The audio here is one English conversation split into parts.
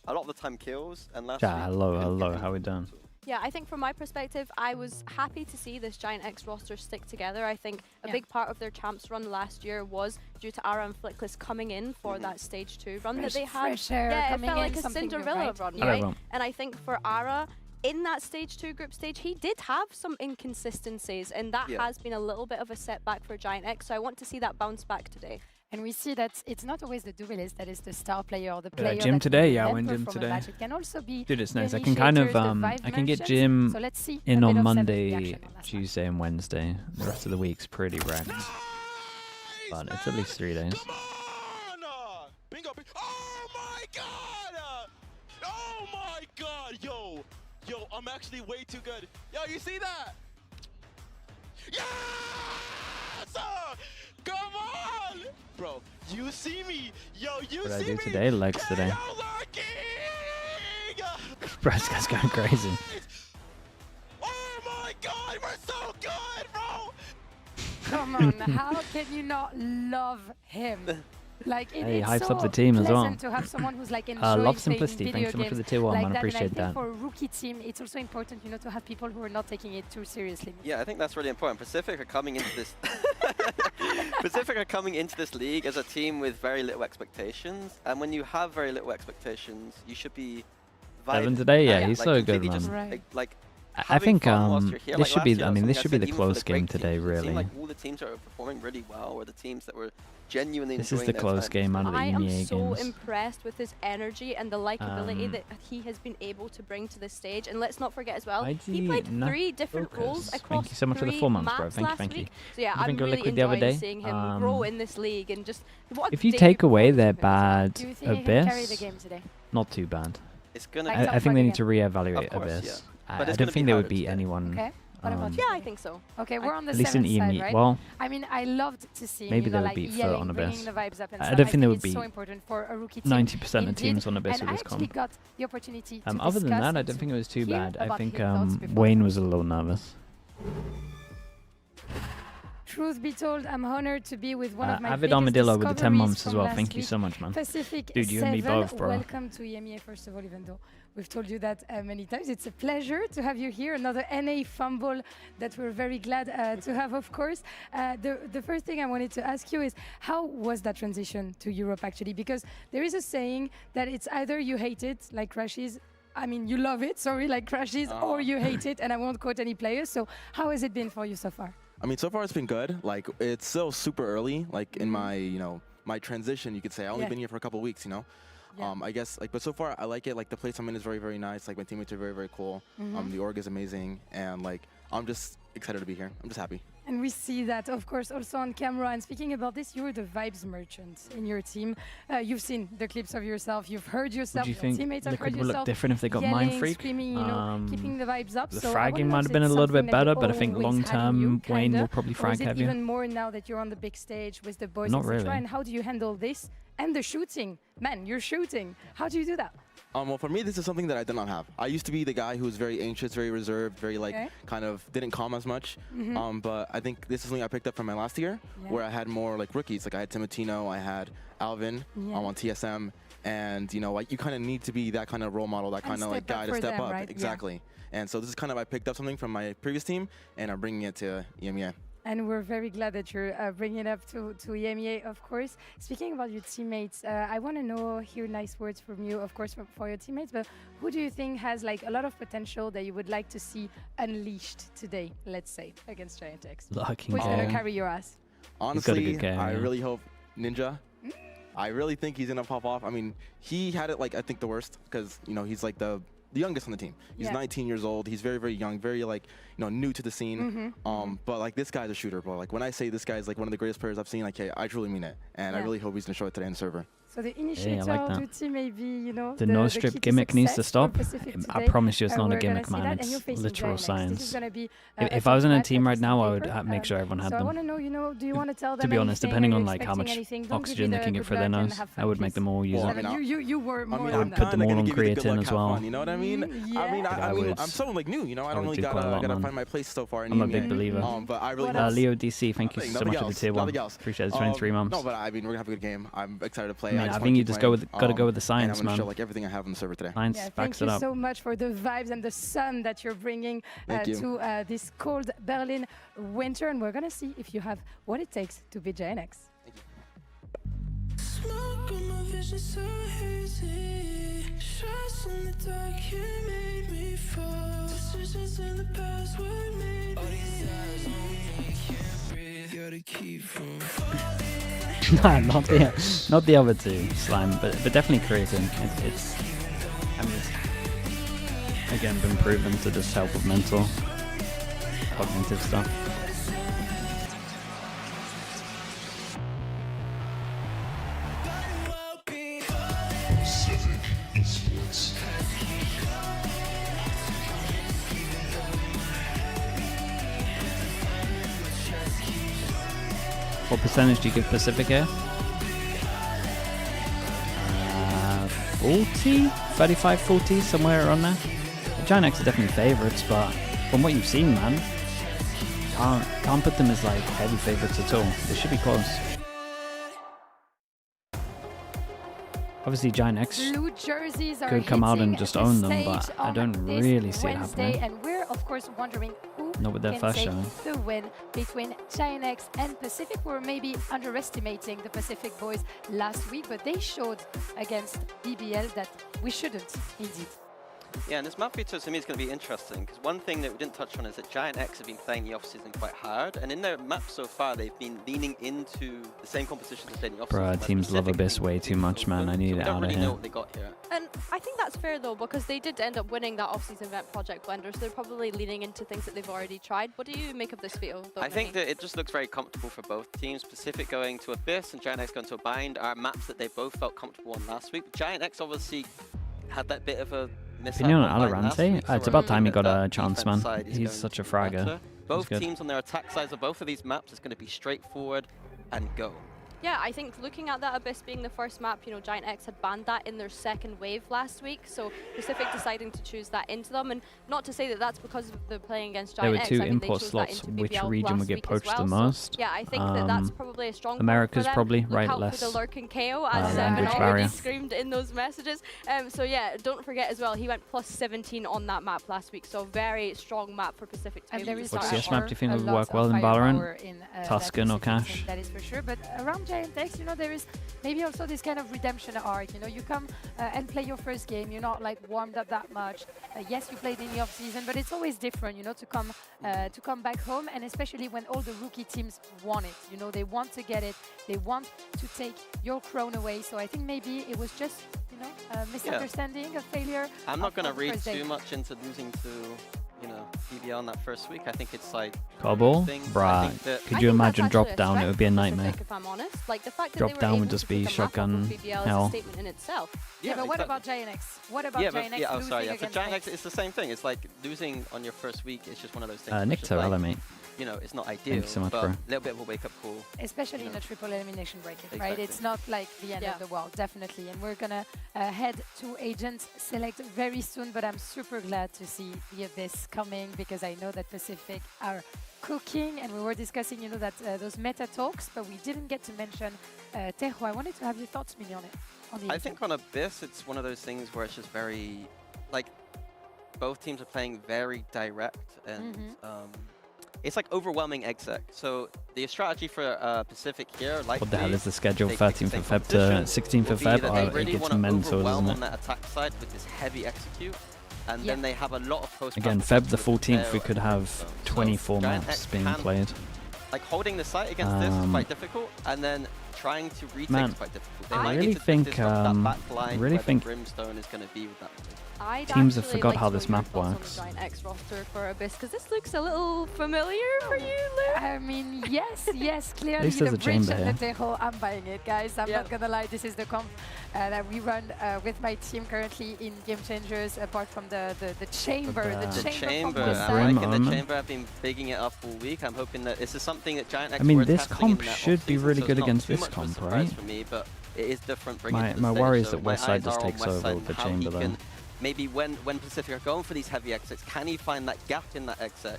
a lot of the time kills. And last Yeah, hello, how we doing? Yeah, I think from my perspective, I was happy to see this GIANTX roster stick together. I think a big part of their champs run last year was due to Ara and Flickless coming in for that stage 2 run that they had. Yeah, it felt like a Cinderella run, right? And I think for Ara, in that stage 2 group stage, he did have some inconsistencies, and that has been a little bit of a setback for GIANTX. So I want to see that bounce back today. And we see that it's not always the duelist that is the star player or the player. Gym today, yeah, I went gym today. It can also be dude, it's nice. I can kind of I can get gym in on Monday, Tuesday, and Wednesday. The rest of the week's pretty wrecked. But it's at least 3 days. Come on! Bingo! Oh my god! Oh my god! Yo, I'm actually way too good. Yo, you see that? Yes! Come on! Bro, you see me! Yo, you see me! What did I do today? Legs today. Bro, this guy's going crazy. Oh my god, we're so good, bro! Come on, how can you not love him? Like, hey, it's hypes so up the team as well. To have someone who's like enjoying love Simplicity. Thanks so much for the tier 1, like man. I appreciate that. And I think for a rookie team, it's also important, you know, to have people who are not taking it too seriously. Yeah, I think that's really important. Pacific are coming into this. Pacific are coming into this league as a team with very little expectations, and when you have very little expectations, you should be. Evan today, yeah, he's so good, man. Just, right. like I think this should be. I mean, this should be the close game today, really. Like all the teams that are performing really well were the teams that were genuinely enjoying This is the close game out of the EMEA games. I am so impressed with his energy and the likability that he has been able to bring to this stage. And let's not forget as well, he played 3 different roles across Thank you so much for the 4 months, bro. Thank you. So yeah, I'm really enjoying seeing him grow in this league and just. If you take away their bad Abyss, today? Not too bad. It's gonna. I think they need to reevaluate Abyss. I don't think they would beat anyone. Okay. What about yeah, I think so. Okay, we're on the at least in side, right? Well, I mean, I loved to see maybe they would beat Foot on Abyss. I don't think they would beat 90% of teams on Abyss with this comp. Got the opportunity to other than that, I don't think it was too bad. I think Wayne was a little nervous. Truth be told, I'm honored to be with one of my Avid Armadillo with the 10 months as well. Thank you so much, man. Pacific Dude, you and me both, bro. Welcome to EMEA, first of all, even though we've told you that many times. It's a pleasure to have you here. Another NA fumble that we're very glad to have, of course. The first thing I wanted to ask you is, how was that transition to Europe, actually? Because there is a saying that it's either you hate it, like Crashes, I mean, you love it, sorry, like Crashes, or you hate it, and I won't quote any players. So how has it been for you so far? I mean, so far it's been good. Like, it's still super early. Like, in my, my transition, you could say. I only been here for a couple of weeks, I guess, like, but so far I like it. Like, the place I'm in is very, very nice. Like, my teammates are very, very cool. The org is amazing, and like, I'm just excited to be here. I'm just happy. And we see that, of course, also on camera. And speaking about this, you're the vibes merchant in your team. You've seen the clips of yourself. You've heard yourself. Would you think teammates have heard Liquid would look yourself different if they got yelling, Mind Freak? Screaming, keeping the vibes up. The so fragging might have been a little bit better, but I think long term Wayne will probably frag heavier. Even more now that you're on the big stage with the boys. Not really. And how do you handle this and the shooting? Man, you're shooting. How do you do that? Well, for me, this is something that I did not have. I used to be the guy who was very anxious, very reserved, very kind of didn't calm as much. But I think this is something I picked up from my last year, where I had more like rookies. Like I had Timotino, I had Alvin on TSM, and like you kind of need to be that kind of role model, that kind of like guy to step up. Right? Exactly. And so this is kind of I picked up something from my previous team, and I'm bringing it to EMEA. And we're very glad that you're bringing it up to EMEA, of course. Speaking about your teammates, I want to hear nice words from you, of course, for your teammates. But who do you think has like a lot of potential that you would like to see unleashed today, let's say, against GIANTX? Lucky Who's going to carry your ass? Honestly, I really hope Ninja. I really think he's going to pop off. I mean, he had it like, I think, the worst because, he's like the youngest on the team. He's 19 years old. He's very, very young, very like, new to the scene. But like this guy's a shooter, bro. Like when I say this guy's like one of the greatest players I've seen, like, hey, I truly mean it. And I really hope he's gonna show it today in the server. So the initiator duty maybe, the no-strip gimmick needs to stop. I promise you it's not a gimmick, man. It's literal science. If I was in a team right now, I would make sure everyone had them. I want to know, do you want to tell them? To be honest, depending on like how much oxygen they can get for their nose, I would make them all use it. You were more I would put them all on creatine as well. You know what I mean? I mean, I'm so like new, I don't really gotta find my place so far. I'm a big believer. But I really Leo DC, thank you so much for the tier 1. Appreciate it. 23 months. No, but I mean, we're gonna have a good game. I'm excited to play. I think you just got to go with the science, and I'm man. Show like everything I have on the server today. Science backs it up. Thank you so much for the vibes and the sun that you're bringing to this cold Berlin winter, and we're gonna see if you have what it takes to beat GIANTX. Thank you. Smoke on my vision so hazy. Shots in the dark, you made me fall. Decisions in the past were made. All these eyes on me, can't breathe. Gotta keep from falling. not the other two, Slime, but definitely creating. It's I mean, it's again been proven to just help with mental, cognitive stuff. PCIFIC ESPORTS. What percentage do you give Pacific here? 40? 35, 40, somewhere around there. GIANTX are definitely favourites, but from what you've seen, man, can't put them as like heavy favourites at all. They should be close. Obviously, GIANTX could come out and just own them, but I don't really see it happening. And we're of course wondering who Not with their can first take show. the win between GIANTX and Pacific. We're maybe underestimating the Pacific boys last week, but they showed against BBL that we shouldn't indeed. Yeah, and this map feature to me is going to be interesting, because one thing that we didn't touch on is that GIANTX have been playing the off-season quite hard, and in their map so far, they've been leaning into the same compositions as they did in the off-season. Bruh, teams love Abyss way too much, man. I need it out of here. Know what they got here. And I think that's fair though, because they did end up winning that off-season event, Project Blender, so they're probably leaning into things that they've already tried. What do you make of this feel? I think that it just looks very comfortable for both teams. Pacific going to Abyss and GIANTX going to a Bind are maps that they both felt comfortable on last week. GIANTX obviously had that bit of a Opinion on Alorante? It's about time he got a chance, man. He's such a fragger. Both teams on their attack sides of both of these maps is going to be straightforward and go. Yeah, I think looking at that Abyss being the first map, you know, GIANTX had banned that in their second wave last week, so Pacific deciding to choose that into them, and not to say that that's because they're playing against GIANTX. There were two I mean, import slots. Which region would get poached the most? So, yeah, I think that's probably a strong America's point for them. probably Look right out less. For the lurking KO, as language already barrier. screamed in those messages. So yeah, don't forget as well, he went plus 17 on that map last week, so very strong map for Pacific to be able to What start. CS map do you think would work well in Valorant? Tuscan or Cash? That is for sure, but around GIANTX, you know, there is maybe also this kind of redemption arc. You know, you come and play your first game, you're not like warmed up that much. Yes, you played in the off season, but it's always different, you know, to come back home, and especially when all the rookie teams want it. You know, they want to get it, they want to take your crown away. So I think maybe it was just, you know, a misunderstanding, a failure. I'm not going to read too much into losing to, you know, BBL on that first week. I think it's like Cobble? Bruh, could you imagine drop down? It would be a nightmare. If I'm honest, like the fact that drop down would just be shotgun hell. In itself. Yeah, but what about GIANTX? What about GIANTX? Yeah, sorry. For GIANTX, it's the same thing. It's like losing on your first week. It's just one of those things. Nick Torella, like, mate. You know, it's not ideal. Thank you so much, but bro. a little bit of a wake-up call. Especially in a triple elimination bracket, exactly. right? It's not like the end of the world, definitely. And we're gonna head to Agents Select very soon, but I'm super glad to see the Abyss coming, because I know that Pacific are cooking, and we were discussing, you know, that those meta talks, but we didn't get to mention Tejo. I wanted to have your thoughts, Mini, on it. I think on Abyss, it's one of those things where it's just very, like, both teams are playing very direct, and it's like overwhelming exec. So the strategy for Pacific here, like what the hell is the schedule? 13th of Feb to 16th of Feb? Oh, it gets mental, isn't it? On that attack side with this heavy execute, and then they have a lot of post. Again, Feb the 14th, we could have 24 maps being played. Like holding the site against this is quite difficult, and then trying to retake is quite difficult. They I really think Brimstone is going to be with that. Teams have forgot how this map works. GIANTX roster for Abyss, because this looks a little familiar for you, Lou. I mean, yes, clearly. At least there's a chamber here. I'm buying it, guys. I'm not gonna lie. This is the comp that we run with my team currently in Game Changers. Apart from the chamber, the chamber. I've been bigging it up all week. I'm hoping that this is something that GIANTX. I mean, this comp should be really good against this comp, right? For me, but it is different. My worry is that Westside just takes over with the chamber, though. Maybe when Pacific are going for these heavy exits, can he find that gap in that exit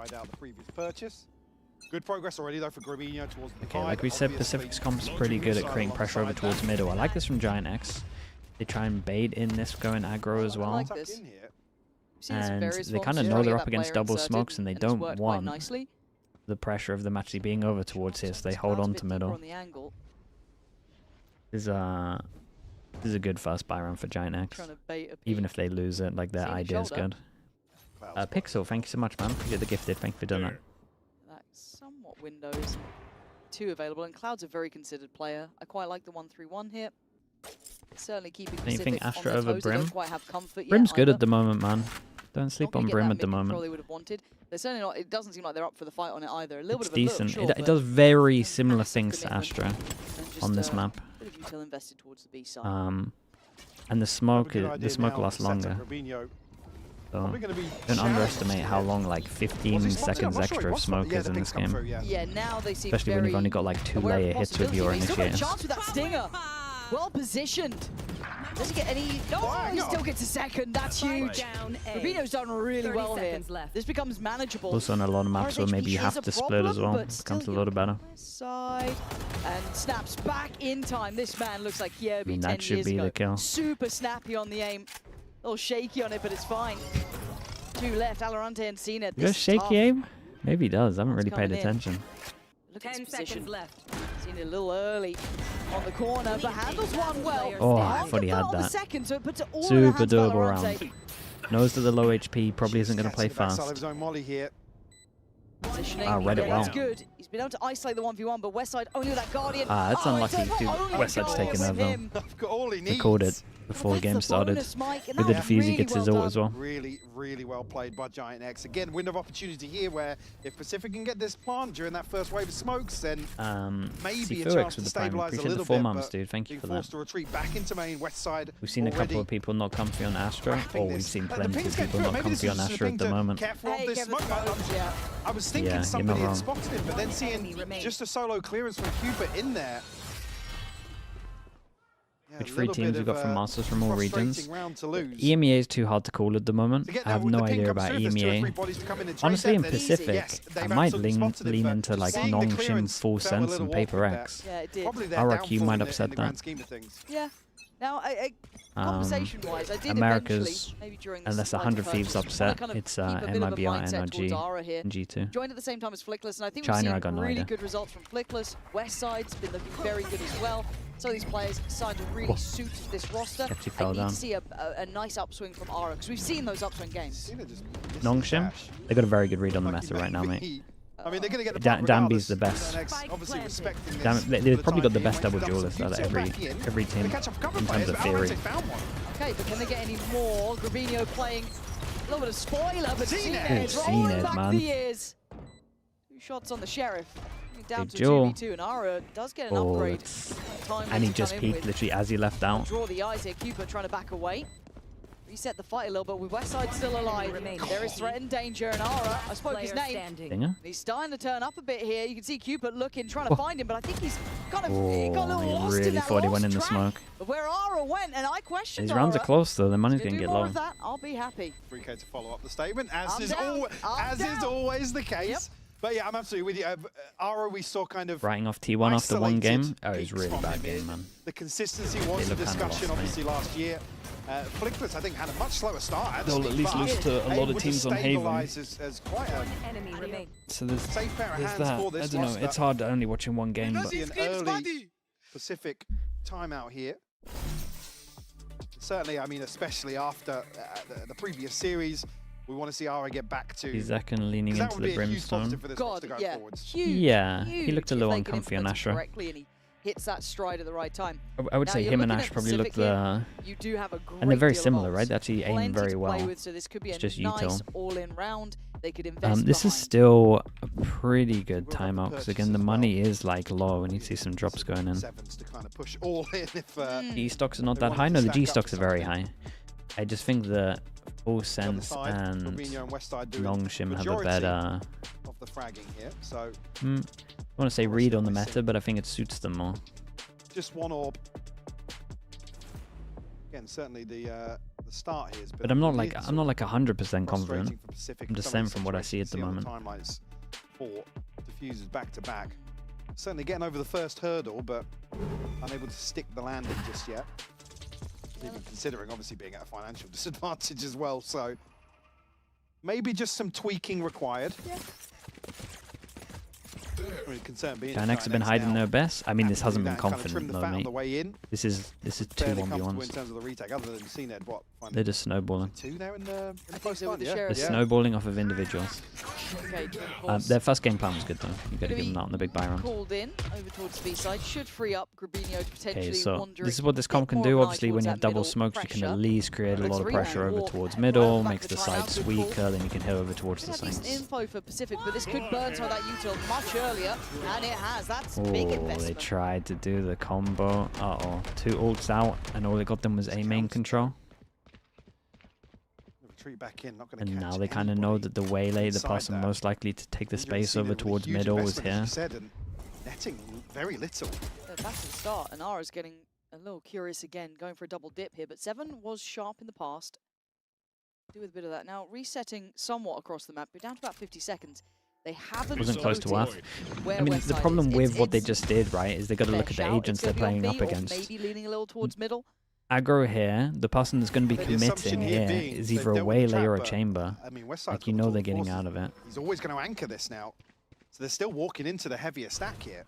tried out the previous purchase. Good progress already though for Gremino towards the Okay, like we said, PCIFIC's comp's pretty good at creating pressure over towards middle. I like this from GIANTX. They try and bait in this going aggro as well. I like this. And they kind of know they're up against double smokes and they don't want the pressure of them actually being over towards here, so they hold on to middle. There's This is a good first buy round for GIANTX. Trying to bait a Even if they lose it, like their Seeing the idea is shoulder. good. Pixel, thank you so much, man. Appreciate the gifted. Thank you for doing that. That's somewhat windows. 2 available, and Cloud's a very considered player. I quite like the 1-3-1 here. Certainly keeping Don't you think Pacific on Astra their over toes. They don't Brim? quite have comfort yet Brim's good either. at the moment, man. Don't sleep Not gonna on get Brim that at the mid control moment. they would have wanted. They're certainly not. It doesn't seem like they're up for the fight on it either. A little It's bit of decent. a look, sure, It does very similar things to commitment. Astra and just, on this map. Bit of util invested towards the B side. And the smoke lasts longer. So don't underestimate how long like 15 seconds extra of smoke is in this game. Yeah, now they seem Especially when you've only got like 2 aware of layer hits with your possibilities. He's still got a initiators. chance with that stinger. Well positioned. Does he get any? No, he still gets a second. That's huge. Rubino's done really well here. This becomes manageable. Also on a lot of maps where maybe you RSHP have is to a split as problem, well. but Becomes a still little better. West side and snaps back in time. This man looks like Hierby 10 that should years be ago. the kill. Super snappy on the aim. A little shaky on it, but it's fine. 2 left, Alorante and Cena. Does shaky aim? Maybe he does. I haven't really paid coming in. attention. Look at his position. Seen it a little early on the corner, but handles one well. Oh, I On thought the he had foot on the that. second, so it puts it all in the Super hands of doable Valorant. round. Knows that the low HP probably isn't going to play fast. Positioning. Read it That's well. good. He's been able to isolate the 1v1, but Westside only with that Guardian. That's unlucky. it's Dude, only Westside's goal taken with over. him. I've got all he They needs. called it before the That's game the started. bonus, Mike, and With the that was diffuse, he really gets his well ult done. as well. Really, really well played by GIANTX. Again, window of opportunity here where if Pacific can get this plant during that first wave of smokes, then maybe a C4X chance to with the prime. stabilize a Appreciate the little 4 bit, months, but dude. Thank you being for that. forced to retreat back into main west side. We've seen a couple of people not comfy on Astra, or we've seen plenty of people not comfy on Astra at the moment. Careful of Hey, this Kevin smoke. Smokes, yeah. I was thinking Yeah, you're somebody not had wrong. spotted him, but then seeing just a solo clearance from Cupid in there. Yeah, Which a 3 little teams bit we've got of from a Masters from all regions. frustrating round to lose. EMEA is too hard to call at the moment. To get I have there, no the ping idea comes about through, there's 2 or 3 EMEA. bodies to come in and trade Honestly, in them, then Pacific, yes, I they've might absolutely spotted him, lean but into like seeing the Nongshim, clearance Full felt a Sense, little and Paper awkward X. Yeah, it did. Probably their RRQ downfall might in upset the that. grand scheme of things. Yeah. Now, conversation-wise, I did America's, eventually, maybe during this unless like 100 first, Thieves wanna upset, kind of it's keep a bit of a MIBR, mindset towards NRG, Ara here. and G2. Joined at the same time as Flickless, and I think China, I we've got seen no really idea. good results from Flickless. Westside's been looking very good as well. Some of these players starting to really suit this roster. Actually I fell need down. to see a nice upswing from Ara, because we've seen those upswing games. Nongshim, they got a very good read on the meta right now, mate. I mean, they're going to get the Danby's the best. Obviously respecting this They've probably got the for best time double being. duelist out of every team They catch up cover in players, terms of but theory. Valorant found one. Okay, but can they get any more? Gravino playing a little bit of spoiler, but CNED. CNED rolling CNED, back man. the years. 2 shots on the Sheriff. Down Big to duel. 2v2, and Ara does get an Oh, upgrade. it's- Time and he to just come in peeked with. literally as he left out. Draw the eyes here. Cooper trying to back away. Reset the fight a little bit with Westside still alive. There is threat and danger, and Ara, I spoke his name. Dinger? He's starting to turn up a bit here. You can see Cupid looking, trying to find him, but I think he's kind of he got a little Oh, lost he in really that thought he went in lost the track. smoke. But where Ara went, and I questioned These rounds are Ara. close though, the money's Gonna going to do get more low. of that, I'll be happy. 3K to follow up the statement, as I'm is down. I'm is down. always the case. Yep. But yeah, I'm absolutely with you. Ara, we saw kind of Writing off T1 after one game. isolated Oh, it was peaks really from bad him game, in. man. The consistency was They the look kinda discussion, lost, obviously, last year. Flickless, I think, had a much slower start. Actually, They'll at least but lose to a lot of able to teams on Haven. stabilise as quite a So there's safe pair of that. hands for I this don't know. roster. It's hard only watching one game, but See an early Pacific timeout here. Certainly, I mean, especially after the previous series, we want to see Ara get back to. he's second leaning 'cause that into would the be a huge Brimstone. positive for this God, roster going yeah, forwards. huge. Yeah, he huge looked a if little they can uncomfy on implement it Astra. correctly and he hits that stride at the right time. I would Now say you're him and looking Ash at probably look Pacific the. You do have a great And they're very deal of similar, ults. right? They actually aim Plenty very to play well. with, so this could be It's a just nice util. all-in round. They could invest This is behind. still a pretty good We'll have the timeout because purchase again the as money is like low. We need to see some drops Some going in. Sevens to kind of push all in if. G stocks are not They that wanted high. to No, the stack G up stocks for are very something. high. I just think the Full the other Sense side, and Robinho and Westside doing Nongshim have a majority better. of the fragging here. So I want to say read on the meta, but I think it suits them more. just one orb. Again, certainly the start here is. But I'm not like 100% confident. frustrating for Pacific. I'm just Some of saying the from what I see at the situations moment. on timelines for diffusers back to back. Certainly getting over the first hurdle, but unable to stick the landing just yet. Even considering obviously being at a financial disadvantage as well. So maybe just some tweaking required. GIANTX have been hiding their best. I mean, this hasn't been confident though, mate. This is 2-1v1s. They're just snowballing. They're snowballing off of individuals. Their first game plan was good though. You got to give them that on the big buy round. Called in over towards the B side should free up Grabinho to potentially. Okay, so this is what this comp can do. Obviously, when you have double smokes, you can at least create a lot of pressure over towards middle, makes the sides weaker, then you can hit over towards the Saints. Info for Pacific, but this could burn some of that util much earlier, and it has. That's big investment. They tried to do the combo. Uh-oh. 2 ults out, and all it got them was A main control. And now they kind of know that the waylay, the person most likely to take the space over towards middle, is here. Netting very little. That's the start, and Ara's getting a little curious again, going for a double dip here, but 7 was sharp in the past. Do with a bit of that. Now, resetting somewhat across the map, we're down to about 50 seconds. They haven't wasn't close to worth. I mean, the problem with what they just did, right, is they got to look at the agents they're playing up against. Maybe leaning a little towards middle. Aggro here, the person that's going to be committing here is either a waylay or a chamber. I mean, like, you know they're getting out of it. He's always going to anchor this now. So they're still walking into the heavier stack here.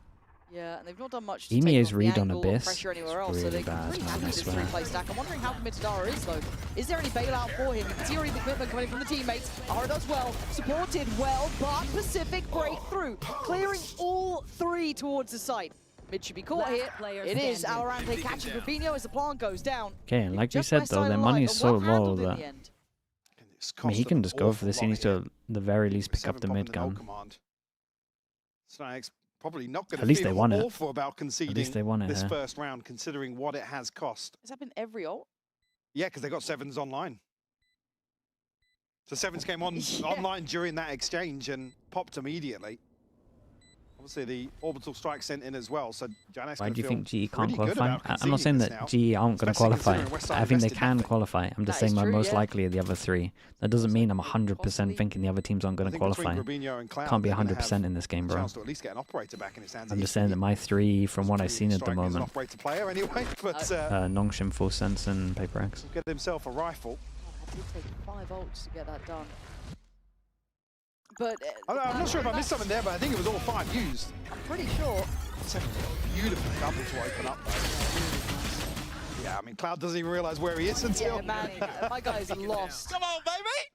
Yeah, and they've not done much to EMEA's take read off on the Abyss pressure anywhere else, really so they bad, can man, pretty I happy with this swear. 3-play stack. I'm wondering how committed Ara is, though. Is there any bailout for him? You can see already the commitment coming from the teammates. Ara does well, supported well, but Pacific breakthrough, clearing all 3 towards the site. Mid should be caught here. It is Alorante catching Rubinho as the plant goes down. Okay, and like you said though, their money is so low that I mean, he can just go for this. He needs to, at the very least, pick up the mid gun. Probably not going At least to they feel won it. awful about conceding At least they won it, this yeah. first round, considering what it has cost. Has that been every ult? Yeah, because they got 7s online. So 7s came on online during that exchange and popped immediately. Obviously, the orbital strike sent in as well, so GIANTX. Why do you think GE can't qualify? I'm not saying that GE aren't going to qualify. I think they can qualify. I'm just saying they're most likely the other 3. That doesn't mean I'm 100% thinking the other teams aren't going to qualify. Can't be 100% in this game, bro. I'm just saying that my 3, from what I've seen at the moment, Nongshim, Full Sense, and Paper X. Get himself a rifle. It did take 5 ults to get that done. But I'm not sure if I missed something there, but I think it was all 5 used. I'm pretty sure. It's a beautiful double to open up, though. Yeah, I mean, Cloud doesn't even realize where he is until... Yeah, man, my guy's lost. Come on, baby!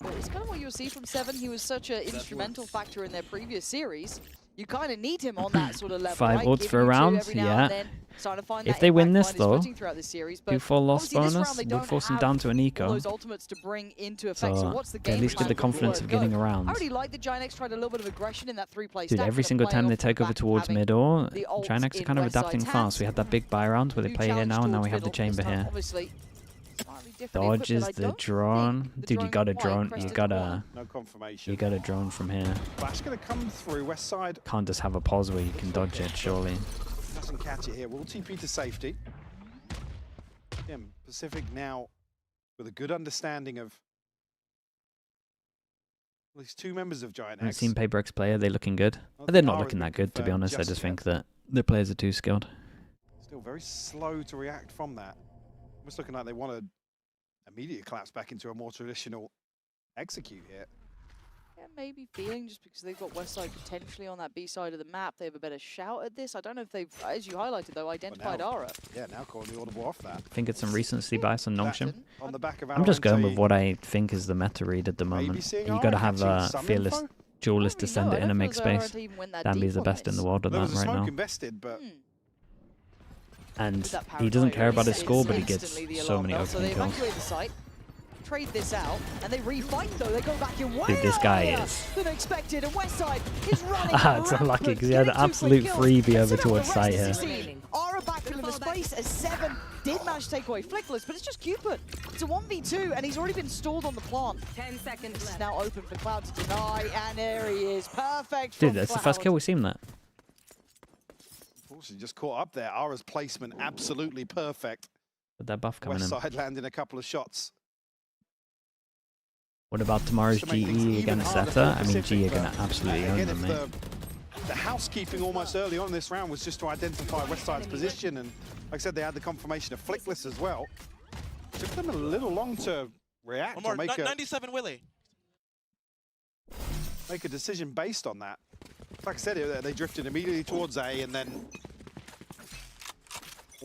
But it's kind of what you'll see from 7. He was such an instrumental factor in their previous series. You kind of need him on that sort of level, 5 right? ults for a round, yeah. If they win this though, 2-4 loss bonus would force them down to an eco. So they at least get the confidence of getting around. I already like that GIANTX tried a little bit of aggression in that 3-play Dude, stack. every single time they take over towards middle, GIANTX are kind of adapting fast. We had that big buy round where they play here now, and now we have the chamber here. Dodges the drone. Dude, you got a drone. You got a drone from here. Flash gonna come through west side. Can't just have a pause where you can dodge it, surely. Doesn't catch it here. Will TP to safety. Again, Pacific now with a good understanding of at least 2 members of GIANTX. I've seen Paper X player. They're looking good. They're not looking that good, to be honest. I just think that the players are too skilled. Still very slow to react from that. Almost looking like they want to immediately collapse back into a more traditional execute here. Yeah, maybe feeling just because they've got Westside potentially on that B side of the map, they have a better shout at this. I don't know if they've, as you highlighted though, identified Ara. Yeah, now calling the audible off that. I think it's some recency bias on Nongshim. On the back of I'm just going with what I think is the meta read at the moment. You got to have a fearless duelist to send it in and make space. Danby's the best in the world at that right now. Invested, but and he doesn't care about his score, but he gets so many open kills. Evacuate the site, trade this out, and they refight though. They go back in way Dude, this guy is than expected, and Westside is running. It's unlucky because he had an absolute freebie over towards site here. Ara back in the space as 7 did manage to take away Flickless, but it's just Cupid. It's a 1v2, and he's already been stalled on the plant. 10 seconds This left. is now open for Cloud to deny, and there he is. Perfect. Dude, that's the first kill we've seen that. Unfortunately, just caught up there. Ara's placement absolutely perfect. With that buff coming in. Westside landing a couple of shots. What about tomorrow's GE against Zeta? I mean, GE are going to absolutely own them, mate. The housekeeping almost early on in this round was just to identify Westside's position, and like I said, they had the confirmation of Flickless as well. Took them a little long to react or make 97 Willie. make a decision based on that. Like I said, they drifted immediately towards A, and then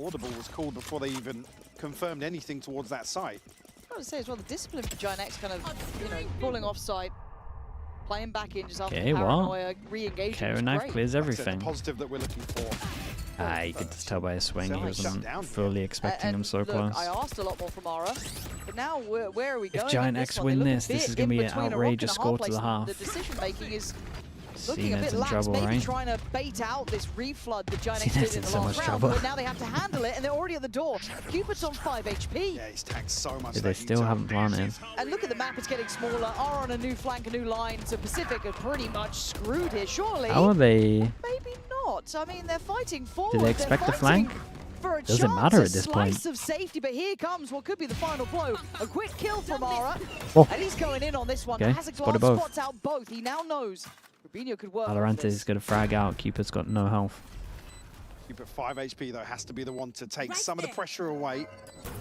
audible was called before they even confirmed anything towards that site. I've got to say as well, the discipline for GIANTX kind of, you know, falling off site, playing back in just after paranoia, re-engaging. Carry knife clears everything. The positive that we're looking for. You could just tell by his swing he wasn't fully expecting him so close. I asked a lot more from Ara, but now where are we going? If GIANTX win this is going to be an outrageous score to the half. The decision making is looking a bit in lax, trouble, maybe right? trying to bait out this reflood that GIANTX did in the last round, but now they have to handle it, and they're already at the door. Cupid's on 5 HP. Yeah, he's tanked so much. They still haven't planted. And look at the map, it's getting smaller. Are on a new flank, a new line, so Pacific are pretty much screwed here, surely. How are they? Maybe not. I mean, they're fighting forward. Do they expect the flank? For a Doesn't matter at this point. Slice of safety, but here comes what could be the final blow. A quick kill from Ara, Oh. and he's going in on this one. Okay, Has a spotted glance, both. spots out both. He now knows Rubinho could work. Valorant is going to frag out. Cupid's got no health. Cupid 5 HP though has to be the one to take some of the pressure away.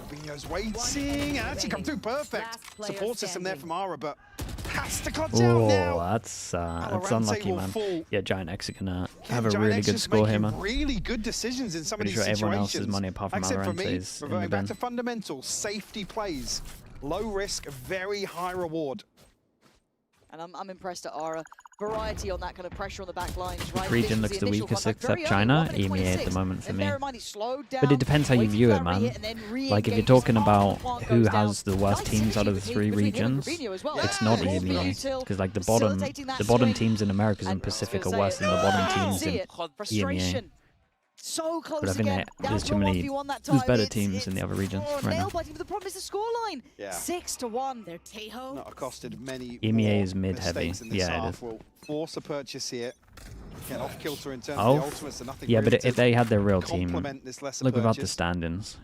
Rubinho's waiting, and actually come through perfect. Support system there from Ara, but has to cut down now. That's unlucky, man. Yeah, GIANTX are gonna have a really good score here, man. Really good decisions in some of these situations. Everyone else's money apart from Valorant is in the bin. Back to fundamentals, safety plays, low risk, very high reward. And I'm impressed at Ara. Variety on that kind of pressure on the back lines, right? Region looks the weakest except China. EMEA at the moment for me. But it depends how you view it, man. Like if you're talking about who has the worst teams out of the 3 regions, it's not EMEA. Because like the bottom teams in Americas and Pacific are worse than the bottom teams in EMEA. So close but I think there's too many. There's better teams in the other regions right now. But the problem is the scoreline. 6-1. They're Tejo. Not accosted many. EMEA is mid-heavy. Yeah, it is. Will force a purchase here. Get off kilter in terms of the ultimates, so nothing. Yeah, but if they had their real team, look without the stand-ins.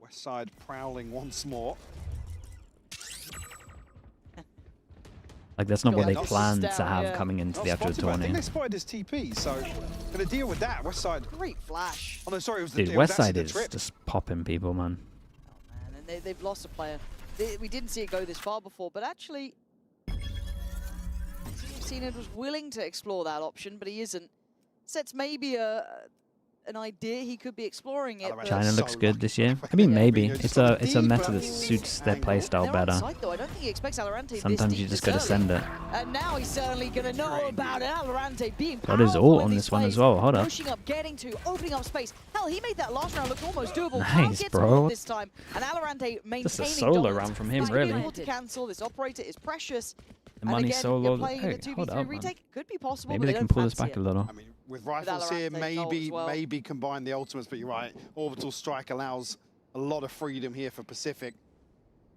West side prowling once more. Like that's not what they planned to have coming into the actual tournament. I think they spotted his TP, so gonna deal with that. West side. Great flash. Oh no, sorry, it was Dude, West side is just popping people, man. Oh, man, and they've lost a player. We didn't see it go this far before, but actually, Zenith was willing to explore that option, but he isn't. Sets maybe an idea he could be exploring it. China looks good this year. I mean, maybe it's a meta that suits their playstyle better. Though. I don't think he expects Alorante Sometimes you just gotta send it. And now he's certainly gonna know about it. Alorante being got his ult on this one as well. Hold up. Pushing up, getting to, opening up space. Hell, he made that last round look almost doable. Nice, bro. This time, and Alorante maintaining just a solo round from him, really. To cancel this operator is precious. The money solo. Hey, hold up, retake could be possible. Maybe they can pull this back a little. I mean, with rifles here, maybe combine the ultimates, but you're right. Orbital strike allows a lot of freedom here for Pacific.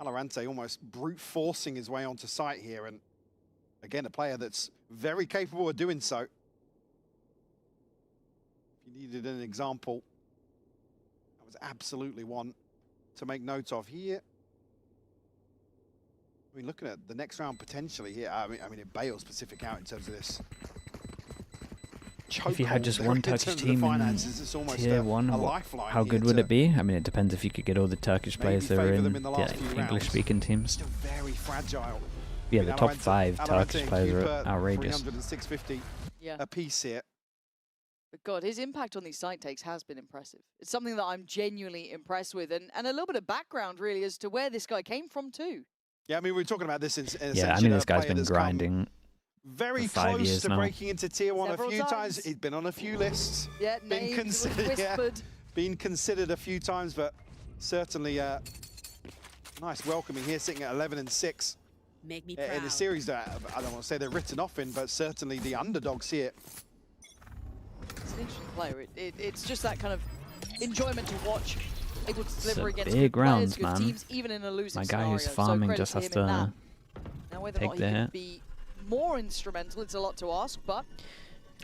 Alorante almost brute forcing his way onto site here, and again, a player that's very capable of doing so. If you needed an example, that was absolutely one to make note of here. I mean, looking at the next round potentially here, I mean, it bails Pacific out in terms of this. If you had just one Turkish team in Tier 1, how good would it be? I mean, it depends if you could get all the Turkish players that are in the English-speaking teams. Still very fragile. Yeah, the top 5 Turkish players are outrageous. 300 and 650 a piece here. But God, his impact on these site takes has been impressive. It's something that I'm genuinely impressed with, and a little bit of background, really, as to where this guy came from, too. Yeah, I mean, we were talking about this in yeah, I mean, this guy's been grinding very for 5 close years to now. Breaking into Tier 1 a few times. He's been on a few lists. Yeah, been considered, been considered a few times, but certainly nice welcoming here, sitting at 11 and 6. Make me proud. In a series that I don't want to say they're written off in, but certainly the underdogs here. It's an interesting player. It's just that kind of enjoyment to watch. Able to deliver against big good players, rounds, good man. teams, even in a losing My guy scenario. who's farming so just has to now, whether take or not the he hit. could be more instrumental, it's a lot to ask, but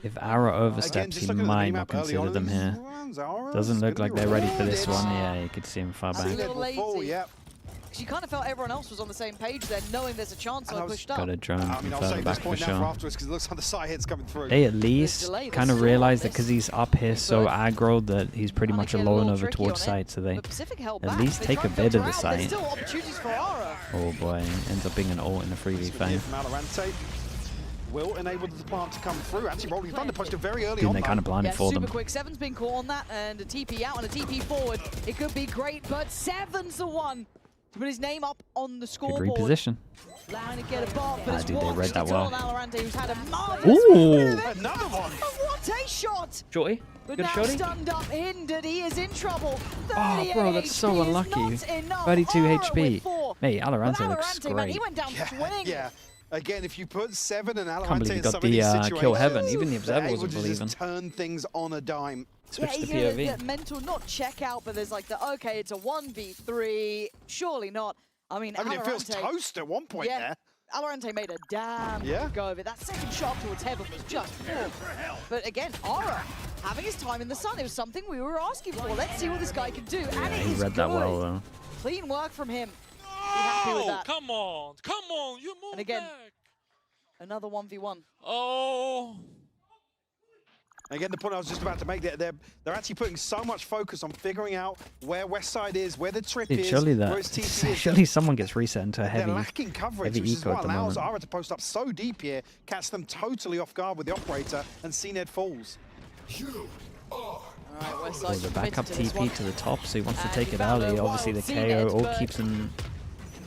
if Ara oversteps, he might not consider them here. Doesn't look like they're ready for this one. Yeah, you could see him far back. a little lazy. Because you kind of felt everyone else was on the same page there, knowing there's a chance I pushed up. Got a drone further back for sure. Because it looks like the side hit's coming through. They at least kind of realize that because he's up here so aggro that he's pretty much alone over towards site, so they at least take a bit of the site. Oh boy, ends up being an ult in a 3v5. will enable the plant to come through. Actually, rolling thunder posted very early Dude, on. they kind of blinded for them. Super quick. Seven's been caught on that, and a TP out and a TP forward. It could be great, but Seven's the one to put his name up on the scoreboard. Good reposition. Trying to get a bar, but Dude, they read that well. Alorante, who's had a marvelous Another one. What a shot! Shorty. But Good now shorty. stunned up, hindered, he is in trouble. Oh, bro, that's so 38 unlucky. is not enough. 32 Aura HP. with 4. Mate, Alorante But looks Alorante, man, great. he went down swinging. Yeah. Again, if you put 7 and Can't Alorante believe he in got some of these the situations, kill heaven. Even the they're observer able wasn't to believing. just turn things on a dime. Switch to Yeah, POV. the mental, not check out, but there's like the, okay, it's a 1v3. Surely not. I mean, it feels toast at one point there. Alorante made a damn good go of it. That second shot towards heaven was just poor. But again, Aura having his time in the sun. It was something we were asking for. Let's see what this guy can do. Yeah, and it he is read that well, though. Clean work from him. Be happy with that. Come on, you move And again, back. another 1v1. Oh. Again, the point I was just about to make, they're actually putting so much focus on figuring out where Westside is, where the trip is, surely where his TP is. surely someone gets reset into a They're heavy, lacking coverage, heavy which is eco what at the allows moment. Ara to post up so deep here, catch them totally off guard with the operator, and CNED falls. All right, Westside Oh, the backup committed to this one. TP to the top, so he wants to And take he it found early. a Obviously, the wild KO CNED, all keeps him.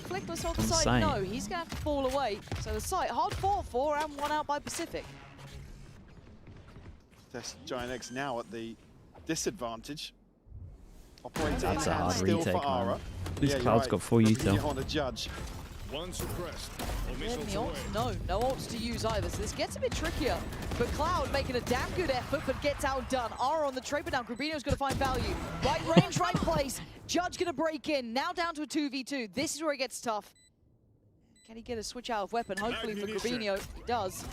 Flickless off on site, site. no, he's going to have to fall away. So the site, hard fought for and one out by Pacific. That's GIANTX now at the disadvantage. Operator That's in a hand hard still retake, for Ara. man. This you're Cloud's right. got 4 util. On a judge. One suppressed. No ults to use either, so this gets a bit trickier. But Cloud making a damn good effort, but gets outdone. Ara on the trade, but now Grubino's going to find value. Right range, right place. Judge going to break in. Now down to a 2v2. This is where it gets tough. Can he get a switch out of weapon? Hopefully for Grubino, he does.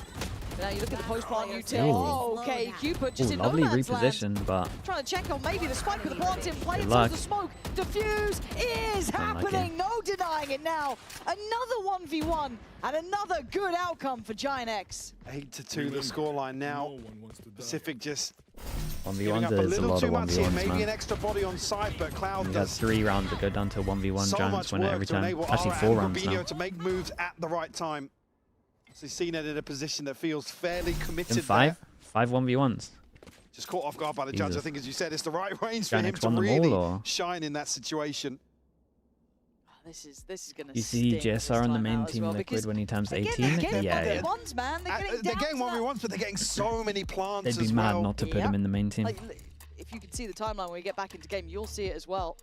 But now you look at the post-plant util. Oh, okay, Cupid just in no Lovely man's land. reposition, but Trying to check on maybe the spike with the plant in play. Good It's luck. the smoke. Diffuse is happening. No denying it now. Another 1v1 and another good outcome for GIANTX. 8-2 the scoreline now. Pacific just 1v1s, giving up a there's a little lot too of much here. 1v1s, Maybe man. an extra body on site, but Cloud We got does 3 rounds that go down to 1v1 so Giants much win it work every to time. enable Actually, Ara 4 and rounds Rubinho now. to make moves at the right time. So CNED in a position that feels fairly committed In 5? there. 5 1v1s. Just caught off guard by the judge. Jesus. I think, as you said, it's the right range for him GIANTX to won them really all, or? shine in that situation. This is going to You see GSR on the main team well, liquid when he times again, 18? they're getting Yeah. ones, man. They're getting They're down getting to what we that. want, but they're getting so many plants They'd be as mad well. not to put him in the main team. Like, if you can see the timeline when we get back into game, you'll see it as well.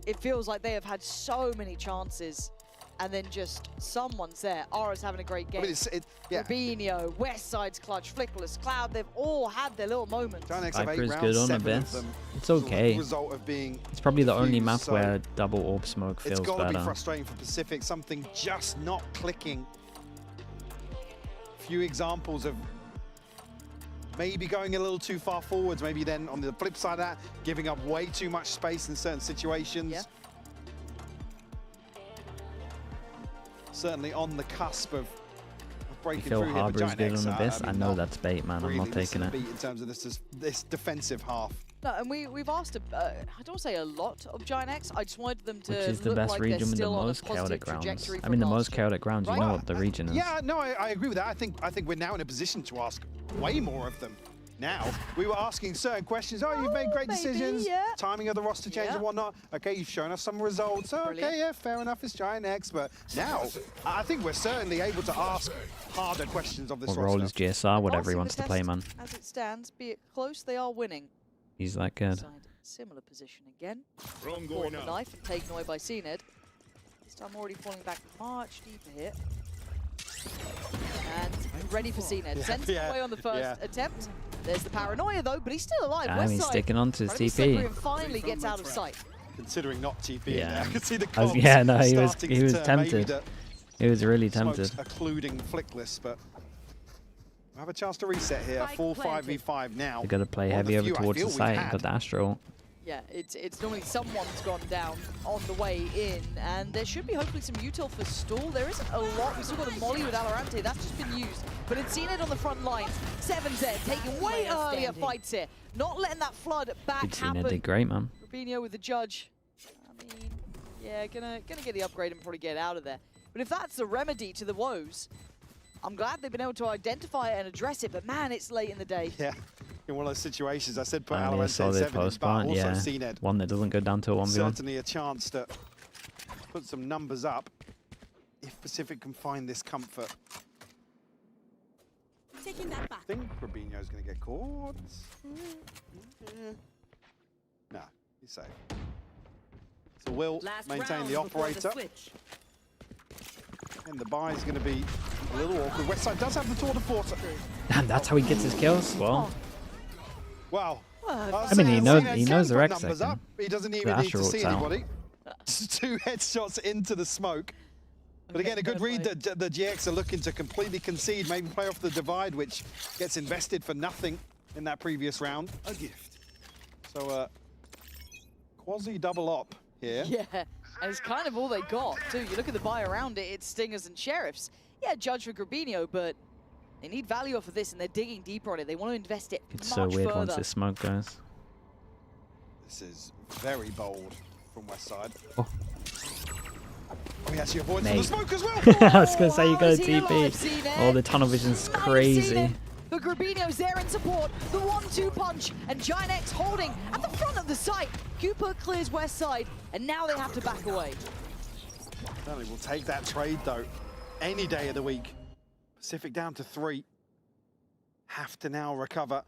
It feels like they have had so many chances, and then just someone's there. Ara's having a great game. I mean, yeah. Rubinho, Westside's clutch, Flickless, Cloud, they've all had their little moments. GIANTX have 8 Viper's rounds, good on 7 of Abyss. them It's as a okay. result of being It's probably the only diffused, map so where double orb smoke feels it's got to be better. frustrating for Pacific. Something just not clicking. Few examples of maybe going a little too far forwards. Maybe then on the flip side of that, giving up way too much space in certain situations. Yeah. Certainly on the cusp of You breaking feel through here. Harbour is good on Abyss? I know not that's bait, man. I'm really not taking missing a it. beat in terms of this defensive half. No, and we've asked, I don't say a lot of GIANTX. I just wanted them to Which is the look best like region they're with the still on a most positive chaotic rounds. trajectory I from mean, the last most year. chaotic rounds, you Right. know what the region is. Yeah, no, I agree with that. I think we're now in a position to ask way more of them. Now, we were asking certain questions. Oh, you've made great maybe, decisions. yeah. Timing of the roster change and whatnot. Okay, you've shown us some results. Oh, Brilliant. okay, yeah, fair enough, it's GIANTX. But now, I think we're certainly able to ask harder questions of this What roster. role is GSR? Whatever he Passing wants the to play, test, man. As it stands, be it close, they are winning. He's that good. Side, similar position again. Wrong Caught going the out. knife and taken away by CNED. This time already falling back much deeper here. And ready for CNED. Sends him away on the first attempt. There's the paranoia though, but he's still alive. Damn, he's Westside sticking on to his trying to be slippery TP. and finally gets out of sight. Considering not TP, Yeah. I could see the I was- comms yeah, no, he was starting to turn. Maybe tempted. the He was really smoke's tempted. occluding Flickless, but we'll have a chance to reset here. Full 5v5 now. They got to play One of heavy the over few I towards the feel we've site. had. Got the Astral. Yeah, it's normally someone's gone down on the way in, and there should be hopefully some util for stall. There isn't a lot. We still got a molly with Alorante. That's just been used, but it's seen it on the front lines. Seven's there, taking way earlier fights here, not letting that flood back Good scene, happen. did great, man. Rubinho with the judge. I mean, yeah, gonna get the upgrade and probably get out of there. But if that's the remedy to the woes, I'm glad they've been able to identify it and address it, but man, it's late in the day. Yeah, in one of those situations, I said put a Valorant solid 10-7 post but plant, also yeah. CNED. One that doesn't go down to a 1v1. Certainly a chance to put some numbers up if Pacific can find this comfort. Taking that back. I think Rubinho's going to get caught. No, he's safe. So Will maintain the operator. And the buy is going to be a little awkward. Westside does have the tour de force. And that's how he gets his kills? Well, Wow. I mean, he knows they're execing. He doesn't even need to see anybody. 2 headshots into the smoke. But again, a good read that the GX are looking to completely concede, maybe play off the divide, which gets invested for nothing in that previous round. A gift. So, quasi double op here. Yeah, and it's kind of all they got, too. You look at the buy around it, it's Stingers and Sheriffs. Yeah, Judge for Grabinho, but they need value off of this, and they're digging deeper on it. They want to invest it it's much so weird further. once this smoke goes. This is very bold from Westside. Oh. Oh, he actually avoids the smoke as well. I was going to say, you got a TP. TP. Oh, the tunnel vision's crazy. But Grabinho's there in support. The 1-2 punch, and GIANTX holding at the front of the site. Cooper clears west side, and now they have to back away. Certainly will take that trade, though, any day of the week. Pacific down to 3. Have to now recover.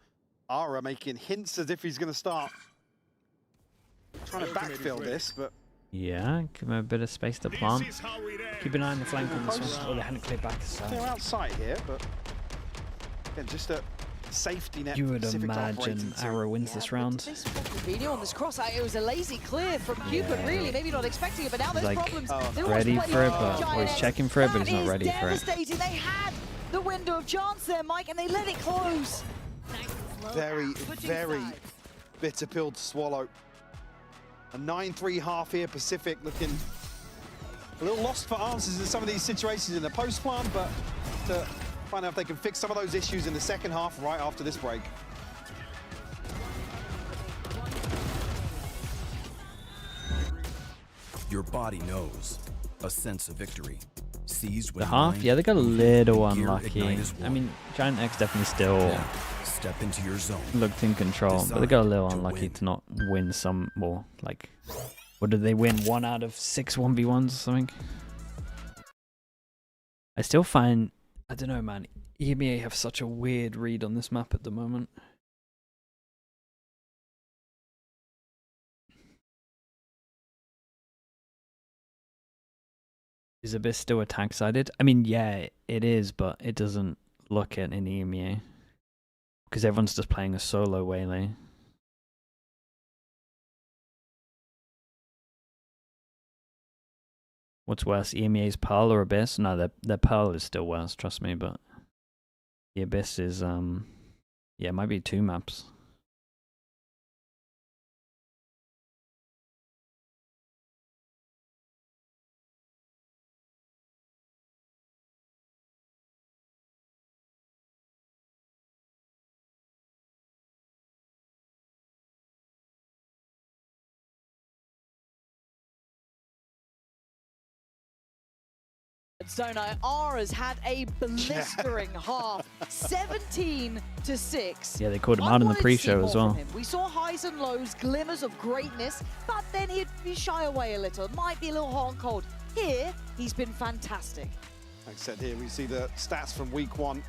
Ara making hints as if he's going to start. Trying to backfill this, but... Yeah, give him a bit of space to plant. Keep an eye on the flank on this one. Oh, they hadn't cleared back. So. They're outside here, but... Again, just a safety net. You would Pacific imagine Arrow wins this round. Video on this cross, it was a lazy clear from Cupid, really, maybe not expecting it, but now there's like problems. Ready for it, but or he's checking for it, but he's not ready for it. Devastating. They had the window of chance there, Mike, and they let it close. Very, very bitter pill to swallow. A 9-3 half here, Pacific looking a little lost for answers in some of these situations in the post plant, but to find out if they can fix some of those issues in the second half right after this break. Your body knows a sense of victory. Seized with the half, yeah, they got a little unlucky. I mean, GIANTX definitely still step into your zone. Looked in control, but they got a little unlucky to not win some more. Like, what did they win? 1 out of 6 1v1s or something? I still find, I don't know, man. EMEA have such a weird read on this map at the moment. Is Abyss still attack-sided? I mean, yeah, it is, but it doesn't look it in EMEA. Because everyone's just playing a solo Waylay. What's worse, EMEA's Pearl or Abyss? No, their Pearl is still worse, trust me, but the Abyss is, yeah, it might be 2 maps. Zonai Ara's had a blistering half, 17-6. Yeah, they called him out in the pre-show as well. We saw highs and lows, glimmers of greatness, but then he'd be shy away a little. Might be a little hot and cold. Here, he's been fantastic. Like I said, here we see the stats from week 1.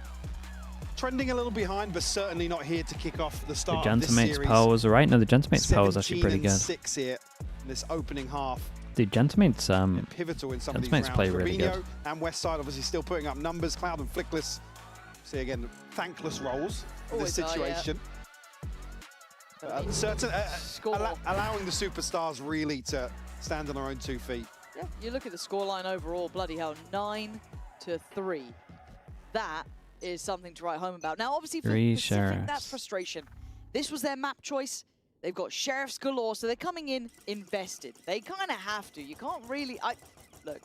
Trending a little behind, but certainly not here to kick off the start of this series. The Gentamate's Pearl was alright. No, the Gentamate's Pearl was actually pretty good. 6 here in this opening half. Dude, Gentamate's pivotal in some of these rounds. play really good. And Westside obviously still putting up numbers. Cloud and Flickless, see again, thankless roles in this situation. Allowing the superstars really to stand on their own 2 feet. Yeah, you look at the scoreline overall, bloody hell, 9-3. That is something to write home about. Now, obviously, for Pacific, that's frustration. This was their map choice. They've got Sheriffs galore, so they're coming in invested. They kind of have to. You can't really... Look,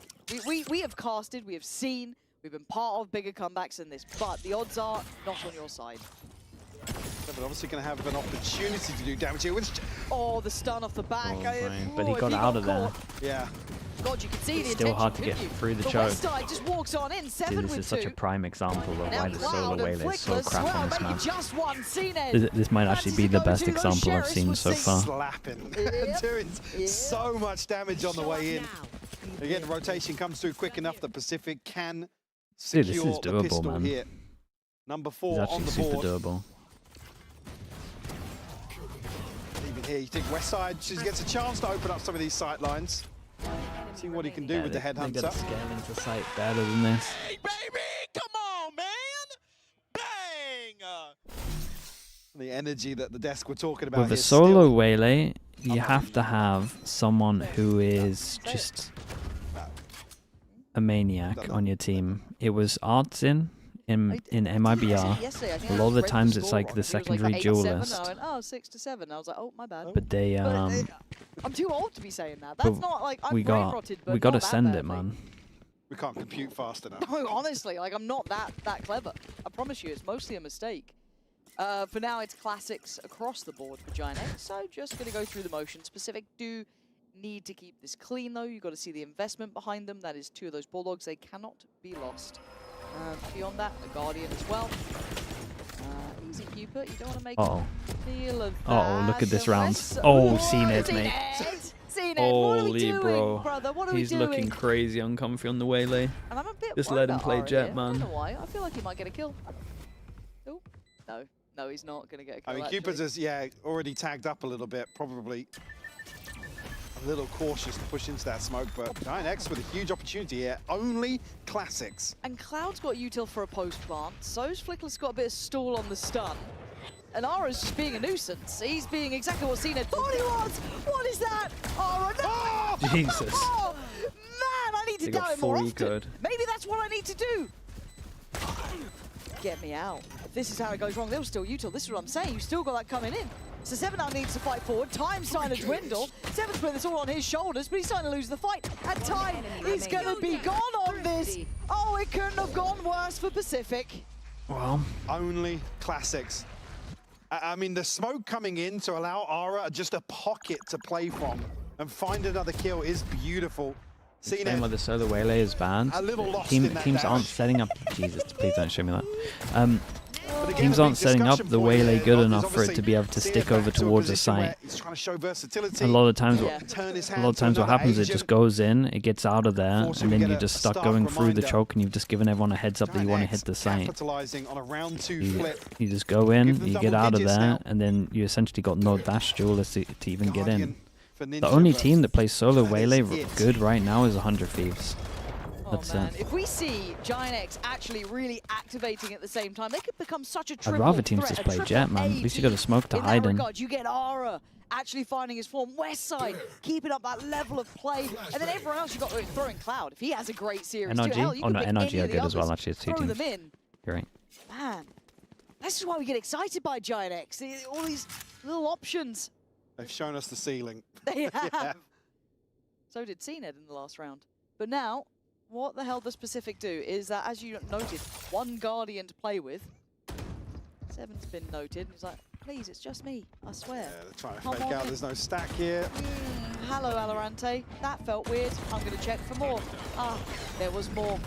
we have casted, we have seen, we've been part of bigger comebacks than this, but the odds are not on your side. But obviously going to have an opportunity to do damage here. Oh, the stun off the back. But he got out of there. Yeah. god, you can see the Still intention, hard to get through the choke. Westside just walks on in, 7 Dude, with 2. this is such a prime example of Now why the solo Cloud and Waylay is so Flickless, crap on this well, map. just one CNED. This might actually be the best example I've seen so far. Slapping, doing so much damage on the way in. Again, the rotation comes through quick enough that PCIFIC can secure Dude, this is the doable, pistol man. here. Number 4 It's on actually the board. super doable. Even here, you think Westside just gets a chance to open up some of these sight lines. See what he can do with the They headhunter. got to scale into sight better than this. Hey, baby! Come on, man! Bang! The energy that the desk were talking about With a here solo still Waylay, you have to have someone who is just a maniac on your team. It was Arts in MIBR. A lot of the times it's like the secondary duelist. I went, oh, 6-7. I was like, oh, my bad. But they I'm too old to be saying that. That's not like I'm we got brain-rotted, but we got to not that send it, badly. man. we can't compute fast enough. No, honestly, like I'm not that clever. I promise you, it's mostly a mistake. For now, it's classics across the board for GIANTX, so just going to go through the motions. PCIFIC do need to keep this clean, though. You've got to see the investment behind them. That is 2 of those Bulldogs. They cannot be lost. Beyond that, the Guardian as well. Easy Cupid. You don't want to make a deal of that. Look at this round. Unless- Oh, CNED, mate. CNED, what are we Holy doing, bro. brother? What are He's we doing? looking crazy uncomfy on the Waylay. And I'm a bit Just worried let him about play Aura Jet, here. I man. don't know why. I feel like he might get a kill. Oh, no. No, he's not going to get a kill, I mean, actually. Cupid's is, already tagged up a little bit, probably a little cautious to push into that smoke, but GIANTX with a huge opportunity here. Only classics. And Cloud's got util for a post-plant, so's Flickless got a bit of stall on the stun. And Ara's just being a nuisance. He's being exactly what CNED thought he was! What is that? Ara, no! Jesus. Oh, man, I need to They down got it more full often. ecoed. Maybe that's what I need to do. Get me out. If this is how it goes wrong, they'll still util. This is what I'm saying. You've still got that coming in. So 7 now needs to fight forward. Time's starting to dwindle. 7's putting this all on his shoulders, but he's starting to lose the fight. And Time is going to be gone on this. Oh, it couldn't have gone worse for PCIFIC. Well, Only classics. I mean, the smoke coming in to allow Ara just a pocket to play from and find another kill is beautiful. explain why the solo Waylay is banned. A little lost in that Teams aren't dash. setting up. Jesus, please don't show me that. Teams aren't setting up the Waylay good enough for it to be able to stick over towards the site. A lot of times, what happens, it just goes in, it gets out of there, and then you're just stuck going through the choke, and you've just given everyone a heads up that you want to hit the site. You just go in, you get out of there, and then you essentially got no dash duelists to even get in. The only team that plays solo Waylay good right now is 100 Thieves. That's it. If we see GIANTX actually really activating at the same time, they could become such a triple I'd rather teams threat, just a play triple Jet, man. At least you got a smoke to hide in. regard. You get Ara actually finding his form. Westside keeping up that level of play, and then everyone else you got throwing Cloud. If he has a great series, too, hell, you NRG? Oh could no, pick NRG any are of the good as well. others, Actually, it's 2 throw teams. them in. You're right. Man, this is why we get excited by GIANTX. All these little options. They've shown us the ceiling. They have. So did CNED in the last round. But now, what the hell does PCIFIC do is that, as you noted, 1 Guardian to play with. 7's been noted. He's like, please, it's just me, I swear. Yeah, they're trying to fake out. There's no stack here. Hello, Valorant. That felt weird. I'm going to check for more. Ah, there was more.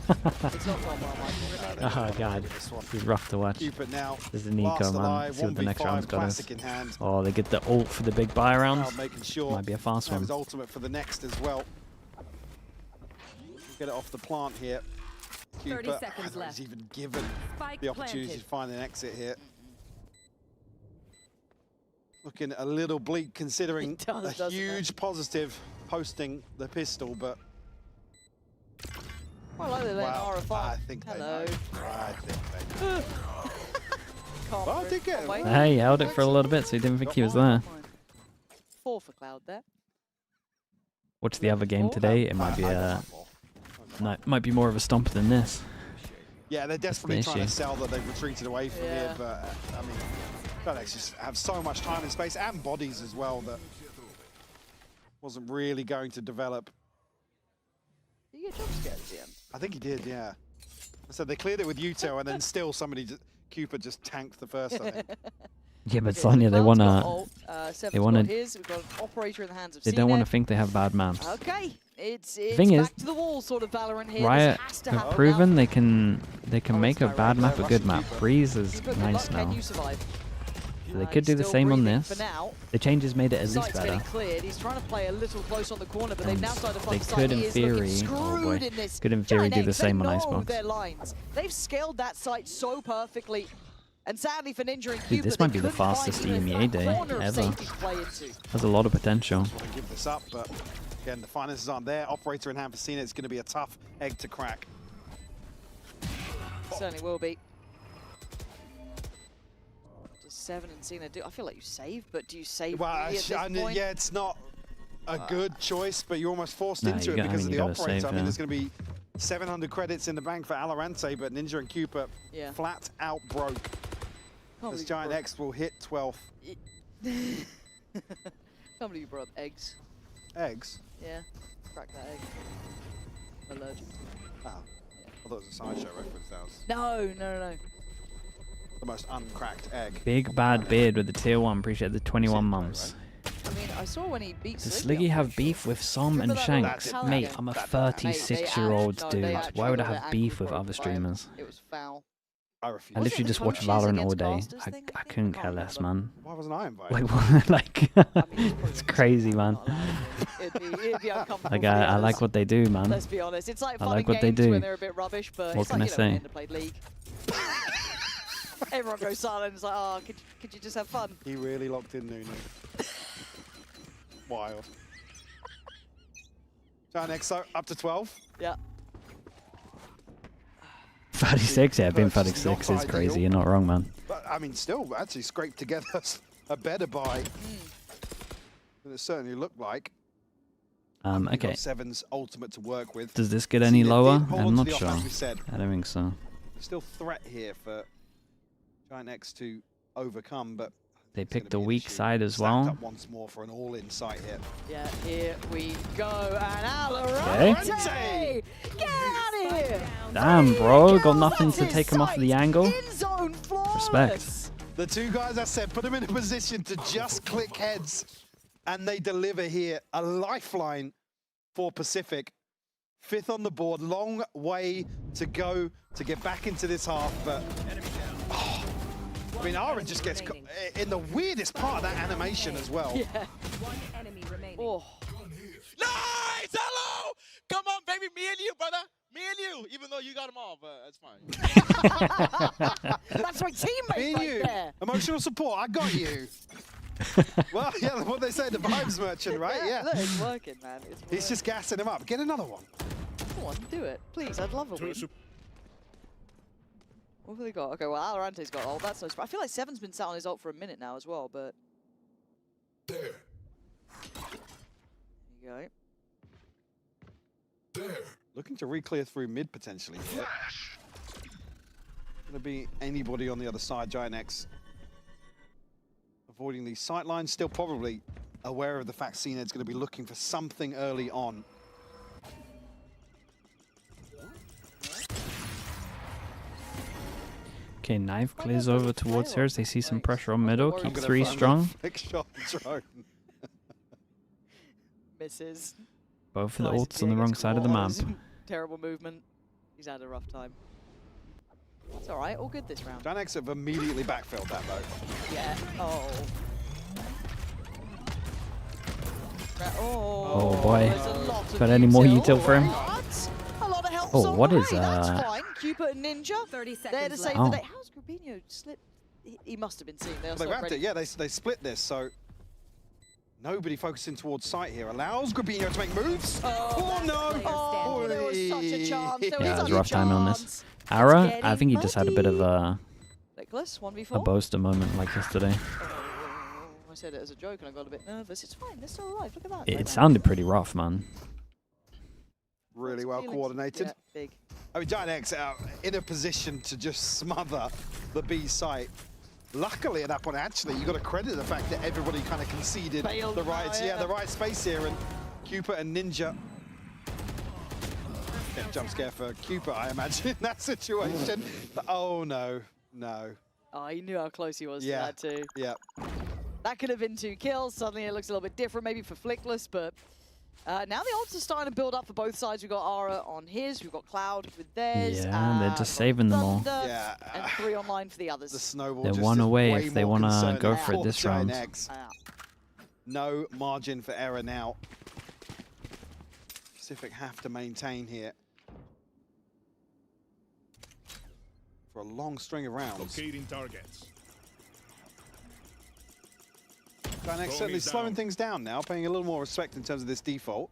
It's not gone well, Michael. Oh god, he's rough to watch. Cupid now. There's the Nico, man. See what the next round's got us. Oh, they get the ult for the big buy round. Making sure Might be a fast one. his ultimate for the next as well. Get it off the plant here. 30 seconds left. He's even given Spike the opportunity planted. to find an exit here. Looking a little bleak considering a huge positive posting the pistol, but I like the wow, Ara I think Hello. they know. I think they know. Well, I did get it. Hey, he held it for a little bit, so he didn't think he was there. 4 for Cloud there. Watch the other game today. It might be might be more of a stomp than this. Yeah, they're desperately trying to issue. sell that they've retreated away from here, but I mean, GIANTX just have so much time and space and bodies as well that wasn't really going to develop. Did you get jump scared at the end? I think he did, yeah. So they cleared it with Yuto, and then still somebody, Cupid just tanked the first, I think. Yeah, but Sonya, they wanna. They wanna. They don't want to think they have bad maps. Okay, it's thing back is, to the wall sort of Valorant here. Riot have proven they can make a bad map a good map. Breeze is nice now. So they could do the same on this. The changes made it at least better. He's trying to play a little close on the corner, but they've now started to they could, in theory, could in theory do the same on Icebox. They've scaled that site so perfectly. And sadly for Ninja and Dude, this might be the fastest EMEA day ever. Has a lot of potential. Give this up, but again, the finances aren't there. Operator in hand for Cena. It's going to be a tough egg to crack. Certainly will be. Does 7 and Cena do? I feel like you save, but do you save at this point? Yeah, it's not a good choice, but you're almost forced into it because of the operator. Save, I mean, there's going to be 700 credits in the bank for Valorant, but Ninja and Cooper flat out broke. This GIANTX will hit 12th. Can't believe you brought up eggs. Eggs? Yeah, crack that egg. I'm allergic. Oh, I thought it was a sideshow reference. That was No. the most uncracked egg. Big bad beard with the tier 1. Appreciate the 21 months. I mean, I saw when he beat Does Sliggy have beef with Som and Shanks? Mate, I'm a 36-year-old dude. Why would I have beef with other streamers? It was foul. I refuse. I literally just watch Valorant all day. I couldn't care less, man. Why wasn't I invited? Like, what? Like it's crazy, man. It'd be uncomfortable. Like, I like what they do, man. Let's be honest. It's like I fun like what they games do. when they're a bit rubbish, but What it's can like, I say? Played League. Everyone goes silent. It's like, oh, could you just have fun? He really locked in Nuno. Wild. GIANTX up to 12. Yeah. 36, yeah, being 36 is crazy. You're not wrong, man. But I mean, still, actually scraped together a better buy than it certainly looked like. Okay. 7's ultimate to work with. Does this get any lower? I'm not sure. I don't think so. Still threat here for GIANTX to overcome, but they picked the weak side as well. Up once more for an all-in sight hit. Yeah, here we go, and Valorant! Get out of here! Damn, bro, got nothing to take him off the angle. Respect. The two guys I said, put them in a position to just click heads, and they deliver here. A lifeline for Pacific. 5th on the board, long way to go to get back into this half, but I mean, Ara just gets in the weirdest part of that animation as well. Yeah. One enemy remaining. Oh. Nice! Hello! Come on, baby. Me and you, brother. Me and you. Even though you got them all, but that's fine. That's my teammate right there. Emotional support. I got you. Well, yeah, what they say, the vibes merchant, right? Yeah. Look, it's working, man. He's just gassing him up. Get another one. Come on, do it. Please, I'd love a win. What have they got? Okay, well, Alarante's got ult. That's no surprise. I feel like 7's been sat on his ult for a minute now as well, but... There you go. There. Looking to re-clear through mid, potentially. Going to be anybody on the other side. GIANTX avoiding these sight lines. Still probably aware of the fact CNED's going to be looking for something early on. Okay, Knife clears over towards hers. They see some pressure on middle. Keep 3 strong. Misses. Both of the ults on the wrong side of the map. Terrible movement. He's had a rough time. It's all right. All good this round. GIANTX have immediately backfilled that though. Yeah. Oh. Oh boy. Got any more util for him? Oh, what is That's fine. Cupid and Ninja. 30 seconds there to save the day. How's Grubinho slipped? He must have been seen. They wrapped it. Yeah, they split this. So nobody focusing towards sight here. Allows Grubinho to make moves. Oh no! Oh, there was such a chance. Yeah, it was a rough time on this. Ara, I think he just had a bit of a boaster moment like yesterday. I said it as a joke and I got a bit nervous. It's fine. They're still alive. Look at that. It sounded pretty rough, man. Really well coordinated. Yeah, big. I mean, GIANTX out in a position to just smother the B site. Luckily, at that point, actually, you got to credit the fact that everybody kind of conceded the right space here, and Cooper and Ninja. Jump scare for Cooper, I imagine, in that situation. But, oh no, no. Oh, he knew how close he was to that too. Yeah. That could have been 2 kills. Suddenly it looks a little bit different, maybe for Flickless, but now the ults are starting to build up for both sides. We've got Aura on his, we've got Cloud with theirs. Yeah, they're just saving them all. Yeah. And 3 online for the others. The snowball They're just one is away way if they more want to concerning go for it for this round. GIANTX. No margin for error now. PCIFIC have to maintain here for a long string of rounds. Locating targets. GIANTX certainly slowing things down now, paying a little more respect in terms of this default.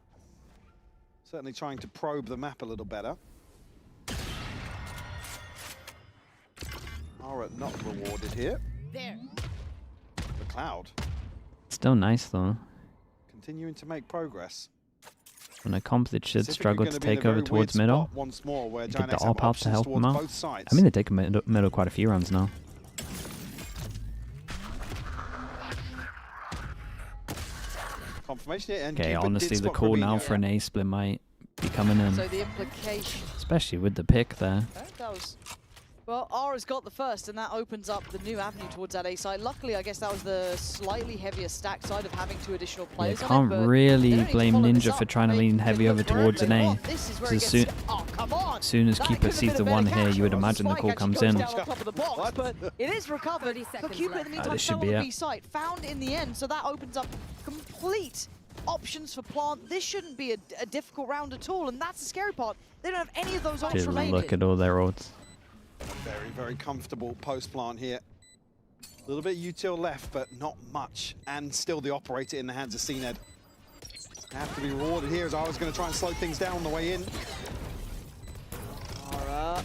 Certainly trying to probe the map a little better. Aura not rewarded here. There. The Cloud Still nice though. continuing to make progress. When a comp that should PCIFIC struggle are to gonna be in take a over very towards weird middle, spot once more, where get the GIANTX have op out to options help them towards out. both sides. I mean, they're taking middle quite a few rounds now. Confirmation here, and Okay, Cupid honestly, did the spot call now Rubinho. for an A split might be coming in. So the implication. Especially with the pick there. That was... Well, Aura's got the first, and that opens up the new avenue towards that A side. Luckily, I guess that was the slightly heavier stack side of having 2 additional Yeah, players on it, can't but really they don't need to blame follow this Ninja up. for trying to I mean, lean heavy over towards an A. This is where he As gets... soon, Oh, come on! soon as That Keeper could have sees been the a one better here, catch. you would The imagine the spike call actually comes goes in. down on top of the box, but it is recovered. 30 So seconds Cupid, in left. the meantime, this should fell be on the it. B site, found in the end, so that opens up complete options for Plant. This shouldn't be a difficult round at all, and that's the scary part. They don't have any of those ults Just remaining. look at all their odds. Very, very comfortable post plant here. A little bit util left, but not much. And still the operator in the hands of CNED. Have to be rewarded here, as I was going to try and slow things down on the way in. Aura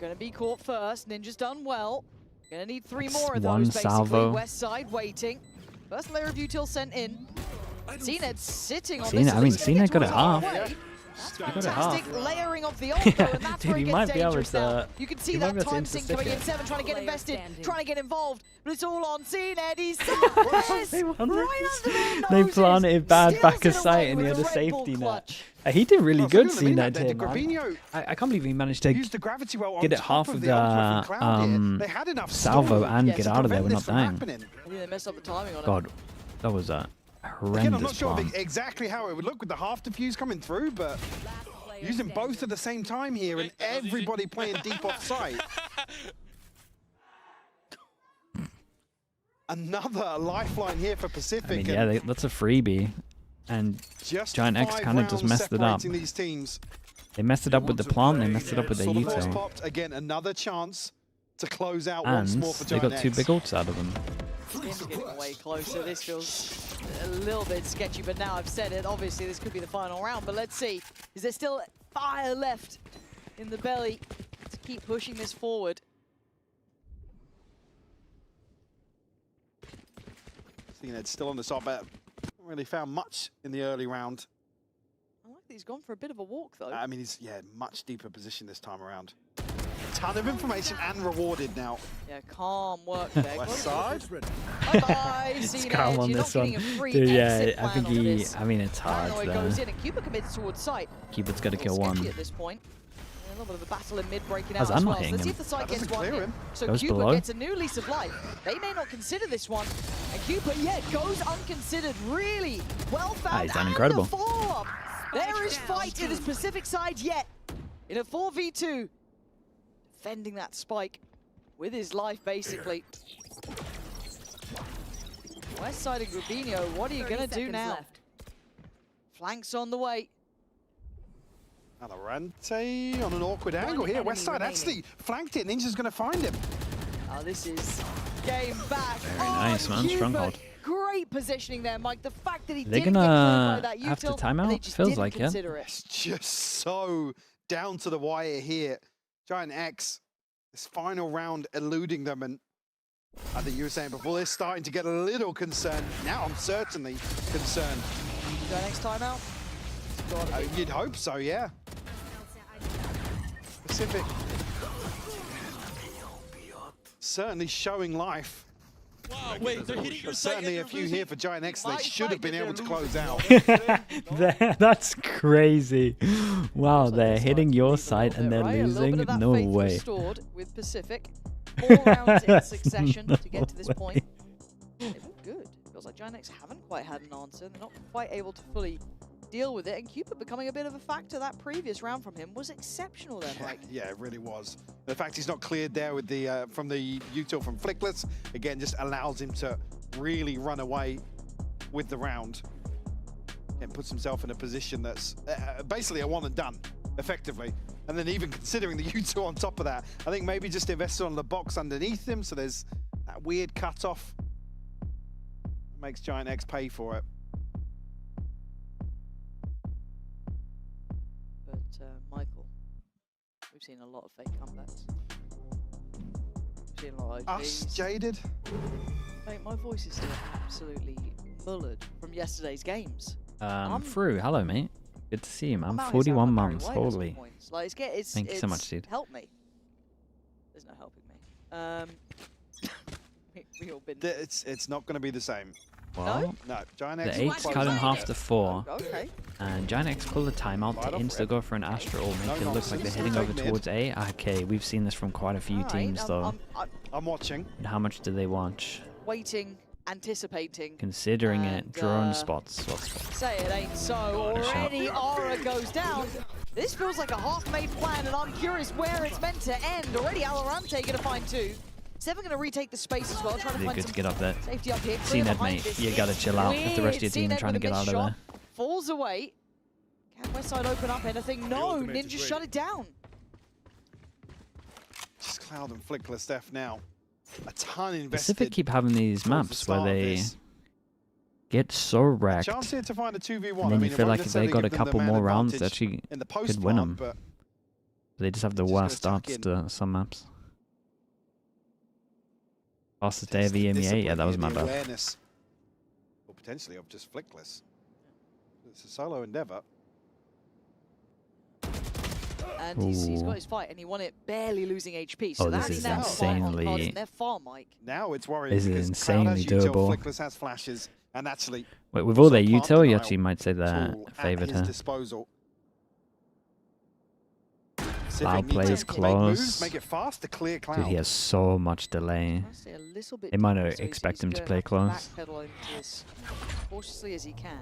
going to be caught first. Ninja's done well. Going to need 3 more of One those, basically. salvo. West side waiting. First layer of util sent in. CNED sitting on CNED, this. I mean, CNED got it half. That's got it fantastic half. layering of the ult, though, and that's Dude, where it he gets might be able dangerous now. to- You can see he might that be able to time sync insta-stick coming in. it. 7 trying to get Player invested, standing. trying to get involved, but it's all on CNED. He's yes! They won Right this. under their They noses. planted it bad Steals back it of sight away and he with had a the Red Bull safety net. clutch. He did really Well, good, look at the CNED there, here, man. Grabinho I can't believe he managed to used the gravity well on get it top half of of the ultra the from Cloud here. They had enough salvo storm and Yeah, get to out of there prevent without this from dying. happening. I think they messed up the timing on it. God, that was a horrendous Again, I'm not sure plan. exactly how it would look with the half diffuse coming through, but using both at the same time here and everybody playing deep off site. Another lifeline here for PCIFIC. I mean, yeah, that's a freebie. And just GIANTX 5 kind of just rounds messed it up. separating these teams. They messed it up with the plant, they messed it up with the Saw the first util. popped. Again, another chance to close out once And more for they got GIANTX. 2 big ults out of them. Game's getting way closer. This feels a little bit sketchy, but now I've said it. Obviously, this could be the final round, but let's see. Is there still fire left in the belly to keep pushing this forward? CNED still on the top, but haven't really found much in the early round. I like that he's gone for a bit of a walk, though. I mean, he's, much deeper position this time around. Ton of information and rewarded now. Yeah, calm work there. West side. Bye-bye, It's CNED. calm on You're this not one. getting a free Dude, yeah, exit I plan think on this. I mean, it's hard Paranoid goes there. in, and Cuba commits towards sight. Cupid's got to kill Sketchy one. at this point. A little bit of a battle in mid breaking How's out that as not well. So hitting let's see him? if the site That gets doesn't one clear in. him. So Goes Cuba below. gets a new lease of life. They may not consider this one. And Cuba, goes unconsidered. Really well found. he's done and incredible. the follow-up. There is fight in his Pacific side yet. In a 4v2. Defending that spike with his life, basically. West side of Grabinho, what are you going to do now? Left. Flanks on the way. Valorant on an awkward angle here. enemy West side remaining. actually flanked it. Ninja's going to find him. Oh, this is game back. Very nice, man. Cuba. Stronghold. Great positioning there, Mike. The fact that he They're didn't gonna get cleared by that have to util, time and they out? just Feels didn't like, yeah. consider it. It's just so down to the wire here. GIANTX, this final round eluding them, and I think you were saying before, they're starting to get a little concerned. Now I'm certainly concerned. Go next time out. You'd hope so, yeah. Pacific certainly showing life. Wow, wait, they're hitting your There's site certainly a and few they're here for GIANTX. They should have been able to close out. That's crazy. Wow, they're hitting your site and they're right? A little bit losing? of that No faith way. restored with Pacific. 4 rounds in succession to get to this point. They look good. Feels like GIANTX haven't quite had an answer. They're not quite able to fully deal with it, and Cupid becoming a bit of a factor. That previous round from him was exceptional then, Mike. Yeah, it really was. The fact he's not cleared there with the from the util from Flickless, again, just allows him to really run away with the round and puts himself in a position that's basically a one and done, effectively. And then even considering the util on top of that, I think maybe just invested on the box underneath him, so there's that weird cutoff. Makes GIANTX pay for it. Michael, we've seen a lot of fake comebacks. We've seen a lot of OGs. Us, Jaded? Mate, my voice is still absolutely mullered from yesterday's games. Through. Hello, mate. Good to see you, man. 41 months. Holy. Like, Thank you so much, dude. Help me. There's no helping me. We all been... It's not going to be the same. Well, no, GIANTX the 8's cut in half to 4, okay. And GIANTX call the timeout to insta-go for an Astral, make it look like they're heading over towards A. Okay, we've seen this from quite a few teams, though. I'm watching. And how much do they watch? Waiting, anticipating. Considering it, drone spots. Say it ain't so. Already Aura goes down. This feels like a half-made plan, and I'm curious where it's meant to end. Already Alorante gonna find 2. Seven going to retake the space as well, trying to find good some to get up there. Safety up here. CNED, mate, you gotta chill out with the rest of your team trying to get out of there. Falls away. Can Westside open up anything? No, Ninja shut it down. Just Cloud and Flickless Def now. A ton invested. PCIFIC keep having these maps where they get so wrecked. Chance here to find a 2v1. And then you feel like if they got a couple more rounds, they actually could win them. They just have the worst starts to some maps. Fastest day of the EMEA? Yeah, that was my bad. Awareness, or potentially of just Flickless. It's a solo endeavor. And he's got his fight, and he won it barely losing HP. So this is insanely... Now it's worrying. This is insanely doable. Flickless has flashes, and actually... Wait, with all their util, you actually might say they're favoured here. Cloud plays close. Make it fast to clear Cloud. Dude, he has so much delay. They might not expect him to play close. Cautiously as he can.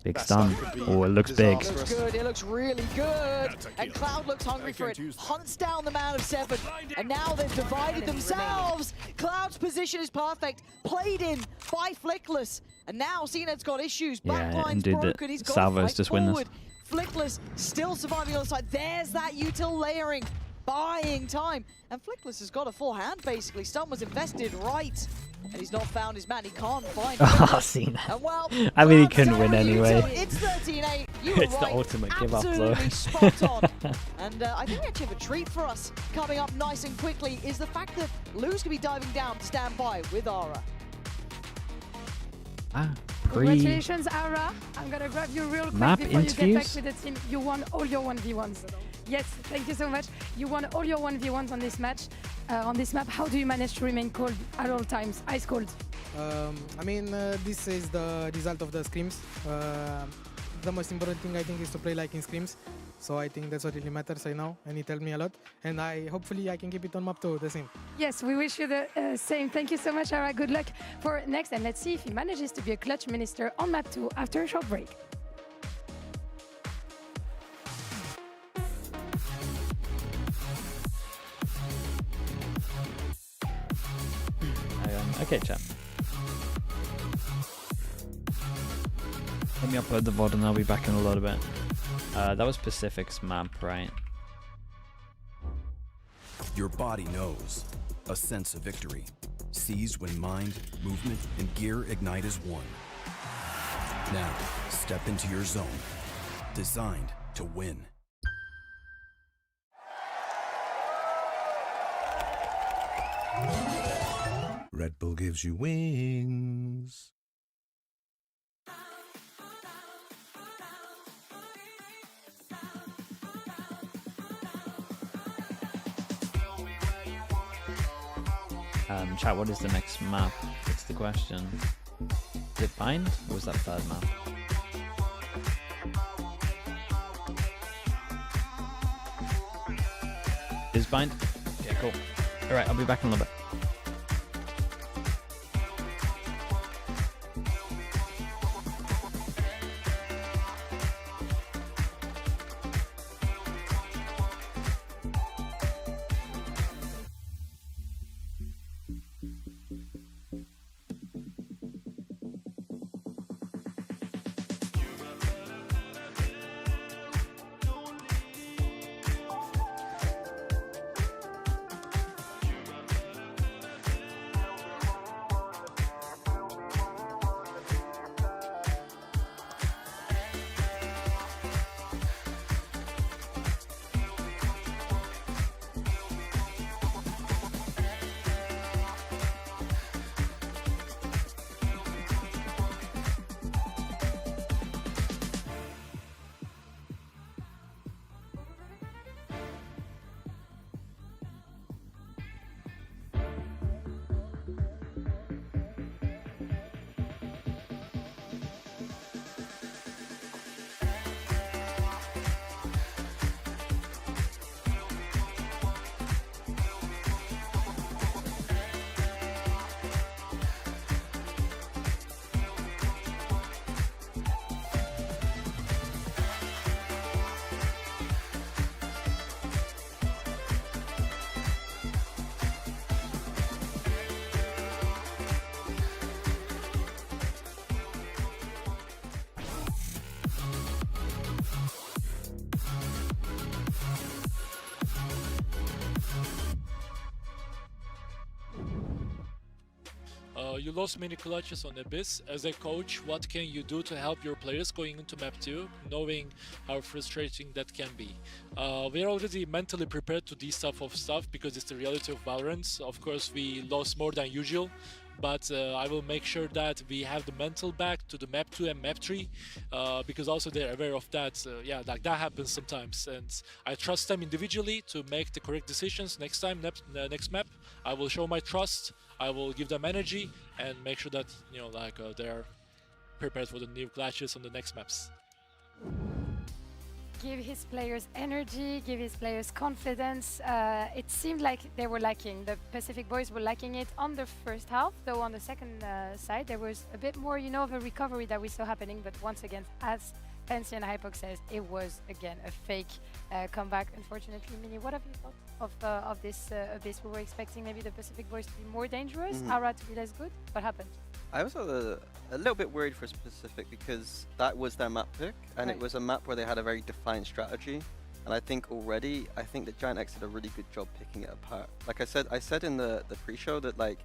Big stun. Oh, it looks big. It looks good. It looks really good. And Cloud looks hungry for it. Hunts down the man of 7. And now they've divided themselves. Cloud's position is perfect. Played in by Flickless. And now CNED's got issues. Backline's broken. He's got Salvos just win this. Flickless still surviving on the side. There's that util layering, buying time. And Flickless has got a full hand, basically. Stun was invested right. And he's not found his man. He can't find him. Oh, seen that. Well, I mean, he couldn't win anyway. It's 13-8. It's the ultimate give-up, though. Absolutely spot on. And I think we actually have a treat for us coming up nice and quickly is the fact that Lou's going to be diving down to stand by with Aura. Congratulations, Aura. I'm going to grab you real quick before you get back with the team. You won all your 1v1s. Yes, thank you so much. You won all your 1v1s on this match. On this map, how do you manage to remain cold at all times? Ice cold? I mean, this is the result of the scrims. The most important thing, I think, is to play like in scrims. So I think that's what really matters right now, and it helped me a lot. And hopefully I can keep it on map 2 the same. Yes, we wish you the same. Thank you so much, Ara. Good luck for next, and let's see if he manages to be a clutch minister on map 2 after a short break. Okay, chat. Let me upload the VOD and I'll be back in a little bit. That was PCIFIC's map, right? Your body knows. A sense of victory. Seized when mind, movement, and gear ignite as one. Now, step into your zone. Designed to win. Red Bull gives you wings. Chat, what is the next map? That's the question. Is it Bind? Or was that third map? Is Bind? Yeah, cool. Alright, I'll be back in a little bit. You lost many clutches on Abyss. As a coach, what can you do to help your players going into map 2, knowing how frustrating that can be? We're already mentally prepared to this type of stuff because it's the reality of Valorant. Of course, we lost more than usual, but I will make sure that we have the mental back to the map 2 and map 3 because also they're aware of that. Yeah, like that happens sometimes, and I trust them individually to make the correct decisions next time, next map. I will show my trust, I will give them energy and make sure that, you know, like they're prepared for the new clashes on the next maps. Give his players energy, give his players confidence. It seemed like they were lacking. The Pacific boys were lacking it on the first half, though on the second side there was a bit more, you know, of a recovery that we saw happening. But once again, as Fancy and Hypox says, it was again a fake comeback. Unfortunately, Mini, what have you thought of this Abyss? We were expecting maybe the Pacific boys to be more dangerous, Aura to be less good. What happened? I was a little bit worried for Pacific because that was their map pick, and it was a map where they had a very defined strategy. And I think already, I think that GIANTX did a really good job picking it apart. Like I said in the pre-show that like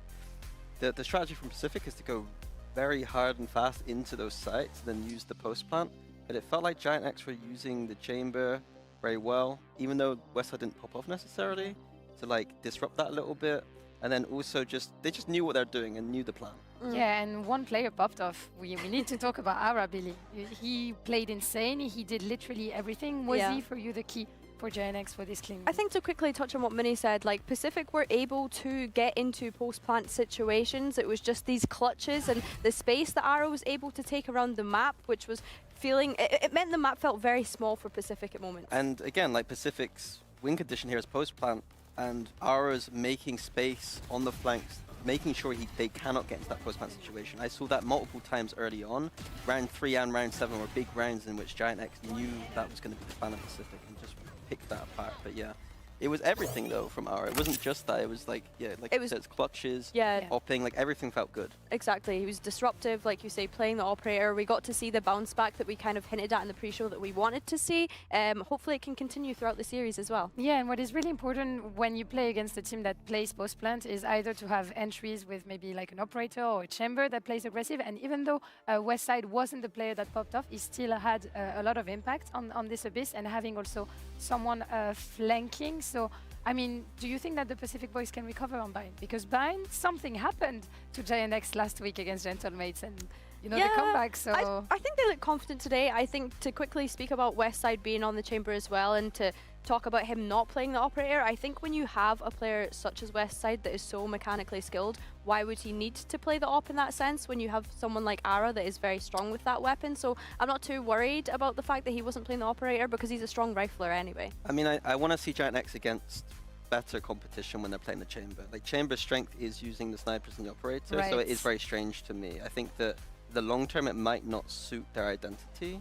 the strategy from Pacific is to go very hard and fast into those sites, then use the post plant. But it felt like GIANTX were using the chamber very well, even though Westside didn't pop off necessarily, to like disrupt that a little bit. And then also they just knew what they're doing and knew the plan. Yeah, and one player popped off. We need to talk about Aura, Billy. He played insane. He did literally everything. Was he for you the key for GIANTX for this clean? I think to quickly touch on what Minnie said, like Pacific were able to get into post-plant situations. It was just these clutches and the space that Aura was able to take around the map, which was feeling, it meant the map felt very small for Pacific at moments. And again, like Pacific's win condition here is post-plant, and Aura's making space on the flanks, making sure they cannot get into that post-plant situation. I saw that multiple times early on. Round 3 and round 7 were big rounds in which GIANTX knew that was going to be the plan of Pacific and just picked that apart. But yeah, it was everything though from Aura. It wasn't just that. It was like, yeah, like it was clutches, hopping, like everything felt good. Exactly. He was disruptive, like you say, playing the operator. We got to see the bounce back that we kind of hinted at in the pre-show that we wanted to see. Hopefully it can continue throughout the series as well. Yeah, and what is really important when you play against a team that plays post-plant is either to have entries with maybe like an operator or a chamber that plays aggressive. And even though Westside wasn't the player that popped off, he still had a lot of impact on this Abyss, and having also someone flanking. So, I mean, do you think that the Pacific boys can recover on Bind? Because Bind, something happened to GIANTX last week against Gentlemates, and you know, the comeback. So I think they look confident today. I think to quickly speak about Westside being on the chamber as well, and to talk about him not playing the operator, I think when you have a player such as Westside that is so mechanically skilled, why would he need to play the op in that sense when you have someone like Aura that is very strong with that weapon? So I'm not too worried about the fact that he wasn't playing the operator because he's a strong rifler anyway. I mean, I want to see GIANTX against better competition when they're playing the chamber. Like, chamber strength is using the snipers and the operator, so it is very strange to me. I think that the long term it might not suit their identity,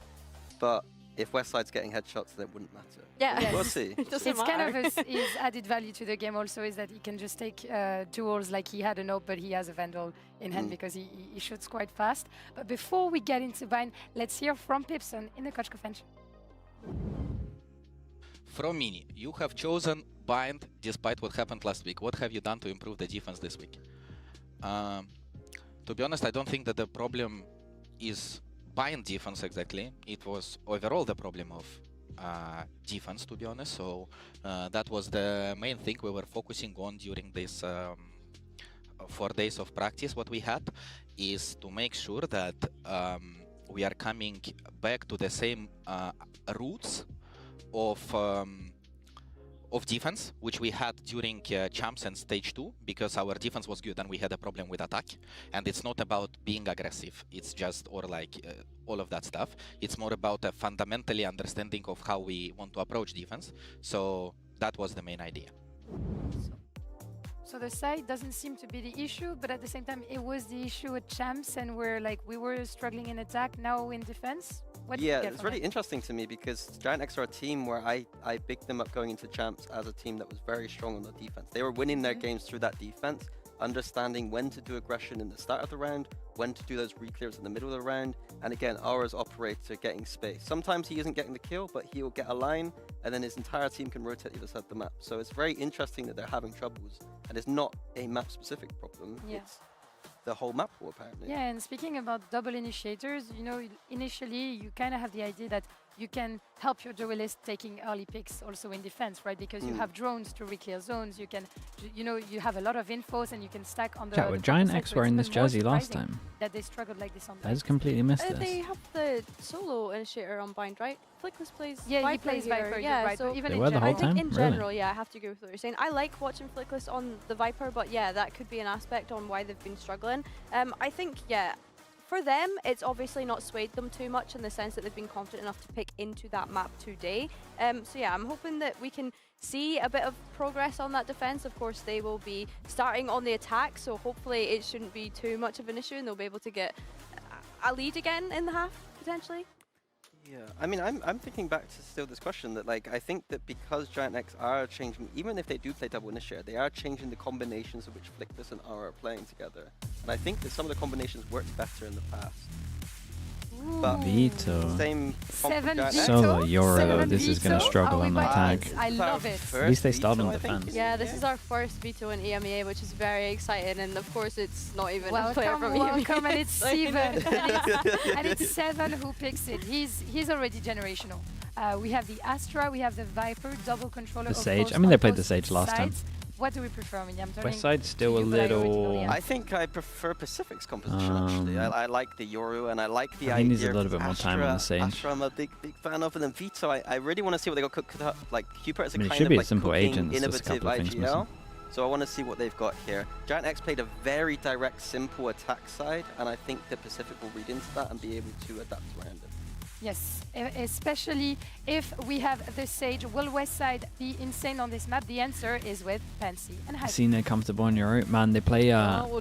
but if Westside's getting headshots, then it wouldn't matter. Yeah, we'll see. It's kind of his added value to the game also is that he can just take duels, like he had an AWP, but he has a Vandal in hand because he shoots quite fast. But before we get into Bind, let's hear from Pipson in the Coach Convention. From Mini, you have chosen Bind despite what happened last week. What have you done to improve the defense this week? To be honest, I don't think that the problem is Bind defense exactly. It was overall the problem of defense, to be honest. So that was the main thing we were focusing on during this 4 days of practice. What we had is to make sure that we are coming back to the same roots of defense, which we had during champs and stage 2, because our defense was good and we had a problem with attack. And it's not about being aggressive, it's just, or like all of that stuff. It's more about a fundamentally understanding of how we want to approach defense. So that was the main idea. So the side doesn't seem to be the issue, but at the same time, it was the issue at champs, and we were struggling in attack, now in defense. Yeah, it's really interesting to me because GIANTX are a team where I picked them up going into champs as a team that was very strong on the defense. They were winning their games through that defense, understanding when to do aggression in the start of the round, when to do those re-clears in the middle of the round, and again, Aura's operator getting space. Sometimes he isn't getting the kill, but he'll get a line, and then his entire team can rotate the other side of the map. So it's very interesting that they're having troubles, and it's not a map-specific problem. Yeah. It's the whole map pool, apparently. Yeah, and speaking about double initiators, you know, initially you kind of have the idea that you can help your duelist taking early picks also in defense, right? Because you have drones to re-clear zones. You can, you know, you have a lot of infos and you can stack on the. Chat, were GIANTX wearing this jersey last time? That they struggled like this on. I just completely missed this. They have the solo initiator on Bind, right? Flickless plays Viper. He plays Viper. Yeah, right. so even they were the whole time? I think in general, yeah, I have to go with what you're saying. I like watching Flickless on the Viper, but yeah, that could be an aspect on why they've been struggling. I think, yeah, for them, it's obviously not swayed them too much in the sense that they've been confident enough to pick into that map today. So yeah, I'm hoping that we can see a bit of progress on that defense. Of course, they will be starting on the attack, so hopefully it shouldn't be too much of an issue and they'll be able to get a lead again in the half, potentially. Yeah, I mean, I'm thinking back to still this question that, like, I think that because GIANTX are changing, even if they do play double initiator, they are changing the combinations of which Flickless and Aura are playing together. And I think that some of the combinations worked better in the past. But Vito. Same Solo Euro, this is going to struggle on the attack. I love it. At least they start on defense. Yeah, this is our first Vito in EMEA, which is very exciting. And of course, it's not even a player from EMEA. Welcome, and it's Steven. And it's Seven who picks it. He's already generational. We have the Astra, we have the Viper, double controller. The Sage. I mean, they played the Sage last time. What do we prefer? I mean, West Side's still a little. I think I prefer Pacific's composition actually. I like the Yoru and I like the idea. He needs a little bit more time on the Sage. Astra, I'm a big fan of, and then Vito. I really want to see what they got cooked up. Like Cupid is a kind should of be like a simple agent. innovative IGL. So I want to see what they've got here. GIANTX played a very direct, simple attack side, and I think that Pacific will read into that and be able to adapt around it. Yes, especially if we have the Sage. Will West Side be insane on this map? The answer is with Pansy and Hype. Seen they're comfortable on your route, man. They play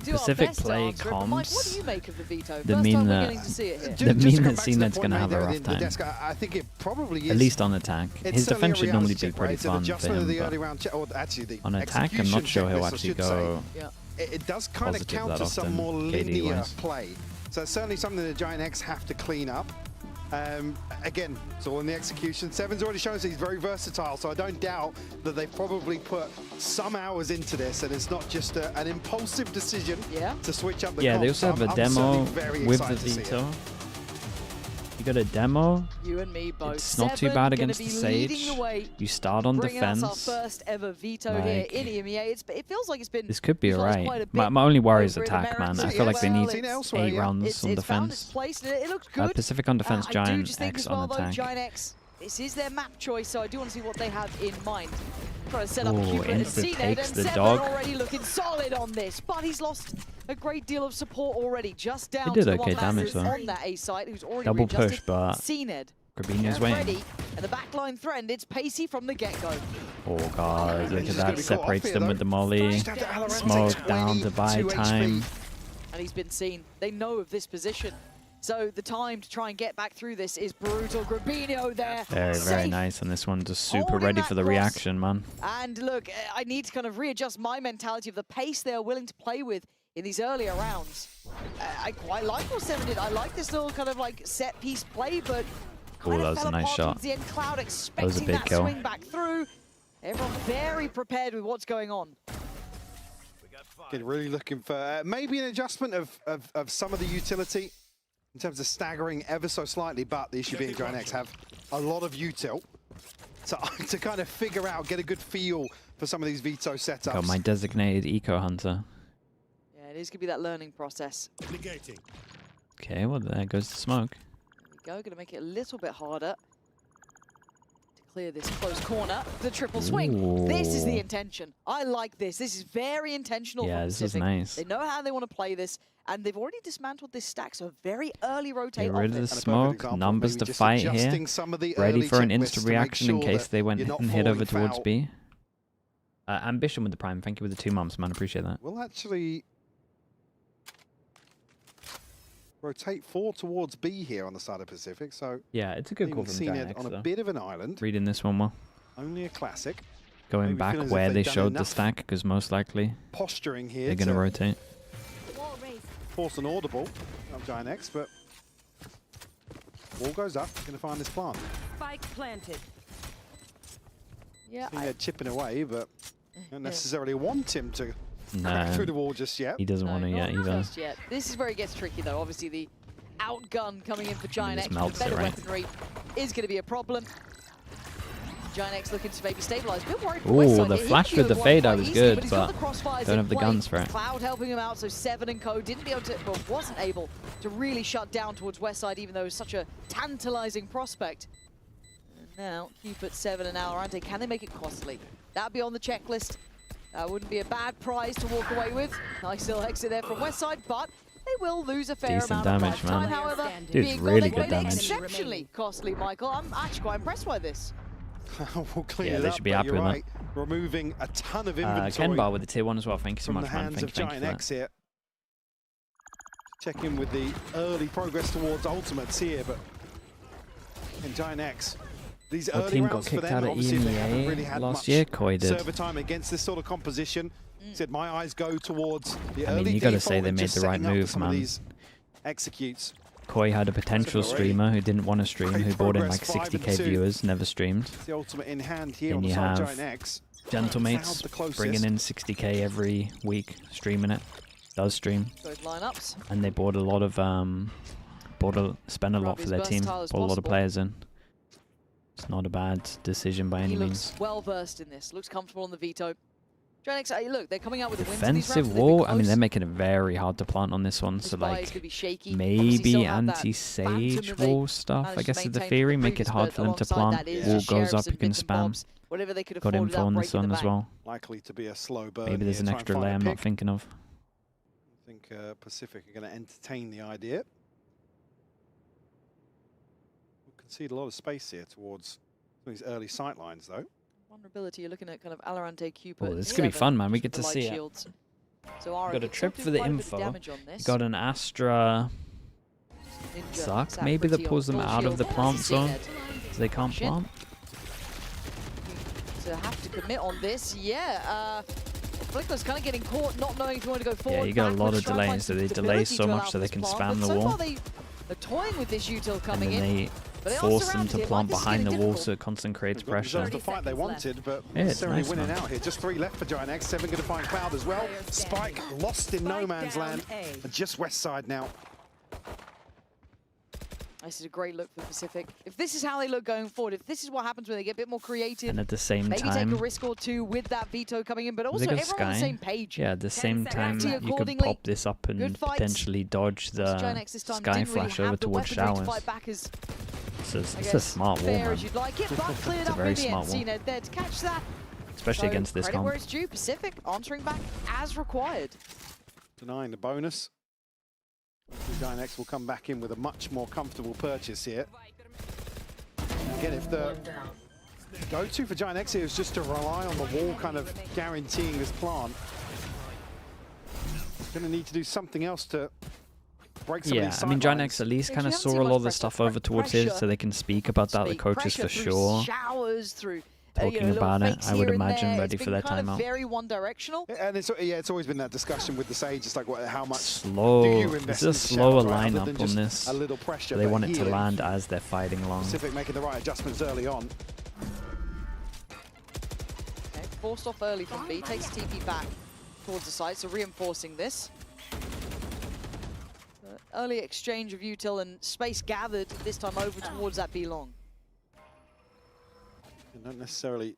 Pacific play comms. Mike, what do you make of the Vito? That mean that CNET's going to have a rough time. I think it probably is. At least on attack. His defense should normally be pretty fun for him, but on attack, I'm not sure he'll actually go. It does kind of counter some more linear play. So it's certainly something that GIANTX have to clean up. Again, it's all in the execution. Seven's already shown us he's very versatile, so I don't doubt that they probably put some hours into this, and it's not just an impulsive decision to switch up the they also have a demo with the Vito. Vito. You got a demo. You and me both. It's not too bad against the Sage. You start on defense. Our first ever Vito here in EMEA. It feels like it's been. This could be alright. My only worry is attack, man. I feel like they need 8 rounds on defense. It looks good. Pacific on defense, GIANTX on attack. GIANTX, this is their map choice, so I do want to see what they have in mind. Trying to set up Ooh, Cupid and insta CNET, takes and the Seven dog. already looking solid on this, but he's lost a great deal of support already. Just down did to the okay one damage, though. on that A site who's already Double readjusted. push, but CNET. Grabinho's waiting. Ready, and the backline threatened. It's pacey from the get-go. Oh god, look at that. Separates them with the molly. Smoke down to buy time. And he's been seen. They know of this position. So the time to try and get back through this is brutal. Grabinho there. Very nice on this one. Just super ready for the reaction, man. And look, I need to kind of readjust my mentality of the pace they're willing to play with in these earlier rounds. I quite like what Seven did. I like this little kind of like set piece play, but Oh, that was a nice shot. the end. Cloud That was a expecting big that kill. swing back through. Everyone very prepared with what's going on. Really looking for maybe an adjustment of some of the utility in terms of staggering ever so slightly, but the issue being GIANTX have a lot of util. So to kind of figure out, get a good feel for some of these Vito setups. Got my designated eco hunter. Yeah, it is going to be that learning process. Okay, well there goes the smoke. There we go, going to make it a little bit harder to clear this close corner. The triple swing. Ooh. This is the intention. I like this. This is very intentional. Yeah, from this Pacific. is nice. They know how they want to play this, and they've already dismantled this stack, so a very early rotate. Get rid of the it. smoke, numbers to fight here. Ready for an instant reaction in case they went and hit over towards B. Ambition with the prime. Thank you with the 2 months, man. Appreciate that. We'll actually rotate 4 towards B here on the side of Pacific. So yeah, it's a good call from GIANTX, on a though. bit of an island. Reading this one well. Only a classic. Going back where they showed the stack, because most likely posturing here they're going to rotate. Force an audible of GIANTX, but wall goes up. Going to find this plant. Spike planted. Yeah, they're chipping away, but don't necessarily want him to crack through the wall just yet. He doesn't want to yet either. Just yet. This is where it gets tricky, though. Obviously, the outgun coming in for GIANTX with better weaponry is going to be a problem. GIANTX looking to maybe stabilize. Bit worried for Westside. The flash with the fade out was good, but don't have the guns for it. Cloud helping him out, so Seven and Co didn't be able to, well, wasn't able to really shut down towards Westside, even though it was such a tantalizing prospect. And now, Cupid, Seven, and Valorant, can they make it costly? That'd be on the checklist. That wouldn't be a bad prize to walk away with. Nice little exit there from Westside, but they will lose a fair amount of damage, man. time, however. Dude's really good damage. Exceptionally costly, Michael. I'm actually quite impressed by this. We'll clean yeah, it they up, should be happy with that. Removing a ton of inventory. Kenbar with the tier 1 as well. Thank you so much, man. Thank you for that. Here. Check in with the early progress towards ultimates here, but in GIANTX, these early team rounds got for kicked them, out of obviously they haven't EMEA really had last much year. Koi did. server time against this sort of composition. Said my eyes go towards the I early mean, you got to default say they and made just the right setting up move, some of man. these executes. Koi had a potential streamer who didn't want to stream, who brought in like 60k viewers, never streamed. It's the ultimate in hand here on Then the you side have GIANTX. GentleMates bringing in 60k every week, streaming it. Does stream. Both lineups. And they bought a lot of, spent a lot for their team, brought a lot of players in. It's not a bad decision by any means. Looks well versed in this. Looks comfortable on the veto. GIANTX, look, they're coming out with a defensive wall. I mean, they're making it very hard to plant on this one. So like, maybe anti-sage wall stuff. I guess is the theory. Make it hard for them to plant. Wall goes up, you can spam. Got info on this one as well. Likely to be a slow burn. Maybe there's an extra layer I'm not thinking of. I think PCIFIC are going to entertain the idea. We'll concede a lot of space here towards these early sight lines, though. Vulnerability, you're looking at kind of Valorant, Cupid. Oh, this could be fun, man. We get to see it. So got a trip for the info. Got an Astra. Suck. Maybe that pulls them out of the plant zone, so they can't plant. To have to commit on this, yeah. Flicker's kind of getting caught, not knowing if you want to go forward. Yeah, you got a lot of delays, so they delay so much so they can spam the wall. They're toying with this util coming in. in. They force them to plant behind the wall so it constantly creates pressure. That's the fight they wanted, but yeah, necessarily nice, winning out here. Just 3 left for GIANTX. 7 going to find Cloud as well. Spike lost in no man's land. And just west side now. This is a great look for PCIFIC. If this is how they look going forward, if this is what happens when they get a bit more creative, and at the same maybe time, take a risk or two with that veto coming in, but also everyone on the same page. Yeah, at the same time, you could pop this up and potentially dodge the Sky Flash over towards Showers. It's a smart wall, man. It's a very smart wall. There to catch that. Especially against this comp. Where it's due, PCIFIC answering back as required. Denying the bonus. GIANTX will come back in with a much more comfortable purchase here. Again, if the go-to for GIANTX here is just to rely on the wall kind of guaranteeing this plant, going to need to do something else to break some of these I mean, GIANTX at least kind of saw a lot of the stuff over towards here, so they can speak about that, the coaches for sure. Showers through talking about it, I would imagine, ready for their timeout. Very one-directional. And it's always been that discussion with the Sage. It's like, how much slow. do you invest This is a in slower Shower lineup on this. A little pressure, they want it to land as they're fighting along. PCIFIC making the right adjustments early on. Okay, forced off early from B, takes TP back towards the side, so reinforcing this. Early exchange of util and space gathered this time over towards that B long. You don't necessarily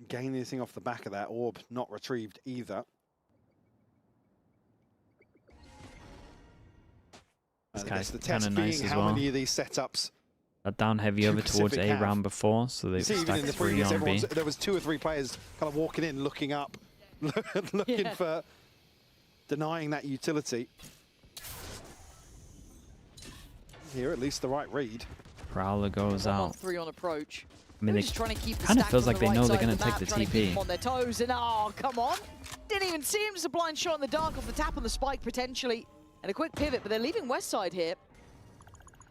gain anything off the back of that orb, not retrieved either. This I guess guy's the kind test of being nice as how well. many of these setups Down heavy over towards A round before, so they've stacked 3 on B. There was 2 or 3 players kind of walking in, looking up, looking for denying that utility. Here, at least the right read. Prowler goes out. 3 on approach. I mean, it kind of feels like they know they're going to take the TP. On their toes, and oh, come on! Didn't even see him. Just a blind shot in the dark off the tap on the spike potentially, and a quick pivot. But they're leaving west side here.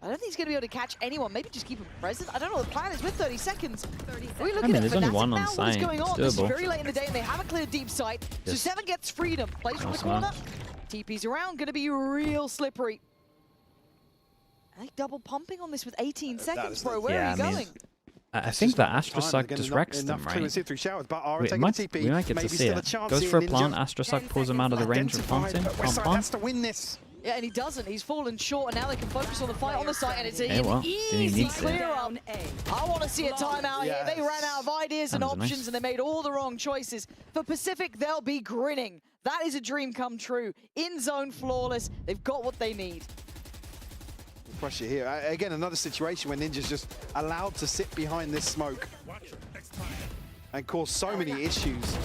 I don't think he's going to be able to catch anyone. Maybe just keep him present. I don't know what the plan is with 30 seconds. We looking at there's only one on now? site. What is going on? It's This is doable. very late in the day, and they haven't cleared deep sight. So 7 gets freedom. Plays from the corner. TP's around. Going to be real slippery. I think double pumping on this with 18 seconds, bro. Where are you going? I think that Astrosug just wrecks them, right? We might get to see it. Goes for a plant, Astrosug pulls him out of the range of planting. Has to win this. Yeah, and he doesn't. He's fallen short, and now they can focus on the fight on the side, and it's an easy clear up. I want to see a timeout here. They ran out of ideas and options, and they made all the wrong choices. For Pacific, they'll be grinning. That is a dream come true. In zone, flawless. They've got what they need. Pressure here. Again, another situation where Ninja's just allowed to sit behind this smoke and cause so many issues.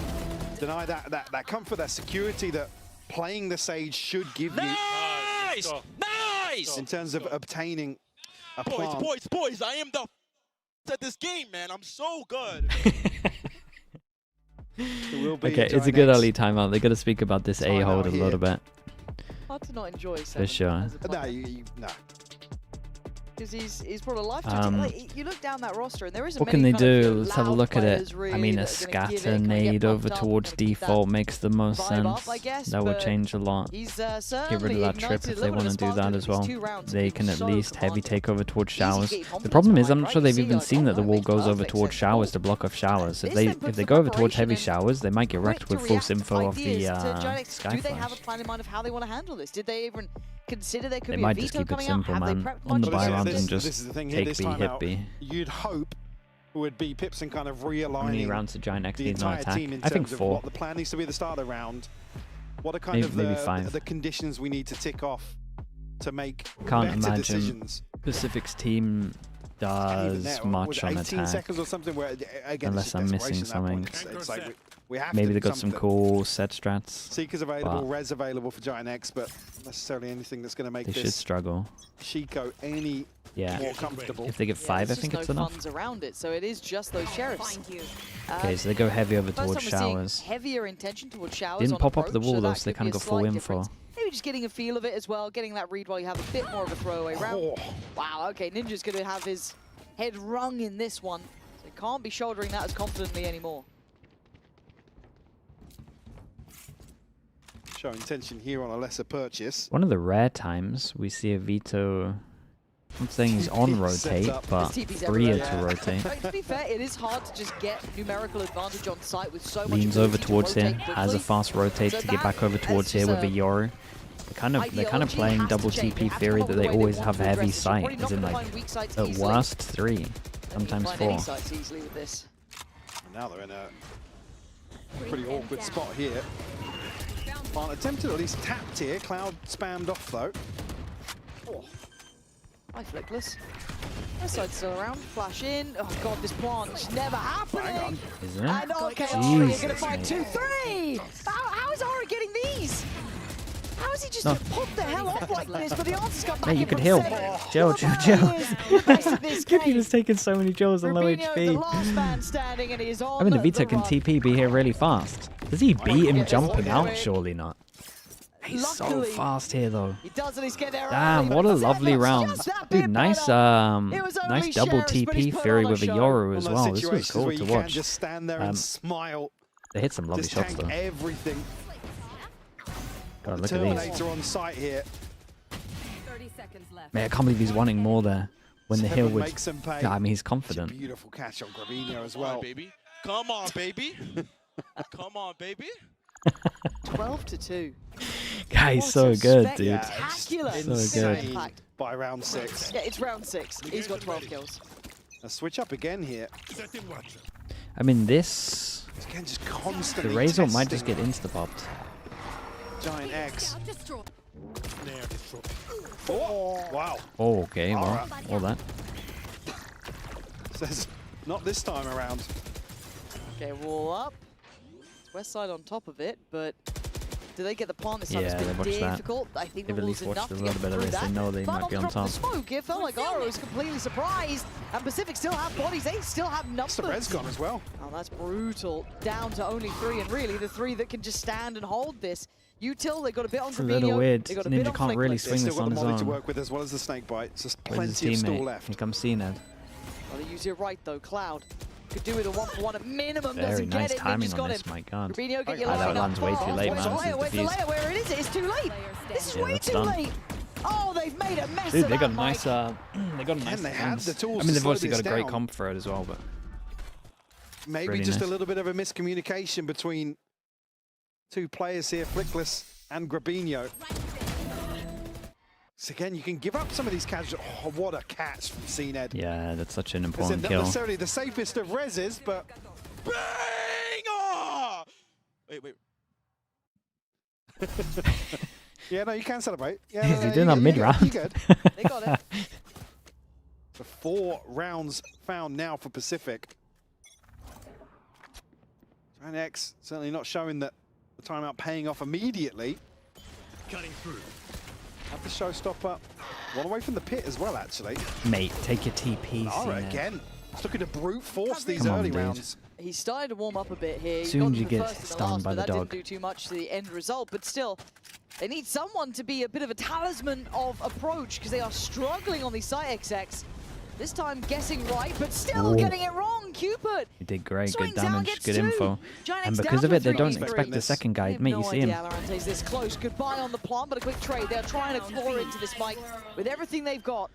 Deny that comfort, that security that playing the Sage should give you. Nice! Nice! In terms of obtaining a plant. Boys, I am the at this game, man. I'm so good. Okay, it's a good early timeout. They got to speak about this A-hold a little bit. Hard to not enjoy. For sure. No. Because he's brought a lifetime. Like, you look down that roster and there isn't what many can they do? Let's have a look at it. Really I mean, a scatter nade over towards default makes the most sense. That would change a lot. Get rid of that trip if they want to do that as well. They can at least heavy take over towards showers. The problem is I'm not sure they've even seen that the wall goes over towards showers to block off showers. If they go over towards heavy showers, they might get wrecked with false info of the Sky Do they have a Flash. plan in mind of how they want to handle this? Did they even consider there could They be might a just veto keep it coming out? simple, Have they man. prepped On the much? buy round and This just is the thing here, take this B, time hit out, B. you'd hope would be Pipson kind of realigning How many rounds to GIANTX the needs on entire attack? team in I think terms of 4. what the plan needs to be at the start of the round. What are kind of Maybe 5. the conditions we need to tick off to make Can't better imagine decisions. Pacific's team does much on 18 attack. seconds or something where, again, Unless I'm missing something. It's like we have Maybe to they do got some something. cool set strats. Seeker's available, Res available for GIANTX, but not necessarily anything that's going to make They should this struggle. Chico any more comfortable. If they get 5, I think it's enough. Funds around it, so it is just those sheriffs. Okay, so they go heavy over First towards time we're seeing showers. Heavier intention towards showers. Didn't on pop up the approach, wall so though, that so they could kind be of a go full slight info. difference. Maybe just getting a feel of it as well, getting that read while you have a bit more of a throwaway round. Wow, okay, Ninja's going to have his head wrung in this one. So he can't be shouldering that as confidently anymore. Showing tension here on a lesser purchase. One of the rare times we see a veto. I'm saying he's on rotate, but freer to rotate. To be fair, it is hard to just get numerical advantage on site with so much. Leans over towards here, here, has a fast rotate to get back over towards here with a Yoru. They're kind of playing double TP theory that they always have heavy sight, as in like at worst 3, sometimes 4. Now they're in a pretty awkward spot here. Well, attempted at least tapped here. Cloud spammed off though. Hi, Flickless. That side's still around. Flash in. Oh god, this plunge never happening. Is it? And okay, Ari is gonna find 2-3. How is Ari getting these? How is he just popped the hell off like this? But the answer's come back. Hey, you in could from heal. 7. Chill. He was taking so many Joes on low HP. I mean, the Vito can TP be here really fast. Does he beat him jumping out? Surely not. He's so fast here though. Damn, what a lovely round. Dude, nice nice double TP Fury with a Yoru as well. This was cool to watch. Just stand there and smile. They hit some lovely shots though. Everything. God, look at these. Terminator on site here. 30 seconds left. Man, I can't believe he's wanting more there. When the hill would... Makes him pay. Yeah, I mean, he's confident. Beautiful catch on Gravino as well. Come on, baby. Come on, baby. 12-2. Guy, he's so good, dude. Yeah, so good. By round 6. Yeah, it's round 6. He's got 12 kills. A switch up again here. I mean, this... Again, just constantly the Razor might just get insta-popped. GIANTX. Oh, wow. Oh, okay, well, all that. Says, not this time around. Okay, wall up. It's West side on top of it, but do they get the plant this time? Yeah, It's they been watched that. difficult. I think They've the at wall's least watched enough a to little get bit of through this. They that. know they But might on be on top top. of the smoke, it felt like Aro was completely surprised, and Pacific still have bodies. They still have numbers. The red's gone as well. Oh, that's brutal. Down to only 3, and really the 3 that can just stand and hold this. Util, they got a bit on It's a little Gravino. weird. They got a bit Ninja on can't really Flickless. swing this on his to own. work with as well as the snake bite. It's just Where's his plenty of stall teammate? left. Here comes Cena. Well, they use it right though. Cloud could do with a 1-for-1 at minimum. Very Doesn't nice get it. timing Ninja's on got this, him. my god. Rubinho, get your That line lands up way too fast. late, Where's man. the layer? This Where's is the defused. layer? Where it is? It's too late. This is way that's too done. late. Oh, they've made a mess Dude, of they got that, a nice, they got a nice they have the tools I mean, to they've obviously slow got a this great down. comp for it as well, but maybe really just nice. a little bit of a miscommunication between two players here, Flickless and Grabinho. So again, you can give up some of these casual. Oh, what a catch from CNED. yeah, that's such an It's important not kill. necessarily the safest of reses, but Bang! Oh! Wait. yeah, no, you can celebrate. Yeah, Is he doing that mid-round? You good. They got it. So 4 rounds found now for Pacific. GIANTX certainly not showing that the timeout paying off immediately. Cutting through. Have the showstopper. One away from the pit as well, actually. Mate, take your TP. Lara again. Just looking to brute force these Come on, early dude. rounds. He's started to warm up a bit here. Soon got you the get first and the stung last, by but the that dog. didn't do too much to the end result. But still, they need someone to be a bit of a talisman of approach because they are struggling on the site XX. This time guessing right, but still Ooh. getting it wrong. Cupid. You did great, Swings good out, damage, gets good 2. info. GIANTX And down because of to it, they don't 3v3. expect the second I guy. have Mate, no you see him. idea Alarante's this close. Goodbye on the plant, but a quick trade. They're trying to claw into this fight with everything they've got.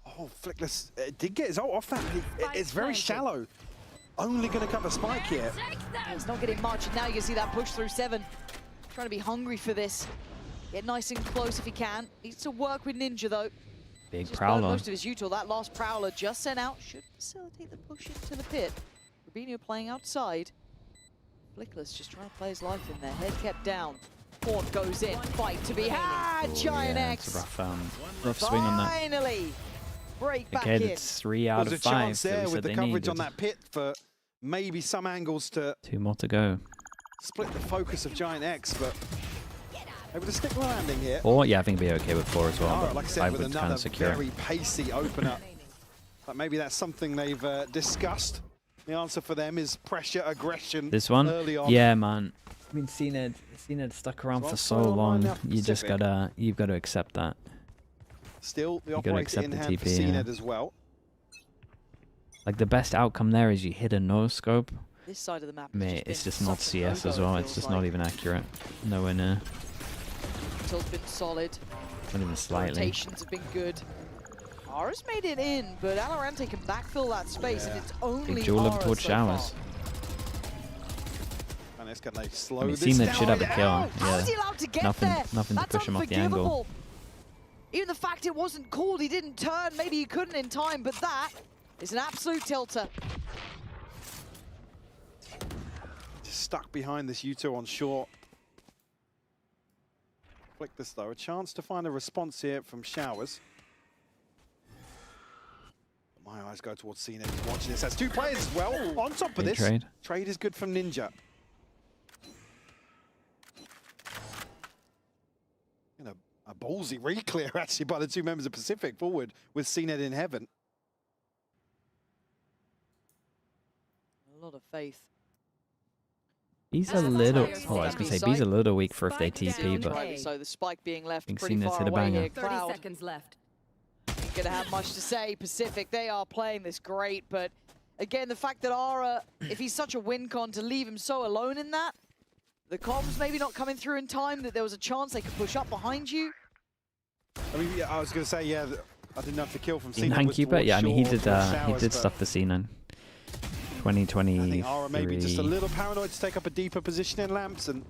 Oh, Flickless did get his ult off that. It's very shallow. Only going to cover Spike here. He's not getting much, and now you can see that push through 7. Trying to be hungry for this. Get nice and close if he can. Needs to work with Ninja, though. Big Just Prowler. most of his util. That last Prowler just sent out should facilitate the push into the pit. Rubinho playing outside. Flickless just trying to play his life in there. Head kept down. Horn goes in. Fight to be had. Yeah, it's a GIANTX. rough swing on that. Finally, break back Okay, in. it's 3 out There's of a 5 chance that there we with said the they coverage needed. on that pit for maybe some angles to 2 more to go. split the focus of GIANTX, but able to stick the landing here. 4? Yeah, I think it'll be okay with 4 as well. Lara, But like I said, 5 with would kind another of secure it. very pacey opener. But maybe that's something they've discussed. The answer for them is pressure, aggression. This one? Early on. Yeah, man. I mean, CNED stuck around So for I'll so throw a line long. now for You just Pacific. you've got to accept that. Still the You gotta operator accept in the hand for TP, yeah. CNED as well. Like, the best outcome there is you hit a no scope. This side of the map. has Mate, it's been just not such a CS as no-go, well. it It's feels just like. not even accurate. Nowhere near. Util's been solid. Not even slightly. Rotations have been good. Ara's made it in, but Alarante can backfill that space, and it's only Big duel Ara of towards so showers. And it's can they slow I mean, this CNED down? should have a kill. How is he Yeah. allowed to get Nothing, there? nothing to That's push him off the angle. unforgivable. Even the fact it wasn't called, he didn't turn, maybe he couldn't in time, but that is an absolute tilter. Just stuck behind this U2 on short. Flick this though, a chance to find a response here from Showers. My eyes go towards CNED. He's watching this. That's 2 players as well on top of Big this. trade. Trade is good from Ninja. And a ballsy re-clear actually by the 2 members of Pacific forward with CNED in heaven. A lot of faith. He's a little. Oh, I was gonna say B's a little weak for if they TP, but Rightly so, the spike being left think pretty CNED's far hit a away banger. here. 30 Cloud seconds left. ain't gonna have much to say. Pacific, they are playing this great, but again, the fact that Ara, if he's such a win con, to leave him so alone in that, the comms maybe not coming through in time, that there was a chance they could push up behind you. I mean, yeah, I was going to say, yeah, I didn't have the kill from CNED. in was keeper. towards Yeah, I mean he short, did. towards He Showers, did but stuff the C9. I think 2023. Ara maybe just a little paranoid to take up a deeper position in lamps and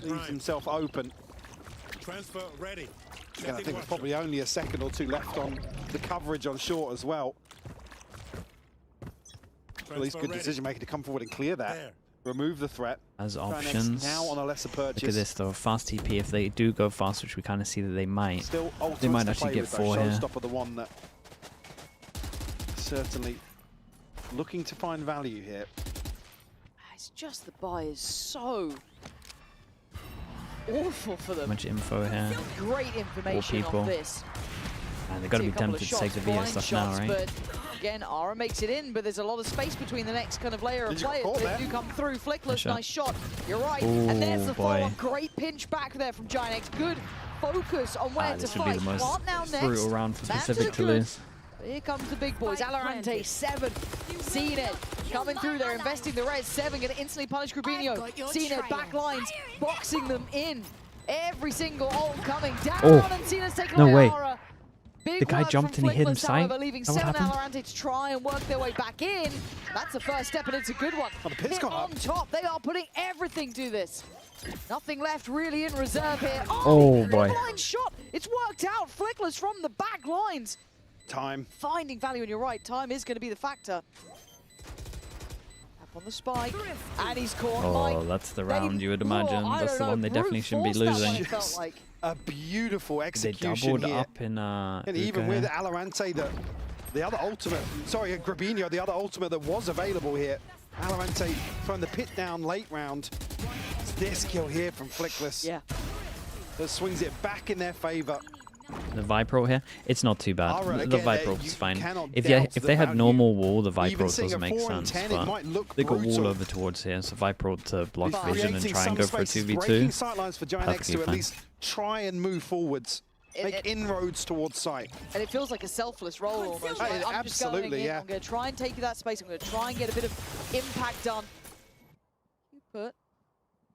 leaves himself open. Transfer ready. Again, I think there's probably only a second or 2 left on the coverage on short as well. At least good decision making to come forward and clear that. Remove the threat. As GIANTX options. now on a lesser purchase. Look at this though, fast TP. If they do go fast, which we kind of see that they might, Still they might ultimates to actually play get with, though. 4 here. Showstopper, the one that certainly looking to find value here. It's just the buy is so awful for them. Much info here. Great information people. on this. And they've got to See be a couple of tempted to take the shots, VS blind stuff shots, now, right? But again, Ara makes it in, but there's a lot of space between the next kind of layer of Did you players call that there? do come through. Flickless, Nice shot. nice shot. You're right. And there's Ooh, the boy. follow-up. Great pinch back there from GIANTX. Good focus on where to This would be fight. the most Plant now next. brutal round for Man Pacific the to good. lose. Here comes the big boys. Alarante, 7. CNED coming through. They're investing the res. 7 going to instantly punish Grabinho. CNED back lines, boxing them in. Every single ult coming down, and Cena's taken No away way. Aura. Big The guy work jumped from and he hit him Flickless, sight. however, leaving Is that what 7 happened? Valorant to try and work their way back in. That's the first step, and it's a good one. Oh, the pit's Hit gone on up. top. They are putting everything to this. Nothing left really in reserve here. Oh, boy. Blind shot. It's worked out. Flickless from the back lines. Time. Finding value, and you're right. Time is going to be the factor. Up on the spike, and he's caught. Oh, that's the round you would imagine. That's the one they definitely shouldn't be losing. Felt like. A beautiful They execution doubled here. up in And even with Alorante, the other ultimate, sorry, Grabinho, the other ultimate that was available here. Alorante throwing the pit down late round. It's this kill here from Flickless. Yeah. That swings it back in their favor. the Vipro here, it's not too bad. Alright, The again, Vipro's fine. cannot If doubt they the had value. normal wall, the Vipro Even seeing doesn't a make 4 and sense. 10, it might But look they got wall brutal. over towards here, so Vipro to block He's vision and creating try and some go for a spaces, 2v2. breaking sightlines for GIANTX Perfectly to at fine. least try and move forwards. Make inroads towards sight. And it feels like a selfless role almost. Hey, Right? I'm just going absolutely, in. yeah. I'm going to try and take that space. I'm going to try and get a bit of impact done. Cupid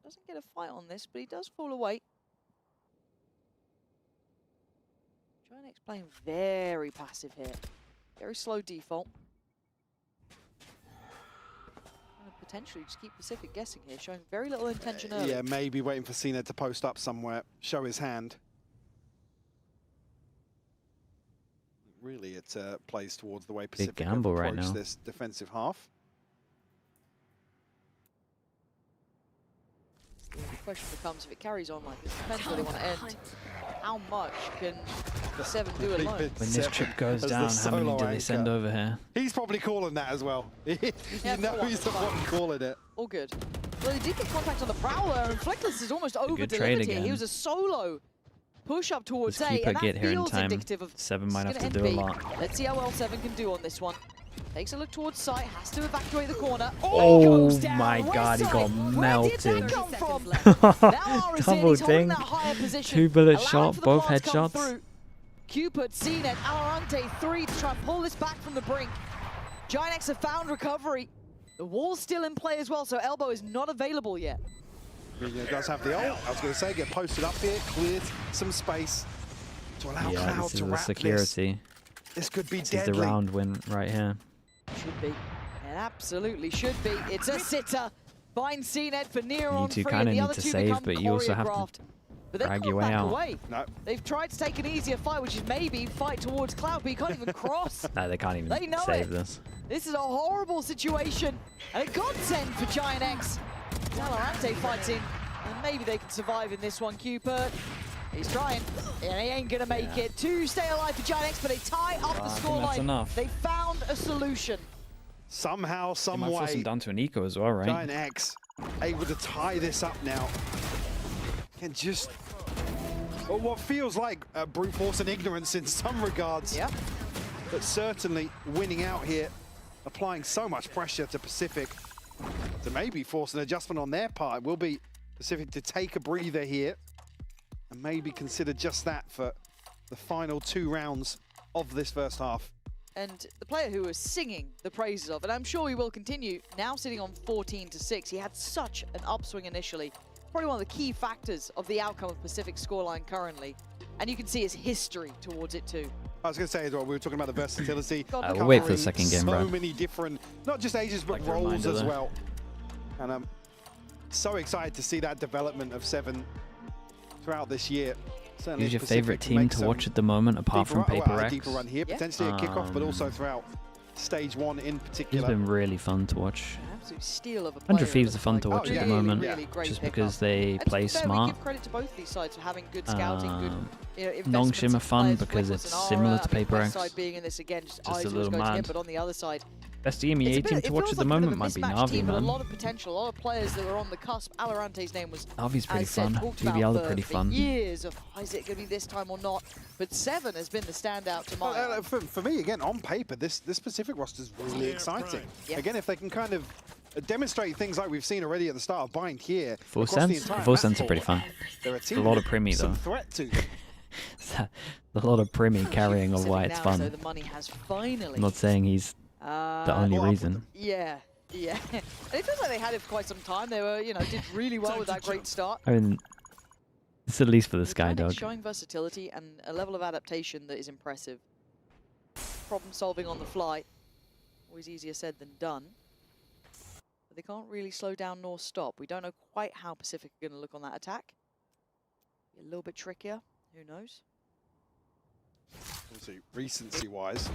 doesn't get a fight on this, but he does fall away. GIANTX playing very passive here. Very slow default. And potentially just keep Pacific guessing here, showing very little intention early. Yeah, maybe waiting for Cena to post up somewhere, show his hand. Really, it plays towards the way Pacific have gamble right approached now. this defensive half. The question becomes, if it carries on like this, depends where they want to end. How much can 7 do alone? When this chip goes down, how many do they send over here? He's probably calling that as well. You know he's the one calling it. All good. Well, he did get contact on the Prowler, and Flickless is almost over-delivered trade here. He again. was a solo push up towards Does A, Keeper and that get here in feels time? indicative of 7 might it's have to gonna do a end B. lot. Let's see how well 7 can do on this one. Takes a look towards sight, has to evacuate the corner. Oh Goes down. my West god, he side. got Where did that melted. come from? Now Ara's in, Double he's holding ding. that higher position, 2-bullet allowing shot, for the both plants to come headshots. through. Cupid, CNET, Alorante 3 to try and pull this back from the brink. GIANTX have found recovery. The wall's still in play as well, so Elbow is not available yet. He does have the ult. I was going to say, get posted up here, cleared some space to allow Yeah, Cloud this is to the wrap security. This could be This is deadly. the round win right here. Should be. It absolutely should be. It's a sitter. Find CNET for near on You free, kind and of the need other to two save, become but you also have choreographed. to But they've drag gone your way back out. away. No. They've tried to take an easier fight, which is maybe fight towards Cloud, but you can't even cross. No, they can't They even know save it. this. This is a horrible situation, and a godsend for GIANTX. Valorante fighting, and maybe they can survive in this one. Cupid, he's trying, and he ain't gonna make it. 2 stay alive for GIANTX, but they tie up the I think scoreline. that's enough. They found a solution. Somehow, They some might force him way, down to an eco as well, right? GIANTX able to tie this up now. And just what feels like brute force and ignorance in some regards. Yeah. But certainly winning out here, applying so much pressure to Pacific to maybe force an adjustment on their part. It will be Pacific to take a breather here and maybe consider just that for the final 2 rounds of this first half. And the player who was singing the praises of, and I'm sure he will continue, now sitting on 14-6. He had such an upswing initially. Probably one of the key factors of the outcome of Pacific's scoreline currently. And you can see his history towards it too. I was going to say as well, we were talking about the versatility. We'll wait for the second game, so bro. many different, not just ages, but Like a roles reminder as there. well. And I'm so excited to see that development of 7 throughout this year. Certainly Who's your Pacific favorite can team make to some watch at the moment, apart deeper from run- Paper well, a X? deeper run here, Yeah. potentially a kickoff, but also throughout stage 1 in He's particular. been really fun to watch. Absolute steal of a player. 100 Thieves it are fun looks to like. watch at the Really, moment, really great just pickup. because they And to play be fair, we smart. give credit to both these sides for having good scouting, good investments Non-Shimmer in fun players, because Flickless it's and similar Aura. to I mean, Paper West X. side being in this again, just Just eyes a always little go to him, mad. but on the other side, Best it's a EMEA bit- team it to watch feels at the like a bit of moment a might be mismatched Navi, team, but man. a lot of potential, a lot of players that are on the cusp. Alarante's name was Navi's pretty as said, fun. talked GBL about are pretty for fun. years of is it going to be this time or not? But 7 has been the standout to my eye. For me, again, on paper, this Pacific roster is really exciting. Yeah. Again, if they can kind of demonstrate things like we've seen already at the start of Bind here. Full across the sense? entire Full map sense are board, pretty fun. They're a A team lot of with Primi some though. threat to. A lot of Primi carrying of Pacific why it's now, fun. So the money has finally. I'm not saying he's the only reason. Yeah, yeah. And it feels like they had it for quite some time. They were, did really well with that great start. I mean, It's at least for the Sky GIANTX Dog. showing versatility and a level of adaptation that is impressive. Problem solving on the fly. Always easier said than done. But they can't really slow down nor stop. We don't know quite how Pacific are going to look on that attack. Be a little bit trickier. Who knows? Obviously, recency-wise,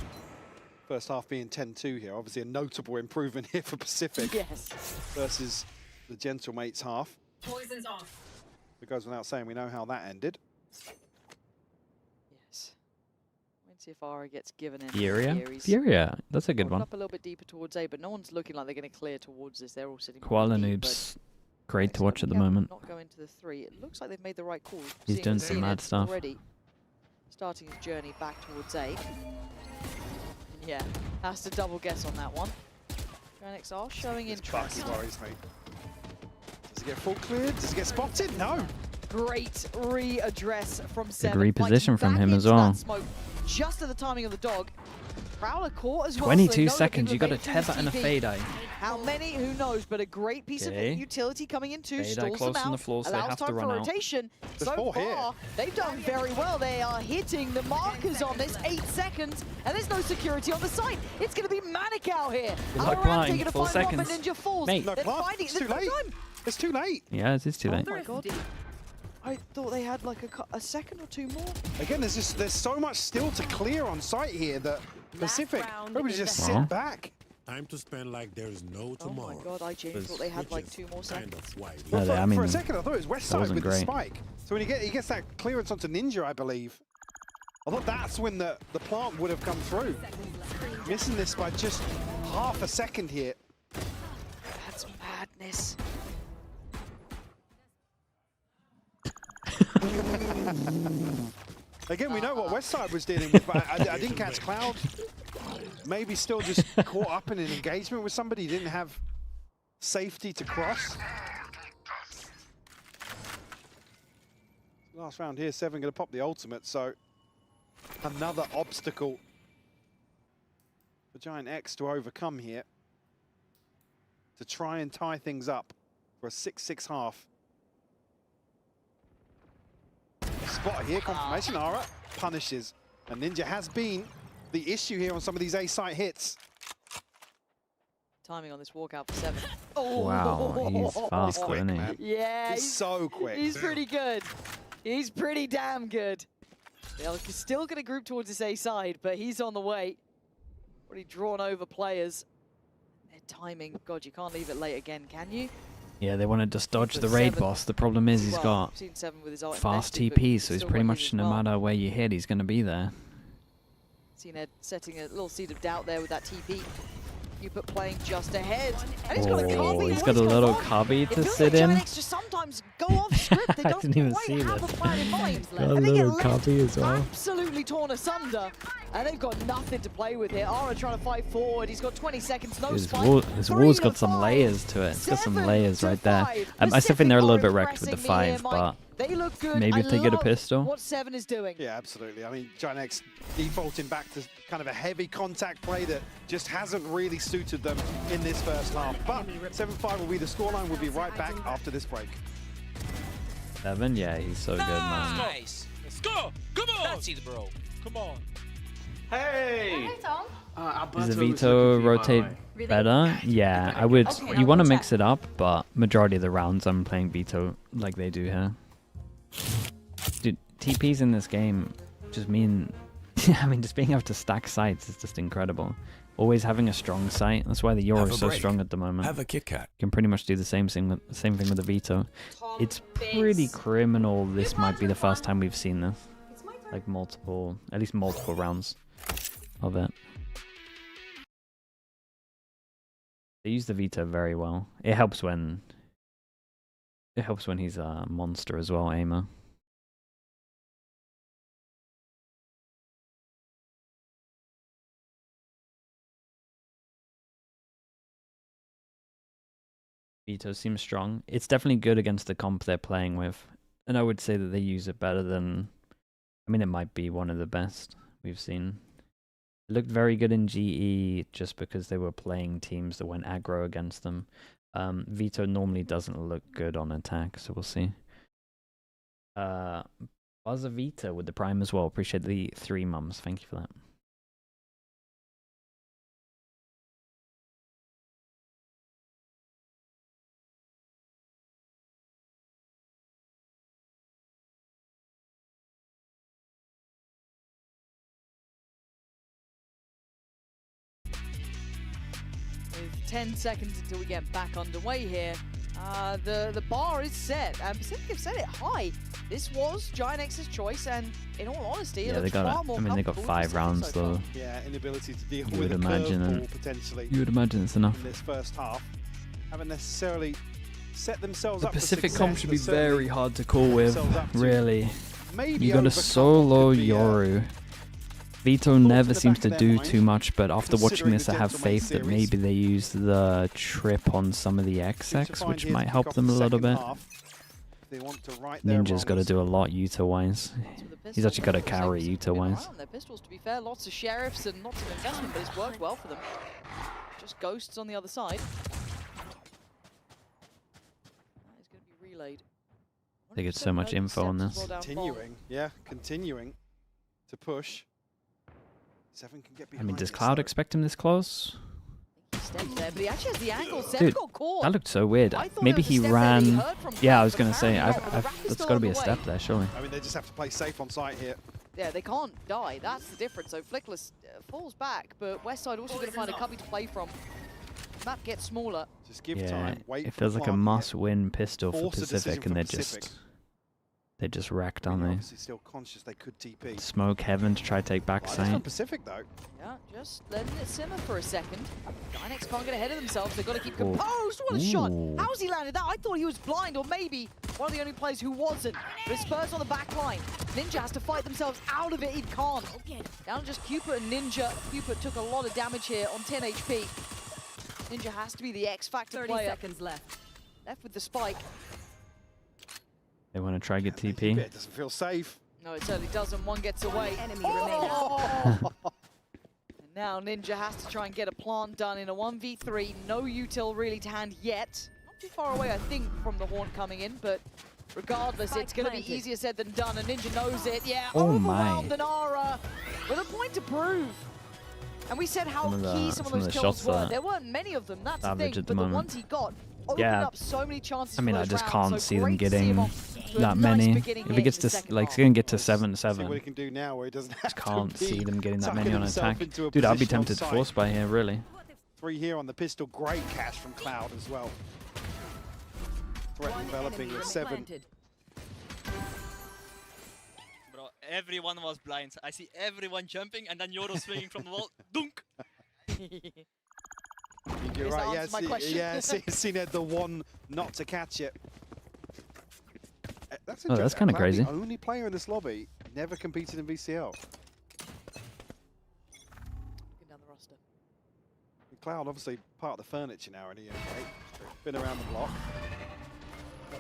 first half being 10-2 here. Obviously, a notable improvement here for Pacific. Yes. Versus the Gentlemates half. Poison's off. It goes without saying, we know how that ended. Yes. Let's see if Ara gets given in. Furia, that's a good one. Up a little bit deeper towards A, but no one's looking like they're going to clear towards this. They're all sitting. Koala Noob's great to watch at the moment. Not go into the 3. It looks like they've made the right call. He's doing some mad stuff. Already starting his journey back towards A. Yeah, has to double guess on that one. GIANTX are showing interest. Bucky worries me. Does he get full cleared? Does he get spotted? No. Great readdress from Seven. Good reposition from him as well. Just at the timing of the dog. Prowler caught as well. 22 seconds, you got a tether and a fade eye. How many? Who knows? But a great piece of utility coming in too. Stalls them out. On the floor, so they have to run out. Rotation. So far, they've done very well. They are hitting the markers on this. 8 seconds, and there's no security on the site. It's going to be manic out here. Planting, 4 seconds. Ninja falls. Mate. No plant. It's too late. It's too late. Yeah, it is too late. Oh my god. I thought they had like a second or two more. Again, there's so much still to clear on site here that Pacific probably just sit back. Time to spend like there's no tomorrow. Oh my god, I genuinely thought they had like 2 more seconds. Well, I mean, for a second, I thought it was Westside with great. the spike. So when he gets that clearance onto Ninja, I believe. I thought that's when the plant would have come through. Missing this by just half a second here. That's madness. Again, we know what Westside was dealing with, but I didn't catch Cloud. Maybe still just caught up in an engagement with somebody. He didn't have safety to cross. Last round here, Seven going to pop the ultimate, so another obstacle for GIANTX to overcome here to try and tie things up for a 6-6 half. Spot here, confirmation. Ara punishes, and Ninja has been the issue here on some of these A-site hits. Timing on this walkout for Seven. Oh, wow, he's fast, quick, isn't he? man. Yeah, he's so quick. He's pretty good. He's pretty damn good. They're still going to group towards this A side, but he's on the way. Already drawn over players. Their timing, God, you can't leave it late again, can you? Yeah, they want to just dodge the raid boss. The problem is he's got fast TP, so he's pretty much no matter where you hit, he's going to be there. Seen Ed setting a little seed of doubt there with that TP. You put playing just ahead. And he's got a little cubby to sit in. Just sometimes go off script. They don't didn't even quite see have this. a plan in mind. Got a little cubby as well. Absolutely torn asunder. And they've got nothing to play with here. Ara trying to fight forward. He's got 20 seconds, no spike. His wall's got some layers to it. It's got some layers right there. I still think they're a little bit wrecked with the 5, but they look good. Maybe if they get a pistol. What Seven is doing. Yeah, absolutely. I mean, GIANTX defaulting back to kind of a heavy contact play that just hasn't really suited them in this first half. But 7-5 will be the scoreline. We'll be right back after this break. 7, yeah, he's so good, man. Nice. Let's go. Come on. That's it, bro. Come on. Hey. Hey, Tom. Does the veto rotate better? Yeah, I would. Okay, you want to mix it up, but majority of the rounds I'm playing veto like they do here. Dude, TPs in this game just mean, I mean, just being able to stack sites is just incredible. Always having a strong site. That's why the Euro is so strong at the moment. Have a Kit Kat. You can pretty much do the same thing with the veto. It's pretty criminal. This might be the first time we've seen this. Like at least multiple rounds of it. They use the veto very well. It helps when he's a monster as well, aimer. Veto seems strong. It's definitely good against the comp they're playing with. And I would say that they use it better than... I mean, it might be one of the best we've seen. It looked very good in GE just because they were playing teams that went aggro against them. Veto normally doesn't look good on attack, so we'll see. Buzzer Vita with the Prime as well. Appreciate the 3 mums. Thank you for that. With 10 seconds until we get back underway here, the bar is set, and Pacific have set it high. This was GIANTX's choice, and in all honesty, Yeah, they got. I mean, they got 5 rounds though. Yeah, inability to deal You with would a imagine. curveball potentially. You would imagine it's enough. In this first half, haven't necessarily set themselves The up for Pacific success, comp should be but certainly very hard to call with. themselves up to Really, maybe you got to overcome solo what could be a Yoru. Vito never in the seems back to of their do mind, too much, but after watching considering this, the I have Gentleman faith that series. maybe they use the trip on some of the XX, find which here to might kick help off them a the little second bit. half. They want to right their Ninja's got to wrongs. do a lot Yuta-wise. He's actually got to carry Yuta-wise. Their pistols, to be fair, lots of sheriffs and lots of investment, but it's worked well for them. Just ghosts on the other side. That is going to be relayed. They get so much info on this. Continuing to push. 7 can get I behind mean, does it, Cloud so- expect him this close? Steps there, but he actually has the angle. 7 Dude, got caught. that looked so weird. I thought Maybe it was a he step there that he ran. heard from Yeah, I Cloud, was but gonna say, apparently not. The rack is that's still got to on be the a way. step there, surely. I mean, they just have to play safe on site here. Yeah, they can't die. That's the difference. So Flickless falls back, but Westside also going to find a cubby to play from. Map gets smaller. Just give Yeah, time. Wait it for feels the like a plant must-win pistol for Force a decision Pacific, and for they're Pacific. they just wrecked, here. aren't they? Obviously still conscious they could TP. Smoke Heaven to try to take back Well, that's from site. Pacific though. Yeah, just letting it simmer for a second. GIANTX can't get ahead of themselves. They've got to keep Oh. composed. What a shot. Ooh. How's he landed that? I thought he was blind, or maybe one of the only players who wasn't. But it's Spurs on the back line. Ninja has to fight themselves out of it. He can't. Down to just Cupid and Ninja. Cupid took a lot of damage here on 10 HP. Ninja has to be the X Factor 30 player. seconds left. Left with the spike. They want to try get It TP. doesn't feel safe. No, it certainly doesn't. One gets away. Enemy Oh! And now Ninja has to try and get a plant done in a 1v3. No util really to hand yet. Not too far away, I think, from the Haunt coming in, but regardless, Spike it's going to be planted. easier said than done, and Ninja knows it. Yeah, Oh my. overwhelmed Nara with a point to prove. And we said how Some of the- key some of some of those the kills shots were. are There weren't many of them, that's the savage thing, at but the the moment. ones he got opened Yeah. up so many chances I mean, for I those just rounds, can't so see them great to see getting him off to a that nice many. beginning If here it gets in to the second like, it's half. gonna get to See what 7-7. he can do now where he doesn't have Just can't to see be them getting that tucking many on himself attack. into a Dude, I'd be position on tempted to site. force by here, really. 3 here on the pistol. Great cash from Cloud as well. Threat One enveloping enemy with 7. planted. Bro, everyone was blind. I see everyone jumping and then Yoro swinging from the wall. Dunk! You're Please right, answer my question. yeah, Cena the one not to catch it. That's Oh, that's interesting. kinda Cloud, crazy. The only player in this lobby never competed in VCL. Looking down the roster. And Cloud obviously part of the furniture now in EMEA. Been around the block.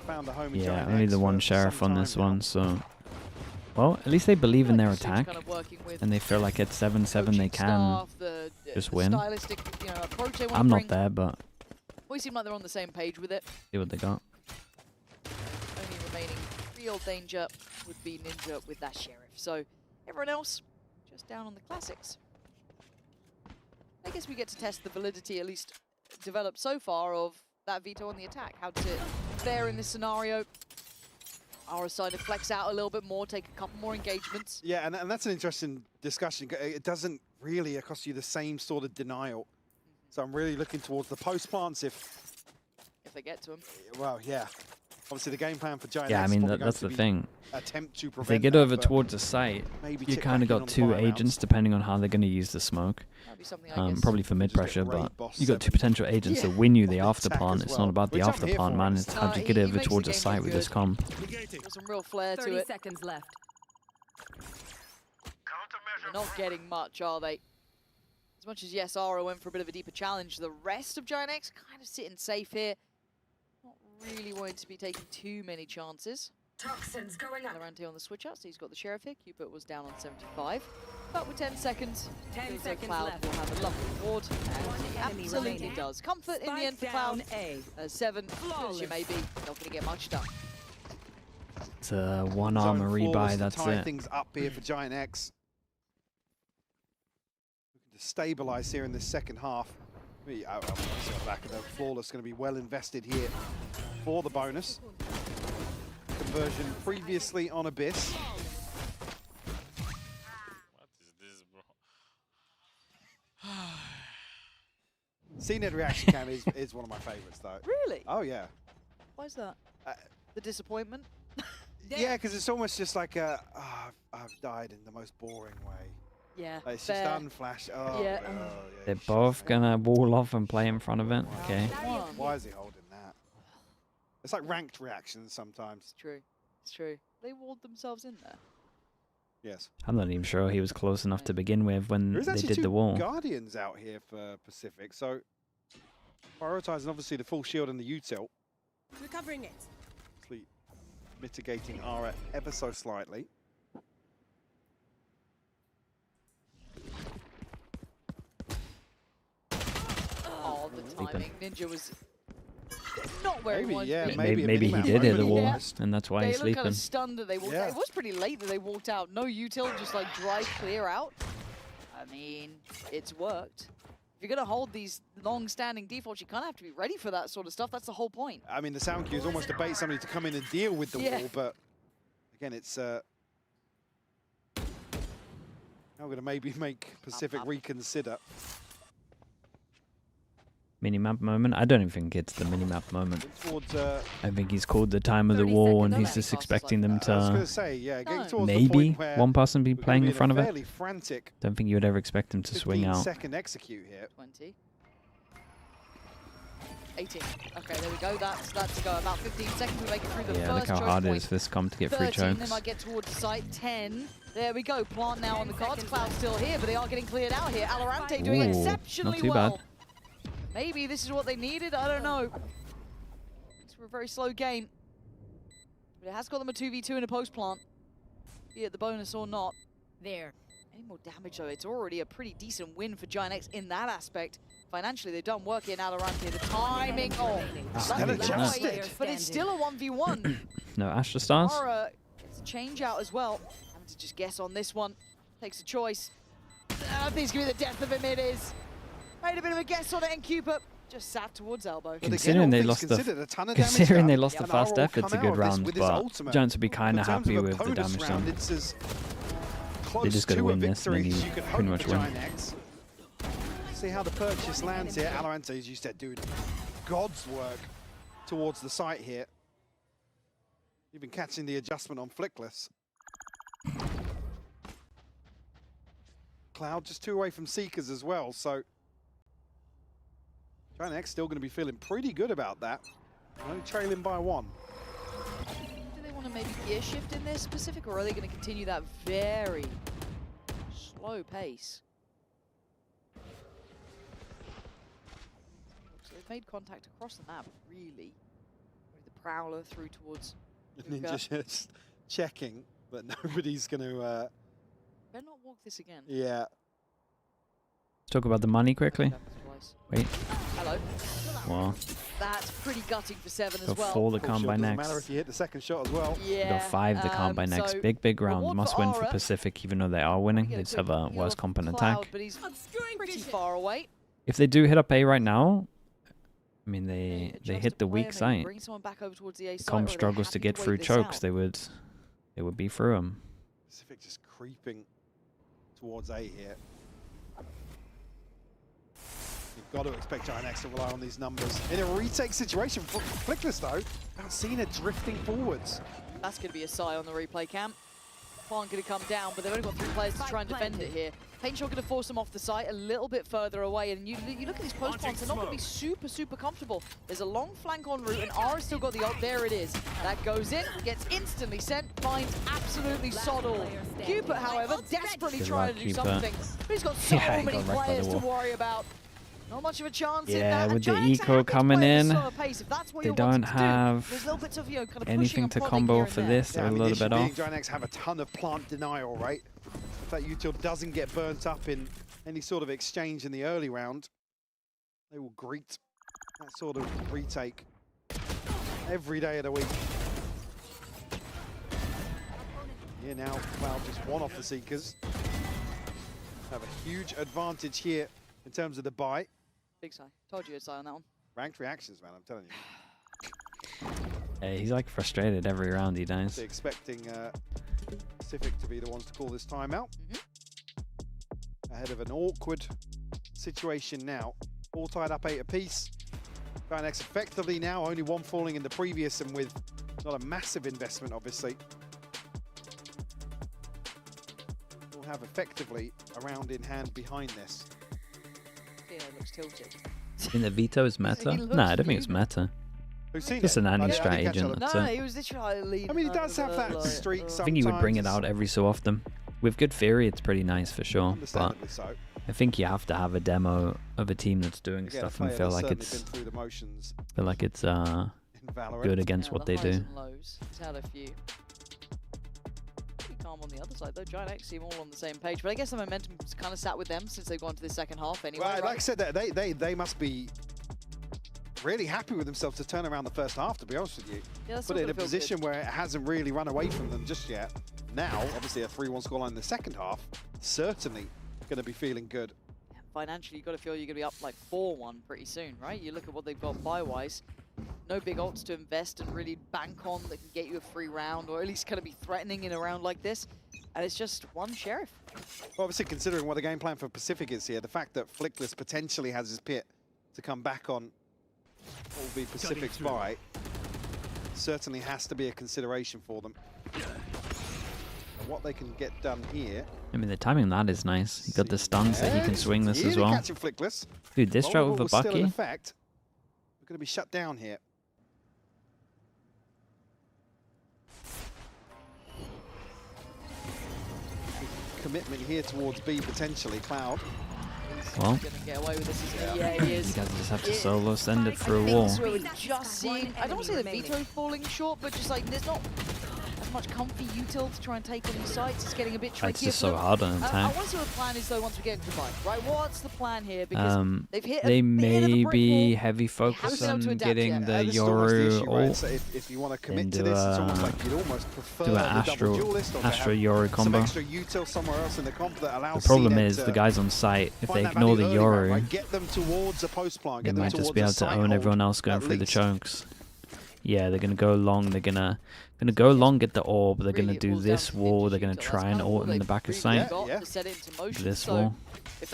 Found a home in Yeah, GIANTX only the one for sheriff some on time this now. one, so... Well, at least they believe in their Suits attack, kind of working with and they feel like at 7-7 they coaching can staff, the just the win. stylistic, approach they want I'm to not bring. there, but We seem like they're on the same page with it. see what they got. Only remaining real danger would be Ninja with that sheriff. So everyone else just down on the classics. I guess we get to test the validity, at least developed so far, of that veto on the attack. How does it fare in this scenario? Our side to flex out a little bit more, take a couple more engagements. Yeah, and that's an interesting discussion. It doesn't really cost you the same sort of denial. So I'm really looking towards the post plants if they get to him. Well, yeah. Obviously, the game plan for GIANTX. Yeah, I mean, is probably that's going the to be thing. Attempt to If prevent they get that, over but towards the site, maybe you tip kind of back in got on the 2 fire rounds. agents depending on how they're going to use the smoke. That'd be something I guess. Probably for mid pressure, but you got 2 potential agents that win you the after plant. It's not about the after plant, man. It's how do you get over towards the site with this comp. Got some real flair to 30 it. seconds left. They're not getting much, are they? As much as, yes, Ara went for a bit of a deeper challenge, the rest of GIANTX kind of sitting safe here. Not really wanting to be taking too many chances. Toxins going up. Valorant here on the switch out, so he's got the sheriff here. Cupid was down on 75. But with 10 seconds, 10 Luther seconds Cloud left. will have a lovely reward. And he enemy absolutely remaining. does. Comfort in the end for Spike down Cloud. A. 7, as you may be, not going to get much done. It's a one armor rebuy, that's tie it. things up here for GIANTX. Looking to stabilize here in this second half. See on the back of the Flawless going to be well invested here for the bonus. Conversion previously on Abyss. What is this, bro? CNED reaction cam is one of my favorites, though. Really? Oh, yeah. Why is that? The disappointment? Yeah, because it's almost just like a, I've died in the most boring way. Yeah, like, it's just unflash. Oh, yeah. yeah. They're both gonna wall off and play in front of it. Okay. Why is he holding that? It's like ranked reactions sometimes. It's true. It's true. They walled themselves in there. Yes. I'm not even sure he was close enough to begin with when There is they actually did the wall. Guardians out here for Pacific, so prioritizing obviously the full shield and the util. Recovering it. Actually mitigating Ara ever so slightly. Oh, the timing. Ninja was not where he wanted to be. Maybe he did hit the wall, and that's why he's They look kind sleeping. of stunned that they walked out. It was pretty late that they walked out. No util, just like drive clear out. I mean, it's worked. If you're going to hold these long-standing defaults, you kind of have to be ready for that sort of stuff. That's the whole point. I mean, the sound cue is almost to bait somebody to come in and deal with the wall, but again, it's now we're going to maybe make Pacific reconsider. Minimap moment? I don't even think it's the minimap moment. Towards, I think he's called the time of the wall and he's just expecting them to I was going to say, yeah, getting towards the maybe point where one person be playing in front of fairly it. frantic Don't think you would ever expect him to swing out. 15-second execute here. 20. 18. Okay, there we go. That's to go. About 15 seconds to make it through the Yeah, first look how choke hard it point. is for this comp to get 13, free they chokes. might get towards the site. 10. There we go. Plant now on the cards. Cloud still here, but they are getting cleared out here. Valorant doing Ooh, exceptionally not too well. bad. Maybe this is what they needed. I don't know. It's a very slow game. But it has got them a 2v2 in a post plant. Be it the bonus or not. There. Any more damage though, it's already a pretty decent win for GIANTX in that aspect. Financially, they've done work here in Valorant. The timing, but it's still a 1v1. No Astra Stars? Ara gets a change out as well. Having to just guess on this one. Takes a choice. I think it's going to be the death of him, it is. Made a bit of a guess on it, and Cupid just sat towards elbow. Considering they lost the fast death, it's a good round, but Giants would be kind of happy with the damage done. They just got to win this, and then you pretty much win. See how the purchase lands here. Alorante, as you said, doing God's work towards the site here. Even catching the adjustment on Flickless. Cloud just 2 away from Seekers as well, so GIANTX still going to be feeling pretty good about that. Only trailing by 1. Do they want to maybe gear shift in this Pacific, or are they going to continue that very slow pace? So they've made contact across the map, really. The Prowler through towards Ninja just checking, but nobody's going to... Better not walk this again. Yeah. Let's talk about the money quickly. Wait. Hello. Wow. That's pretty gutting for 7 as Got well. 4 the calm by next. Matter if you hit the second shot as well. Yeah. Got 5 the calm by next. So Big round. reward Must for win for Aura. Pacific, even though they are winning. They just have a worse comp and attack. Cloud, but he's pretty far away. If they do hit up A right now, I mean they hit the weak site. Bring someone back over towards the A site, Comp or are they struggles to happy get wait through this chokes. out? They would be through them. Pacific just creeping towards A here. You've got to expect GIANTX to rely on these numbers. In a retake situation, Flickless though, I've seen it drifting forwards. That's going to be a sigh on the replay cam. Plant going to come down, but they've only got 3 players to try and defend it here. Paint Shot going to force them off the site a little bit further away, and you look at these post plants, they're not going to be super comfortable. There's a long flank en route, and Ara's still got the ult. There it is. That goes in, gets instantly sent, finds absolutely sod all. Cupid, however, desperately trying to do something, but he's got so many players to worry about. Not much of a chance in that. With the eco coming in, they don't have kind of anything to combo for this. They're a little bit off. GIANTX have a ton of plant denial, right? If that util doesn't get burnt up in any sort of exchange in the early round, they will greet that sort of retake every day of the week. Here now, Cloud just one off the Seekers. Have a huge advantage here in terms of the buy. Big sigh. Told you it's sigh on that one. Ranked reactions, man, I'm telling you. Hey, he's like frustrated every round he dies. They're expecting PCIFIC to be the ones to call this timeout. Ahead of an awkward situation now. All tied up 8 apiece. GIANTX effectively now, only one falling in the previous and with not a massive investment, obviously. We'll have effectively a round in hand behind this. Theo looks tilted. In the veto is meta? Nah, I don't think it's meta. Who's seen Just it? an anti-strat agent, that's No, it. he was literally I mean, he does have that streak sometimes. I think he would bring it out every so often. With good theory, it's pretty nice for sure. But I think you have to have a demo of a team that's doing stuff and feel like it's good against what they do. Lows. He's had a few. Pretty calm on the other side though. GIANTX seem all on the same page, but I guess the momentum's kind of sat with them since they've gone to the second half anyway. Right, like I said, they must be really happy with themselves to turn around the first half, to be honest with you. Yeah, Put it in a position where it hasn't really run away from them just yet. Now, obviously a 3-1 scoreline in the second half, certainly going to be feeling good. Yeah, financially, you've got to feel you're going to be up like 4-1 pretty soon, right? You look at what they've got buy-wise. No big ults to invest and really bank on that can get you a free round, or at least kind of be threatening in a round like this. And it's just one Sheriff. Well, obviously, considering what the game plan for PCIFIC is here, the fact that Flickless potentially has his pit to come back on will be PCIFIC's buy certainly has to be a consideration for them. And what they can get done here. I mean, the timing on that is nice. You got the stuns that he can swing this as well. Dude, this strat with a Bucky. Still in effect. We're going to be shut down here. Commitment here towards B potentially. Cloud. Well, get away with this, yeah, he is. You guys just have to solo send it through a wall. So we're just seeing, I don't want to say the veto falling short, but just like there's not as much comfy util to try and take on the sites. It's getting a bit tricky. It's just so hard on I attack. want to see what the plan is though once we get into the fight, right? What's the plan here? Because they've hit they may be heavy focus on getting the Yoru ult if you want to commit to this, it's almost like you'd almost prefer do an Astro Yoru combo. Extra util somewhere else in the comp that allows the problem is the guys on site, if they ignore the Yoru, get them towards a post plant, they might just be able to own everyone else going through the chokes. Yeah, they're gonna go long. They're gonna go long, get the orb. They're gonna do this wall. They're gonna try and ult in the back of sight. This wall,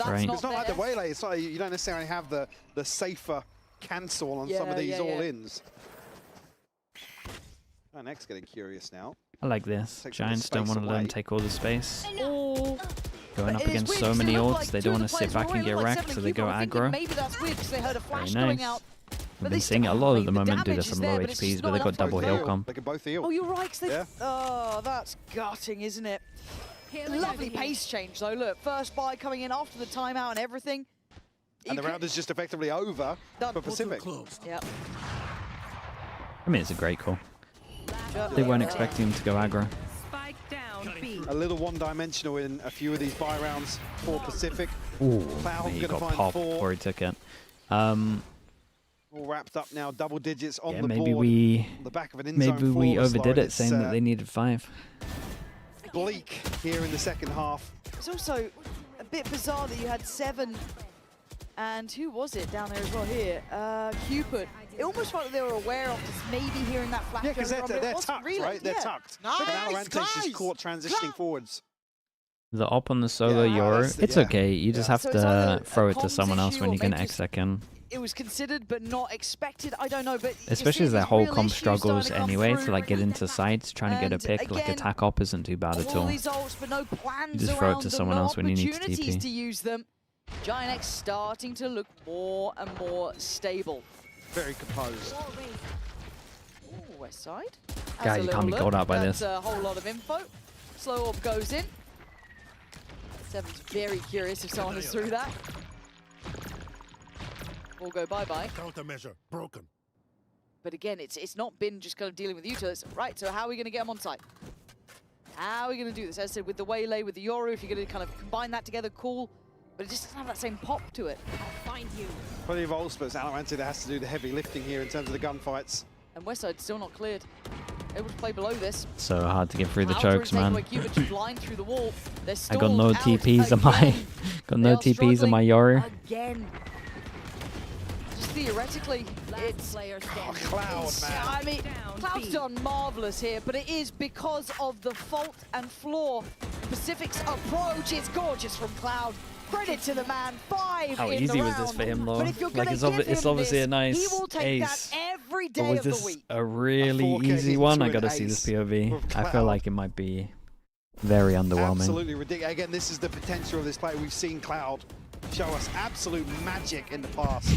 right? It's not like the Waylay. It's like you don't necessarily have the safer cancel on some of these all-ins. GIANTX getting curious now. I like this. Giants don't want to let them take all the space. Going up against so many ults, they don't want to sit back and get wrecked, so they go aggro. Very nice. We've been seeing a lot of the moment do this on low HPs, but they got double heal comp. They can both heal. Oh, you're right. Oh, that's gutting, isn't it? Lovely pace change, though. Look, first buy coming in after the timeout and everything. And the round is just effectively over for PCIFIC. Yep. I mean, it's a great call. They weren't expecting him to go aggro. A little one-dimensional in a few of these buy rounds for PCIFIC. Ooh, he got popped before he took it. All wrapped up now, double digits on the maybe board. We on the back of an maybe we overdid it, saying that they needed 5. Bleak here in the second half. It's also a bit bizarre that you had 7, and who was it down there as well here? Cupid. It almost felt like they were aware of just maybe hearing that flash. Yeah, because they're tucked, really, right? They're tucked. Nice, but Valorant is just caught transitioning forwards. The op on the solo Yoru, it's okay. You just have to throw it to someone else when you get an exec in. It was considered but not expected. I don't know, but especially as their whole comp struggles anyway to like get into sites, trying to get a pick. Like attack op isn't too bad at all. You just throw it to someone else when you need to TP. To use them. GIANTX starting to look more and more stable. Very composed. Ooh, west side. Guy, you can't be called out by this. That's a whole lot of info. Slow orb goes in. Seven's very curious if someone is through that. All go bye-bye. Countermeasure broken. But again, it's not been just kind of dealing with utils. Right, so how are we going to get them on site? How are we going to do this? As I said, with the Waylay, with the Yoru, if you're going to kind of combine that together, cool. But it just doesn't have that same pop to it. I'll find you. Plenty of ults, but Valorant has to do the heavy lifting here in terms of the gunfights. And Westside still not cleared. Able to play below this. So hard to get through the Cloud chokes, man. blind through the wall. I got no TPs on my TPs on my Yoru. Again. Just theoretically, it's Cloud, man. I mean, Cloud's done marvelous here, but it is because of the fault and flaw. Pacific's approach is gorgeous from Cloud. Credit to the man. 5 How in easy the was round. this for him, though? But if you're Like, gonna it's obviously a nice he will take ace. that every But day was of the this week. a really 4K easy one? into I an gotta see this ace POV. with I feel Cloud. like it might be very underwhelming. Absolutely ridiculous. Again, this is the potential of this player. We've seen Cloud show us absolute magic in the past.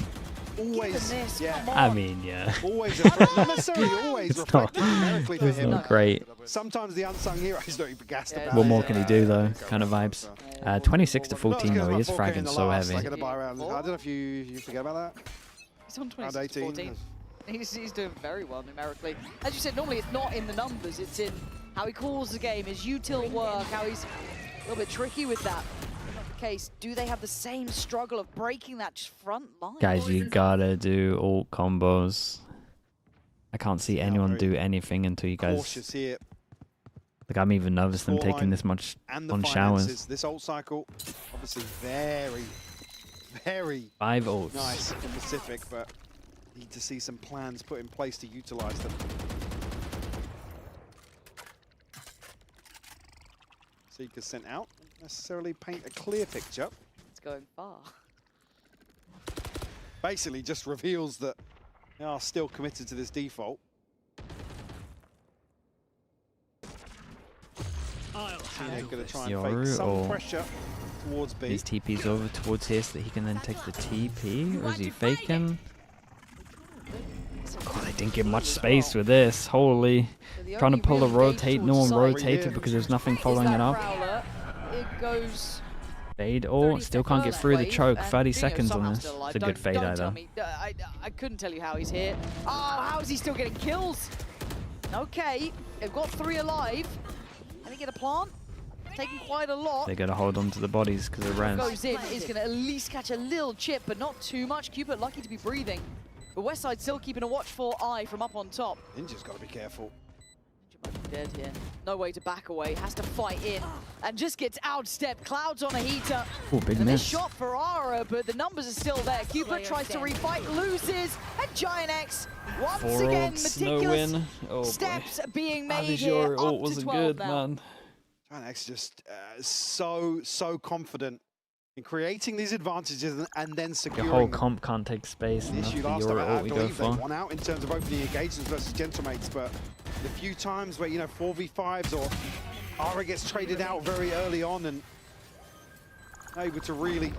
Always, this, yeah. I mean, yeah. Always, not necessarily always It's reflected not- numerically for it's him. not great. Sometimes the unsung heroes don't even gassed about. What more can he do, though? Kind of vibes. 26 to 14, though. He is fragging so heavy. I don't know if you forget about that. He's on Round 26 to 14. He's doing very well numerically. As you said, normally it's not in the numbers, it's in how he calls the game, his util work, how he's a little bit tricky with that. Not the case. Do they have the same struggle of breaking that front line? Guys, you gotta do ult combos. I can't see anyone do anything until you guys... Cautious here. Like, I'm even nervous them taking Scoreline this much and the on finances. showers. This ult cycle, obviously very 5 ults. nice from Pacific, but need to see some plans put in place to utilize them. Seeker sent out, don't necessarily paint a clear picture. It's going far. Basically just reveals that they are still committed to this default. They're going to try and Yoru fake some or pressure towards B. his TP's over towards here so that he can then take the TP, or is he faking? God, I didn't get much space with this. Holy. Trying to pull a rotate, no one rotated because there's nothing following it up. It goes Fade, oh, still can't get through the choke. 30 seconds on this. It's a good fade either. I couldn't tell you how he's here. Oh, how is he still getting kills? Okay, they've got 3 alive. Can he get a plant? Taking quite a lot. They gotta hold on to the bodies because of res. Goes in, is going to at least catch a little chip, but not too much. Cupid lucky to be breathing. But Westside still keeping a watchful eye from up on top. Ninja's got to be careful. Ninja might be dead here. No way to back away. Has to fight in and just gets outstepped. Cloud's on a heater. Oh, big and miss. this shot for Ara, but the numbers are still there. Cupid tries to refight, loses, and GIANTX once 4 again ults, no meticulous win. Oh, steps being made this here. Yoru Up ult to wasn't 12 good, now. man. GIANTX just so confident in creating these advantages and then securing Your whole them. comp can't take space. The And that's issue the last time, Yoru I ult we go believe they for. won out in terms of opening engagements versus Gentlemates, but the few times where, 4v5s or Ara gets traded out very early on and able to really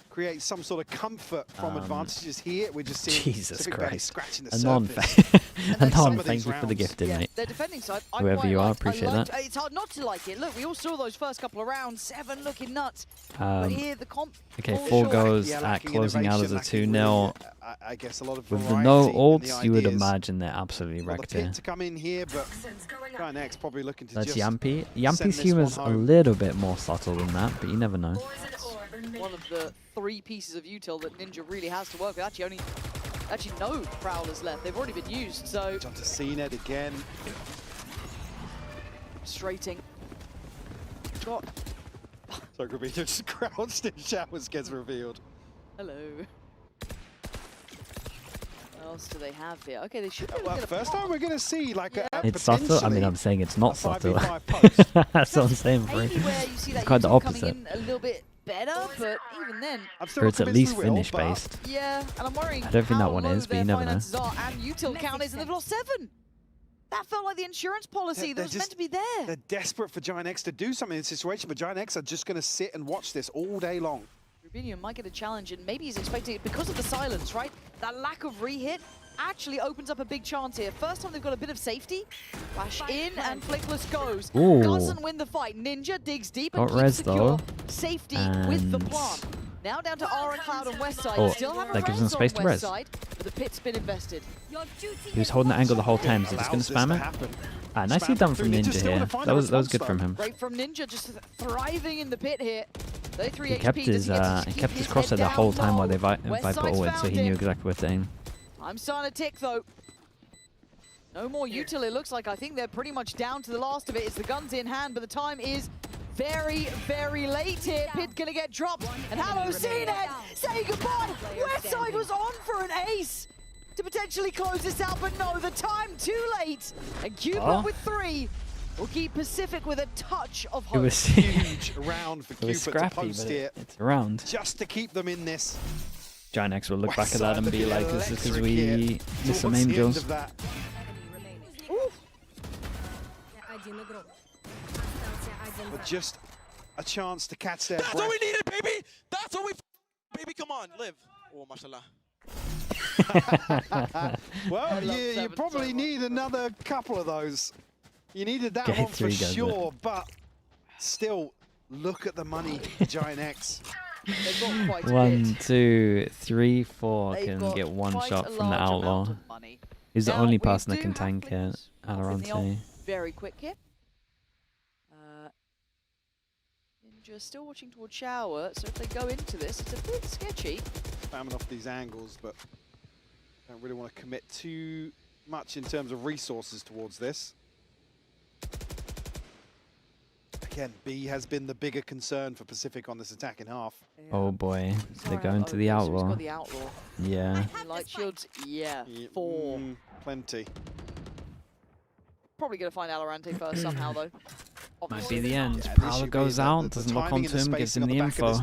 create some sort of comfort from advantages here, we're just seeing Jesus Pacific barely Christ. scratching the Anon, surface. Anon, thank you for the gifted, Yeah, mate. their defending side, I Whoever quite you are, liked. appreciate that. It's hard not to like it. Look, we all saw those first couple of rounds. 7 looking nuts. But Um, here the comp. Okay, falls 4 short. goes Yeah, at lacking closing out as a innovation, 2-0. I guess a lot of With the variety no in the ults, you would ideas. imagine they're absolutely Well, the wrecked pit here. to come in here, but GIANTX probably looking to That's just Yampy. send Yampy's this humor's one a home. little bit more subtle than that, but you never know. One of the 3 pieces of util that Ninja really has to work with. Actually no Prowlers left. They've already been used, so... John to CNET again. Frustrating. Got... So Grabino just crouched in showers gets revealed. Hello. What else do they have here? Okay, they should be able to Well, get a first time we're going to see like a It's subtle. I mean, potentially I'm saying it's not a subtle. 5v5 post. That's what I'm saying for it. maybe where you see that It's quite the util coming opposite. in a little bit better, but even then... I'm Or it's at least finish but based. Yeah, and I'm worrying I don't think that how one low is, but their you never know. finances are, and util count is, and they've lost 7. That felt like the insurance policy that was meant to be there. They're desperate for GIANTX to do something in this situation, but GIANTX are just going to sit and watch this all day long. Rubinium might get a challenge, and maybe he's expecting it because of the silence, right? That lack of re-hit actually opens up a big chance here. First time they've got a bit of safety. Flash in, and Flickless goes. Ooh. Doesn't win the fight. Ninja digs deep and Got keeps res secure though. safety with the And- plant. Now down to Aura, Cloud, and Westside. Oh, Still have a that gives them res on space to res. Westside, but the pit's been invested. He was holding the angle the whole time. Is he just going to spam it? Ah, nicely done from Ninja here. That was good from him. Great from Ninja, just thriving in the pit here. 33 He kept HP, his does he get to keep crosshair head the whole down time while low? they Viper Westside's ulted, so found he knew him. exactly where to aim. I'm starting to tick though. No more util, it looks like. I think they're pretty much down to the last of it. It's the guns in hand, but the time is very, very late here. Pit gonna get dropped. And hello, CNED! Say goodbye! Westside was on for an ace to potentially close this out, but no, the time too late. And Cupid with 3 will keep Pacific with a touch of hope. It was huge round for Cupid scrappy, to post but it. It's a round. Just to keep them in this. GIANTX will look back at that and be like, this is because we missed some angels. But just a chance to catch their breath. That's what we needed, baby! That's what we... Baby, come on, live. Oh, mashallah. Well, you probably need another couple of those. You needed that one for sure, but still, look at the money, GIANTX. 1, 2, 3, 4 can get one shot from the Outlaw. He's the only person that can tank it. Valorant. Very quick hit. Ninja still watching towards shower, so if they go into this, it's a bit sketchy. Spamming off these angles, but don't really want to commit too much in terms of resources towards this. Again, B has been the bigger concern for Pacific on this attack in half. Oh boy, they're going to the Outlaw. The Outlaw. Yeah. Light shields, yeah, 4. Plenty. Probably going to find Alorante first somehow, though. Might be the end. Prowler goes out, doesn't look onto him, gives him the info.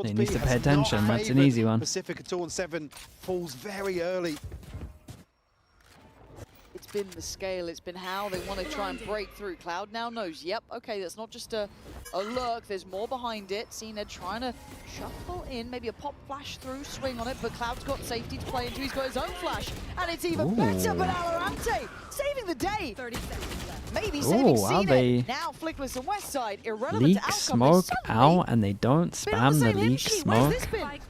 He needs to pay attention. That's an easy one. Pacific at 2 and 7 falls very early. It's been the scale, it's been how they want to try and break through. Cloud now knows, yep, okay, that's not just a lurk, there's more behind it. CNED trying to shuffle in, maybe a pop flash through, swing on it, but Cloud's got safety to play into, he's got his own flash, and it's even better, but Alorante saving the day. 30 seconds left. Maybe saving CNED. Now Flickless and Westside, irrelevant leak to outcome. Smoke out, and they don't spam the leak smoke.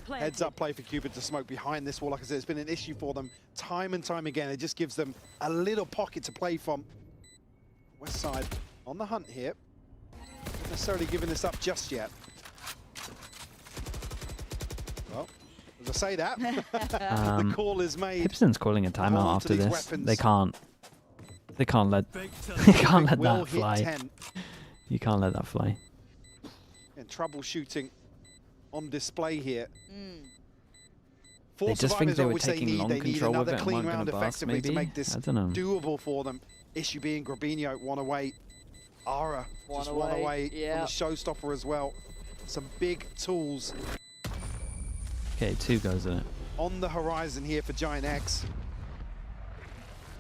Heads up play for Cupid to smoke behind this wall. Like I said, it's been an issue for them time and time again. It just gives them a little pocket to play from. Westside on the hunt here. Not necessarily giving this up just yet. Well, as I say that, the call is made. Gibson's calling a timeout after this. They can't let that fly. You can't let that fly. And troubleshooting on display here. They just think they were taking long control of it and weren't going to burst, maybe? To make this I don't know. doable for them. Issue being Grabinho, 1 away. Ara, just 1 away from the showstopper as well. Some big tools. Okay, 2 goes in it. On the horizon here for GIANTX.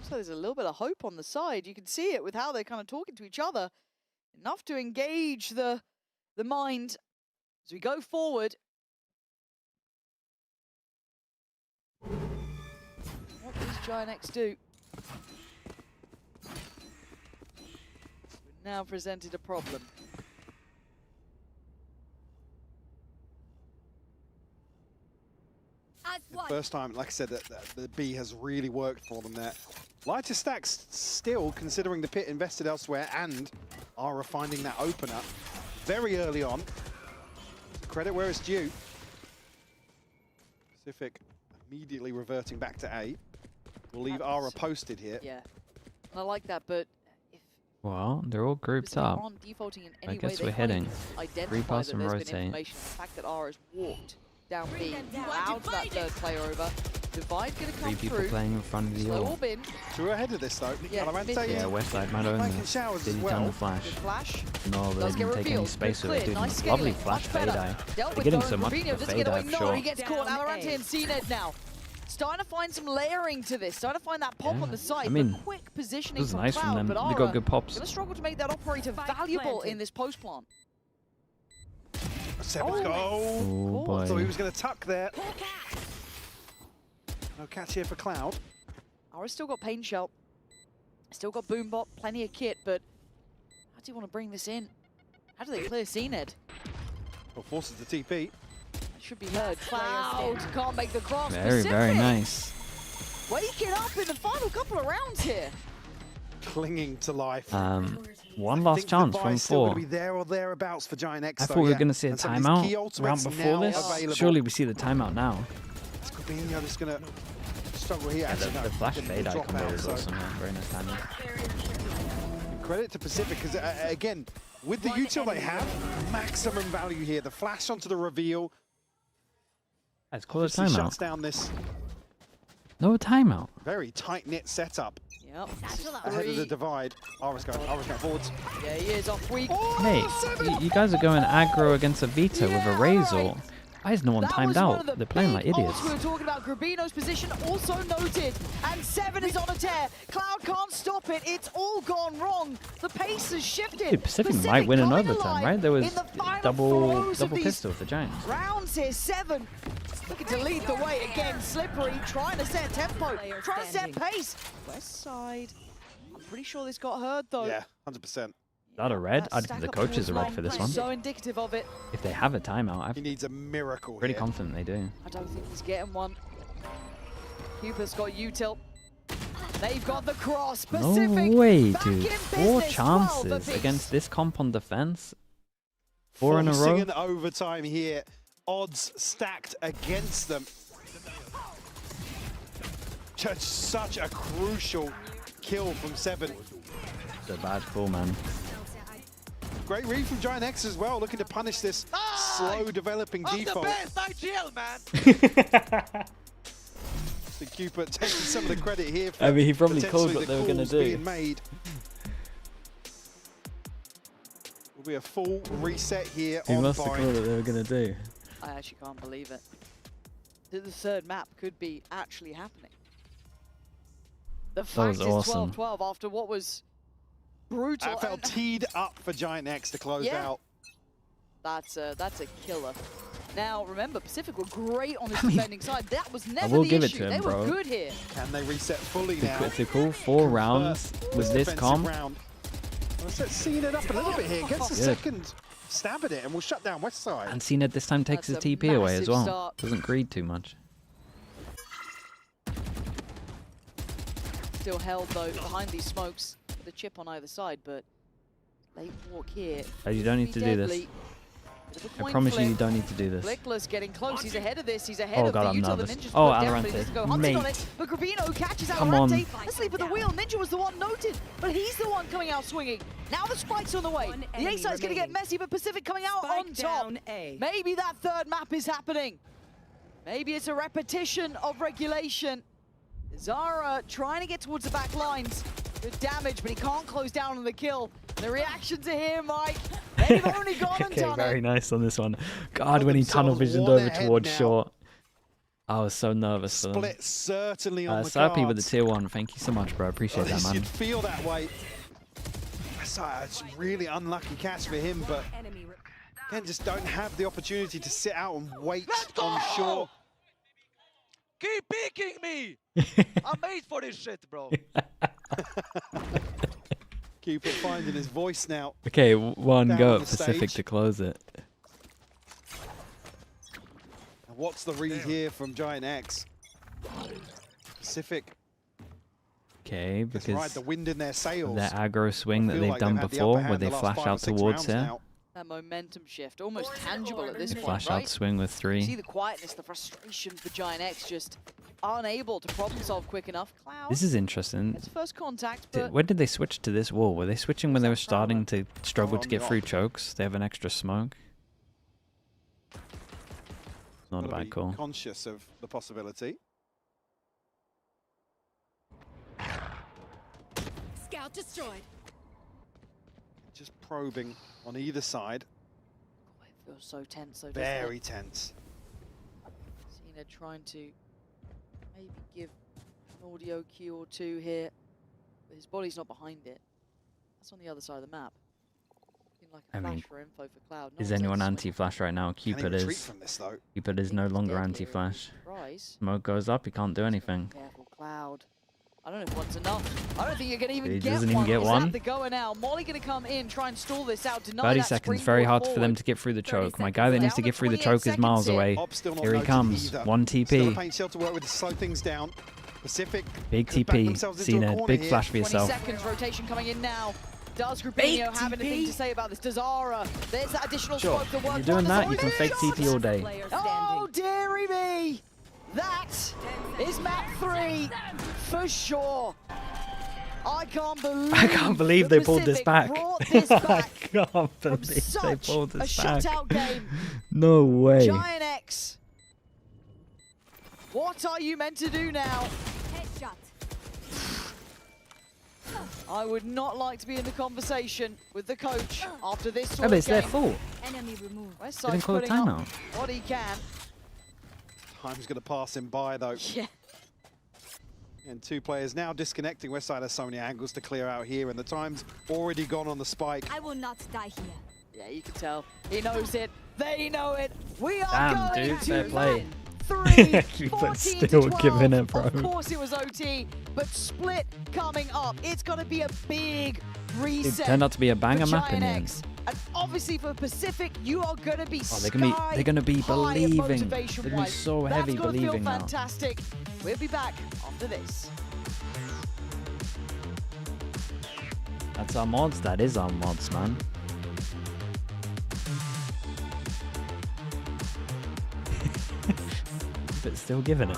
So there's a little bit of hope on the side. You can see it with how they're kind of talking to each other. Enough to engage the mind as we go forward. What does GIANTX do? We've now presented a problem. First time, like I said, that the B has really worked for them there. Lighter stacks still, considering the pit invested elsewhere, and Ara finding that opener very early on. Credit where it's due. Pacific immediately reverting back to A. We'll leave Ara posted here. Yeah, I like that, but well, they're all grouped up. I guess we're heading. 3-pass and rotate. The fact that Ara's walked down B, allowed that third player over. Divide gonna come 3 people through. playing in front of the all. Two ahead of this though. Yeah, Westside might own this. Did he done the flash? No, they didn't take any space with it. Dude, lovely flash fade eye. They're getting so much for fade eye, sure. He gets caught. Alorante and CNED now. Starting to find some layering to this. Starting to find that pop on the side. I mean, quick positioning this is from nice Cloud, from them. but They got good pops. Gonna struggle to make that operator valuable in this post plant. Seven's go. Oh boy. So he was going to tuck there. No catch here for Cloud. Ara's still got Pain Shell. Still got Boombot, plenty of kit, but how do you want to bring this in? How do they clear CNED? Well, forces the TP. It should be heard. Cloud can't make the cross. Very, very nice. Waking up in the final couple of rounds here. Clinging to life. One last chance from 4. Be there or thereabouts for GIANTX. I thought we were going to see a timeout round before this. Surely we see the timeout now. Grabinho just going to struggle here. Actually, the flash fade icon there is awesome. Very nice timing. Credit to Pacific, because again, with the util they have, maximum value here. The flash onto the reveal. Let's call a timeout. Shuts down this no timeout. very tight-knit setup. Yep. Ahead of the divide. Ara's going forwards. Yeah, he is off weak. Mate, you guys are going aggro against a Vito with a Razor. Why is no one timed out? They're playing like idiots. We were talking about Grabino's position, also noted. And 7 is on a tear. Cloud can't stop it. It's all gone wrong. The pace has shifted. Dude, Pacific might win in overtime, right? There was double pistol for Giants. Rounds here, 7. Looking to lead the way again. Slippery, trying to set tempo, trying to set pace. West side. I'm pretty sure this got heard though. Yeah, 100%. Is that a red? I'd give the coaches a red for this one. So indicative of it. If they have a timeout, he needs a miracle. Pretty confident they do. I don't think he's getting one. Cupid's got util. They've got the cross. Pacific no way, back dude. in 4 business. chances against this comp on defense. 4 in a row. Forcing an overtime here. Odds stacked against them. Just such a crucial kill from 7. It's a bad call, man. Great read from GIANTX as well, looking to punish this slow developing default. I'm the best IGL, man! So Cupid taking some of the credit here for I mean, he probably called what they were going to do. Being made. Will be a full reset here He on must have Bind. called what they were going to do. I actually can't believe it. The third map could be actually happening. The fact is 12-12 after what was brutal. That felt teed up for GIANTX to close out. That's a killer. Now remember, Pacific were great on this defending side. That was never the give issue. it to him, they bro. were good here. Can they reset fully now? It's a cool 4 rounds with this comp. Well, let's see it up a little bit here. Gets a second stab at it and we'll shut down West Side. And CNED this time takes his TP away as well. Start. Doesn't greed too much. Still held though behind these smokes. The chip on either side, but late walk here. You don't need to do this. I promise you don't need to do this. Flickless getting close. He's ahead of this. He's ahead Oh of god, the I'm Utah. The nervous. Ninja's Oh, put down, but he doesn't go Alorante, hunting on mate. it. But Gravino catches Come on. Alorante asleep at the wheel. Ninja was the one noted, but he's the one coming out swinging. Now the spike's on the way. The A side's going to get messy, but Pacific coming out on top. Maybe that third map is happening. Maybe it's a repetition of regulation. Zara trying to get towards the back lines. Good damage, but he can't close down on the kill. The reactions are here, Mike. They've only gone and done very it. nice on this one. God, when he tunnel visioned over towards short. I was so nervous for them. Split certainly on the Serpy cards. with the tier 1. Thank you so much, bro. Appreciate that, man. You'd feel that way. It's a really unlucky catch for him, but again, just don't have the opportunity to sit out and wait on short. Keep picking me! I'm made for this shit, bro. Cupid finding his voice now. Okay, one Down go on at the Pacific stage. to close it. And what's the read here from GIANTX? Pacific. Okay, Just because ride the wind in their sails. their aggro swing that feel they've like done they've had the before, upper where hand they the last flash 5 or out 6 towards rounds here. now. That momentum shift, almost tangible at this point, Flash right? out swing with 3. See the quietness, the frustration for GIANTX, just unable to problem solve quick enough. Cloud, This is interesting. it's first contact, but When did they switch to this wall? Were they switching when they were starting to struggle to get through chokes? They have an extra smoke. Not a Gotta bad be call. conscious of the possibility. Scout destroyed. Just probing on either side. it feels so tense, so Very tense. Cena trying to maybe give an audio cue or two here, but his body's not behind it. That's on the other side of the map. Looking like a I flash mean, for info for Cloud. Is No one's anyone able to anti-flash right now? Can he Cupid retreat is. from this, though? Cupid is no longer anti-flash. Smoke goes up, he can't do anything. Careful, Cloud. I don't know if one's enough. I don't think you're going to even He get doesn't one. even get Is one. that the goer now? Molly going to come in, try and stall this out, deny 30 that seconds, springboard very hard for them forward. to get through the choke. My guy that needs to get through the choke is 28 miles seconds away. Op still not Here he noted comes. either. 1 Still a TP. paint shell to work with to slow things down. Pacific. Big could back TP. themselves into a CNED. corner Big here. flash for 20 yourself. seconds, rotation coming in now. Does Big Grubinho have TP? anything to say about this? Does Zara? There's that additional Sure. smoke that If you're works. doing that, you can fake TP all day. Oh, dearie me! That is map 3 for sure. I can't believe they pulled this back. This back I can't believe they pulled a this back. shutout game. No way. GIANTX, what are you meant to do now? Headshot. I would not like to be in the conversation with the coach after this sort Oh, but of it's game. their fault. Enemy removed. West They didn't Side's call a putting up timeout. what he can. Time's going to pass him by, though. Yeah. And 2 players now disconnecting. Westside has so many angles to clear out here, and the time's already gone on the spike. I will not die here. Yeah, you can tell. He knows it. They know it. We are Damn, going dude, to fair play. 3, But 14 still to 12. giving it, bro. Of course it was OT, but split coming up. It's going to be a big It reset. turned out to be a banger for map in the end. GIANTX. And obviously for Pacific, you are going to be Oh, they're gonna be sky-high believing. They're motivation-wise. gonna be so heavy That's gonna believing feel now. fantastic. We'll be back after this. That's our mods. That is our mods, man. But still giving it.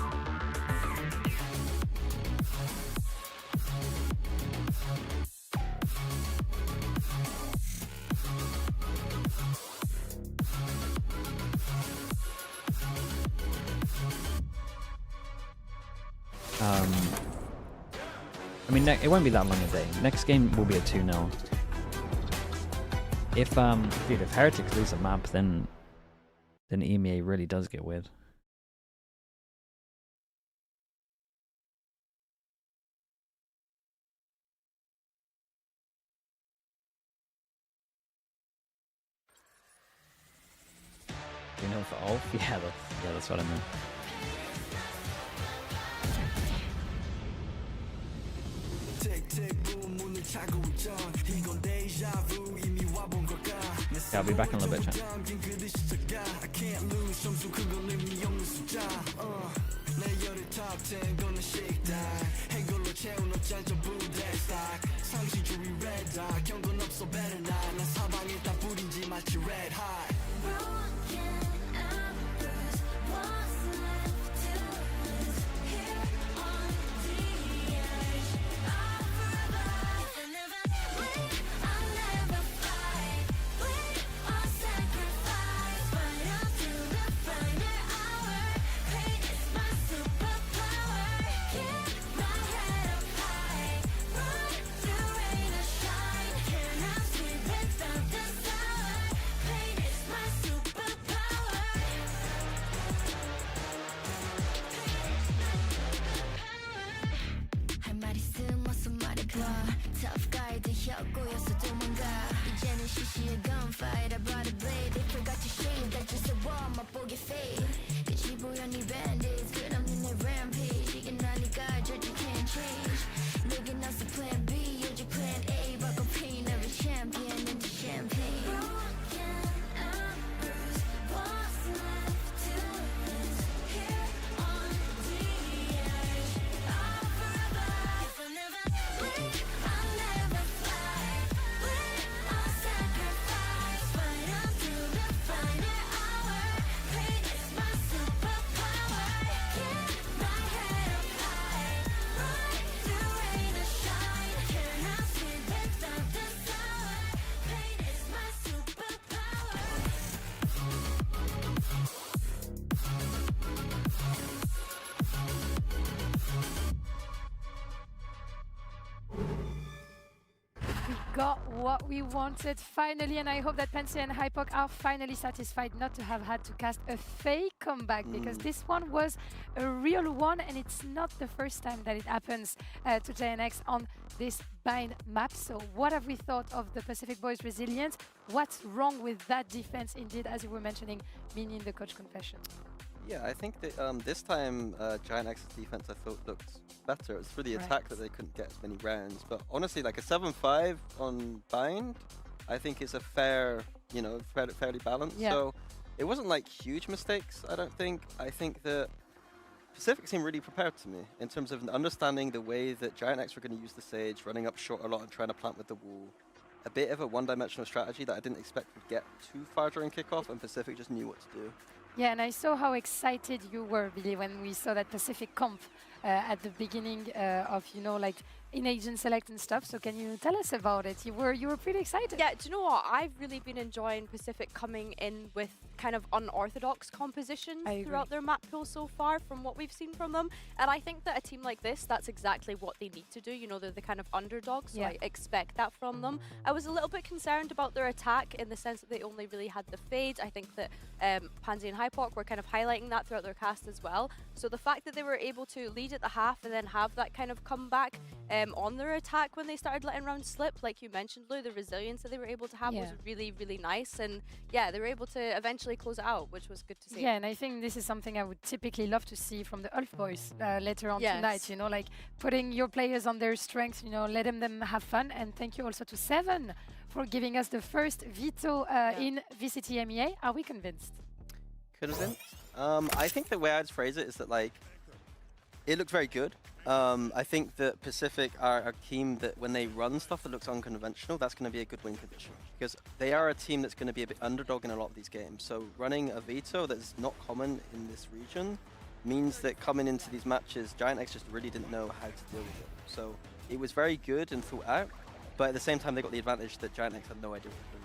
I mean, it won't be that long a day. Next game will be a 2-0. If dude, if Heretics lose a map, then EMEA really does get weird. You know, for Ulf? Yeah, that's what I meant. Yeah, I'll be back in a little bit, chat. Got what we wanted finally, and I hope that Pensy and Hypoc are finally satisfied not to have had to cast a fake comeback, because this one was a real one, and it's not the first time that it happens to GIANTX on this bind map. So what have we thought of the Pacific Boys' resilience? What's wrong with that defense indeed, as you were mentioning, Mini in the coach confession? Yeah, I think that this time GIANTX's defense I thought looked better. It was through the attack that they couldn't get as many rounds. But honestly, like a 7-5 on bind, I think is a fair, you know, fairly balanced. Yeah. So it wasn't like huge mistakes, I don't think. I think that Pacific seemed really prepared to me in terms of understanding the way that GIANTX were going to use the Sage, running up short a lot and trying to plant with the wall. A bit of a one-dimensional strategy that I didn't expect would get too far during kickoff, and Pacific just knew what to do. Yeah, and I saw how excited you were, Billy, when we saw that Pacific comp at the beginning of, you know, like in agent select and stuff. So can you tell us about it? You were pretty excited. Yeah, do you know what? I've really been enjoying Pacific coming in with kind of unorthodox compositions throughout their map pool so far from what we've seen from them. And I think that a team like this, that's exactly what they need to do. You know, they're the kind of underdogs, so I expect that from them. I was a little bit concerned about their attack in the sense that they only really had the fade. I think that Pansy and Hypoc were kind of highlighting that throughout their cast as well. So the fact that they were able to lead at the half and then have that kind of comeback on their attack when they started letting rounds slip, like you mentioned, Lou, the resilience that they were able to have was really, really nice. And yeah, they were able to eventually close it out, which was good to see. Yeah, and I think this is something I would typically love to see from the ULF boys later on tonight, you know, like putting your players on their strengths, you know, letting them have fun. And thank you also to Seven for giving us the first veto in VCT EMEA. Are we convinced? Convinced? I think the way I'd phrase it is that, like, it looked very good. I think that Pacific are a team that when they run stuff that looks unconventional, that's going to be a good win condition. Because they are a team that's going to be a bit underdog in a lot of these games. So running a veto that's not common in this region means that coming into these matches, GIANTX just really didn't know how to deal with it. So it was very good and thought out, but at the same time they got the advantage that GIANTX had no idea what to do.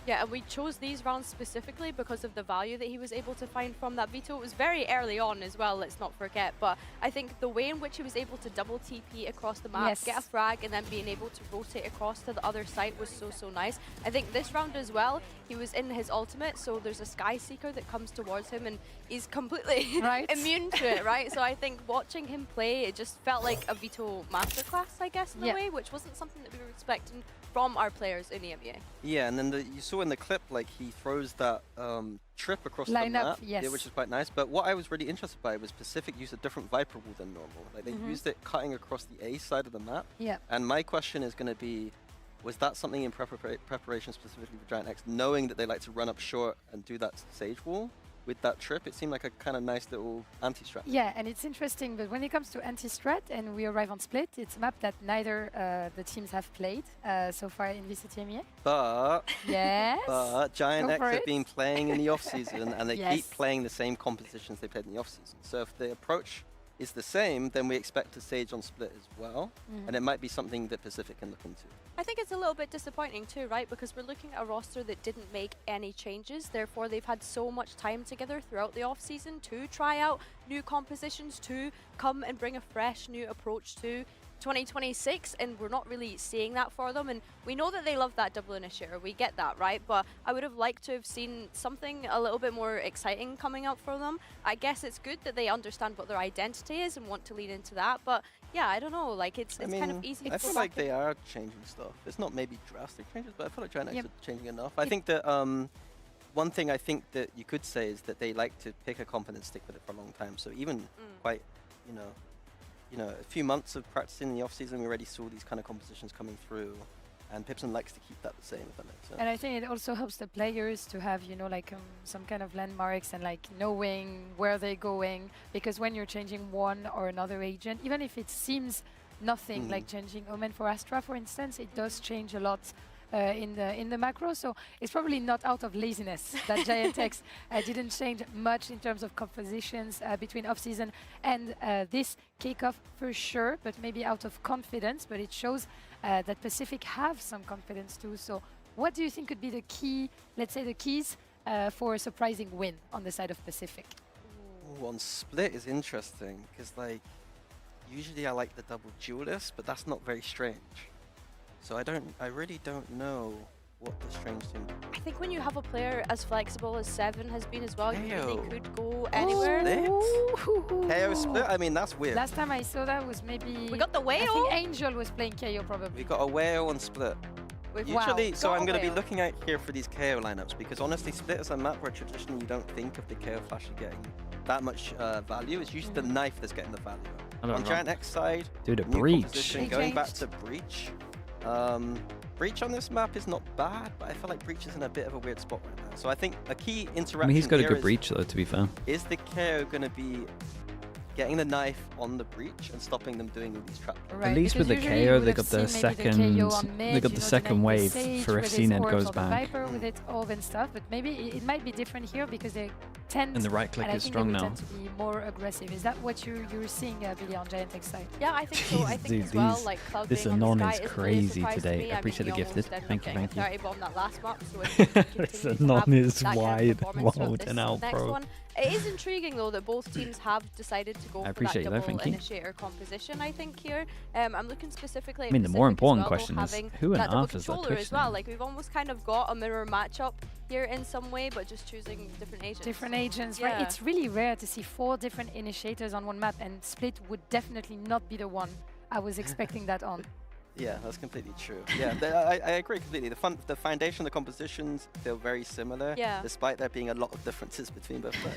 Yeah, and we chose these rounds specifically because of the value that he was able to find from that veto. It was very early on as well, let's not forget, but I think the way in which he was able to double TP across the map, get a frag, and then being able to rotate across to the other side was so nice. I think this round as well, he was in his ultimate, so there's a Sky Seeker that comes towards him and he's completely immune to it, right? So I think watching him play, it just felt like a veto masterclass, I guess, in a way, which wasn't something that we were expecting from our players in EMEA. Yeah, and then you saw in the clip, like, he throws that trip across the map, which is quite nice. But what I was really interested by was Pacific used a different Viper wall than normal. Like, they used it cutting across the A side of the map. Yeah. And my question is going to be, was that something in preparation specifically for GIANTX, knowing that they like to run up short and do that Sage wall? With that trip, it seemed like a kind of nice little anti-strat. Yeah, and it's interesting, but when it comes to anti-strat and we arrive on Split, it's a map that neither the teams have played so far in VCT EMEA. But but GIANTX have been playing in the off-season and they keep playing the same compositions they played in the off-season. So if the approach is the same, then we expect a Sage on Split as well, and it might be something that Pacific can look into. I think it's a little bit disappointing too, right? Because we're looking at a roster that didn't make any changes. Therefore, they've had so much time together throughout the off-season to try out new compositions, to come and bring a fresh new approach to 2026, and we're not really seeing that for them. And we know that they love that double initiator, we get that, right? But I would have liked to have seen something a little bit more exciting coming up for them. I guess it's good that they understand what their identity is and want to lean into that, but yeah, I don't know, like it's kind of easy to I feel like they are changing stuff. It's not maybe drastic changes, but I feel like GIANTX are changing enough. I think that one thing I think that you could say is that they like to pick a comp and stick with it for a long time. So even quite, you know, a few months of practicing in the off-season, we already saw these kind of compositions coming through, and Pipson likes to keep that the same, if that makes sense. And I think it also helps the players to have, you know, like some kind of landmarks and like knowing where they're going, because when you're changing one or another agent, even if it seems nothing, like changing Omen for Astra, for instance, it does change a lot in the macro, so it's probably not out of laziness that GIANTX didn't change much in terms of compositions between off-season and this kickoff for sure, but maybe out of confidence, but it shows that Pacific have some confidence too. So what do you think could be the key, let's say the keys for a surprising win on the side of Pacific? Ooh, on Split is interesting, because like, usually I like the double duelist, but that's not very strange. So I really don't know what the strange thing is. I think when you have a player as flexible as Seven has been as well, you really could go anywhere. KO Split? I mean, that's weird. Last time I saw that was maybe... We got the whale! I think Angel was playing KO probably. We got a whale on Split. Usually, so I'm going to be looking out here for these KO lineups, because honestly, Split is a map where traditionally you don't think of the KO flash getting that much value. It's usually the knife that's getting the value. On GIANTX side, dude, a breach. Going back to breach. Breach on this map is not bad, but I feel like Breach is in a bit of a weird spot right now. So I think a key interaction. I mean, he's got a good breach though, to be fair. Is the KO going to be getting the knife on the breach and stopping them doing all these traps? Right, at least with the KO, they got the second wave for if CNED goes back. Viper with its orb and stuff, but maybe it might be different here because they're tend, And the right click and I is think strong they will now. tend to be more aggressive. Is that what you're seeing, Billy, on GIANTX side? Yeah, I think so. I think Dude, as well, like Cloud this being on Anon the is sky really crazy surprised today. me. I appreciate the mean, he gifted. almost ended Thank up you, getting thank you. a 30 bomb that last map, so if he can This continue to Anon have is that kind of wide. performance throughout Wild this and out, next bro. one. It is intriguing though that both teams have decided to go I for appreciate that you, double thank you. initiator composition. I think here, I'm looking specifically. I mean, the at more Pacific as important well, question though, is, having who on that double earth is that controller Twitch as well. name? Like we've almost kind of got a mirror matchup here in some way, but just choosing different agents. Different agents, right? Yeah. It's really rare to see 4 different initiators on one map, and Split would definitely not be the one I was expecting that on. Yeah, that's completely true. Yeah, I agree completely. The foundation, the compositions feel very similar, despite there being a lot of differences between both sides.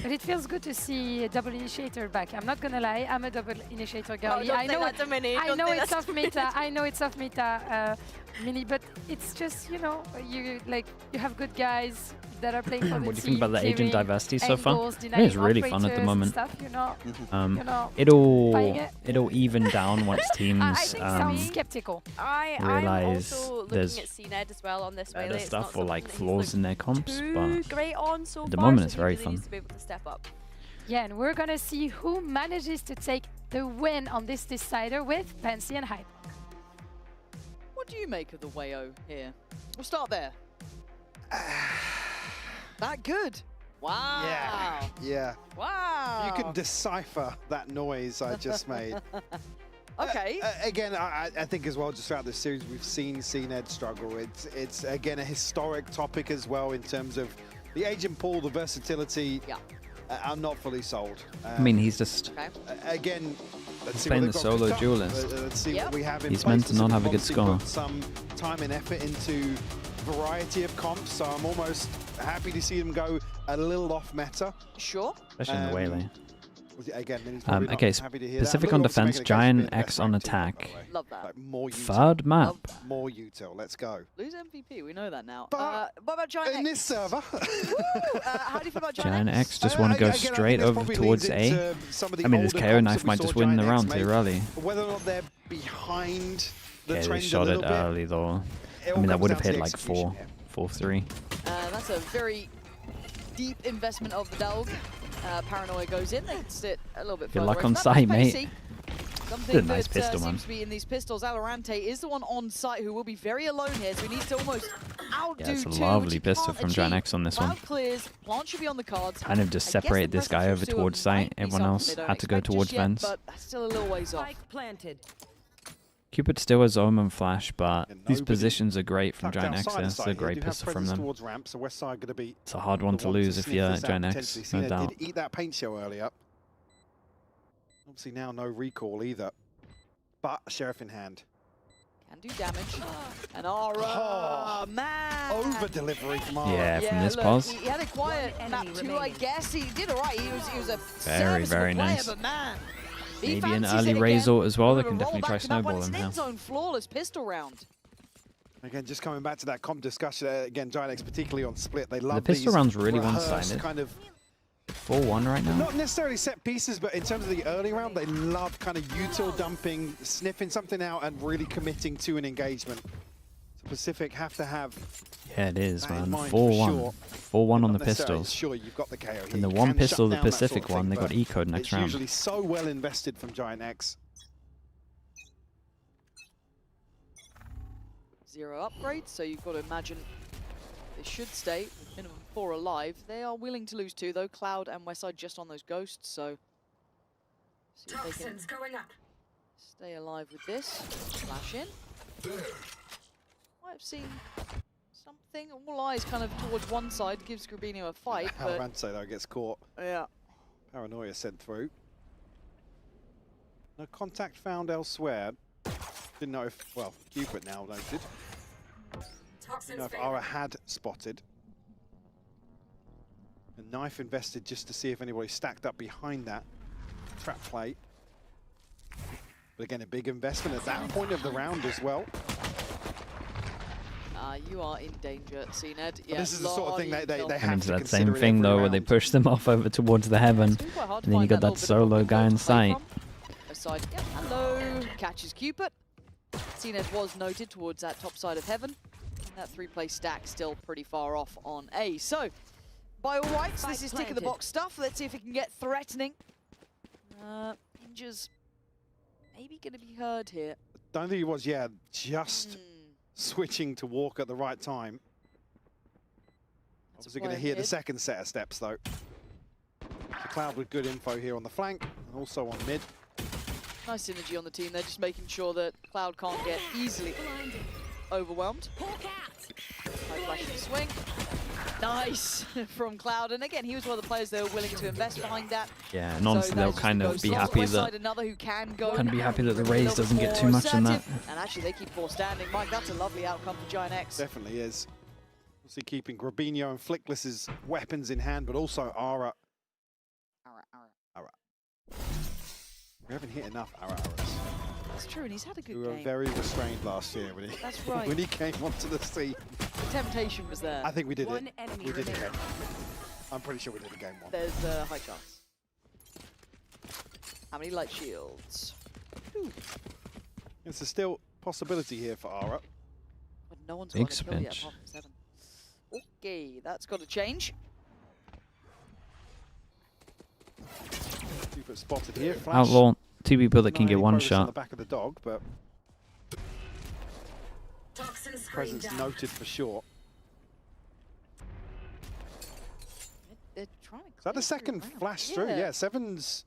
But it feels good to see a double initiator back. I'm not gonna lie, I'm a double initiator girlie. don't I say know that to Mini. I Don't know say it's that off to meta. I know it's off meta, Mini, but it's just, you know, you have good guys that are playing for the team. What do you think about the agent diversity so far? angles, I think it's denying really fun at the operators and moment. stuff, you're not buying it. It'll even down once teams I think sounds skeptical. I'm realize also there's looking at CNED as well on this better melee. It's stuff not or like something that he's flaws in their comps, too but great on so at the far, moment so it's he very really fun. needs to be able to step up. Yeah, and we're gonna see who manages to take the win on this decider with Pansy and Hype. What do you make of the Wayo here? We'll start there. That good. Wow. Yeah. Yeah. Wow. You can decipher that noise I just made. Okay. Again, I think as well, just throughout this series, we've seen CNED struggle. It's again a historic topic as well in terms of the agent pool, the versatility. Yeah. I'm not fully sold. I mean, he's just again. Let's see playing what the they've got solo cooked up. duelist. Let's see what we have in He's place. meant to not have a good Obviously score. put some time and effort into variety of comps, so I'm almost happy to see them go a little off meta. Sure. Especially in the Waylay. Again, Minnie's probably not Okay, happy to hear that. Pacific But on also defense, making a case for being the GIANTX best on ranked team, by attack. the way. Love that. Like more util. Third map. More util. Let's go. Lose MVP, we know that now. What about GIANTX? In this server. How do you feel about GIANTX? GIANTX just want to go straight over towards A. I mean, this KO knife might just win the round too early. Whether or not they're behind the Okay, they trend shot a it little bit. early though. It I all mean, that comes would down have to hit the like execution 4-3. That's a very deep investment of the Delg. Paranoia goes in, they can sit a little bit Good further luck away. on That sight, was mate. pacey. Did a Something nice that pistol, man. seems to be in these pistols. Alorante is the one on site who will be very alone here, so he needs to almost outdo Yeah, it's a two, lovely which he pistol can't from achieve. GIANTX on this one. Cloud clears, plant should be on the cards. Kind of just I guess the separate this guy presence over of Stewart towards site. might be Everyone something else they don't had to go expect towards just yet, vents. but still a little ways off. planted. Cupid still has Omen Flash, but these nobody positions are great from tucked GIANTX. outside the That's site a here. great Do have pistol from presence them. towards ramp, so West Side going to be It's a hard one the to one lose if sniff you're this out GIANTX, potentially. no CNED doubt. did eat that paint show earlier. Obviously now no recall either, but Sheriff in hand. Can do damage. And Aura, man! Over delivery from Aura. Yeah, from this look, pause. He had a quiet map too, I guess. He did alright. He was a Very, serviceable very player, nice. but man, he Maybe an fancies early it again. Razor as well. They With a can definitely roll try back to that one. snowballing It's an now. end-zone flawless pistol round. Again, just coming back to that comp discussion, again, GIANTX particularly on split, they love The pistol these round's really rehearsed one-sided. kind of 4-1 right now. not necessarily set pieces, but in terms of the early round, they love kind of util dumping, sniffing something out, and really committing to an engagement. So Pacific have to have Yeah, it is, that in man. mind for 4-1. sure. 4-1 on Not the necessarily pistols. Sure, you've got the KO here. And the You one can pistol, shut the down that sort Pacific of one, thing, they got but ecoed next it's round. usually so well invested from GIANTX. 0 upgrades, so you've got to imagine they should stay with minimum 4 alive. They are willing to lose 2 though. Cloud and Westside just on those ghosts, so see if they can going up. stay alive with this. Flash in. Might have seen something. All eyes kind of towards one side, gives Grabinho a fight, but Alorante, though, gets caught. yeah. Paranoia sent through. No contact found elsewhere. Didn't know if, well, Cupid now noted. Didn't know if Aura had spotted. A knife invested just to see if anybody stacked up behind that trap plate. But again, a big investment at that point of the round as well. You are in danger, CNED. Yeah, This is the sort of thing they And have it's to that consider same in thing every though, where they round. push them off over towards the heaven, It's quite hard to and then you find got that little bit of solo window guy to in play sight. from. Aside, yep, hello, catches Cupid. CNED was noted towards that top side of heaven. And that 3-play stack still pretty far off on A. So, by all rights. This is tick of the box stuff. Let's see if it can get threatening. Ninja's maybe going to be heard here. Don't think he was, yeah, just switching to walk at the right time. Obviously going to hear the second set of steps, though. So Cloud with good info here on the flank, and also on mid. Nice synergy on the team. They're just making sure that Cloud can't get easily overwhelmed. High flashing swing. Nice from Cloud. And again, he was one of the players that were willing to invest behind that. Yeah, and honestly, they'll kind of be happy that the Raze doesn't get too much in that. And actually, they keep four standing. Mike, that's a lovely outcome for GIANTX. Definitely is. Obviously keeping Grabinho and Flickless's weapons in hand, but also Ara. We haven't hit enough Aras. That's true, and he's had a good we game. were very restrained last year when he, That's right. when he came onto the scene. The temptation was there. I think we did it. We did remaining. it. I'm pretty sure we did a game one. There's a high chance. How many light shields? Ooh. It's a still possibility here for Ara. But no one's Big got a kill yet, spinch. apart from 7. Okay, that's got to change. Super spotted here. Flash. Outlaw, 2 people that can get one On shot. the back of the dog, but presence noted for sure. They're trying to Is that the second flash through? Yeah. Yeah, Seven's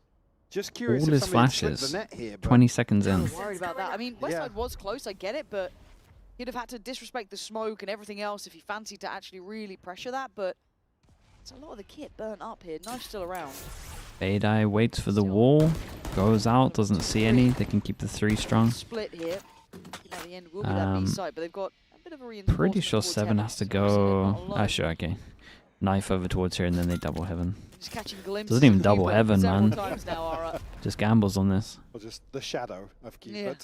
just curious All if his somebody slipped flashes, the net here. But 20 seconds in. I'm worried about that. I mean, Westside was close, I get it, but he'd have had to disrespect the smoke and everything else if he fancied to actually really pressure that, but it's a lot of the kit burnt up here. Knife's still around. Eye waits for the wall, goes out, doesn't see any. They can keep the 3 strong. Split here. At the end will be that B side, but they've got a bit of a reinforcement. Pretty sure towards 7 heaven. has to go. Sure, okay. Knife over towards here and then they double heaven. Just catching glimpses. Doesn't even of double Cupid heaven, several man. times now, Ara. Just gambles on this. Or just the shadow of Cupid.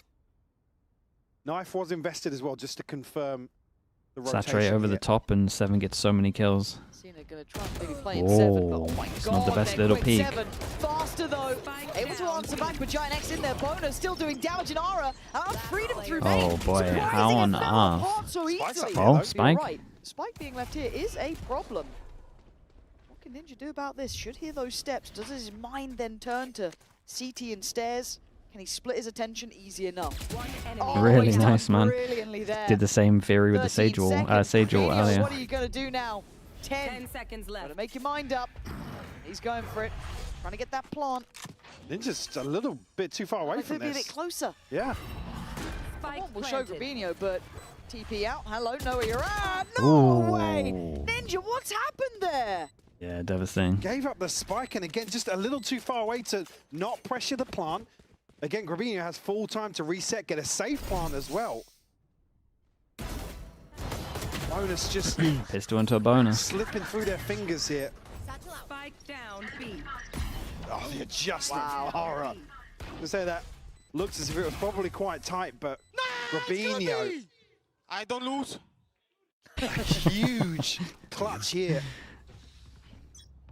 Yeah. Knife was invested as well, just to confirm the rotation. Saturate over the here. top and 7 gets so many kills. Cena gonna try and maybe play in 7, but oh my it's god, not the best they're little quick peek. 7. Faster though, able to answer back with GIANTX in their bonus, still doing damage in Ara. And freedom through main. Oh boy, how on earth? So easily. Oh, You're Spike. right. Spike being left here is a problem. What can Ninja do about this? Should hear those steps. Does his mind then turn to CT and stairs? Can he split his attention easy enough? Oh, Really he's nice, done man. brilliantly there. Did the same theory with the 13 Sage wall, seconds. Sage wall Genius, earlier. What are you going to do now? 10 seconds left. Gotta make your mind up. He's going for it. Trying to get that plant. Ninja's a little bit too far away from Could be a this. bit closer. Yeah. We'll show Grabinho, but TP out. Hello, know where you're at. No way! Ninja, what's happened there? Yeah, devastating. Gave up the spike, and again, just a little too far away to not pressure the plant. Again, Grabinho has full time to reset, get a safe plant as well. Bonus just Pistol into a bonus. slipping through their fingers here. Spike down B. Oh, the adjustment horror. To say that looks as if it was probably quite tight, but Grabinho. I don't lose. Huge clutch here.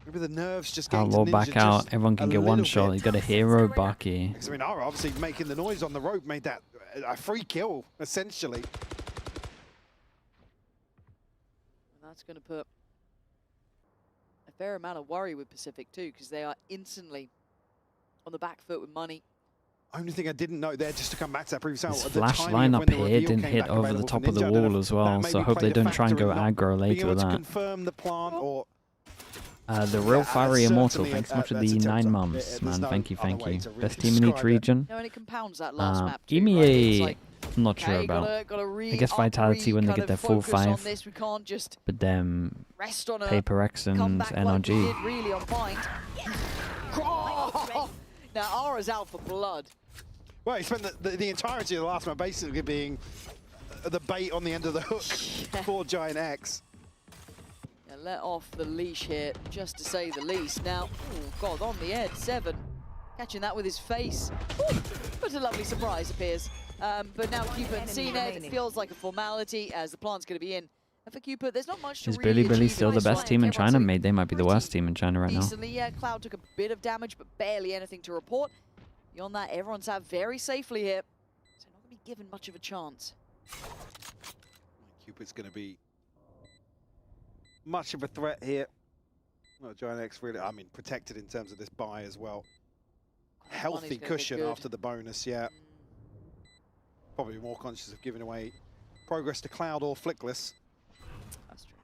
Maybe the nerves just getting Outlaw to Ninja back out. just Everyone can a get one little shot. bit. You got a hero, Bucky. Because, I mean, Ara obviously making the noise on the rope made that a free kill, essentially. And that's going to put a fair amount of worry with Pacific too, because they are instantly on the back foot with money. Only thing I didn't know there, just to come back to that previous This at the flash timing of line up when the here reveal didn't came hit back over the available top for of the Ninja. I don't know wall if as that well, so maybe I hope played they a don't try and factor go in not aggro being later able with to that. confirm the plant or The real fiery immortal, certainly thanks so much for that's the a 9 tip-top. months, There's man. no Thank you, other thank way you. to really Best team in each describe it. region. No, and it compounds that last map too, right? It's EMEA, like, I'm not sure okay, about. gotta I guess Vitality when they get their full focus on 5. this. We can't just But then rest on a Paper X and comeback like we NRG. did really on Bind. Oh! Now Ara's out for blood. Well, he spent the entirety of the last map basically being the bait on the end of the hook for GIANTX. Yeah, let off the leash here, just to say the least. Now, oh God, on the edge, 7. Catching that with his face. Ooh, but a lovely surprise appears. But now Cupid and Cena, it feels like a formality as the plant's going to be in. And for Cupid, there's not much to Is really Billy achieve still in the this best one. team in Everyone's China? doing Mate, they might be the worst team in China right now. decently. Yeah, Cloud took a bit of damage, but barely anything to report. Beyond that, everyone's out very safely here. So not going to be given much of a chance. Cupid's going to be much of a threat here. Well, GIANTX really, I mean, protected in terms of this buy as well. Healthy cushion after the bonus, yeah. Probably more conscious of giving away progress to Cloud or Flickless. That's true.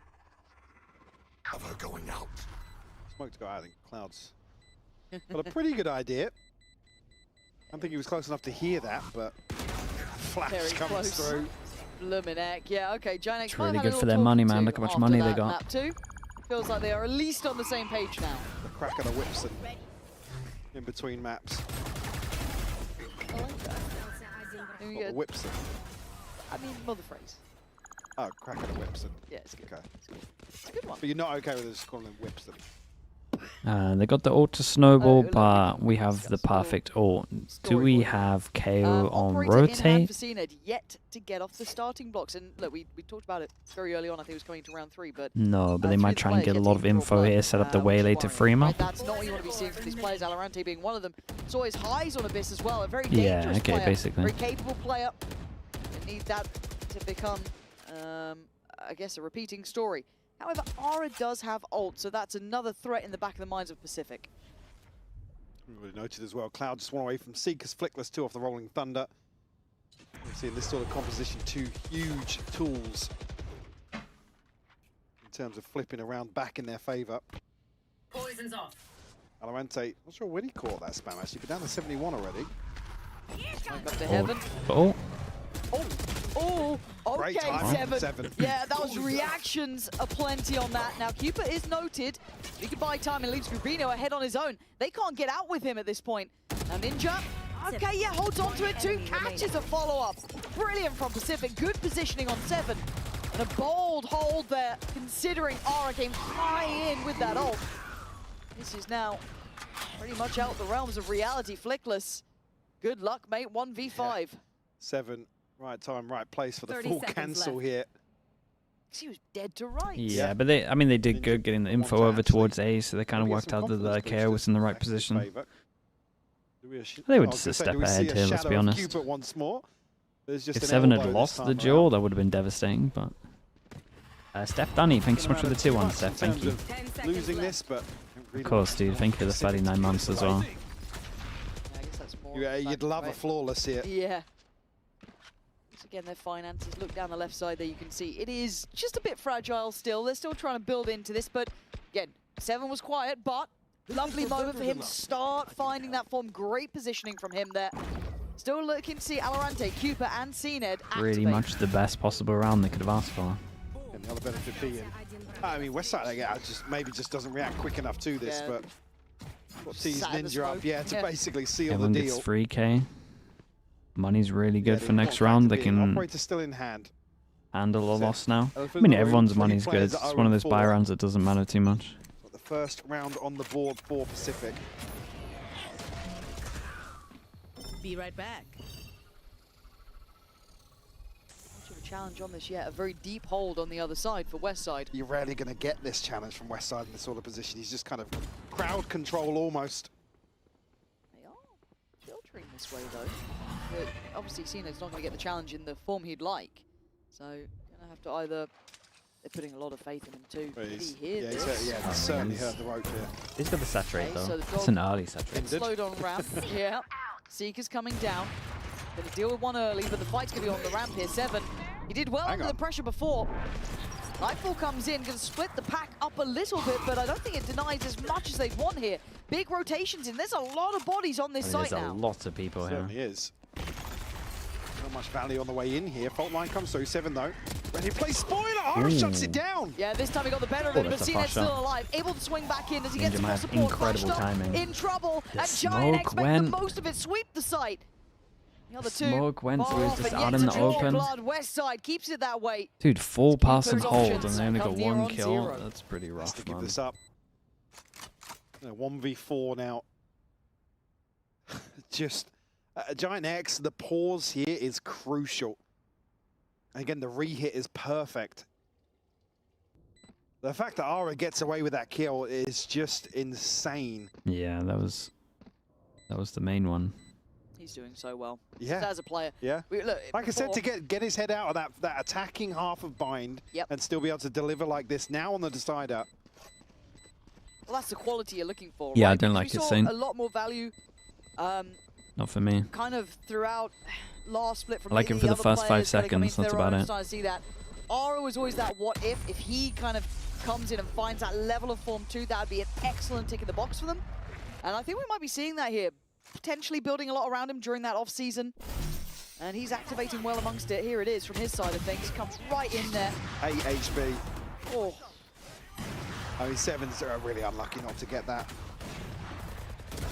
Cover going out. Smoke to go out, I think Cloud's got a pretty good idea. I don't think he was close enough to hear that, but flash comes through. Luminek, yeah, okay. GIANTX It's really good for their money, man. Look how much money they got. Map 2. Feels like they are at least on the same page now. The crack of the Whipson in between maps. I like that. What, the Whipson? I mean, mother phrase. Oh, crack of the Whipson. Yeah, it's good. Okay. It's a good one. But you're not okay with us calling them Whipson? They got the ult to snowball, but we have the perfect ult. Do we have KO on rotate? Yet to get off the starting blocks, and look, we talked about it very early on. I think it was coming to round 3, but no, but they might try and get a lot of info here, set up the waylay to free him up. That's not what you want to be seeing from these players. Alorante being one of them. Saw his highs on Abyss as well. A very dangerous player, basically. very capable player. They need that to become, I guess, a repeating story. However, Aura does have ult, so that's another threat in the back of the minds of Pacific. Really noted as well. Cloud just one away from Seekers, Flickless 2 off the Rolling Thunder. We're seeing this sort of composition, 2 huge tools in terms of flipping around back in their favour. Poison's off. Alorante, not sure when he caught that spam actually, but down to 71 already. Up to heaven. Oh. Oh, okay, Great time. 7. Yeah, that was reactions aplenty on that. Now, Cooper is noted. He can buy time and leaves Rubino ahead on his own. They can't get out with him at this point. Now, Ninja, okay, yeah, holds on to it too. Catches a follow-up. Brilliant from Pacific. Good positioning on 7. And a bold hold there, considering Aura came high in with that ult. This is now pretty much out the realms of reality. Flickless. Good luck, mate. 1v5. Yeah. 7. Right time, right place for the full cancel here. He was dead to rights. Yeah, but they did good getting the info over towards A, so they kind of worked out that the KO was in the right position. They were just a step ahead here, let's be honest. If 7 had lost the duel, that would have been devastating, but... Steph Dunny, thank you so much for the 2-1, Steph, thank you. Losing this, but... Of course, dude, thank you for the 39 months as well. Yeah, you'd love a flawless here. Yeah. Again, their finances. Look down the left side there, you can see it is just a bit fragile still. They're still trying to build into this, but again, 7 was quiet, but lovely moment for him to start finding that form. Great positioning from him there. Still looking to see Alorante, Cooper, and CNED activate. Really much the best possible round they could have asked for. And the other benefit being, I mean, Westside maybe just doesn't react quick enough to this, but what tees Ninja up, to basically seal Everyone the deal. gets 3K. Money's really good for next round. They can Operator still in hand. Handle a loss now. I mean, everyone's money's good. It's one of those buy rounds that doesn't matter too much. The first round on the board for Pacific. Be right back. Much of a challenge on this yet. A very deep hold on the other side for Westside. You're rarely going to get this challenge from Westside in this sort of position. He's just kind of crowd control almost. This way though, but obviously CNED's not going to get the challenge in the form he'd like, so going to have to either. They're putting a lot of faith in him too. Did he hear this? Yeah, certainly heard the rope here. He's got the saturate though. So It's an early saturate. Slowed on ramp. Yeah, Seeker's coming down. Going to deal with one early, but the fight's going to be on the ramp here. 7. He did well under the pressure before. Nightfall comes in, going to split the pack up a little bit, but I don't think it denies as much as they'd want here. Big rotations in. There's a lot of bodies on this site now. There's a lot of people here. Certainly is. Not much value on the way in here. Fault line comes through. 7 though. Ready to play spoiler. Aura shuts it down. Yeah, this time he got the better of it, but CNED's still alive. Able to swing back in as he gets more support. Incredible timing. In trouble, and GIANTX make the most of it. Sweep the site. The other two. Smoke went through, just out in the open. Westside keeps it that way. Dude, 4 pass and hold, and they only got 1 kill. That's pretty rough, to give this up. 1v4 now. Just GIANTX, the pause here is crucial. And again, the re-hit is perfect. The fact that Aura gets away with that kill is just insane. Yeah, that was the main one. He's doing so well. Yeah. As a player. Yeah. Look, like I said, to get his head out of that attacking half of bind and still be able to deliver like this now on the decider. Well, that's the quality you're looking for. Yeah, right? I don't like we it, saw Saint. a lot more value. Not for me. Kind of throughout last split from I like it for the first 5 seconds, that's about it. Starting to see that. Aura was always that what if he kind of comes in and finds that level of form too, that would be an excellent tick in the box for them. And I think we might be seeing that here. Potentially building a lot around him during that off-season. And he's activating well amongst it. Here it is from his side of things. Comes right in there. 8 HP. Oh. I mean, Sevens are really unlucky not to get that.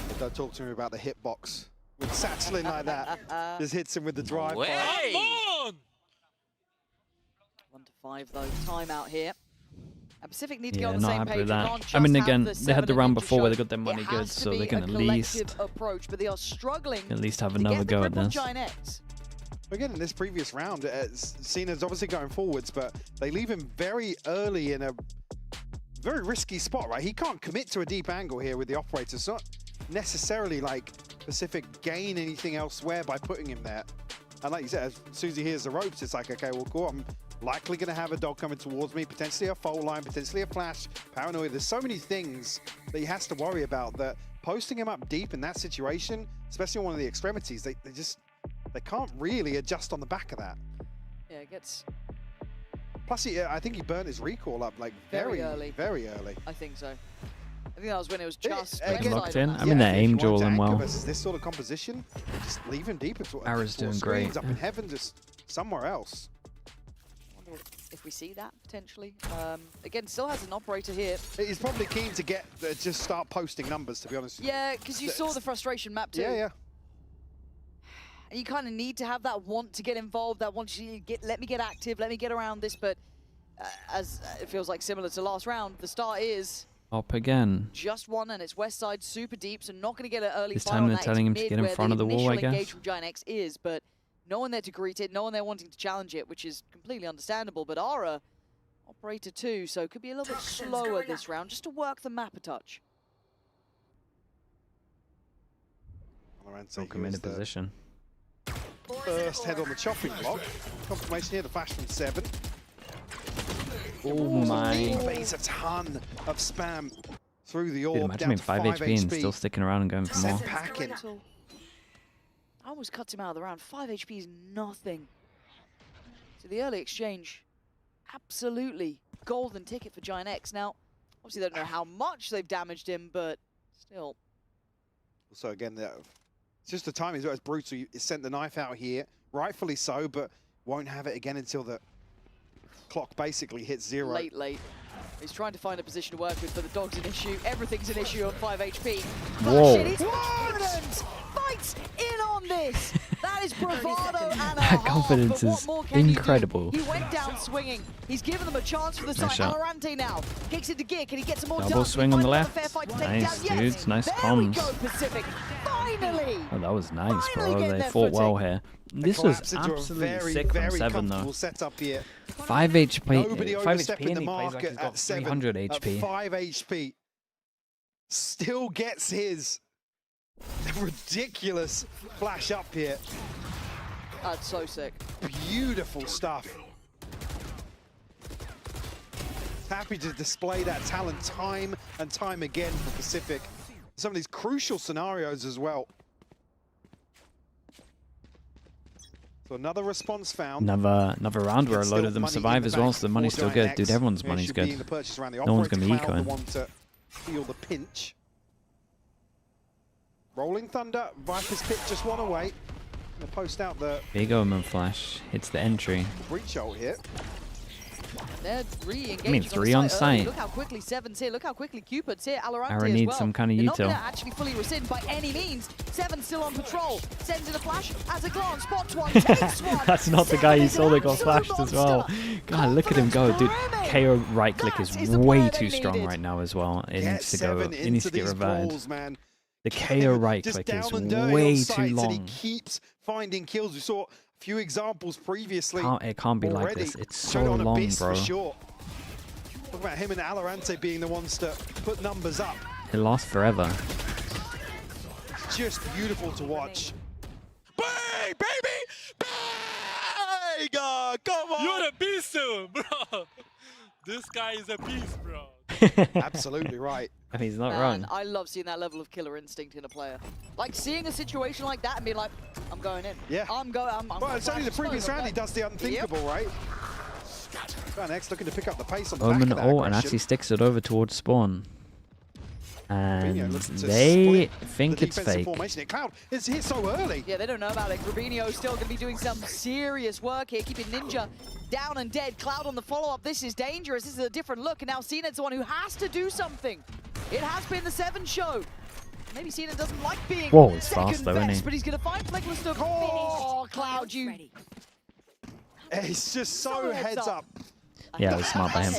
But don't talk to me about the hitbox. With Satchelin like that, just hits him with the drive. Come on! 1 to 5 though, timeout here. And Pacific need to Yeah, get on the not same happy page. with We that. can't I mean, just again, have the they had the 7 round and before Ninja where they show. got their money It good, has to so be they can a at least collective approach, but they are struggling have to another get go the at grip on this. GIANTX. Again, in this previous round, Cena's obviously going forwards, but they leave him very early in a very risky spot, right? He can't commit to a deep angle here with the operator. It's not necessarily like Pacific gain anything elsewhere by putting him there. And like you said, as soon as he hears the ropes, it's like, okay, well, cool, I'm likely going to have a dog coming towards me, potentially a foul line, potentially a flash, paranoia. There's so many things that he has to worry about that posting him up deep in that situation, especially on one of the extremities, they can't really adjust on the back of that. Yeah, it gets... Plus, I think he burnt his recall up like very early. Very early. I think so. I think that was when it was just locked in. I mean, they're aim dueling well. Versus this sort of composition, just leave him deep into Ara's doing great. Up in heaven, just somewhere else. I wonder if we see that potentially. Again, still has an operator here. He's probably keen to get just start posting numbers, to be honest. Yeah, because you saw the frustration map too. Yeah. And you kind of need to have that want to get involved, that want to let me get active, let me get around this. But as it feels like similar to last round, the start is Up again. just one, and it's west side super deep, so not going to get an early This fire time on they're that. telling It's him to get mid in where front of the wall, initial I guess. engage from GIANTX is, but no one there to greet it, no one there wanting to challenge it, which is completely understandable. But Ara, operator 2, so could be a little bit slower this round, just to work the map a touch. Don't come into position. First head on the chopping block. Confirmation here, the flash from 7. Oh my. Base a ton of spam through the Dude, orb. imagine Down being to 5 HP and still sticking around and going for more. Packing. I almost cut him out of the round. 5 HP is nothing. So the early exchange, absolutely golden ticket for GIANTX. Now, obviously they don't know how much they've damaged him, but still. So again, it's just the timing as well. It's brutal. He sent the knife out here, rightfully so, but won't have it again until the clock basically hits 0. Late. He's trying to find a position to work with, but the dog's an issue. Everything's an issue on 5 HP. Whoa. He's confident! Fights in on this! That is bravado and a That half, confidence but what is more can you do? incredible. He went down swinging. He's given them a chance for the Nice side. shot. Valorant now kicks into gear. Can he get some more Double done? swing Can on he the find another left. fair fight to take Nice, down? Yes. dudes. Nice There we comms. go, Pacific. Finally! Oh, that was nice, Finally bro. getting They their fought well footing. here. This was absolutely sick from 7, though. Setup here. 5 HP. Nobody 5 overstepping HP, the and he plays mark like he's got at 7. 300 At HP. 5 HP. Still gets his ridiculous flash up here. That's so sick. Beautiful stuff. Happy to display that talent time and time again for Pacific. Some of these crucial scenarios as well. So another response found. Another round where a load of them survive as well, so the money's still good. Dude, everyone's money's good. No one's going to be ecoing. The one to feel the pinch. Rolling Thunder, Viper's Pit just one away. Gonna post out the Big Omen flash hits the entry. breach ult here. They're re-engaging. I mean, 3 on site. Look how quickly 7's here. Look how quickly Cupid's here. Alorante Ara as needs well. some kind of They're not util. gonna actually fully rescind by any means. 7's still on patrol. Sends in a flash. As a glance, spots one, takes one. That's not the guy you Seven saw that is got an flashed as absolute well. monster. God, look at him go. Dude, KO right click That is is the way player too they strong needed. right now as well. It Get needs to go. 7 It needs into to get these reverted. balls, man. The KO right Just click down is and dirty way on too sites, and he long. keeps finding kills. We saw a few examples previously. It can't be like already. this. It's Showed so on long, Abyss bro. For sure. Talk about him and Alorante being the ones to put numbers up. It lasts forever. Just beautiful to watch. Bang, baby! Bang! Come on! You're a beast, bro! This guy is a beast, bro. Absolutely right. I mean, he's not wrong. I love seeing that level of killer instinct in a player. Like seeing a situation like that and being like, I'm going in. Yeah. I'm going. Well, it's only the previous round he does the unthinkable, right? GIANTX looking to pick up the pace on the Omen back of that ult and actually sticks it over towards spawn. And they think it's fake. Cloud, it's hit so early. Yeah, they don't know about it. Grabinho's still going to be doing some serious work here, keeping Ninja down and dead. Cloud on the follow-up. This is dangerous. This is a different look. And now CNED's the one who has to do something. It has been the 7 show. Maybe CNED doesn't like being it's second fast though, best, isn't he? but he's going to find Flickless to finish. Cloud, you... It's just so heads up. Yeah, it was smart by him.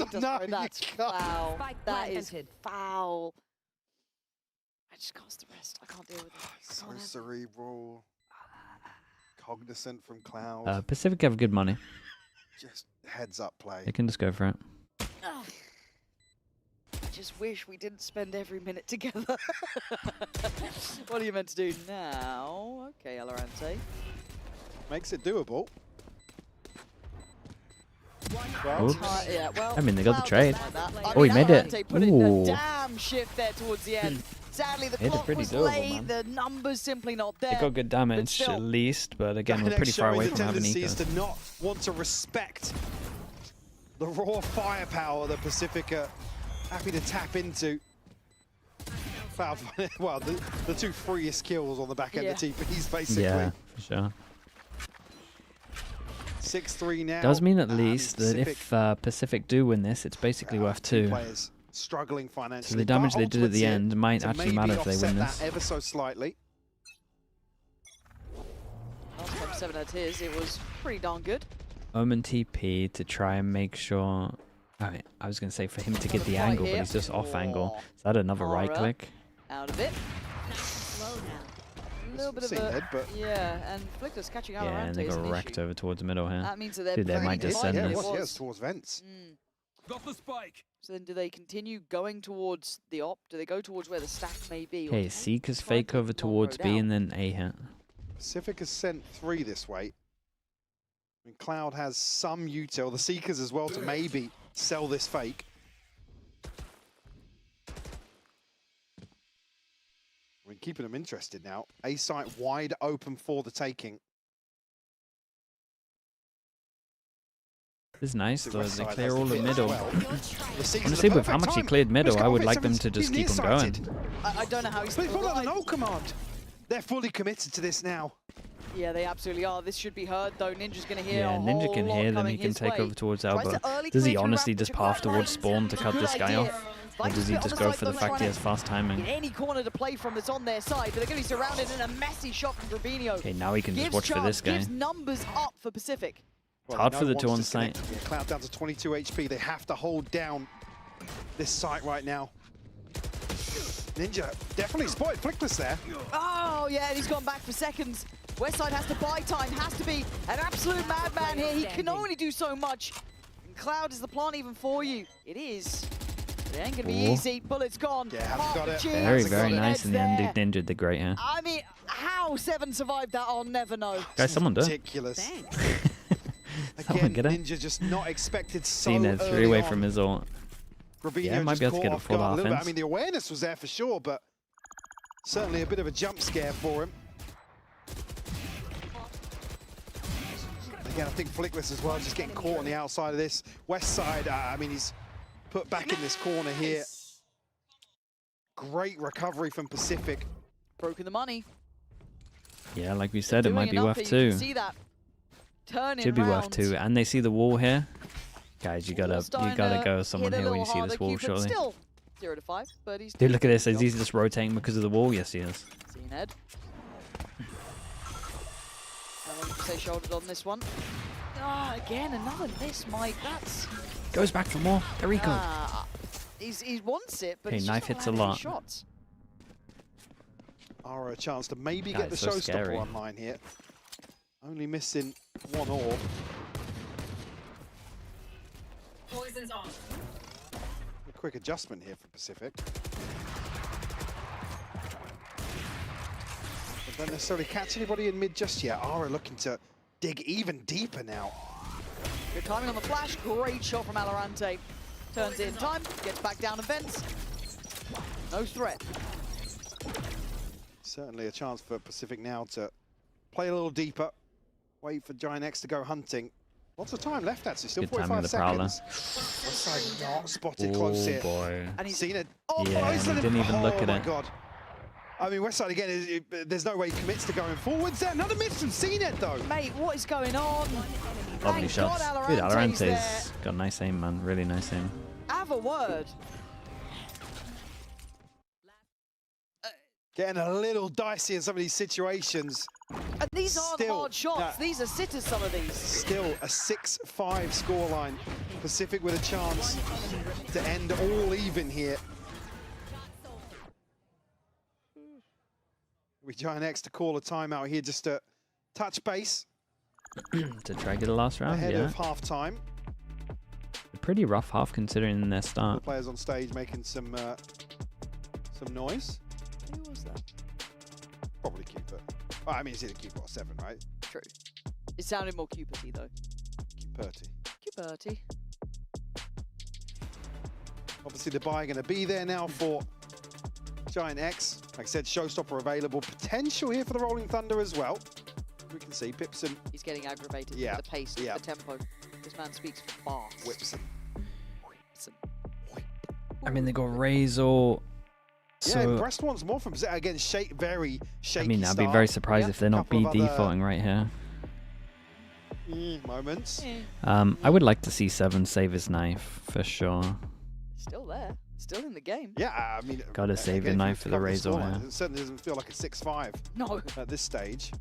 That's foul. That is foul. I just cast the rest. I can't deal with it. So cerebral. Cognizant from Cloud. Pacific have good money. Just heads up play. They can just go for it. I just wish we didn't spend every minute together. What are you meant to do now? Okay, Valorant. Makes it doable. Oops. Yeah, well, I mean, they got the trade. Oh, he made it. Put in a Ooh. damn shift there towards the end. Sadly, the clock was doable, late. man. The numbers simply not there. They got good damage at least, but again, we're pretty far away from having The eco. tendency is to not want to respect the raw firepower that Pacific are happy to tap into. Well, the 2 freest kills on the back end of TPs, basically. Yeah, for sure. 6-3 now. Does mean at least that if Pacific do win this, it's basically worth 2. Players struggling financially. So the damage they did at the end might actually matter if they win this. Ever so slightly. Last time 7 had his, it was pretty darn good. Omen TP to try and make sure. Alright, I was going to say for him to get the angle, but he's just off angle. Is that another right click? Out of it. A little bit of a, yeah, and Flickless catching out. Yeah, and they got wrecked over towards the middle here. That means that they're Dude, they might just send this. Yes, towards vents. Got the spike. So then do they continue going towards the op? Do they go towards where the stack may be? Okay, Seeker's fake over towards B and then A hit. Pacific has sent 3 this way. I mean, Cloud has some util, the Seekers as well, to maybe sell this fake. I mean, keeping them interested now. A site wide open for the taking. This is nice, though. They clear all the middle. Well. Honestly, with how much he cleared middle, I would like them to just keep on going. I don't know how he's But follow the null command. They're fully committed to this now. Yeah, they absolutely are. This should be heard, though. Ninja's going to hear Yeah, Ninja can hear, then he can take over towards Elbow. Does he honestly just path towards spawn to cut this guy off? Or does he just go for the fact he has fast timing? In any corner to play from that's on their side, but they're going to be surrounded in a messy shot from Grabinho. Okay, now he can just watch for this guy. Gives numbers up for Pacific. It's hard for the 2 on site. Yeah, Cloud down to 22 HP. They have to hold down this site right now. Ninja definitely spotted Flickless there. Oh, yeah, and he's gone back for seconds. Westside has to buy time, has to be an absolute madman here. He can only do so much. And Cloud, is the plant even for you? It is. It ain't gonna be easy. Bullets gone. Yeah, got it. Very, very nice in the end. Ninja did great here. I mean, how 7 survived that, I'll never know. Guys, someone do it. Ridiculous. Someone get it. Ninja just not expected so Seen it 3 away from his ult. Yeah, might be able to get a full offense. I mean, the awareness was there for sure, but certainly a bit of a jump scare for him. Again, I think Flickless as well, just getting caught on the outside of this. West side, I mean, he's put back in this corner here. Great recovery from Pacific. Broken the money. Yeah, like we said, it might be worth 2. See that Should be worth 2, and they see the wall here. Guys, you gotta go someone here when you see this wall, surely. Still 0 to 5, but he's Dude, look at this. Is he just rotating because of the wall? Yes, he is. Ned. Say shouldered on this one. Ah, again, another miss, Mike. That's goes back for more. There we go. He wants it, but hey, he's knife just hits a lot. Shots. Are a chance to maybe get the so showstopper scary. online here. Only missing 1 orb. Poison's off. A quick adjustment here for Pacific. But don't necessarily catch anybody in mid just yet. Ara looking to dig even deeper now. Good timing on the flash. Great shot from Valorant. Turns it in time, gets back down and vents. No threat. Certainly a chance for Pacific now to play a little deeper. Wait for GIANTX to go hunting. Lots of time left, actually. Still Good 45 seconds. Westside not spotted close here. Boy. And he's seen it. Yeah, he didn't even look at it. Oh, my God. I mean, Westside, again, there's no way he commits to going forwards there. Another miss from CNET, though. Mate, what is going on? Lovely shots. Good, Alarante's got nice aim, man. Really nice aim. Have a word. Getting a little dicey in some of these situations. And these aren't hard shots. These are sitters, some of these. Still a 6-5 scoreline. Pacific with a chance to end all even here. With GIANTX to call a timeout here just to touch base. To try to get a last round, ahead of half time. A pretty rough half considering their start. The players on stage making some noise. Who was that? Probably Cupid. Well, I mean, it's either Cupid or 7, right? True. It sounded more Cupid-y, though. Cupid. Cupid. Obviously, the buy going to be there now for GIANTX. Like I said, Showstopper available. Potential here for the Rolling Thunder as well. We can see Pipson. He's getting aggravated with the pace, the tempo. This man speaks fast. Whipson. I mean, they got Razor. So, yeah, Breast wants more from again. Very shaky. I mean, I'd be very surprised if they're not B defaulting right here. Moments. I would like to see 7 save his knife for sure. Still there, still in the game. Yeah, I mean, gotta save the knife for the Razor. Yeah. It certainly doesn't feel like a 6-5. No. At this stage.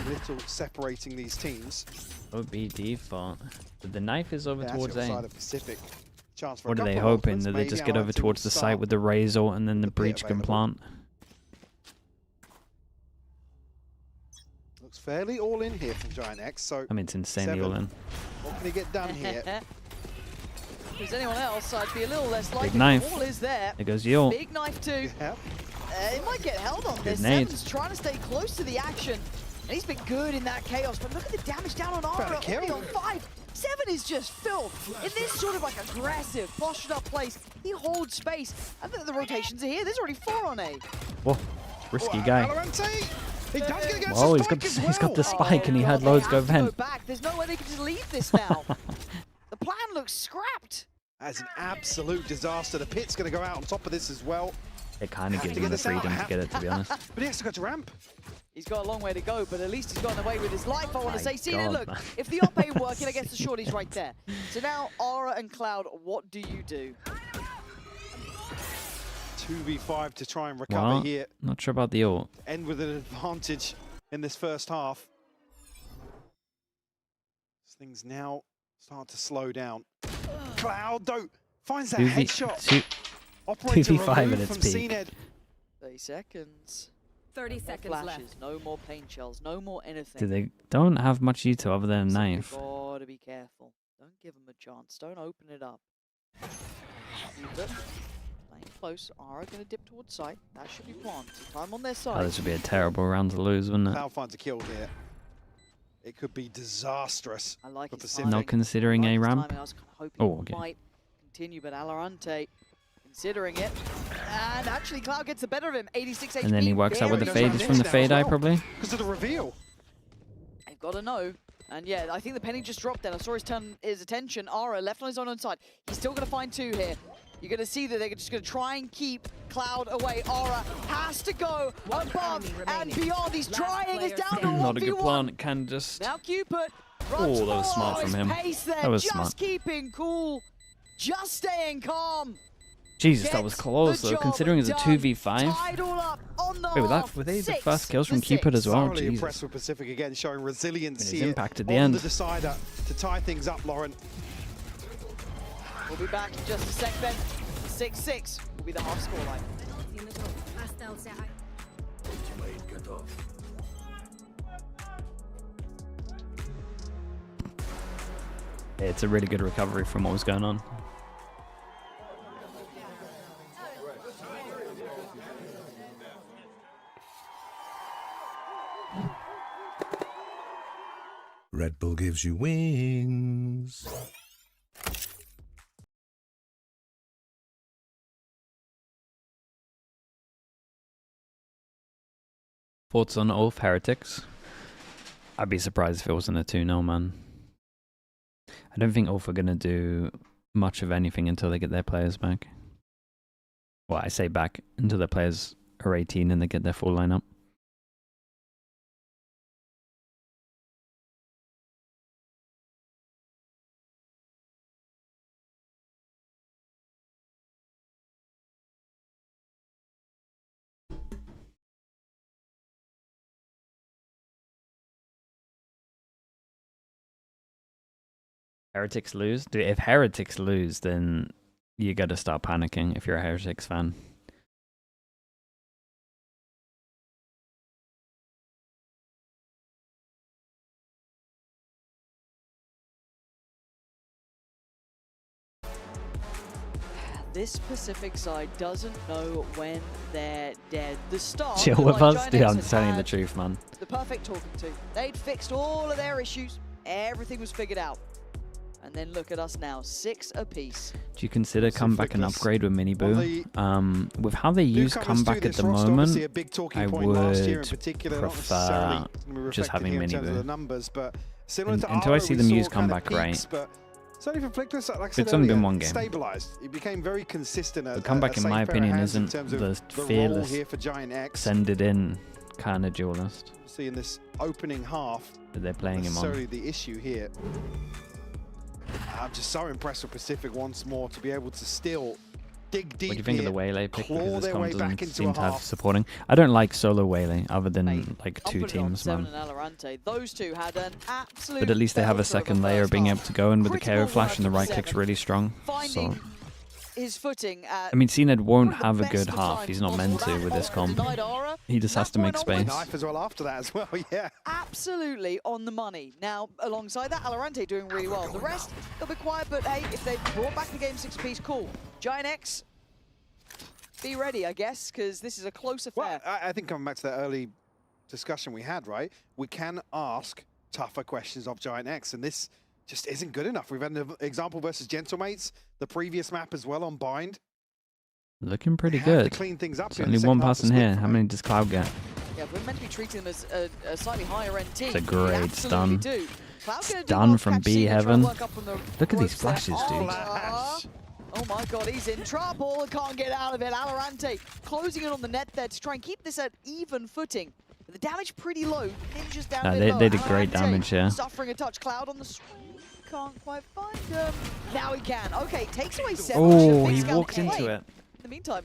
Little separating these teams. B default, but the knife is over towards A. Pacific. Chance for what are they hoping? That they just get over towards the site with the Razor and then the breach can plant? Looks fairly all in here from GIANTX. So I mean, it's insanely all in. What can he get done here? If there's anyone else, I'd be a little less likely. Big knife. The wall is there. There goes Yule. Big knife too. Yep. It might get held on this. Nade. Seven's trying to stay close to the action. And he's been good in that chaos, but look at the damage down on Aura, only on 5. 7 is just filth. In this sort of like aggressive, postured up place, he holds space. And the rotations are here. There's already 4 on A. Whoa, risky guy. He does get against Whoa, he's got the spike and he had loads go vent. There's no way they can just leave this now. The plan looks scrapped. That's an absolute disaster. The pit's going to go out on top of this as well. It kind of gives him the freedom to get it, to be honest. But he has to go to ramp. He's got a long way to go, but at least he's gotten away with his life, I want to say. See, look, if the op ain't working, I guess the shorty's right there. So now, Aura and Cloud, what do you do? 2v5 to try and recover here. Not sure about the ult. End with an advantage in this first half. Things now start to slow down. Cloud, though, finds that headshot. 2v5 at its peak. 30 seconds. 30 seconds left. No more pain shells, no more anything. Do they don't have much util other than a knife. Gotta be careful. Don't give them a chance. Don't open it up. Playing close. Aura gonna dip towards site. That should be plenty. Time on their side. Oh, this would be a terrible round to lose, wouldn't it? Cloud finds a kill here. It could be disastrous. I like for Pacific. Not considering a ramp. I was kind of hoping oh, okay. might continue, but Alarante considering it. And actually, Cloud gets the better of him. 86 HP. And then he works out with the fade. It's from the fade eye, probably. Because of the reveal. They've got to know. And yeah, I think the penny just dropped then. I saw his attention. Aura left on his own side. He's still going to find 2 here. You're going to see that they're just going to try and keep Cloud away. Aura has to go above and beyond. He's trying. He's down to 1v1. Not a good plan. Can just... Now Cupid. Oh, that was smart from him. That was smart. Just keeping cool. Just staying calm. Jesus, that was close though, considering it's a 2v5. Wait, were they the first kills from Cupid as well? Thoroughly impressed with Pacific again, showing resilience here. Impact at the end. The decider to tie things up, Lauren. We'll be back in just a sec then. 6-6 will be the half score line. Yeah, it's a really good recovery from what was going on. Red Bull gives you wings. Thoughts on ULF Heretics? I'd be surprised if it wasn't a 2-0, man. I don't think ULF are going to do much of anything until they get their players back. Well, I say back until their players are 18 and they get their full lineup. Heretics lose? Dude, if Heretics lose, then you gotta start panicking if you're a Heretics fan. This Pacific side doesn't know when they're dead. The start. Chill with us? Dude, I'm telling you the truth, man. The perfect talking to. They'd fixed all of their issues. Everything was figured out. And then look at us now, 6 apiece. Do you consider comeback an upgrade with Mini Boo? With how they use comeback at the moment, I would prefer just having Mini Boo. Until I see them use comeback right. Certainly for Flickless, like I said It's only been earlier, one game. Stabilized. It became very consistent. The comeback, in my opinion, isn't the fearless, send it in kind of duelist. See in this opening half that they're playing him on. Necessarily the issue here. I'm just so impressed with Pacific once more to be able to still dig deep. What do you think of the Waylay pick? Because this comp doesn't seem to have half. supporting. I don't like solo Waylay other than like 2 teams, man. Those two had an absolute But at least they have a second layer being able to go in with the KO flash and the right click's really strong. So his footing at I mean, CNED won't have a good half. He's not meant to with this comp. He just has to make space. Knife as well after that as well, yeah. Absolutely on the money. Now, alongside that, Valorant doing really well. The rest, they'll be quiet, but hey, if they brought back the game 6-piece, cool. GIANTX, be ready, I guess, because this is a close affair. Well, I think coming back to that early discussion we had, right? We can ask tougher questions of GIANTX, and this just isn't good enough. We've had an example versus Gentlemates, the previous map as well on Bind. Looking pretty good. Clean things up. There's only one person here. How many does Cloud get? Yeah, we're meant to be treating them as a slightly higher end team. It's a great stun. Stun from B Heaven. Look at these flashes, dude. Oh my god, he's in trouble and can't get out of it. Valorant closing in on the net there to try and keep this at even footing. But the damage pretty low. Ninja's down a bit low. They did great damage here. Suffering a touch. Cloud on the screen. Can't quite find him. Now he can. Okay, takes away 7. Oh, he walked into it. In the meantime,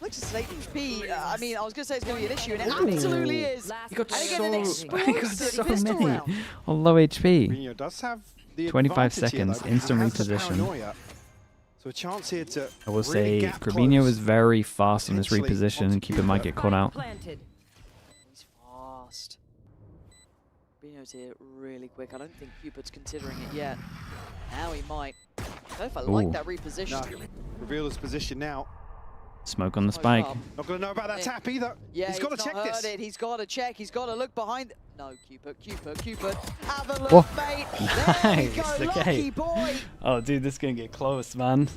looks as HP. I mean, I was going to say it's going to be an issue, and it absolutely is. He got so pistol many round. on low HP. Mourinho does have the 25 advantage here, seconds, though, instant because he has the reposition. paranoia. So a chance here to I will really say gap Grabinho close. is very fast on this Potentially reposition, and Keeper might get caught out. He's fast. Grabinho's here really quick. I don't think Cupid's considering it yet. Now he might. I don't know if I like that reposition. No. Reveal his position now. Smoke on the spike. Not going to know about that tap either. Yeah, he's got to check this. He's got to check. He's got to look behind. No, Cupid. Have a look, Whoa. mate. Nice. There we go. Okay. Lucky boy. Oh, dude, this is gonna get close, man.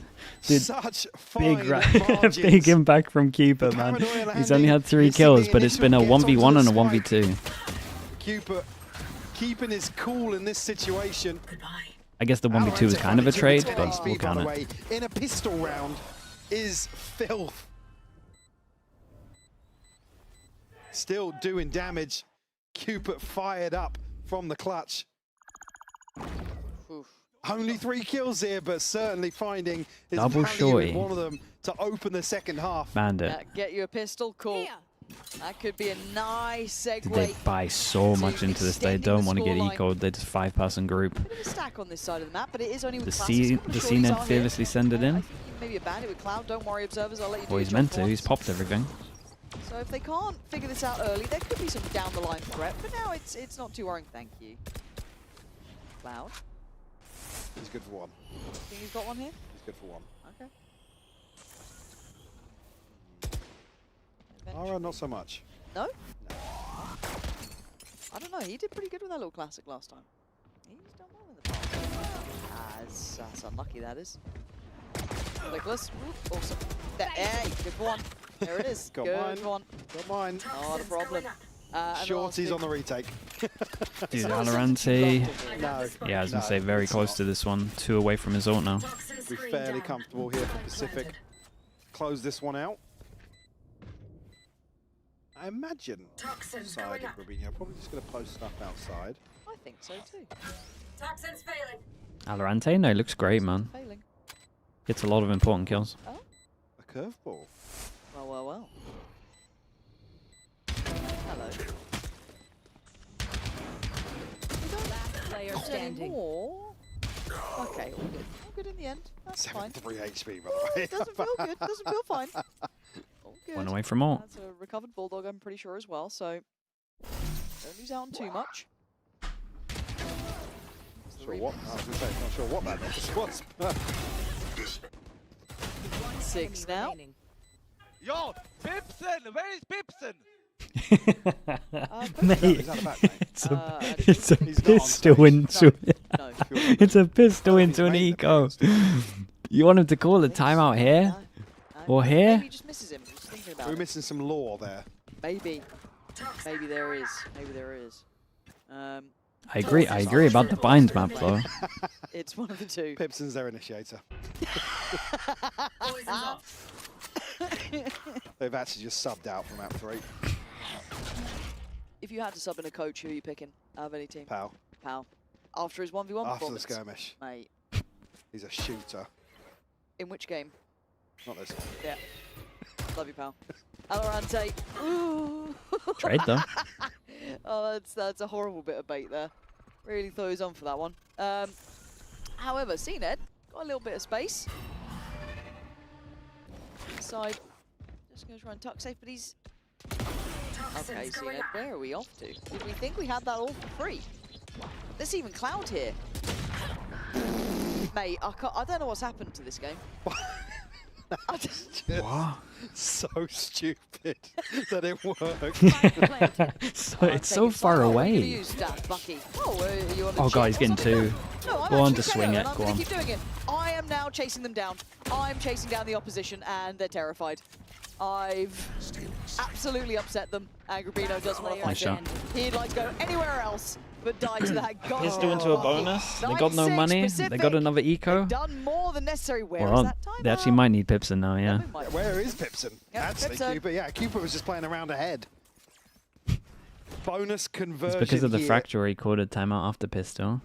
Dude, Such big, fine big impact from Keeper, man. He's only had 3 kills, but it's been a 1v1 and a 1v2. Cupid keeping his cool in this situation. I guess the 1v2 was kind of a trade, but we'll count it. In a pistol round is filth. Still doing damage. Cupid fired up from the clutch. Oof. Only 3 kills here, but certainly finding his Double value shorty. in one of them to open the second half. Bandit. Get you a pistol, cool. That could be a nice segue. Dude, they buy so much into this. They don't want to get eco'd. They're just 5-person group. Bit of a stack on this side of the map, but it is only with The classics. CNED fearlessly send it in. Maybe a bandit with Cloud. Don't worry, observers. I'll let you do Well, your he's job meant for to. once. He's popped everything. So if they can't figure this out early, there could be some down the line threat. But now it's not too worrying. Thank you. Cloud. He's good for one. Think he's got one here? He's good for one. Okay. Ara, not so much. No? I don't know. He did pretty good with that little classic last time. He's done well in the past. That's unlucky, that is. Nicholas. Awesome. Hey, good for one. There it is. Got good mine. one. Got mine. Not a problem. Shorty's on the retake. Dude, Valorant. No. Yeah, I was going to say very close to this one. 2 away from his ult now. We're fairly comfortable here for Pacific. Close this one out. I imagine side of Rubinho probably just going to post stuff outside. I think so too. Toxin's failing. Valorant, no, looks great, man. Failing. Gets a lot of important kills. Oh. A curveball. Well. Hello. Player standing. More. Okay, all good. All good in the end. That's fine. 3 HP, by the way. It doesn't feel good. Doesn't feel fine. All good. 1 away from ult. That's a recovered Bulldog, I'm pretty sure, as well, so don't lose out on too much. Sure what? I was going to say, not sure what that was. 6 now. Yo, Pipson! Where is Pipson? Mate, it's a pistol into it. It's a pistol into an eco. You want him to call a timeout here? Or here? Maybe he just misses him. Just thinking about We're missing some lore there. Maybe. Maybe there is. Maybe there is. I agree about the bind map though. It's one of the two. Pipson's their initiator. They've actually just subbed out from map 3. If you had to sub in a coach, who are you picking out of any team? Pal. Pal. After his 1v1 After the performance? skirmish. Mate. He's a shooter. In which game? Not this one. Yeah. Love you, pal. Valorant. Ooh. Trade though. Oh, that's a horrible bit of bait there. Really thought he was on for that one. However, CNED got a little bit of space. Inside. Just going to try and tuck safe, but he's... Okay, CNED, where are we off to? Did we think we had that all for free? There's even Cloud here. Mate, I don't know what's happened to this game. Just so stupid that it worked. So it's so far away. Oh god, he's getting 2. Go on to swing it. Go on. Keep doing it. I am now chasing them down. I'm chasing down the opposition, and they're terrified. I've absolutely upset them. Agrabino doesn't want to fight it. He'd like to go anywhere else, but die to that god. Pistol into a bonus. They got no money. They got another eco. Done more than necessary. Where is that time? They actually might need Pipson now, yeah. Where is Pipson? Yep, Actually, Cooper. Yeah, Cooper was just playing around ahead. Bonus conversion. It's because of the fracture where he called a timeout after pistol.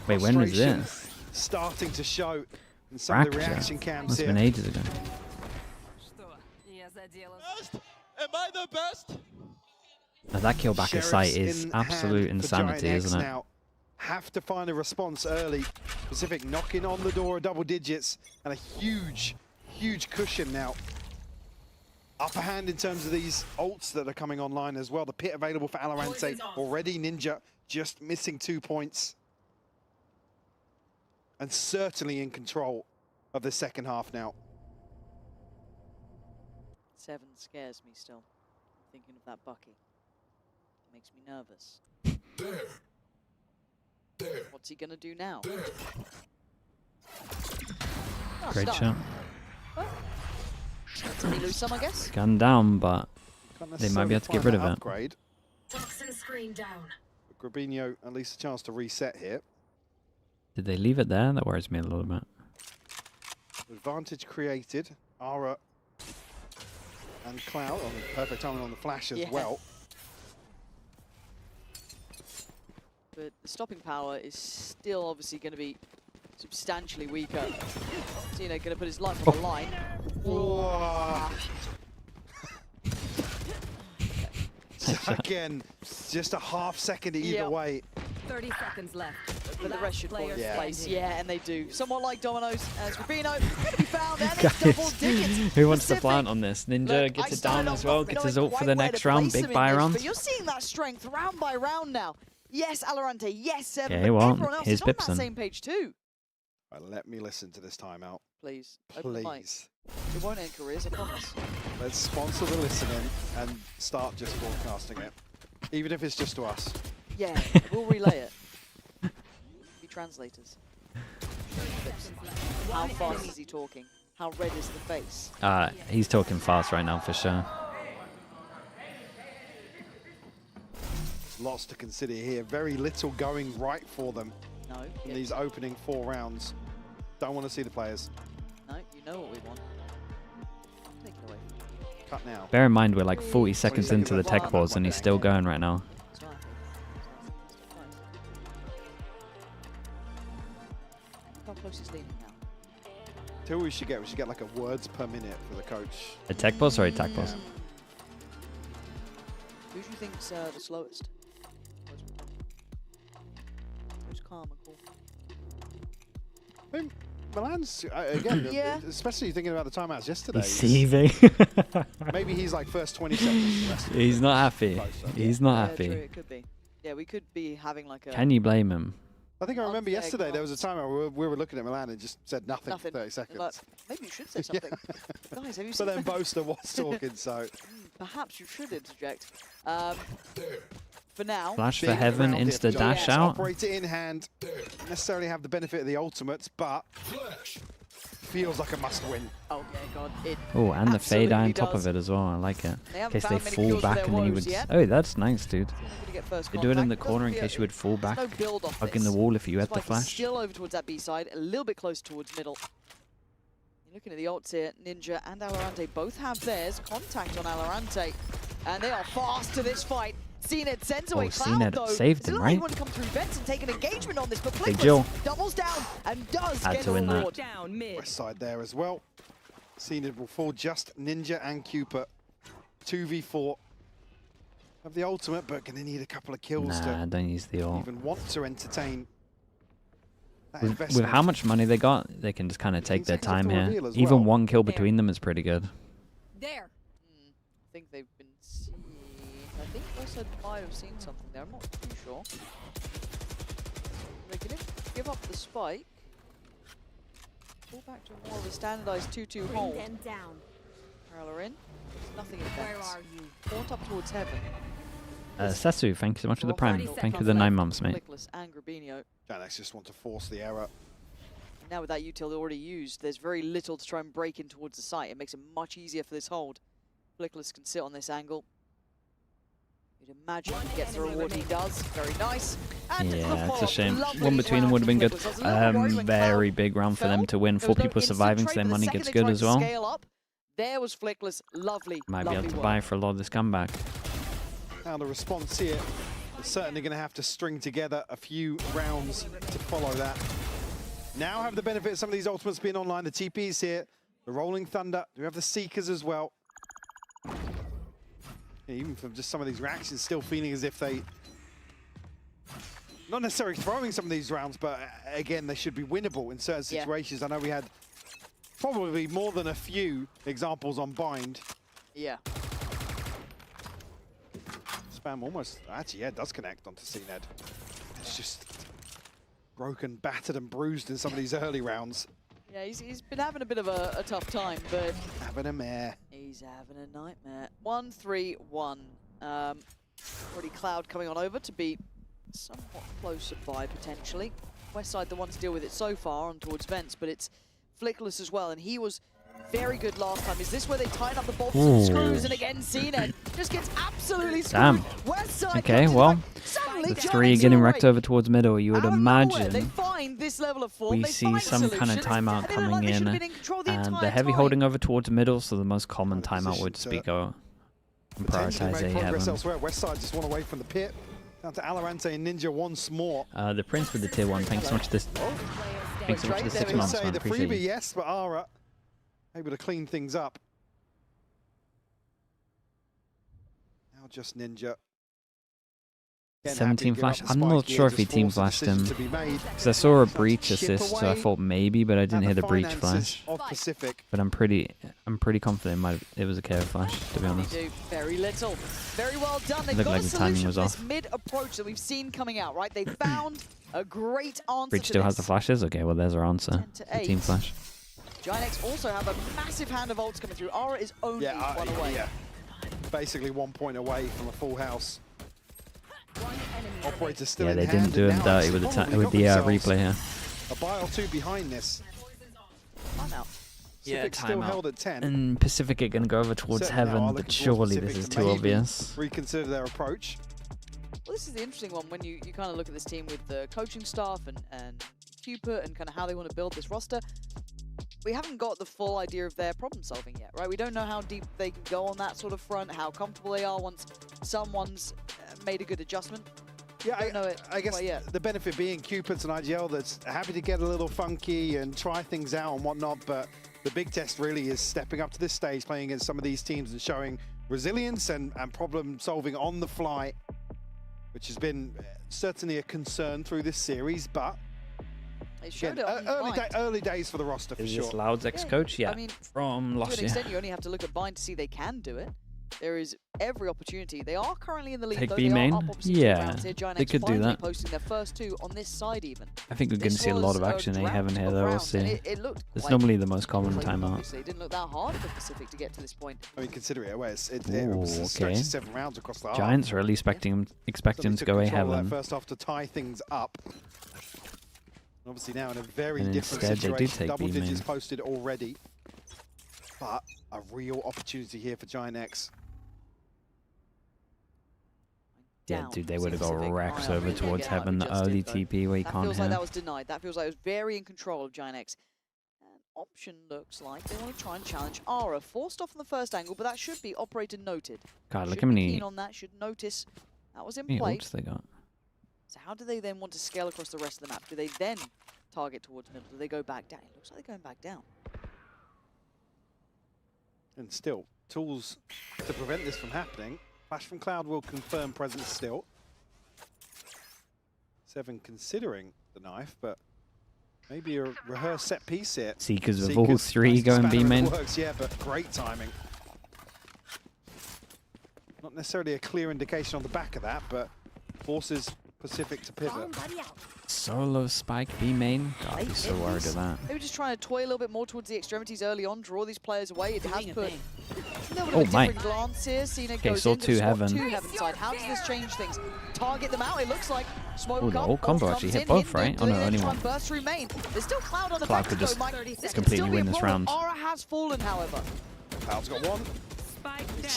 Wait, when was this? Starting to show in some of the reaction cams Must here. have been ages ago. Am I the best? Now that kill back at sight is absolute insanity, isn't it? Now have to find a response early. Pacific knocking on the door of double digits and a huge cushion now. Upper hand in terms of these ults that are coming online as well. The pit available for Alorante already. Ninja just missing 2 points. And certainly in control of the second half now. 7 scares me still. Thinking of that Bucky. It makes me nervous. What's he gonna do now? Great shot. Did he lose some, I guess? Gun down, but they might be able to get rid of it. Upgrade. Toxin screen down. Grabinho at least a chance to reset here. Did they leave it there? That worries me a little bit. Advantage created. Ara and Cloud on the perfect timing on the flash as well. But the stopping power is still obviously going to be substantially weaker. Zeno going to put his life on the line. Again, just a half second either way. 30 seconds left. But the rest should fall into place. Yeah, and they do. Somewhat like dominoes, as Rubino going to be found, and it's double digits. Who wants to plant on this? Ninja gets it down as well, gets his ult for the next round, big buy round. But you're seeing that strength round by round now. Yes, Alorante, yes, Seven, okay, but well, everyone else is on that same page too. Right, let me listen to this timeout. Please. Please. It won't end careers, I promise. Let's sponsor the listening and start just broadcasting it. Even if it's just to us. Yeah, we'll relay it. Be translators. How fast is he talking? How red is the face? He's talking fast right now for sure. Lots to consider here. Very little going right for them in these opening 4 rounds. Don't want to see the players. No, you know what we want. Take it away. Cut now. Bear in mind, we're like 40 seconds into the tech pause and he's still going right now. How close is leaning now? Till we should get like a words per minute for the coach. A tech pause or a tech pause? Who do you think's the slowest? Who's calm and cool? I mean, Milan's again, especially thinking about the timeouts yesterday. He's seething. Maybe he's like first 20 seconds. He's not happy. He's not happy. True, it could be. Yeah, we could be having like a. Can you blame him? I think I remember yesterday there was a time where we were looking at Milan and just said nothing for 30 seconds. Like, maybe you should say something. Guys, have you seen? But then Boaster was talking, so. Perhaps you should interject. For now. Flash for heaven, insta dash out. Operator in hand. Don't necessarily have the benefit of the ultimates, but feels like a must-win. Oh yeah, God. Oh, and the fade eye on top of it as well. I like it. In case they fall back and then you would. Oh, that's nice, dude. You do it in the corner in case you would fall back, hugging the wall if you had the flash. Still over towards that B side, a little bit close towards middle. You're looking at the ults here. Ninja and Alorante both have theirs. Contact on Alorante, and they are fast to this fight. CNED sends away Cloud, though. Saved him, right? Want to come through vents and take an engagement on this, but Big Jill doubles down and does had get to win that. down mid. West side there as well. CNED will fall just Ninja and Cooper. 2v4. Have the ultimate, but going to need a couple of kills to don't use the ult. even want to entertain that With investment. how much money they got, they can just kind of take their time here. Even one kill between them is pretty good. There. I think they've been seen. I think also might have seen something there. I'm not too sure. They can give up the spike. Pull back to more of a standardized 2-2 hold. Bring them down. Parallel in. There's nothing in Where are you? Port up towards heaven. Sesu, thank you so much for the prime. Thank you for the 9 months, mate. And Grabinho. GIANTX just want to force the error. Now with that util already used, there's very little to try and break in towards the site. It makes it much easier for this hold. Flickless can sit on this angle. You'd imagine he gets the reward he does. Very nice. And yeah, it's a shame. One between them would have been good. Very big round for them to win. 4 people surviving, so their money gets good as well. There was Flickless. Lovely. Might be able to buy for a lot of this comeback. Now the response here is certainly going to have to string together a few rounds to follow that. Now have the benefit of some of these ultimates being online. The TP's here. The Rolling Thunder. We have the Seekers as well. Even from just some of these reactions, still feeling as if they... Not necessarily throwing some of these rounds, but again, they should be winnable in certain situations. I know we had probably more than a few examples on Bind. Yeah. Spam almost, actually, yeah, it does connect onto CNED. It's just broken, battered and bruised in some of these early rounds. Yeah, he's been having a bit of a tough time, but... Having a mare. He's having a nightmare. 1-3-1. Already Cloud coming on over to be somewhat closer by, potentially. Westside the one to deal with it so far on towards Vents, but it's Flickless as well, and he was very good last time. Is this where they tighten up the bolts and screws? And again, CNED just gets absolutely screwed. Damn. Westside okay, well, the 3 getting wrecked over towards middle. You would imagine this level of form, we see some kind of timeout coming in, and the heavy holding over towards middle, so the most common timeout would just be go and prioritize A heaven. Westside just one away from the pit. Down to Alorante and Ninja once more. The Prince with the tier 1. Thanks so much for this. Thanks so much for the 6 months, man. The Appreciate freebie, it. yes, but Ara able to clean things up. Now just Ninja. 17 flash. I'm not sure if he team flashed him, because I saw a breach assist, so I thought maybe, but I didn't hear the breach flash. But I'm pretty confident it was a KO flash, to be honest. Very little. Very well done. They've Looked got like a the timing solution was to this off. mid approach that we've seen coming out, right? They found a great answer Breach to still this. has the flashes? Okay, well there's our answer. The team flash. GIANTX also have a massive hand of ults coming through. Aura is only one away. Yeah. Basically 1 point away from a full house. Operator still in they hand, didn't do him dirty with the replay here. A buy or two behind this. Yeah, still held at 10. And Pacific are going to go over towards heaven, but surely this is too obvious. Reconsider their approach. Well, this is the interesting one when you kind of look at this team with the coaching staff and Cupid and kind of how they want to build this roster. We haven't got the full idea of their problem solving yet, right? We don't know how deep they can go on that sort of front, how comfortable they are once someone's made a good adjustment. Yeah, I guess the benefit being Cupid's an IGL that's happy to get a little funky and try things out and whatnot, but the big test really is stepping up to this stage, playing against some of these teams and showing resilience and problem solving on the fly, which has been certainly a concern through this series, but again, early days for the roster for sure. Is this Loud's ex-coach? Yeah, I mean, from last year. To an year. extent, you only have to look at Bind to see they can do it. There is every opportunity. They are currently in the lead, Take though. B they main? are up obviously Yeah, here. they could do that. Posting their first 2 on this side even. I think we're going to see a lot of action in A-Heaven here, though. We'll see. It's normally the most common timeout. It didn't look that hard for Pacific to get to this point. I mean, considering it was a stretch of 7 rounds across the half. Giants are really expecting him to go A-Heaven. First off to tie things up. Obviously now in a very and different instead situation. They do take Double B digits main. posted already, but a real opportunity here for GIANTX. Yeah, dude, they would have got wrecked over towards Heaven, the early TP where you can't feels like hit. that was denied. That feels like it was very in control of GIANTX. And option looks like they want to try and challenge Ara. Forced off on the first angle, but that should be operator noted. God, look how many. Keen on that, should notice that was in How play. many ults they got? So how do they then want to scale across the rest of the map? Do they then target towards middle? Do they go back down? It looks like they're going back down. And still, tools to prevent this from happening. Flash from Cloud will confirm presence still. 7 considering the knife, but maybe a rehearsed set piece here. Seekers with all 3 going B main. Works, yeah, but great timing. Not necessarily a clear indication on the back of that, but forces Pacific to pivot. Solo spike B main. God, I'd be so worried of that. They were just trying to toy a little bit more towards the extremities early on, draw these players away. It has put Oh my. Glance here. Cena Okay, goes saw into 2 the Heaven. 2 Heaven side. How does this change things? Target them out. It looks like smoke. Oh, the whole combo actually hit both, right? Oh no, only one. Burst through main. There's still Cloud on the Cloud back could to just go, Mike. This completely could still win be a this problem. round. Aura has fallen, however. Cloud's got 1.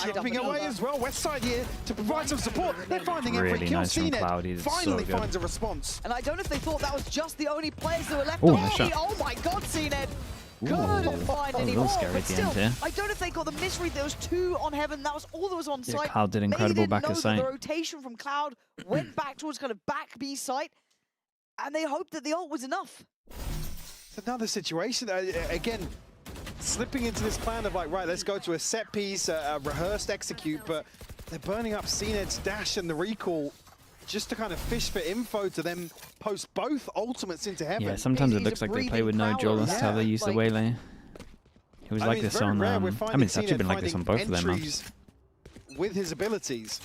Chipping away as well, West Side here to provide some support. They're finding every Really kill. nice from Cloud, he did so finally good. finds a response. And I don't know if they thought that was just the only players that were left Ooh, on nice B. shot. Oh my god, CNED. Ooh, Couldn't find a any little more, scary but at the still, end here. I don't know if they got the misread. There was 2 on Heaven. That was all that was on Yeah, site. Cloud did Maybe incredible didn't back know of that sight. the rotation from Cloud went back towards kind of back B site, and they hoped that the ult was enough. It's another situation. Again, slipping into this plan of like, right, let's go to a set piece, a rehearsed execute, but they're burning up CNED's dash and the recall just to kind of fish for info to then post both ultimates into Heaven. Yeah, sometimes it looks like they play with no duelist, how they use the waylay. It was like this on, I mean, it's actually been like this on both of their maps. With his abilities.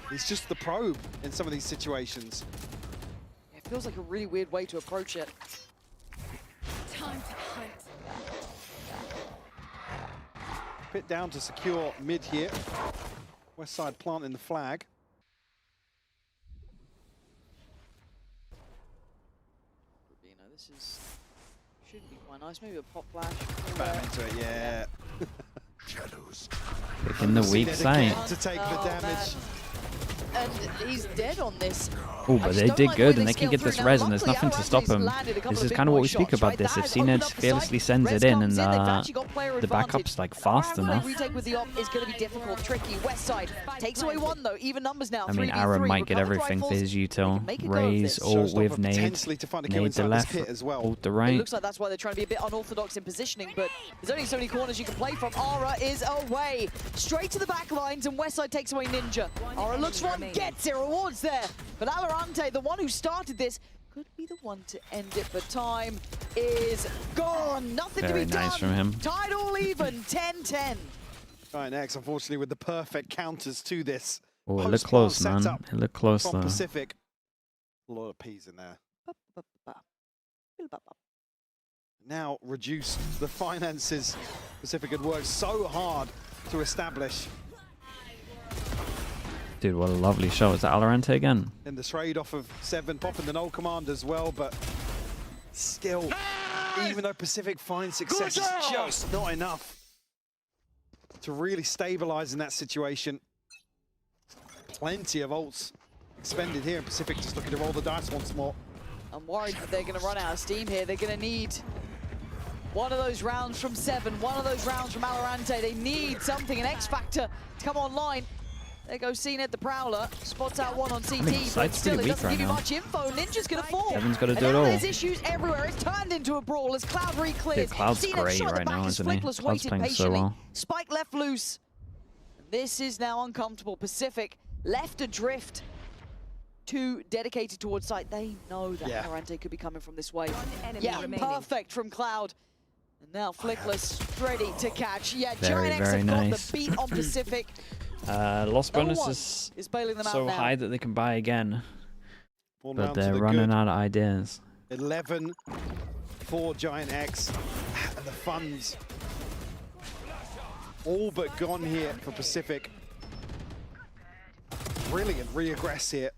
He's just the probe in some of these situations. It feels like a really weird way to approach it. Time to hunt. Pit down to secure mid here. West side planting the flag. You know, this should be quite nice. Maybe a pop flash. Bam into it, yeah. Shadows. Picking the weak side. To take the damage. And he's dead on this. Oh, but they did good, and they can get this res, and there's nothing to stop them. This is kind of what we speak about this. If CNED fearlessly sends it in, and the backup's like fast enough. Retake with the op is going to be difficult, tricky. West side takes away 1 though. Even numbers now. I mean, Aaron might get everything for his util. Raise, ult with nade. Nade the left, ult the right. It looks like that's why they're trying to be a bit unorthodox in positioning, but there's only so many corners you can play from. Aura is away. Straight to the back lines, and Westside takes away Ninja. Aura looks for him, gets it, rewards there. But Valorant, the one who started this, could be the one to end it, but time is gone. Nothing Very to be nice done. from him. Tied all even, 10-10. GIANTX, unfortunately, with the perfect counters to this. Oh, it looked close, man. It looked close, from though. Pacific. A lot of P's in there. Now reduce the finances. Pacific had worked so hard to establish. Dude, what a lovely shot. Was that Valorant again? And the trade off of 7, popping the null command as well, but still, even though Pacific finds success, it's just not enough to really stabilize in that situation. Plenty of ults expended here, and Pacific just looking to roll the dice once more. I'm worried that they're going to run out of steam here. They're going to need one of those rounds from Seven, one of those rounds from Alorante. They need something, an X Factor to come online. There goes CNED the Prowler, spots out one on CT, but still it doesn't give you much info. Ninja's going to fall. Seven's got to do it and all. There's issues everywhere. It's turned into a brawl as Cloud re-clears. Cloud's great right now, isn't he? Cloud's playing so well. Spike left loose. This is now uncomfortable. Pacific left adrift. Too dedicated towards site. They know that Alorante could be coming from this way. Yeah, perfect from Cloud. And now Flickless ready to catch. Yeah, GIANTX have got the beat on Pacific. Loss bonus is so high that they can buy again. But they're running out of ideas. 11 for GIANTX. And the funds all but gone here for Pacific. Brilliant re-aggress here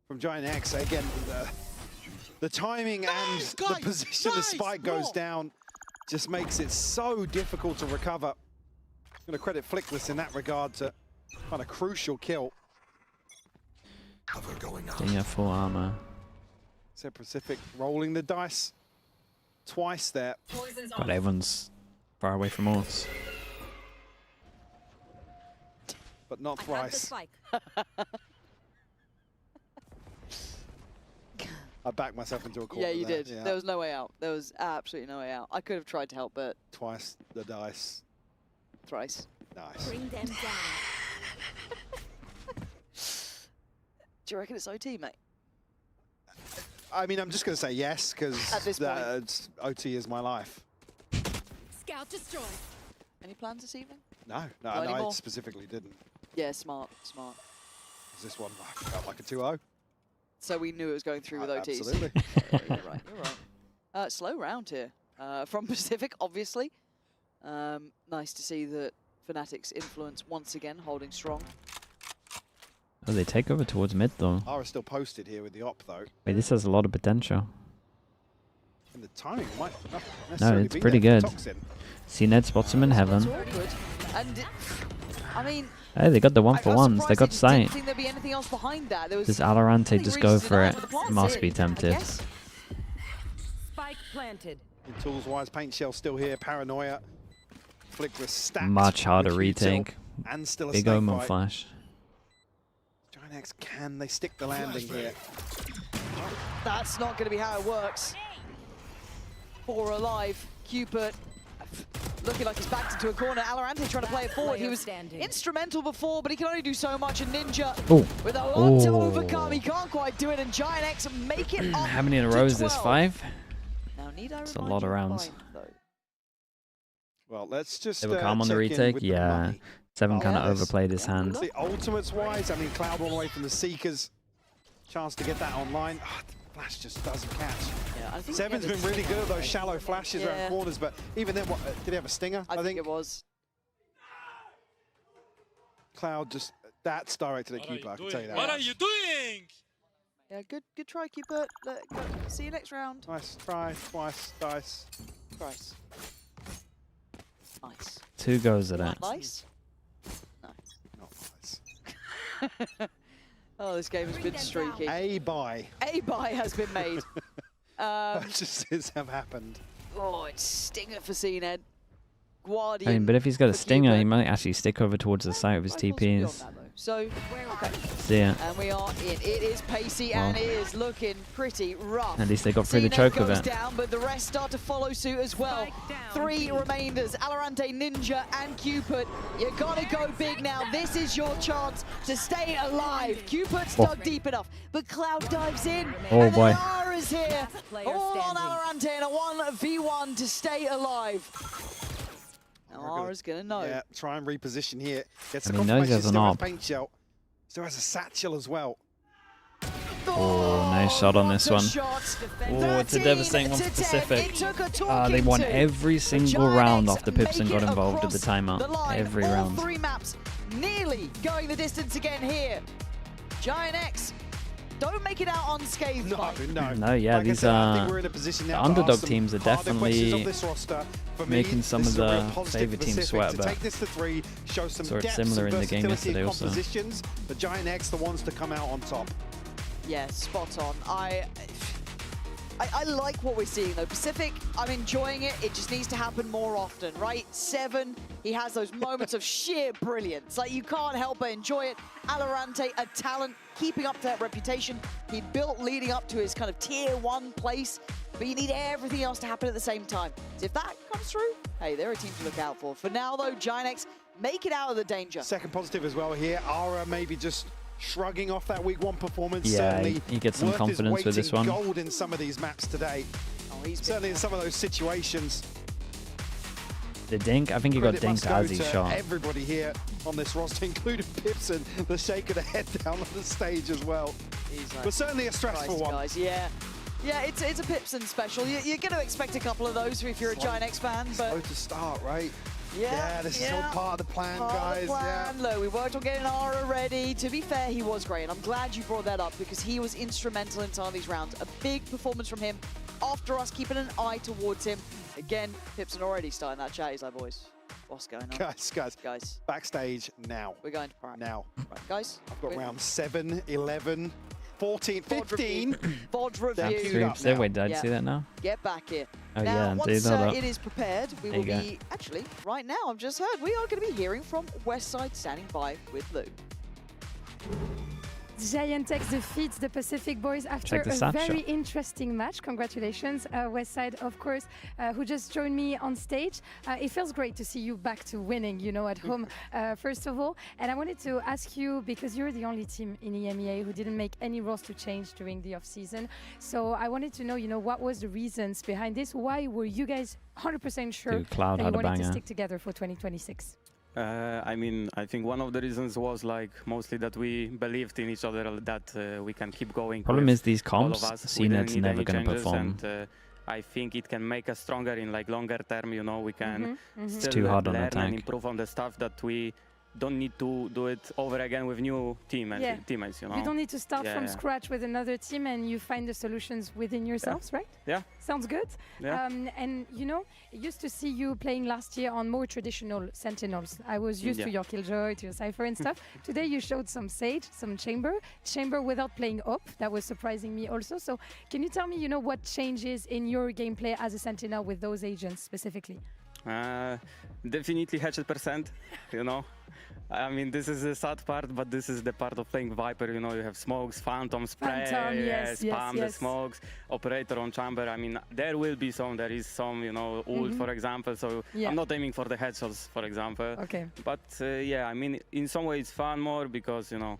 from GIANTX. Again, the timing and the position the spike goes down just makes it so difficult to recover. I'm going to credit Flickless in that regard to find a crucial kill. Cover going on. They have full armor. So Pacific rolling the dice twice there. But everyone's far away from us. But not thrice. I backed myself into a corner. Yeah, you did. Yeah. There was no way out. There was absolutely no way out. I could have tried to help, but... Twice the dice. Thrice. Nice. Bring them down. Do you reckon it's OT, mate? I mean, I'm just going to say yes, because OT is my life. Scout destroyed. Any plans this evening? No, I specifically didn't. Yeah, smart, smart. Is this one felt like a 2-0? So we knew it was going through with OTs. Absolutely. You're right, you're right. Slow round here from Pacific, obviously. Nice to see that Fnatic's influence once again holding strong. Oh, they take over towards mid though. Ara still posted here with the op though. Wait, this has a lot of potential. And the timing might not No, necessarily it's be pretty there good. for Toxin. CNED spots him in heaven. And I mean, Hey, they got the one for ones. They got sight. think there'd be anything else behind that. There was Does Alorante just go for it? Must be tempted. Spike planted. Tools wise, Paint Shell still here. Paranoia. Flickless stacked. Much harder with retake. And still a Big snake omen bite. flash. GIANTX, can they stick the landing here? That's not going to be how it works. 4 alive. Cupid looking like he's backed into a corner. Alorante trying to play it forward. He was instrumental before, but he can only do so much. And Ninja with a lot to overcome. He can't quite do it. And GIANTX make it up. How many in a row is this? 5? Now, need I It's a lot of rounds. Well, let's just They were calm on the retake. Yeah. 7 kind of overplayed his hand. The ultimates wise, I mean, Cloud all the way from the Seekers. Chance to get that online. The flash just doesn't catch. Yeah, I think Seven's been really good at those shallow flashes around corners, but even then, what, did he have a stinger? I think it was. Cloud just, that's directed at Cupid, I can tell you that. What are you doing? Yeah, good try, Cupid. See you next round. Nice try, twice, dice. Thrice. Nice. 2 goes at it. Nice? No. Not nice. Oh, this game has been streaky. A buy. A buy has been made. Purchases have happened. Oh, it's stinger for CNED. Guardian. I mean, but if he's got a stinger, he might actually stick over towards the side of his TPs. So, okay. See ya. And we are in. It is pacey and it is looking pretty rough. At least they got through the choke of it. Down, but the rest start to follow suit as well. 3 remainders, Alorante, Ninja, and Cupid. You gotta go big now. This is your chance to stay alive. Cupid's dug deep enough, but Cloud dives in. Oh and boy. Ara's here. All on Alorante in a 1v1 to stay alive. Now Ara's gonna know. Yeah, try and reposition here. Gets the I mean, knows confirmation, there's an still has op. Paint Shell. Still has a satchel as well. Oh, nice shot on this one. Oh, it's a devastating one for Pacific. They won every single round after Pipson got involved at the timeout. Every round. 3 maps nearly going the distance again here. GIANTX don't make it out unscathed. No, yeah, like these said, I think are we're in a position the now to underdog ask teams are some harder questions definitely of this roster. For me, making some this of is a real the positive favourite for teams Pacific sweat, to but take this to 3, show some sort of depth similar and in the game versatility yesterday in also. compositions. The GIANTX, the ones to come out on top. Yeah, spot on. I like what we're seeing though. Pacific, I'm enjoying it. It just needs to happen more often, right? 7, he has those moments of sheer brilliance. Like, you can't help but enjoy it. Alorante, a talent, keeping up to that reputation he built leading up to his kind of tier 1 place. But you need everything else to happen at the same time. So if that comes through, hey, they're a team to look out for. For now though, GIANTX make it out of the danger. Second positive as well here. Aura maybe just shrugging off that week 1 performance. Yeah, certainly he gets some confidence with this one. Gold in some of these maps today. Oh, he's certainly in some of those situations. The dink, I think he got dinked as he shot. Everybody here on this roster, including Pipson, the shake of the head down on the stage as well. But certainly a stressful one. Guys, yeah. Yeah, it's a Pipson special. You're going to expect a couple of those if you're a GIANTX fan, but... Slow to start, right? Yeah, this is all part of the plan, Part guys. of the plan. Look, we worked on getting Aura ready. To be fair, he was great, and I'm glad you brought that up because he was instrumental in some of these rounds. A big performance from him after us keeping an eye towards him. Again, Pipson already starting that chat. He's like, boys, what's going on? Guys, backstage now. We're going to prime. Now. Right, guys. I've got round 7, 11, 14, 15. VOD review. So wait, did I see that now? Get back here. Oh now, yeah, once that it is prepared, we will be, actually, right now, I've just heard, we are going to be hearing from Westside standing by with Lou. GIANTX defeats the Pacific Boys after a very interesting match. Congratulations, Westside, of course, who just joined me on stage. It feels great to see you back to winning, you know, at home, first of all. And I wanted to ask you, because you're the only team in EMEA who didn't make any roster change during the off-season. So I wanted to know, you know, what was the reasons behind this? Why were you guys 100% sure that you wanted to stick together for 2026? I mean, I think one of the reasons was like mostly that we believed in each other, that we can keep going. Problem is these comps, CNET's never going to perform. And, I think it can make us stronger in like longer term. You know, we can still too hard on learn attack and improve on the stuff that we don't need to do it over again with new teammates. You know, you don't need to start from scratch with another team, and you find the solutions within yourselves, right? Yeah. Sounds good. Yeah. And you know, I used to see you playing last year on more traditional Sentinels. I was used to your Killjoy, to your Cypher and stuff. Today you showed some Sage, some Chamber without playing up. That was surprising me also. So can you tell me, you know, what changes in your gameplay as a Sentinel with those agents specifically? Definitely hatchet %, you know. I mean, this is the sad part, but this is the part of playing Viper. You know, you have smokes, Phantom, spray, spam the smokes, operator on chamber. I mean, there is some, you know, ult, for example. So I'm not aiming for the headshots, for example. Okay. But yeah, I mean, in some ways it's fun more because, you know,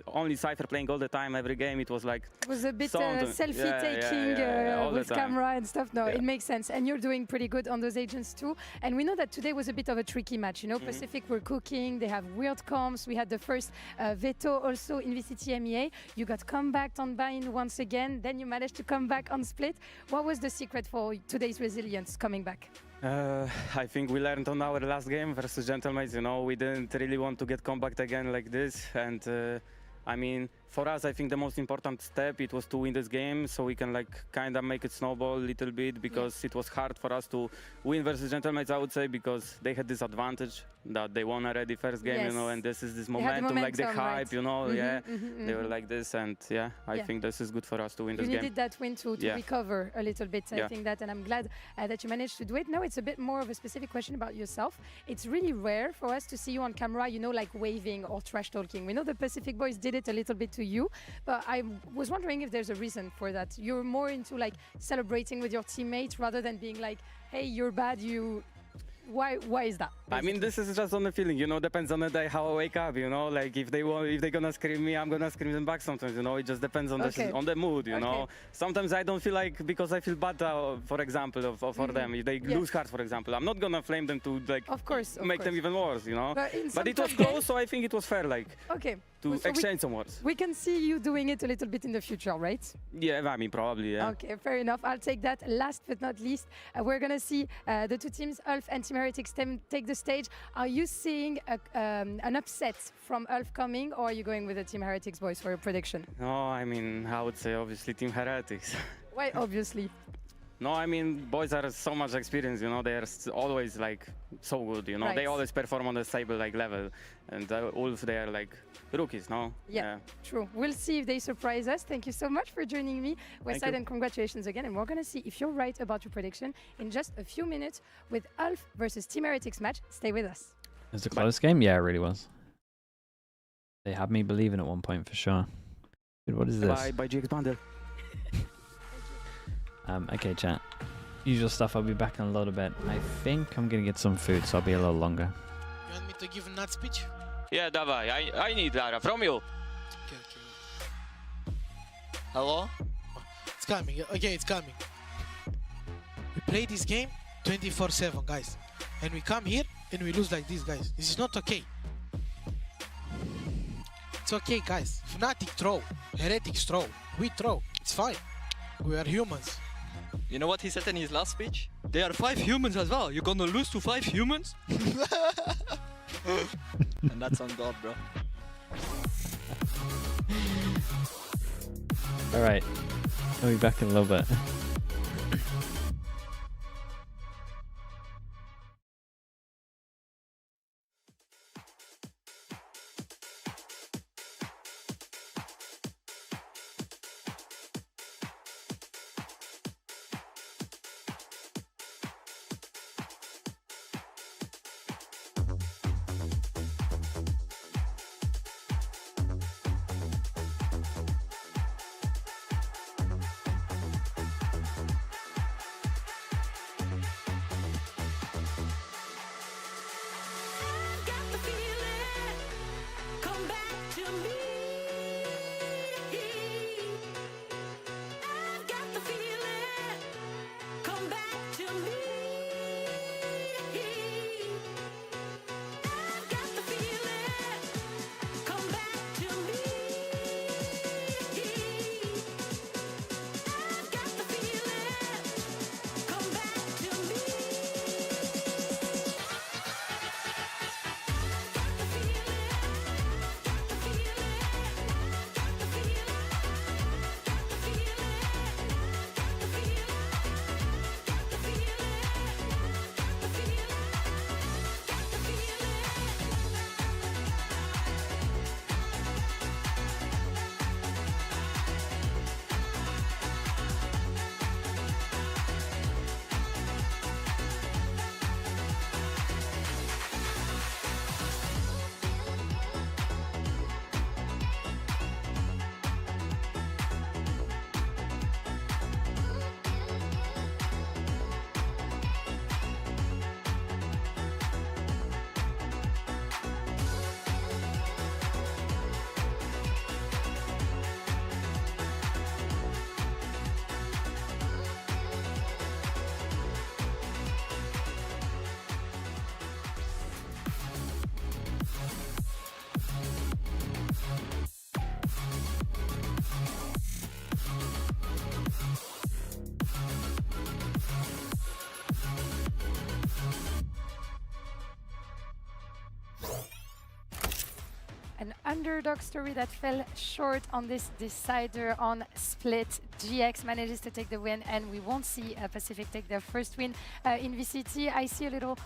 only Cypher playing all the time, every game, it was like... It was a bit selfie-taking with camera and stuff. No, it makes sense. And you're doing pretty good on those agents too. And we know that today was a bit of a tricky match. You know, Pacific were cooking, they have weird comps. We had the first veto also in VCT EMEA. You got comebacked on buy-in once again. Then you managed to come back on split. What was the secret for today's resilience coming back? I think we learned on our last game versus Gentlemates. You know, we didn't really want to get comebacked again like this. And... I mean, for us, I think the most important step, it was to win this game so we can like kind of make it snowball a little bit because it was hard for us to win versus Gentlemates, I would say, because they had this advantage that they won already first game, you know, and this is this momentum, like the hype, you know, they were like this, and I think this is good for us to win this game. You needed that win to recover a little bit, I think that, and I'm glad that you managed to do it. Now it's a bit more of a specific question about yourself. It's really rare for us to see you on camera, you know, like waving or trash talking. We know the Pacific Boys did it a little bit to you, but I was wondering if there's a reason for that. You're more into like celebrating with your teammates rather than being like, hey, you're bad, why is that? Basically? I mean, this is just on the feeling, you know, depends on the day how I wake up, you know, like if they're gonna scream me, I'm gonna scream them back sometimes, you know, it just depends on the mood, you know. Sometimes I don't feel like, because I feel bad, for example, for them, if they lose cards, for example, I'm not gonna flame them to like of course, make them even worse, you know. But it was close, so I think it was fair, like. Okay. to exchange some words. We can see you doing it a little bit in the future, right? Yeah, I mean, probably, yeah. Okay, fair enough. I'll take that. Last but not least, we're going to see the two teams, ULF and Team Heretics, take the stage. Are you seeing an upset from ULF coming, or are you going with the Team Heretics boys for your prediction? No, I mean, I would say obviously Team Heretics. Why obviously? No, I mean, boys are so much experience, you know, they're always like so good, you know, Right. they always perform on the stable like level, and ULF, they are like rookies, no? Yeah, true. We'll see if they surprise us. Thank you so much for joining me, Westside, and congratulations again. And we're going to see if you're right about your prediction in just a few minutes with ULF versus Team Heretics match. Stay with us. It was a close game? Yeah, it really was. They had me believing at one point for sure. Dude, what is this? By GX Bundle. Okay, chat. Usual stuff, I'll be back in a little bit. I think I'm gonna get some food, so I'll be a little longer. You want me to give not speech? Yeah, давай. I need Lara from you. Okay, okay. Hello? It's coming. Okay, it's coming. We play this game 24/7, guys. And we come here and we lose like this, guys. This is not okay. It's okay, guys. Fnatic throw. Heretics throw. We throw. It's fine. We are humans. You know what he said in his last speech? There are 5 humans as well. You're gonna lose to 5 humans? And that's on God, bro. Alright, I'll be back in a little bit. An underdog story that fell short on this decider on split. GX manages to take the win, and we won't see Pacific take their first win in VCT. I see a little,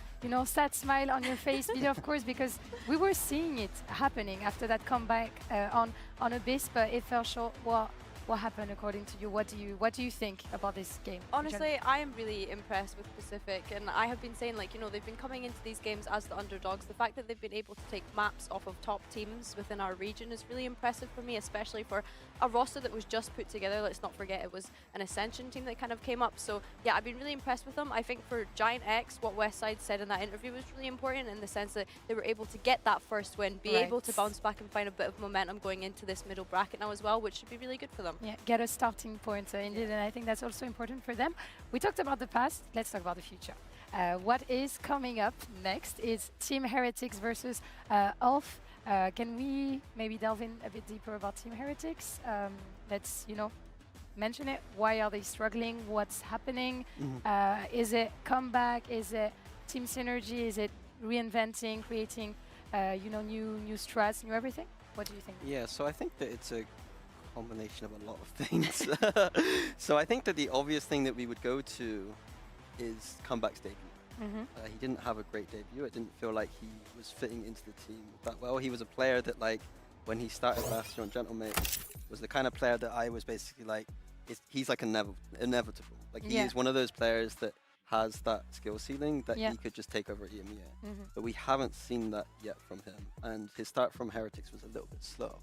sad smile on your face, Peter, of course, because we were seeing it happening after that comeback on Abyss, but it fell short. What happened according to you? What do you think about this game? Honestly, I am really impressed with Pacific, and I have been saying, they've been coming into these games as the underdogs. The fact that they've been able to take maps off of top teams within our region is really impressive for me, especially for a roster that was just put together. Let's not forget it was an Ascension team that kind of came up. So yeah, I've been really impressed with them. I think for GIANTX, what Westside said in that interview was really important in the sense that they were able to get that first win, be able to bounce back and find a bit of momentum going into this middle bracket now as well, which should be really good for them. Yeah, get a starting point, indeed, and I think that's also important for them. We talked about the past, let's talk about the future. What is coming up next is Team Heretics versus ULF. Can we maybe delve in a bit deeper about Team Heretics? Let's, mention it. Why are they struggling? What's happening? Is it comeback? Is it team synergy? Is it reinventing, creating, new strats, new everything? What do you think? Yeah, so I think that it's a combination of a lot of things. So I think that the obvious thing that we would go to is comeback's debut. He didn't have a great debut. It didn't feel like he was fitting into the team that well. He was a player that, like, when he started last year on Gentlemates, was the kind of player that I was basically like, he's like inevitable. Like, he is one of those players that has that skill ceiling that he could just take over at EMEA. But we haven't seen that yet from him. And his start from Heretics was a little bit slow.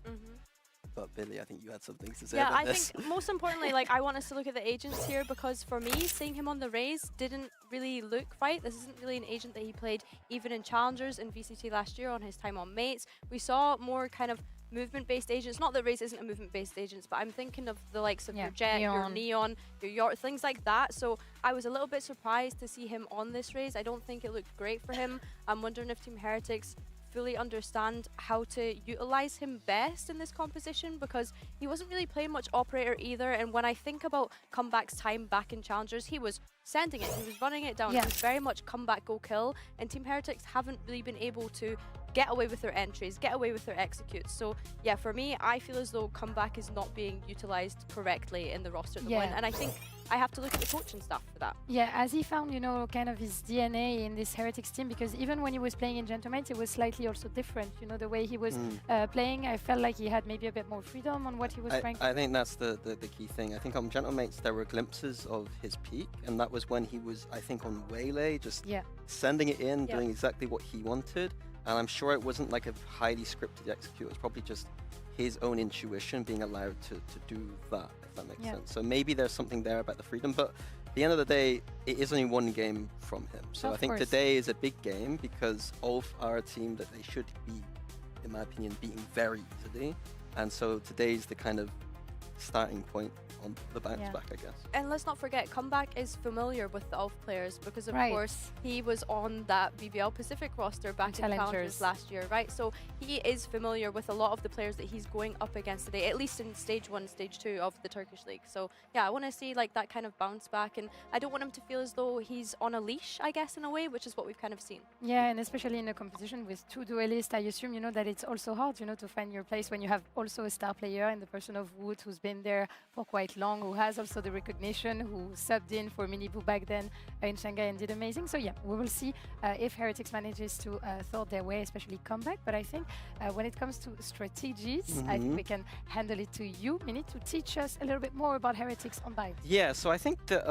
But Billy, I think you had some things to say about this. Yeah, I think most importantly, like, I want us to look at the agents here, because for me, seeing him on the Raze didn't really look right. This isn't really an agent that he played even in Challengers in VCT last year on his time on Mates. We saw more kind of movement-based agents. Not that Raze isn't a movement-based agents, but I'm thinking of the likes of your Jet, your Neon, your York, things like that. So I was a little bit surprised to see him on this Raze. I don't think it looked great for him. I'm wondering if Team Heretics fully understand how to utilize him best in this composition, because he wasn't really playing much operator either. And when I think about Comeback's time back in Challengers, he was sending it, he was running it down, he was very much comeback, go kill, and Team Heretics haven't really been able to get away with their entries, get away with their executes. So yeah, for me, I feel as though Comeback is not being utilized correctly in the roster at the moment, and I think I have to look at the coaching staff for that. Yeah, as he found, kind of his DNA in this Heretics team, because even when he was playing in Gentlemates, it was slightly also different. The way he was playing, I felt like he had maybe a bit more freedom on what he was trying to do. I think that's the key thing. I think on Gentlemates, there were glimpses of his peak, and that was when he was, I think, on Waylay, just sending it in, doing exactly what he wanted. And I'm sure it wasn't like a highly scripted execute. It was probably just his own intuition being allowed to do that, if that makes sense. So maybe there's something there about the freedom, but at the end of the day, it is only one game from him. So I think today is a big game, because ULF are a team that they should be, in my opinion, beating very easily. And so today's the kind of starting point on the bounce back, I guess. And let's not forget, Comeback is familiar with the ULF players, because of course he was on that BBL Pacific roster back in Challengers last year, right? So he is familiar with a lot of the players that he's going up against today, at least in stage 1, stage 2 of the Turkish league. So yeah, I want to see like that kind of bounce back, and I don't want him to feel as though he's on a leash, I guess, in a way, which is what we've kind of seen. Yeah, and especially in a competition with 2 duelists, I assume, that it's also hard, to find your place when you have also a star player in the person of Wood, who's been there for quite long, who has also the recognition, who subbed in for Miniboo back then in Shanghai and did amazing. So yeah, we will see if Heretics manages to thwart their way, especially Comeback. But I think when it comes to strategies, I think we can handle it to you, Mini, to teach us a little bit more about Heretics on Bind. Yeah, so I think that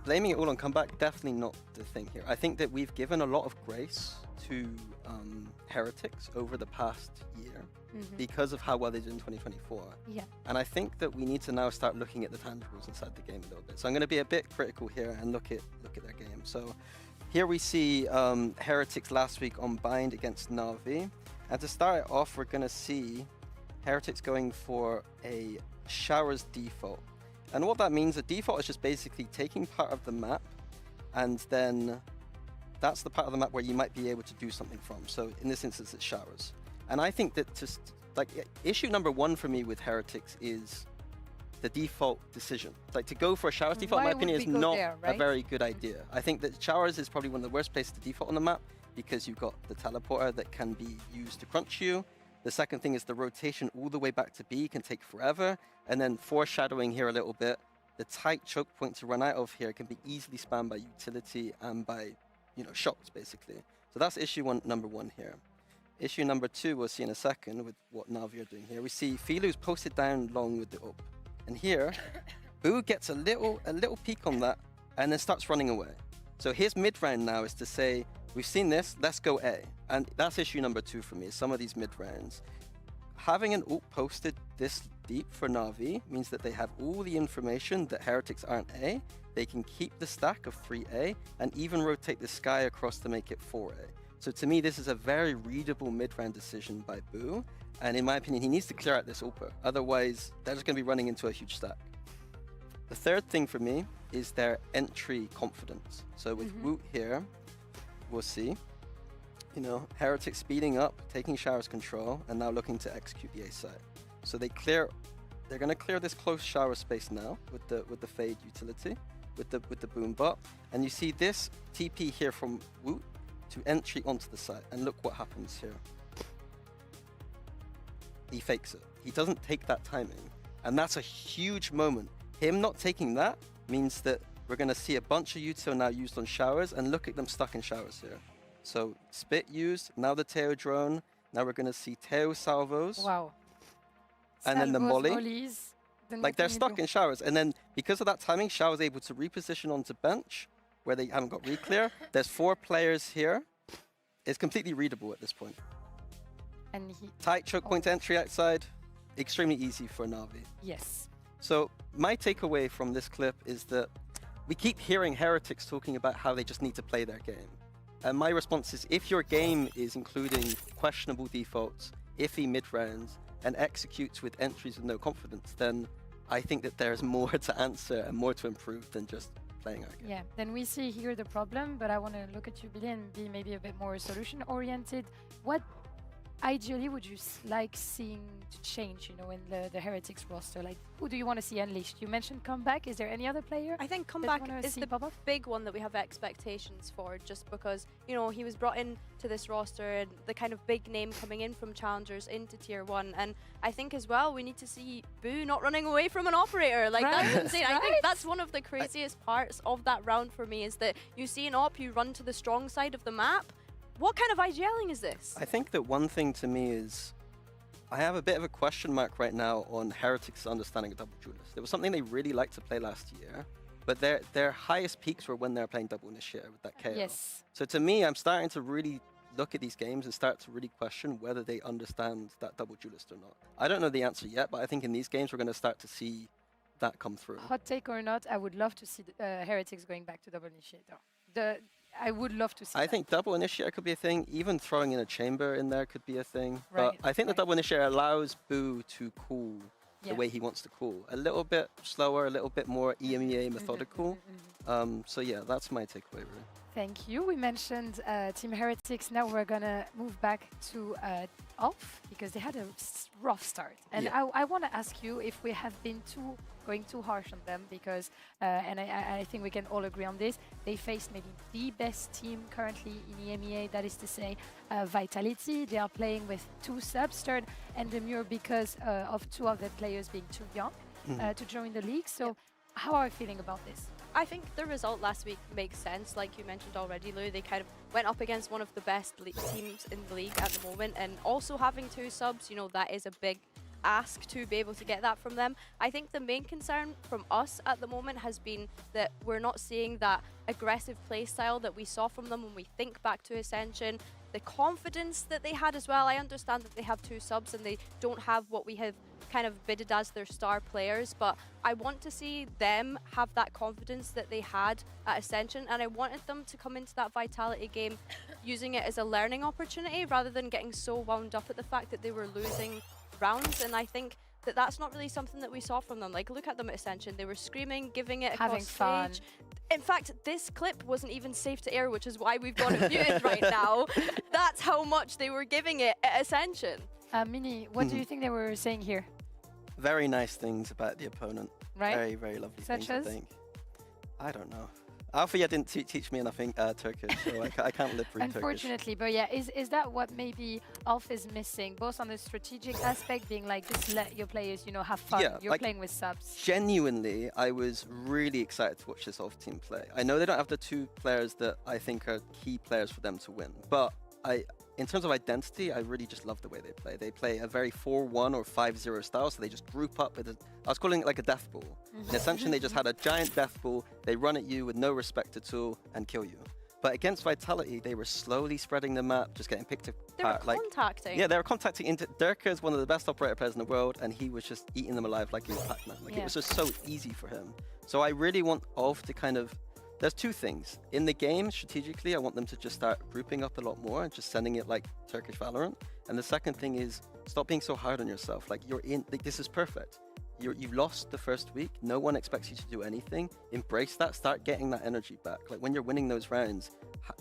blaming it all on Comeback, definitely not the thing here. I think that we've given a lot of grace to Heretics over the past year because of how well they did in 2024. Yeah. And I think that we need to now start looking at the tangibles inside the game a little bit. So I'm going to be a bit critical here and look at their game. So here we see Heretics last week on Bind against Na'Vi. And to start it off, we're going to see Heretics going for a Showers default. And what that means, a default is just basically taking part of the map, and then that's the part of the map where you might be able to do something from. So in this instance, it's Showers. And I think that just like issue number 1 for me with Heretics is the default decision. Like, to go for a Showers default, in my opinion, is not a very good idea. I think that Showers is probably one of the worst places to default on the map, because you've got the teleporter that can be used to crunch you. The second thing is the rotation all the way back to B can take forever. And then foreshadowing here a little bit, the tight choke point to run out of here can be easily spammed by utility and by, shots, basically. So that's issue number 1 here. Issue number 2, we'll see in a second with what Na'Vi are doing here. We see Filu's posted down long with the up. And here, Boo gets a little peek on that and then starts running away. So his mid-round now is to say, we've seen this, let's go A. And that's issue number 2 for me, some of these mid-rounds. Having an ult posted this deep for Na'Vi means that they have all the information that Heretics aren't A. They can keep the stack of 3A and even rotate the sky across to make it 4A. So to me, this is a very readable mid-round decision by Boo. And in my opinion, he needs to clear out this Upa. Otherwise, they're just going to be running into a huge stack. The third thing for me is their entry confidence. So with Woot here, we'll see. You know, Heretics speeding up, taking Shower's control, and now looking to execute the A side. So they're going to clear this close Shower space now with the Fade utility, with the Boom Bot, and you see this TP here from Woot to entry onto the site, and look what happens here. He fakes it. He doesn't take that timing, and that's a huge moment. Him not taking that means that we're going to see a bunch of util now used on Showers, and look at them stuck in Showers here. So Spit used, now the Teo drone, now we're going to see Teo salvos. Wow. And then the molly. Volleys, like they're stuck in Showers, and then because of that timing, Showers able to reposition onto bench where they haven't got reclear. There's 4 players here. It's completely readable at this point. And tight choke point entry outside, extremely easy for Na'Vi. Yes. So my takeaway from this clip is that we keep hearing Heretics talking about how they just need to play their game. And my response is, if your game is including questionable defaults, iffy mid-rounds, and executes with entries with no confidence, then I think that there's more to answer and more to improve than just playing our game. Yeah, then we see here the problem, but I want to look at you, Billy, and be maybe a bit more solution-oriented. What ideally would you like seeing to change, you know, in the Heretics roster? Like, who do you want to see unleashed? You mentioned Comeback. Is there any other player? I think Comeback is the big one that we have expectations for, just because, you know, he was brought in to this roster and the kind of big name coming in from Challengers into Tier 1. And I think as well, we need to see Boo not running away from an operator. Like, that's insane. I think that's one of the craziest parts of that round for me, is that you see an op, you run to the strong side of the map. What kind of IGLing is this? I think that one thing to me is, I have a bit of a question mark right now on Heretics' understanding of double duelist. It was something they really liked to play last year, but their highest peaks were when they were playing double initiator with that KO. Yes. So to me, I'm starting to really look at these games and start to really question whether they understand that double duelist or not. I don't know the answer yet, but I think in these games we're going to start to see that come through. Hot take or not, I would love to see Heretics going back to double initiator. I would love to see I think double initiator could be a thing. Even throwing in a chamber in there could be a thing. Right, But I think the double initiator allows Boo to cool the way he wants to cool. A little bit slower, a little bit more EMEA methodical. So yeah, that's my takeaway really. Thank you. We mentioned Team Heretics. Now we're going to move back to ULF, because they had a rough start. And I want to ask you if we have been going too harsh on them, because, and I think we can all agree on this, they faced maybe the best team currently in EMEA, that is to say, Vitality. They are playing with 2 subs, Stern and Demure, because of 2 of their players being too young to join the league. So how are you feeling about this? I think the result last week makes sense. Like you mentioned already, Lou, they kind of went up against one of the best teams in the league at the moment, and also having 2 subs, you know, that is a big ask to be able to get that from them. I think the main concern from us at the moment has been that we're not seeing that aggressive play style that we saw from them when we think back to Ascension. The confidence that they had as well. I understand that they have 2 subs and they don't have what we have kind of bidded as their star players, but I want to see them have that confidence that they had at Ascension, and I wanted them to come into that Vitality game using it as a learning opportunity rather than getting so wound up at the fact that they were losing rounds. And I think that that's not really something that we saw from them. Like, look at them at Ascension. They were screaming, giving it having across fun. stage. In fact, this clip wasn't even safe to air, which is why we've got it muted right now. That's how much they were giving it at Ascension. Mini, what do you think they were saying here? Very nice things about the opponent. Right. Very, very lovely Such things, as? I think. I don't know. Althea didn't teach me enough Turkish, so I can't live through Turkish. Unfortunately, but yeah, is that what maybe ULF is missing, both on the strategic aspect, being like, just let your players, you know, have fun. Yeah, You're like, playing with subs. Genuinely, I was really excited to watch this ULF team play. I know they don't have the 2 players that I think are key players for them to win, but in terms of identity, I really just love the way they play. They play a very 4-1 or 5-0 style, so they just group up with I was calling it like a death ball. In Ascension, they just had a giant death ball. They run at you with no respect at all and kill you. But against Vitality, they were slowly spreading the map, just getting picked apart. They were contacting. Yeah, they were contacting into Durka is one of the best operator players in the world, and he was just eating them alive like he was Pac-Man. Like, it was just so easy for him. So I really want ULF to kind of, there's 2 things. In the game, strategically, I want them to just start grouping up a lot more and just sending it like Turkish Valorant. And the second thing is, stop being so hard on yourself. Like, this is perfect. You've lost the first week. No one expects you to do anything. Embrace that. Start getting that energy back. Like, when you're winning those rounds,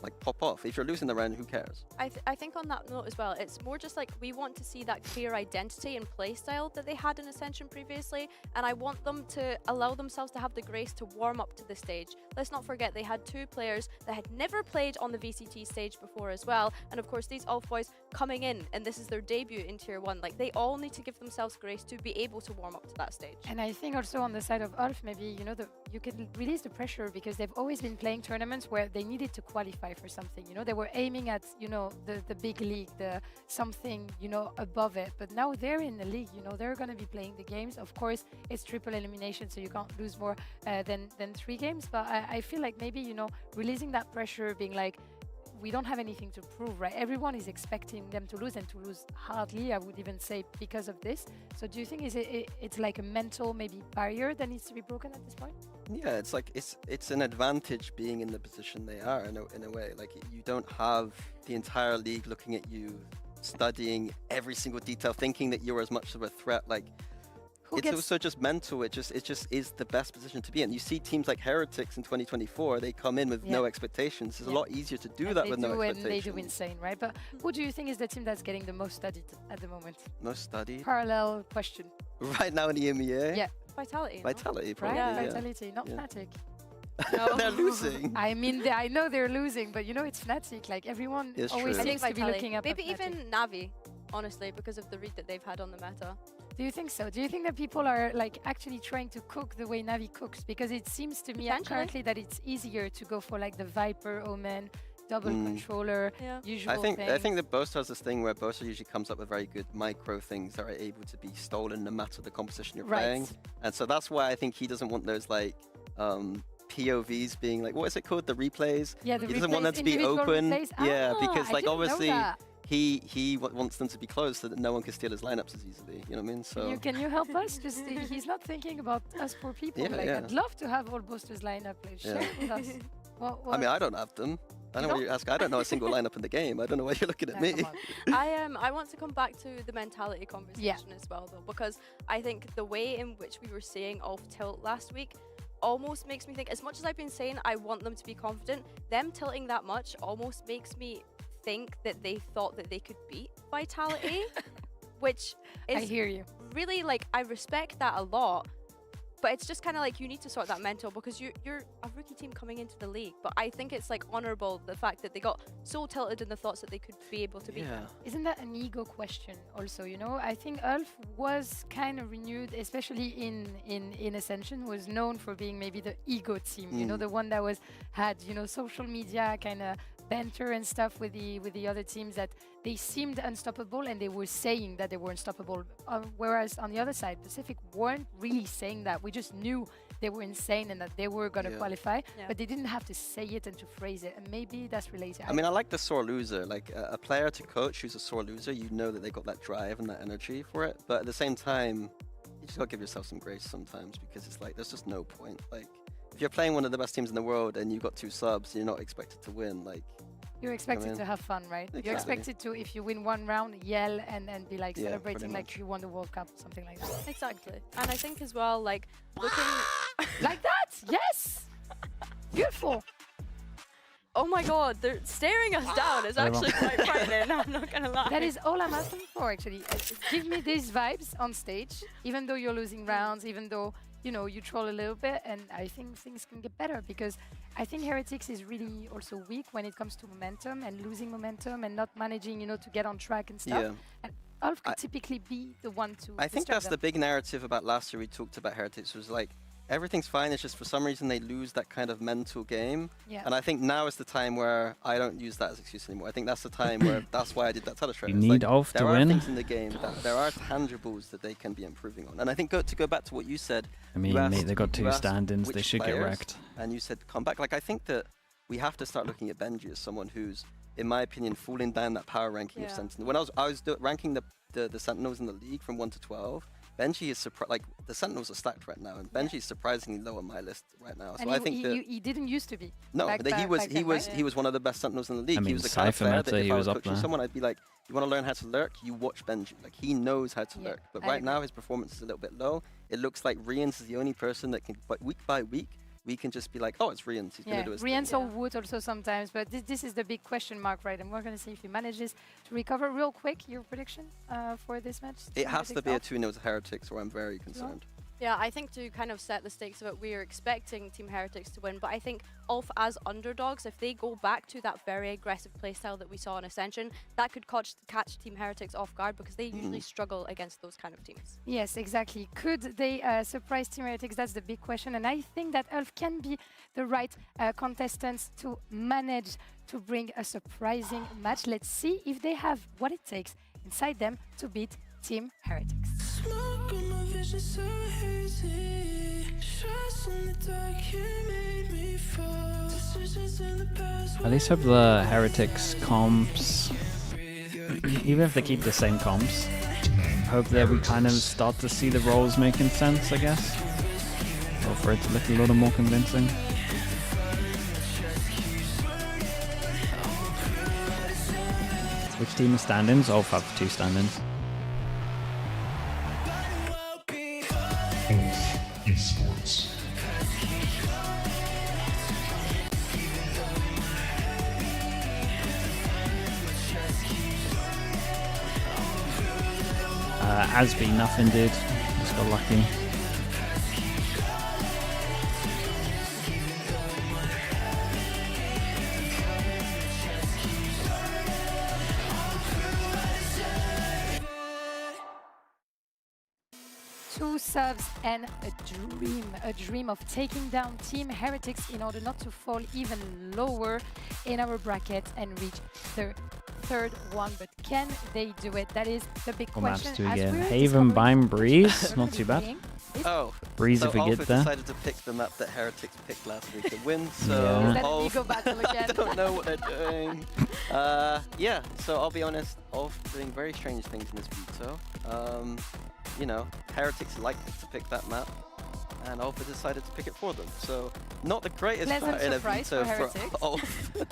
like pop off. If you're losing the round, who cares? I think on that note as well, it's more just like we want to see that clear identity and play style that they had in Ascension previously, and I want them to allow themselves to have the grace to warm up to the stage. Let's not forget they had 2 players that had never played on the VCT stage before as well, and of course these ULF boys coming in, and this is their debut in Tier 1. Like, they all need to give themselves grace to be able to warm up to that stage. And I think also on the side of ULF, maybe, you know, you can release the pressure because they've always been playing tournaments where they needed to qualify for something. You know, they were aiming at, you know, the big league, the something, you know, above it. But now they're in the league, you know, they're going to be playing the games. Of course, it's triple elimination, so you can't lose more than 3 games. But I feel like maybe, you know, releasing that pressure, being like, we don't have anything to prove, right? Everyone is expecting them to lose, and to lose hardly, I would even say, because of this. So do you think it's like a mental maybe barrier that needs to be broken at this point? Yeah, it's like it's an advantage being in the position they are in a way. Like, you don't have the entire league looking at you, studying every single detail, thinking that you're as much of a threat. Like, it's also just mental. It just is the best position to be in. You see teams like HERETICS in 2024, they come in with no expectations. It's a lot easier to do that with no expectations. They do insane, right? But who do you think is the team that's getting the most studied at the moment? Most studied? Parallel question. Right now in the EMEA? Yeah. Vitality. Vitality, probably. Right? Yeah. Vitality, not Fnatic. No. They're losing. I mean, I know they're losing, but you know, it's Fnatic. Like, everyone always seems to be looking up. Maybe even Navi, honestly, because of the read that they've had on the meta. Do you think so? Do you think that people are like actually trying to cook the way Navi cooks? Because it seems to me currently that it's easier to go for like the Viper, Omen, double controller, usual I think that Boaster has this thing where Boaster usually comes up with very good micro things that are able to be stolen no matter the composition you're playing. And so that's why I think he doesn't want those like POVs being like, what is it called? The replays? Yeah, the he doesn't want that to be open. Yeah, because like obviously he wants them to be closed so that no one can steal his lineups as easily. You know what I mean? So can you help us? Just he's not thinking about us poor people. I'd love to have all Boaster's lineup. Like, share with us. I mean, I don't have them. I know what you're asking. I don't know a single lineup in the game. I don't know why you're looking at me. I want to come back to the mentality conversation as well, though, because I think the way in which we were seeing ULF tilt last week almost makes me think, as much as I've been saying I want them to be confident, them tilting that much almost makes me think that they thought that they could beat Vitality, which is I hear you. Really, like, I respect that a lot. But it's just kind of like you need to sort that mental because you're a rookie team coming into the league. But I think it's like honorable the fact that they got so tilted in the thoughts that they could be able to beat them. Isn't that an ego question also, you know? I think ULF was kind of renewed, especially in Ascension, was known for being maybe the ego team, you know, the one that had, you know, social media kind of banter and stuff with the other teams, that they seemed unstoppable and they were saying that they were unstoppable. Whereas on the other side, Pacific weren't really saying that. We just knew they were insane and that they were going to qualify, but they didn't have to say it and to phrase it. And maybe that's related. I mean, I like the sore loser. Like a player to coach who's a sore loser, you know that they got that drive and that energy for it. But at the same time, you just got to give yourself some grace sometimes, because it's like, there's just no point. Like, if you're playing one of the best teams in the world and you've got 2 subs, you're not expected to win. Like, you're expected to have fun, right? Exactly. You're expected to, if you win one round, yell and be like celebrating like you won the World Cup, something like that. Exactly. And I think as well, like, looking... like that? Yes! Beautiful. Oh my god, they're staring us down. It's actually quite frightening, I'm not gonna lie. That is all I'm asking for, actually. Give me these vibes on stage, even though you're losing rounds, even though, you know, you troll a little bit, and I think things can get better, because I think HERETICS is really also weak when it comes to momentum and losing momentum and not managing, you know, to get on track and stuff. And ULF could typically be the one to I think that's the big narrative about last year we talked about HERETICS, was like, everything's fine, it's just for some reason they lose that kind of mental game. And I think now is the time where I don't use that as excuse anymore. I think that's the time where that's why I did that teletrade. You need ULF to win. There are things in the game that there are tangibles that they can be improving on. And I think to go back to what you said, I mean, mate, they got 2 stand-ins, they should get wrecked. And you said come back. Like, I think that we have to start looking at Benji as someone who's, in my opinion, falling down that power ranking of Sentinel. When I was ranking the Sentinels in the league from 1 to 12, Benji is like, the Sentinels are stacked right now, and Benji is surprisingly low on my list right now. So and I think that he didn't used to be. No, but he was one of the best Sentinels in the league. I mean, he was the kind of player that if I was coaching someone, I'd be like, you want to learn how to lurk? You watch Benji. Like, he knows how to lurk. But right now his performance is a little bit low. It looks like Rians is the only person that can, but week by week, we can just be like, oh, it's Rians. He's going to do his Rians thing. or Wood also sometimes, but this is the big question mark, right? And we're going to see if he manages to recover real quick. Your prediction for this match? It has to be a 2-0 to Heretics, or I'm very concerned. Yeah, I think to kind of set the stakes of it, we are expecting Team Heretics to win, but I think ULF as underdogs, if they go back to that very aggressive playstyle that we saw in Ascension, that could catch Team Heretics off guard because they usually struggle against those kind of teams. Yes, exactly. Could they surprise Team Heretics? That's the big question, and I think that ULF can be the right contestants to manage to bring a surprising match. Let's see if they have what it takes inside them to beat Team Heretics. Smoke on my vision so hazy. Shots in the dark, you made me fall. Decisions in the past. At least hope the Heretics comps, even if they keep the same comps, hope that we kind of start to see the roles making sense, I guess. Or for it to look a little more convincing. Which team is stand-ins? ULF have 2 stand-ins. ESPORTS. Asby, nothing did. Just got lucky. Two subs and a dream of taking down Team Heretics in order not to fall even lower in our bracket and reach the third one. But can they do it? That is the big What question. maps do we get? Haven, Bime, Breeze. Not too bad. Oh, Breeze so if we ULF get there. decided to pick the map that Heretics picked last week to win, so Yeah. ULF, Go battle again. I don't know what they're doing. Yeah, so I'll be honest, ULF doing very strange things in this veto. You know, Heretics liked to pick that map, and ULF decided to pick it for them. So not the greatest Pleasant start in a surprise veto for for Heretics. ULF.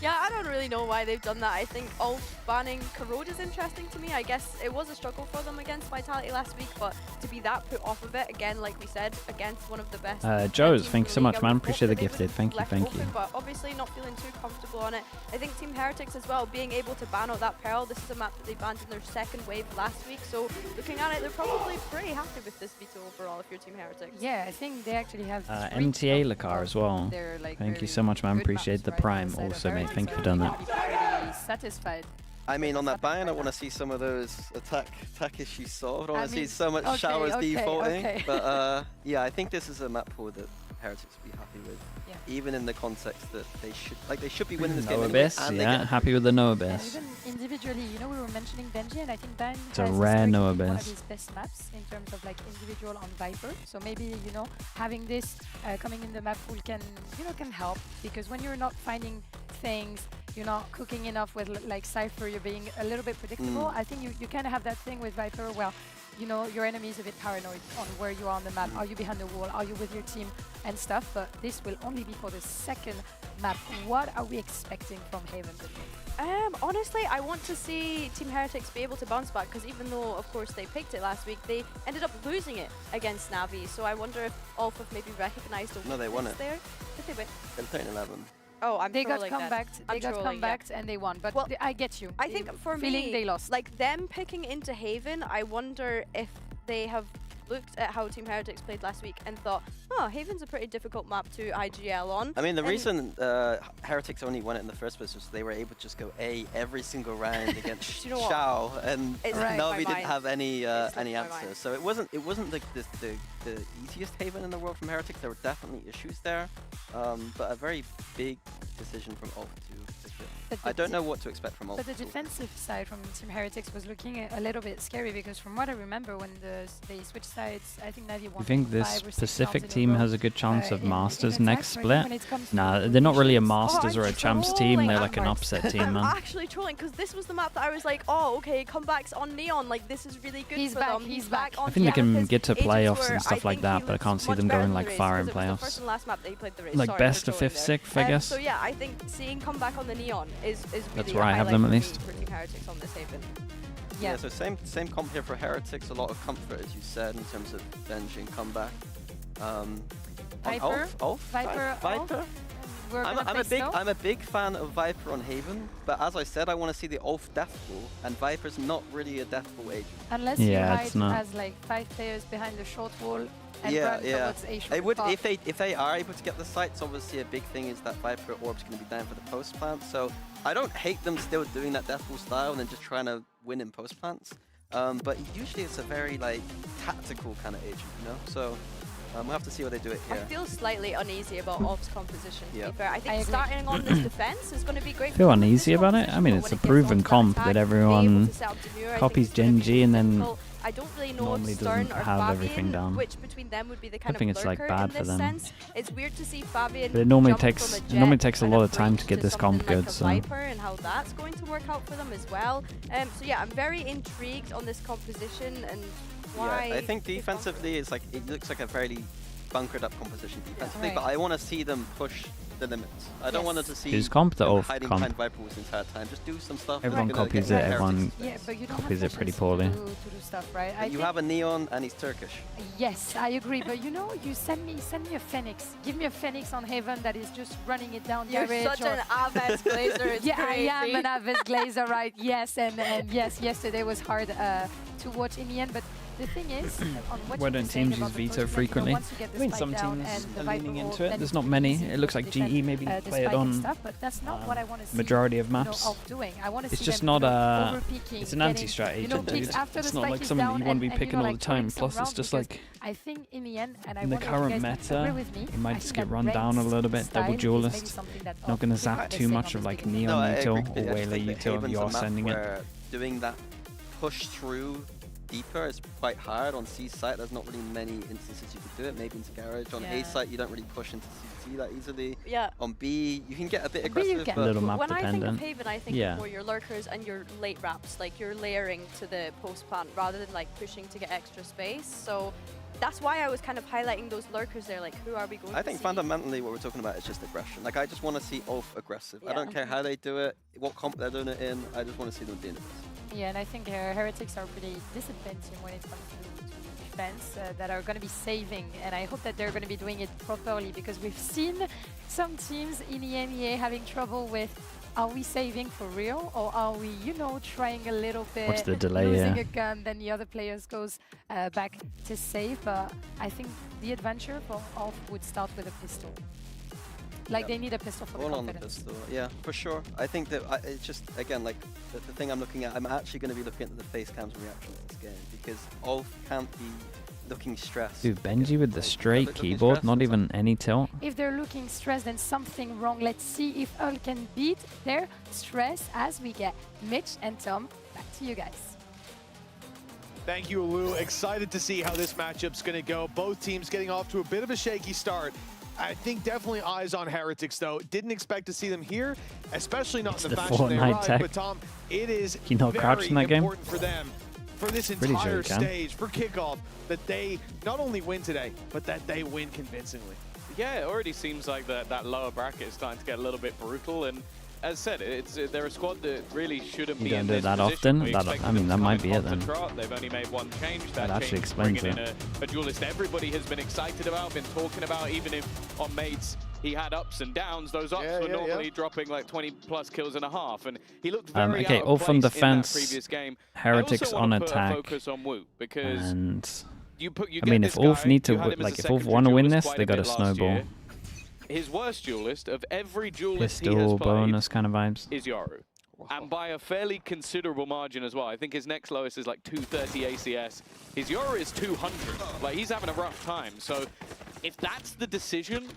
Yeah, I don't really know why they've done that. I think ULF banning Corrode is interesting to me. I guess it was a struggle for them against Vitality last week, but to be that put off of it, again, like we said, against one of the best Joe's, teams thank you in so the much, league, I man. would hope Appreciate the that they gifted. would Thank you, left thank open, you. But obviously not feeling too comfortable on it. I think Team Heretics as well, being able to ban out that Pearl, this is a map that they banned in their second wave last week, so looking at it, they're probably pretty happy with this veto overall if you're Team Heretics. Yeah, I think they actually have MTA Lakar as well. like, Thank you so much, man. Appreciate the prime also, mate. Thank you for doing that. Satisfied. I mean, on that ban, I want to see some of those attack issues solved. I want to see so much showers defaulting. But yeah, I think this is a map pool that Heretics will be happy with. Yeah. Even in the context that they should be winning this game. No anyway, Abyss, and they yeah. get Happy with the no And Abyss. even individually, you know, we were mentioning Benji, and I think Dan It's a has rare no historically one of Abyss. his best maps in terms of like individual on Viper. So maybe, you know, having this coming in the map pool can help, because when you're not finding things, you're not cooking enough with like Cypher, you're being a little bit predictable. I think you kind of have that thing with Viper. Well, you know, your enemy is a bit paranoid on where you are on the map. Are you behind the wall? Are you with your team and stuff? But this will only be for the second map. What are we expecting from Haven today? Honestly, I want to see Team Heretics be able to bounce back, because even though, of course, they picked it last week, they ended up losing it against Navi. So I wonder if ULF have maybe recognized a No, they won it. there. Did they win? They're playing 11. Oh, I'm They got trolling then. comebacked. They I'm got trolling, comebacked and they won. But Well, I get you. I think for feeling me, they lost. like them picking into Haven, I wonder if they have looked at how Team Heretics played last week and thought, oh, Haven's a pretty difficult map to IGL on. I mean, the reason Heretics only won it in the first place was they were able to just go A every single round against Do you know what? Shao, and It slipped my Navi didn't mind. have any slipped my answer. mind. So it wasn't like the easiest Haven in the world from Heretics. There were definitely issues there, but a very big decision from ULF to pick it. I don't know what to expect from ULF. But the defensive side from Team Heretics was looking a little bit scary, because from what I remember, when they switched sides, I think Navi won. You think 5 this or 6 Pacific rounds in a team row, has a good chance of in Masters attack, next right? split? When it comes to Nah, they're not really a rotations. Masters or a I'm Champs team. trolling. They're like an I'm upset team, I'm man. actually trolling, because this was the map that I was like, oh, okay, comebacks on Neon, like this is really good He's for back, them. he's back. on I think they Neon, can because get to Agents playoffs were, and stuff I like think that, he but I looks can't see much them better going than like the Raze, far in because it was the playoffs. first and last map that he played the Raze. Like Sorry best for of trolling fifth, there. sixth, I guess. So yeah, I think seeing comeback on the Neon is really That's a where I have highlight them at for me least. for Team Heretics on this Haven. Yeah, so same comp here for Heretics. A lot of comfort, as you said, in terms of Benji and comeback. Viper? Viper? I'm a big fan of Viper on Haven, but as I said, I want to see the ULF death pool, and Viper's not really a death pool agent. Unless you hide as like 5 players behind the short wall and run towards a short would if they are able to get the sites. Obviously, a big thing is that Viper Orb's going to be down for the post plant, so I don't hate them still doing that death pool style and then just trying to win in post plants. But usually it's a very like tactical kind of agent, you know. So. We'll have to see what they do it here. I feel slightly uneasy about ULF's composition, to be fair. I think starting on this defense is going to be great. Feel uneasy about it? I mean, it's a proven comp that everyone copies Genji and then I don't really know normally if Stern doesn't or have Fabian, everything down. which between them would be the kind I think of it's like lurker bad in for this them. sense. It's weird to see Fabian But it normally jump takes from a Jet a lot of time to get this comp good. like So Viper and how that's going to work out for them as well. So yeah, I'm very intrigued on this composition and why. Yeah, I think defensively it's like it looks like a fairly bunkered up composition defensively, but I want to see them push the limits. I don't want them to see who's comp the ULF hiding comp? behind Viper Walls the entire time. Just do some stuff. Everyone copies it. Everyone but you don't copies have it pretty poorly. to do stuff, right? You have a Neon and he's Turkish. Yes, I agree. But you know, you send me a Phoenix. Give me a Phoenix on Haven that is just running it down. You're such an Aves Glazer. It's yeah, crazy. I am an Aves Glazer, right? Yes, and yes, yesterday was hard to watch in the end, but. The thing is, on what why don't teams use veto frequently? I mean, some teams are leaning into it. There's not many. It looks like GE maybe play it on but that's not what I want to see, majority of maps. It's just not a. It's an anti-strat agent, dude. It's not like something that you want to be picking all the time. Plus, it's just like I think in the end, and in the current meta, it might just get run down a little bit. Double duelist. Not going to zap too much of like Neon util or Whaler util if you're sending it. Doing that push through deeper is quite hard. On C site there's not really many instances you could do it, maybe into Garage. On A site you don't really push into CT that easily. Yeah. On B you can get a bit aggressive. A little map when dependent. I think of Haven, I think more your lurkers and your late wraps, like you're layering to the post plant rather than like pushing to get extra space. So that's why I was kind of highlighting those lurkers there, like who are we going to I think fundamentally what we're talking about is just aggression. Like I just want to see ULF aggressive. I don't care how they do it, what comp they're doing it in, I just want to see them being aggressive. Yeah, and I think Heretics are pretty disciplined when it comes to defense that are going to be saving, and I hope that they're going to be doing it properly, because we've seen some teams in the EMEA having trouble with, are we saving for real, or are we, you know, trying a little bit, what's the delay, losing a gun, then the other players goes back to save. But I think the adventure for ULF would start with a pistol. Like they need a pistol for the confidence. On the pistol, yeah, for sure. I think that it's just, again, like the thing I'm looking at, I'm actually going to be looking at the face cams and reactions to this game, because ULF can't be looking stressed. Dude, Benji with the straight keyboard, not even any tilt. If they're looking stressed, then something wrong. Let's see if ULF can beat their stress as we get Mitch and Tom. Back to you guys. Thank you, Lou. Excited to see how this matchup's going to go. Both teams getting off to a bit of a shaky start. I think definitely eyes on Heretics, though. Didn't expect to see them here, especially not in the fashion they arrived. But Tom, it is very important for them, for this entire stage, for kickoff, that they not only win today, but that they win convincingly. Yeah, it already seems like that lower bracket is starting to get a little bit brutal. And as said, they're a squad that really shouldn't be in this that position. often. I mean, that might be it then. They've only made one change. That actually change explains bringing it. in a duelist everybody has been excited about, been talking about, even if on mates he had ups and downs. Those ups were normally dropping like 20+ kills and a half, and he looked very okay, out of ULF on place defense, in that previous game. Heretics on attack, focus on Woot, because and I mean, if ULF need to, like, if ULF want to win this, they got to snowball. His worst duelist of every duelist Pistol he has played bonus kind of vibes. is Yoru. And by a fairly considerable margin as well. I think his next lowest is like 230 ACS. His Yoru is 200. Like, he's having a rough time. So if that's the decision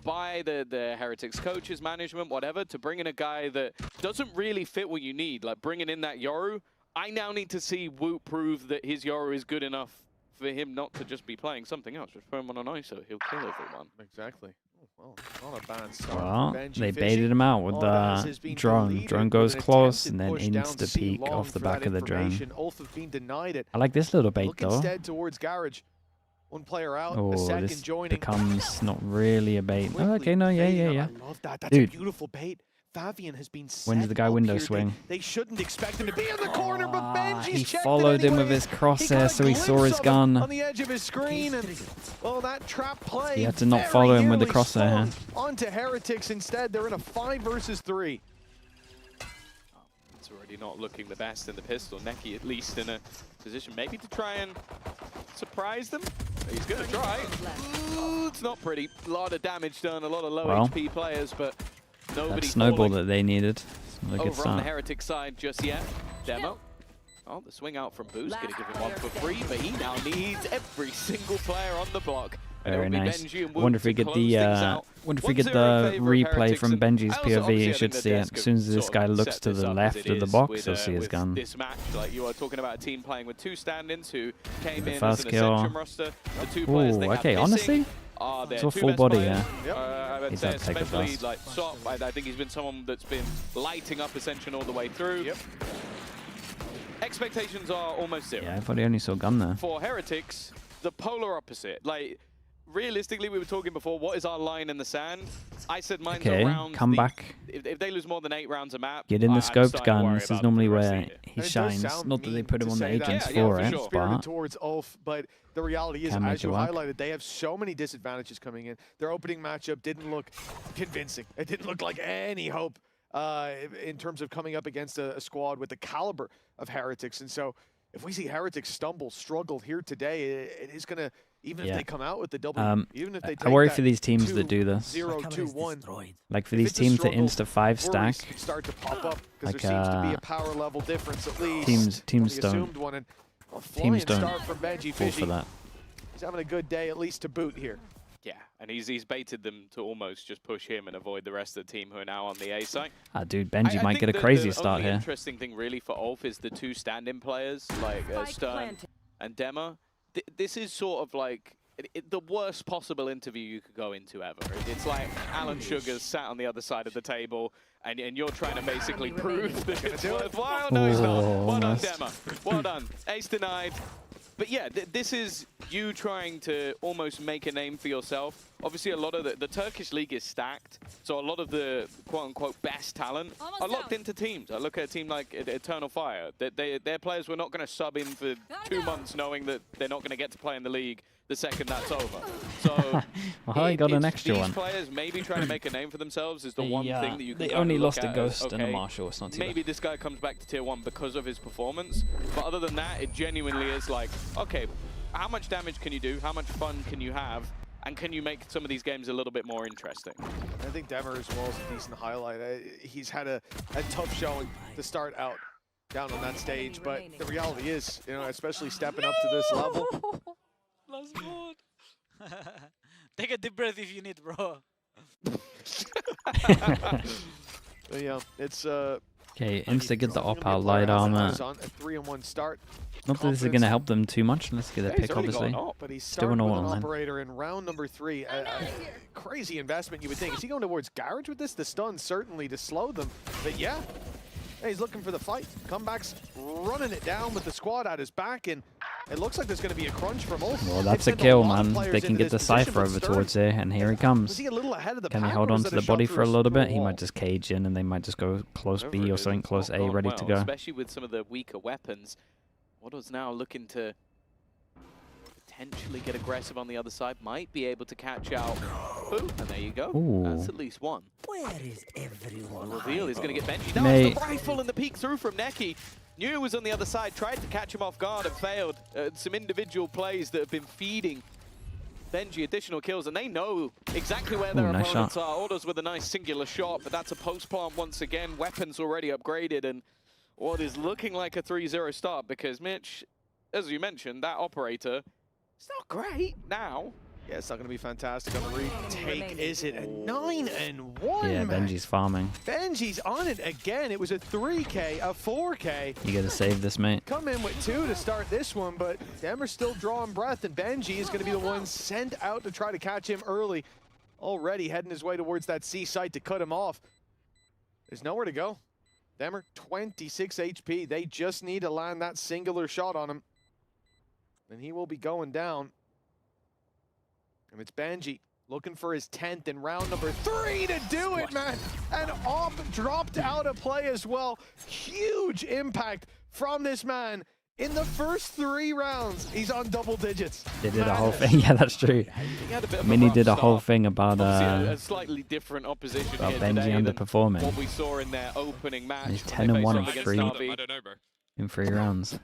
by the Heretics coaches, management, whatever, to bring in a guy that doesn't really fit what you need, like bringing in that Yoru, I now need to see Woot prove that his Yoru is good enough for him not to just be playing something else. Just throw him on an ISO, he'll kill everyone. Exactly. Well, not a bad start. Well, they baited him out with the drone. Drone goes close and then insta peek off the back of the drone. ULF have been denied it. I like this little bait though. Instead towards Garage. One player out, oh, a second this joining. becomes not really a bait. Oh, okay, no, yeah. I love that. That's Dude. a beautiful bait. Fabian has been set When did the guy up window here. swing? They shouldn't expect him to be in the corner, but Benji's He checked followed it him anyway. with his He crosshair, got a so he saw glimpse his of him gun. on the edge of his screen, and well, that trap play. He had to not follow him with the very crosshair. nearly swung onto Heretics instead. They're in a 5 versus 3. It's already not looking the best in the pistol. Neki at least in a position maybe to try and surprise them. He's going to try. Ooh, it's not pretty. A lot of damage done, a lot of low HP players, but nobody That snowball falling that they needed. Not a good over on the start. Heretic side just yet. Demo. Oh, the swing out from Boost, going to give him one for free, but he now needs every single player on the block. Very nice. Wonder if we get the replay from Benji's POV. You should see it. As soon as this guy looks to the left of the box, you'll see his gun. This match, like you are talking about a team playing with 2 stand-ins who came in First as an kill. Ascension roster. The 2 players they have Okay, missing honestly, are their it's all 2 full best body, players. yeah. I would He's say had to take the especially blast. like Sop. I think he's been someone that's been lighting up Ascension all the way through. Expectations are almost 0. Yeah, I thought he only saw gun there. For Heretics, the polar opposite. Like, realistically, we were talking before, what is our line in the sand? I said mine's around come back. If they lose more than 8 rounds a map, Get in the I'm scoped starting to gun. worry This is about normally the rest of where the year. he shines. Not that they put him on the agents for it, Spirited but towards ULF, but the reality is, Can make as you it work. highlighted, they have so many disadvantages coming in. Their opening matchup didn't look convincing. It didn't look like any hope in terms of coming up against a squad with the caliber of Heretics. And so if we see Heretics stumble, struggle here today, it is going to, even if they come out with the double, even if they take I worry that for these teams that do this. 0-2-1. Like for these teams to insta 5 stack, Worries start to pop up because like there seems to be a power level difference at least. teams The don't assumed one, and a teams flying don't start from Benji fall Fishy. for that. He's having a good day, at least to boot here. Yeah, and he's baited them to almost just push him and avoid the rest of the team who are now on the A site. Ah, dude, Benji I might think get a crazy the start only here. interesting thing really for ULF is the 2 stand-in players, like Stern and Dema. This is sort of like the worst possible interview you could go into ever. It's like Alan Sugar's sat on the other side of the table, and you're trying to basically prove that it's worthwhile. No, it's not. Well done, Dema. Well done. Ace denied. But yeah, this is you trying to almost make a name for yourself. Obviously, a lot of the Turkish league is stacked, so a lot of the quote-unquote best talent are locked into teams. I look at a team like Eternal Fire. Their players were not going to sub in for 2 months knowing that they're not going to get to play in the league the second that's over. So well, I got an extra these one. players maybe trying to make a name for themselves is the one thing that you can They kind only of lost look a at Ghost as, and a okay, Marshall. It's not too maybe this guy comes back to tier 1 because of his performance. But other than that, it genuinely is like, okay, how much damage can you do? How much fun can you have? And can you make some of these games a little bit more interesting? I think Demer as well is a decent highlight. He's had a tough showing to start out down on that stage, but the reality is, you know, especially stepping up to this level. Last board. Take a deep breath if you need, bro. Yeah, it's Okay, insta get the op out light armor. a 3-1 start. Not that this is going to help them too much. Let's get a pick, obviously. But he's Still starting an with all an line. operator in round number 3. Crazy investment, you would think. Is he going towards Garage with this? The stun certainly to slow them. But yeah, he's looking for the fight. Comeback's running it down with the squad at his back, and it looks like there's going to be a crunch from ULF. Well, that's a kill, man. They can get the Cypher over towards here, and here he comes. He a little ahead of the Can he pack, hold or on was to that the a body shot for a through little bit? He wall? might just cage in, and they might just go close B or something close A ready to go. Especially with some of the weaker weapons. Waddle's now looking to potentially get aggressive on the other side. Might be able to catch out. Ooh, and there you go. Ooh. That's at least one. Where is everyone? Reveal is going to get Benji. Now Mate. the rifle and the peek through from Neki. Knew it was on the other side. Tried to catch him off guard and failed. Some individual plays that have been feeding Benji additional kills, and they know exactly where their nice opponents shot. are. Orders with a nice singular shot, but that's a post plant once again. Weapons already upgraded, and what is looking like a 3-0 start because Mitch, as you mentioned, that operator, it's not great now. Yeah, it's not going to be fantastic on the retake, is it? A 9-1, Yeah, man. Benji's farming. Benji's on it again. It was a 3K, a 4K. You got to save this, mate. Come in with 2 to start this one, but Demer's still drawing breath, and Benji is going to be the one sent out to try to catch him early. Already heading his way towards that C site to cut him off. There's nowhere to go. Demer, 26 HP. They just need to land that singular shot on him. And he will be going down. And it's Benji looking for his 10th in round number 3 to do it, man. And Op dropped out of play as well. Huge impact from this man. In the first 3 rounds, he's on double digits. They did a whole thing. Yeah, that's true. I mean, he did a whole thing about a slightly different opposition about here Benji today underperforming. What we saw in their opening match. He's 10-1 in 3 rounds.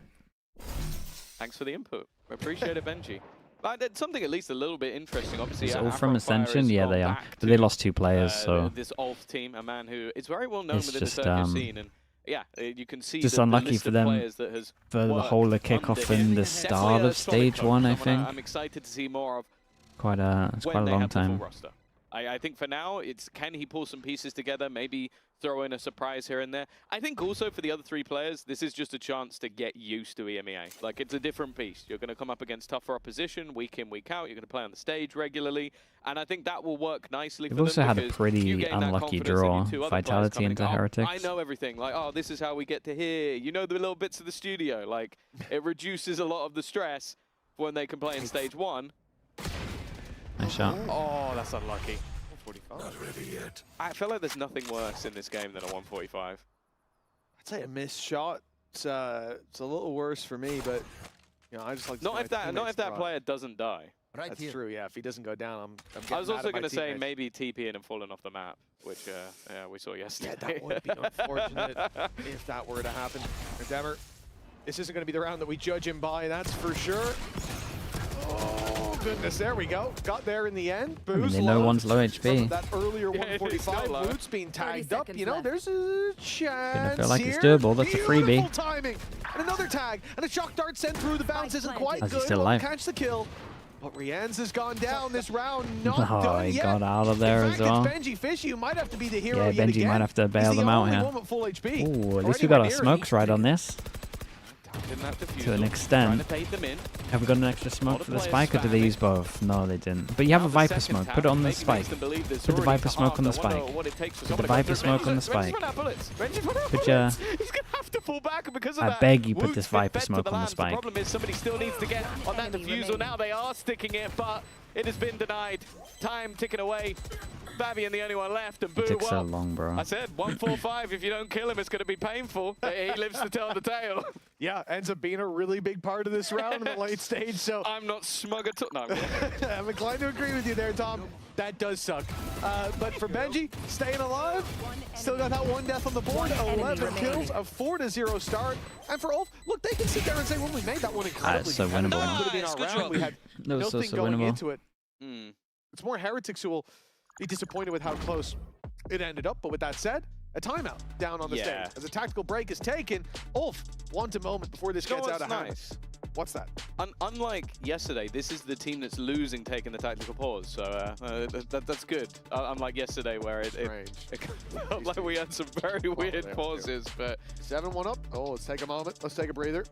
Thanks for the input. Appreciate it, Benji. But it's something at least a little bit interesting. Obviously, Is it all from Ascension? Yeah, they are. But they lost 2 players, so this ULF team, a man who is very well known within the just, Turkish scene, and yeah, you can see just the unlucky list for of them players that has for the whole of kickoff and the start of stage 1. I think I'm excited to see more of. It's quite a long time. I think for now, it's can he pull some pieces together, maybe throw in a surprise here and there. I think also for the other 3 players, this is just a chance to get used to EMEA. Like, it's a different beast. You're going to come up against tougher opposition week in, week out. You're going to play on the stage regularly. And I think that will work nicely for them. They've also had a pretty unlucky draw, Vitality into Heretics. I know everything. Like, oh, this is how we get to here. You know the little bits of the studio. Like, it reduces a lot of the stress when they can play in stage 1. Nice shot. Oh, that's unlucky. 145. Not ready yet. I feel like there's nothing worse in this game than a 145. I'd say a missed shot. It's a little worse for me, but you know, I just like to not if that player doesn't die. Right. That's true. Yeah, if he doesn't go down, I'm I was also going to say maybe TP and falling off the map, which yeah, we saw yesterday. Yeah, that would be unfortunate if that were to happen. Demmer, this isn't going to be the round that we judge him by, that's for sure. Oh, goodness, there we go. Got there in the end. I mean, they know one's low HP. That earlier 145, Boots being tagged up. You know, there's a chance I feel like here. it's doable. That's a freebie. Timing. And another tag. And a shock dart sent through. The bounce isn't quite good. Still alive. Catch the kill. But Rianz has gone down this round. Not done he yet. got out of there as well. Benji Fish, you might have to be the hero yeah, yet Benji again. might have to bail them out here. Ooh, at least we got our smokes right on this. To an extent. Have we got an extra smoke for the spike, or did they use both? No, they didn't. But you have a Viper smoke. Put it on the spike. Put the Viper smoke on the spike. Put the Viper smoke on the spike. Put your... I beg you, put this Viper smoke on the spike. The problem is somebody still needs to get on that defusal now. They are sticking it, but it has been denied. Time ticking away. Fabian the only one left, and Boo, it took so long, bro. I said 145. If you don't kill him, it's going to be painful. He lives to tell the tale. Yeah, ends up being a really big part of this round in the late stage. So I'm not smug at all. No, I'm inclined to agree with you there, Tom. That does suck. But for Benji, staying alive, still got that 1 death on the board, 11 kills, a 4-0 start. And for ULF, look, they can sit there and say, well, we made that one incredibly. It's so winnable. That could have been our round. We had nothing going winnable. into it. It's more Heretics who will be disappointed with how close it ended up. But with that said, a timeout down on the stage. As a tactical break is taken, ULF wants a moment before this gets out of hand. What's that? Unlike yesterday, this is the team that's losing taking the tactical pause. So that's good. Unlike yesterday where it felt like we had some very weird pauses. But 7-1 up. Oh, let's take a moment. Let's take a breather.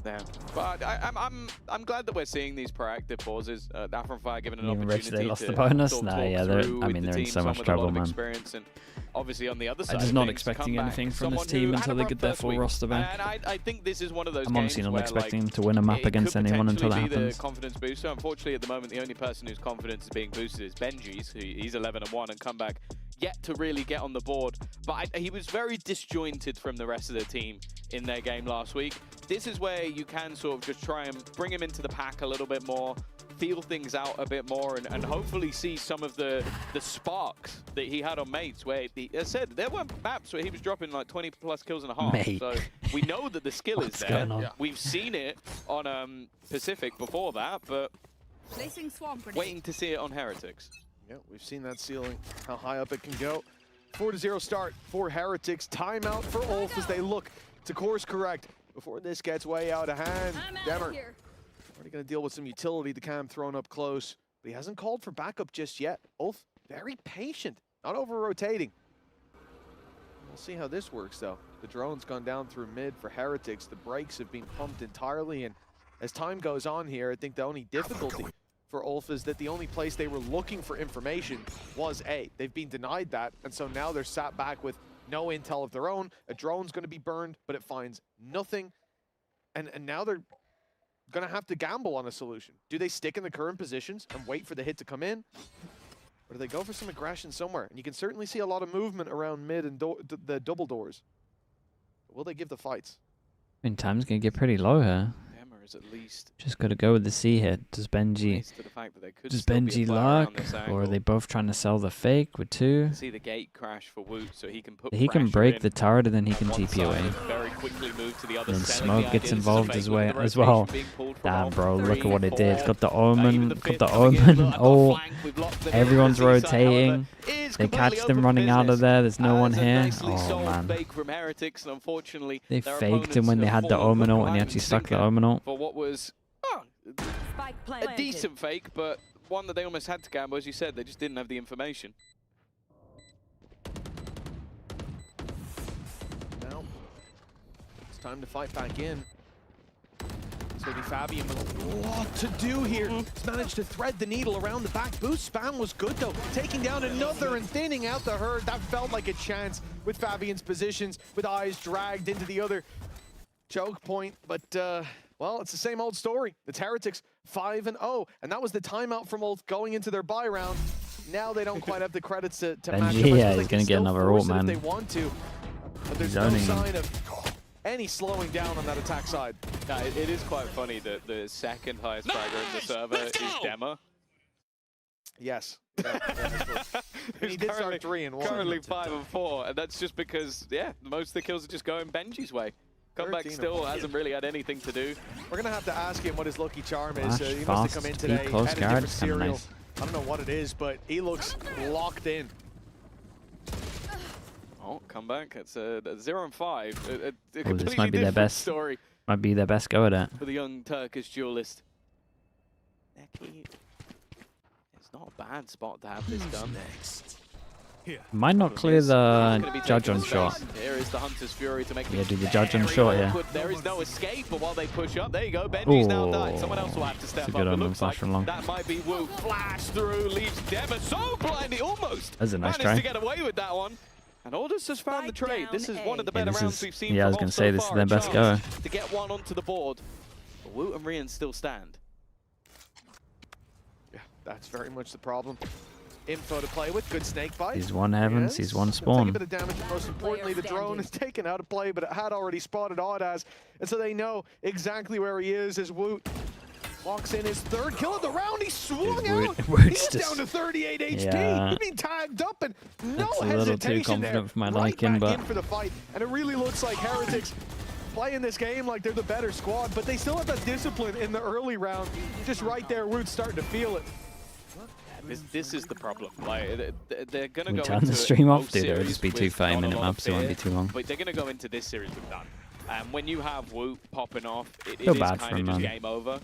Yeah, but I'm glad that we're seeing these proactive pauses. Afronfire given an opportunity they lost to the bonus. talk yeah, through I mean they're in so much trouble, man. And obviously on the other side, I'm just not expecting anything from this team until they get their full roster back. And I think this is one of those. I'm honestly not expecting them to win a map against anyone until that happens. The confidence booster. Unfortunately, at the moment, the only person whose confidence is being boosted is Benji's. He's 11-1 and comeback. Yet to really get on the board, but he was very disjointed from the rest of the team in their game last week. This is where you can sort of just try and bring him into the pack a little bit more, feel things out a bit more, and hopefully see some of the sparks that he had on mates, where as I said, there were maps where he was dropping like 20+ kills and a half. Mate. So we know that the skill is there. We've seen it on PCIFIC before that, but waiting to see it on Heretics. Yeah, we've seen that ceiling, how high up it can go. 4-0 start for Heretics. Timeout for ULF as they look to course correct before this gets way out of hand. Demmer already going to deal with some utility. The cam thrown up close, but he hasn't called for backup just yet. ULF very patient, not over-rotating. We'll see how this works, though. The drone's gone down through mid for Heretics. The brakes have been pumped entirely, and as time goes on here, I think the only difficulty for ULF is that the only place they were looking for information was A. They've been denied that, and so now they're sat back with no intel of their own. A drone's going to be burned, but it finds nothing. And now they're going to have to gamble on a solution. Do they stick in the current positions and wait for the hit to come in? Or do they go for some aggression somewhere? And you can certainly see a lot of movement around mid and the double doors. Will they give the fights? I mean, time's going to get pretty low here. Is at least just got to go with the C hit. Does Benji luck, or are they both trying to sell the fake with 2? See the gate crash for Woot, so he can put. He can break the turret and then he can TP away. Very quickly move to the other. And then Smoke gets involved as well. Damn, bro, look at what it did. Got the Omen. Got the Omen. Oh, everyone's rotating. They catch them running out of there. There's no one here. Oh man. They faked him when they had the Omen ult and he actually stuck the Omen ult. For what was a decent fake, but one that they almost had to gamble, as you said. They just didn't have the information. Now, it's time to fight back in. It's going to be Fabian with a lot to do here. He's managed to thread the needle around the back. Boost spam was good, though. Taking down another and thinning out the herd. That felt like a chance with Fabian's positions, with eyes dragged into the other choke point. But, well, it's the same old story. It's Heretics 5-0, and that was the timeout from ULF going into their bye round. Now they don't quite have the credits to match up. Yeah, he's going to get another ult, man. If they want to, but there's no sign of any slowing down on that attack side. Yeah, it is quite funny that the second highest fragger in the server is Dema. Yes. He did start 3-1. Currently 5-4, and that's just because, yeah, most of the kills are just going Benji's way. Comeback still hasn't really had anything to do. We're going to have to ask him what his lucky charm is. He must have come in today, had a different serial. I don't know what it is, but he looks locked in. Oh, comeback. It's a 0-5. This might be their best story. Might be their best go at it. For the young Turkish duelist. It's not a bad spot to have this gun. Might not clear the judge on shot. Here is the Hunter's Fury to make do the judge on shot, yeah. There is no escape, but while they push up, there you go. Benji's now died. Someone else will have to step up. Good It Omen looks flash like from long. that might be Wu. Flash through, leaves Dema so blind, he almost That's a nice managed try. to get away with that one. And Aldous has found the trade. This is one of the better rounds we've seen. Yeah, I was going to say this is their best go. To get one onto the board. But Woot and Rian still stand. Yeah, that's very much the problem. Info to play with, good snake bite. He's one heavens, he's one Take spawn. a bit of damage, and most importantly, the drone is taken out of play, but it had already spotted Audaz, and so they know exactly where he is as Woot locks in his 3rd kill of the round. He swung out. He's down to 38 HP. Yeah. He's being tagged up, and no That's a hesitation little too confident there. for my Right liking, back but in for the fight, and it really looks like Heretics playing this game like they're the better squad, but they still have that discipline in the early round. Just right there, Woot's starting to feel it. This is the problem. Like they're gonna go turn into the stream off, dude. series It'll just be with 2 5 not a minute lot of maps. It won't be fear, too long. But they're gonna go into this series with none. And when you have Woot popping off, it Feel is bad for kind of him, just man. game over.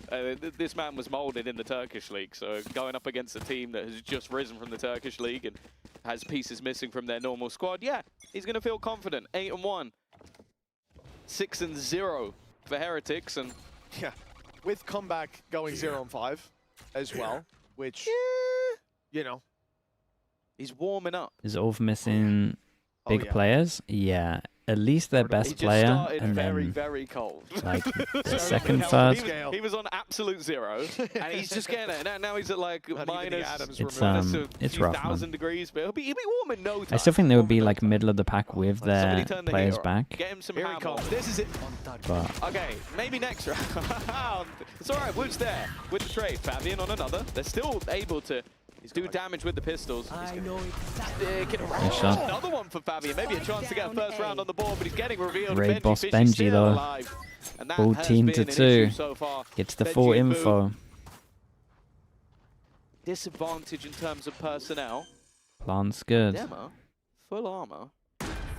This man was molded in the Turkish league, so going up against a team that has just risen from the Turkish league and has pieces missing from their normal squad, yeah, he's gonna feel confident. 8-1, 6-0 for Heretics, and yeah, with comeback going 0-5 as well, which you know. He's warming up. Is ULF missing big players? Yeah. At least their best he just player, started and very, then very cold. like the second, third. He was on absolute 0, and he's just getting it. Now he's at like minus It's few rough, thousand man. degrees, but he'll be warm in no time. I still think they would be like middle of the pack with their turn the players hero. back. Get him some Here he hammer. comes. This is it. But Okay, maybe next round. It's all right. Woot's there with the trade. Fabian on another. They're still able to do damage with the pistols. He's going to stick it around. Nice shot. Another one for Fabian. Maybe a chance to get a first round on the board, but he's getting revealed. Raid boss Fishy's Benji still though. alive. And that 14 has to been an 2. issue so far. Gets the Benji full and Boot. info. Disadvantage in terms of personnel. Plant's good. Demo, full armor.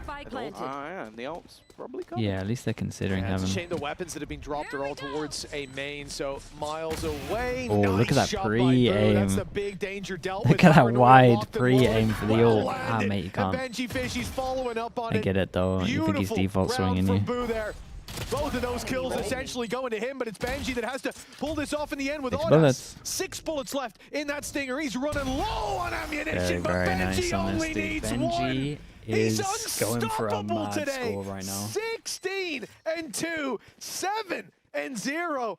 Spike planted. Yeah, and the ult's probably coming. Yeah, at least they're considering It's a having. shame the weapons that have been dropped are all towards a main, so miles away. Oh, nice look at that shot by pre-aim. Boo. That's the big danger dealt Look with. at that Arnold wide locked and pre-aim loaded. for the Well ult. Ah, landed. mate, you can't. And Benji Fishy's following up on I it. get it though. You think he's Beautiful default round swinging from you. Boo there. Both of those kills essentially going to him, but it's Benji that has to pull this off in the end with 6 Audaz. bullets. 6 bullets left in that stinger. He's running low on ammunition, Very, but very Benji nice on only this dude. needs Benji one. He's is going for a unstoppable mad today. score right now. 16-2, 7-0.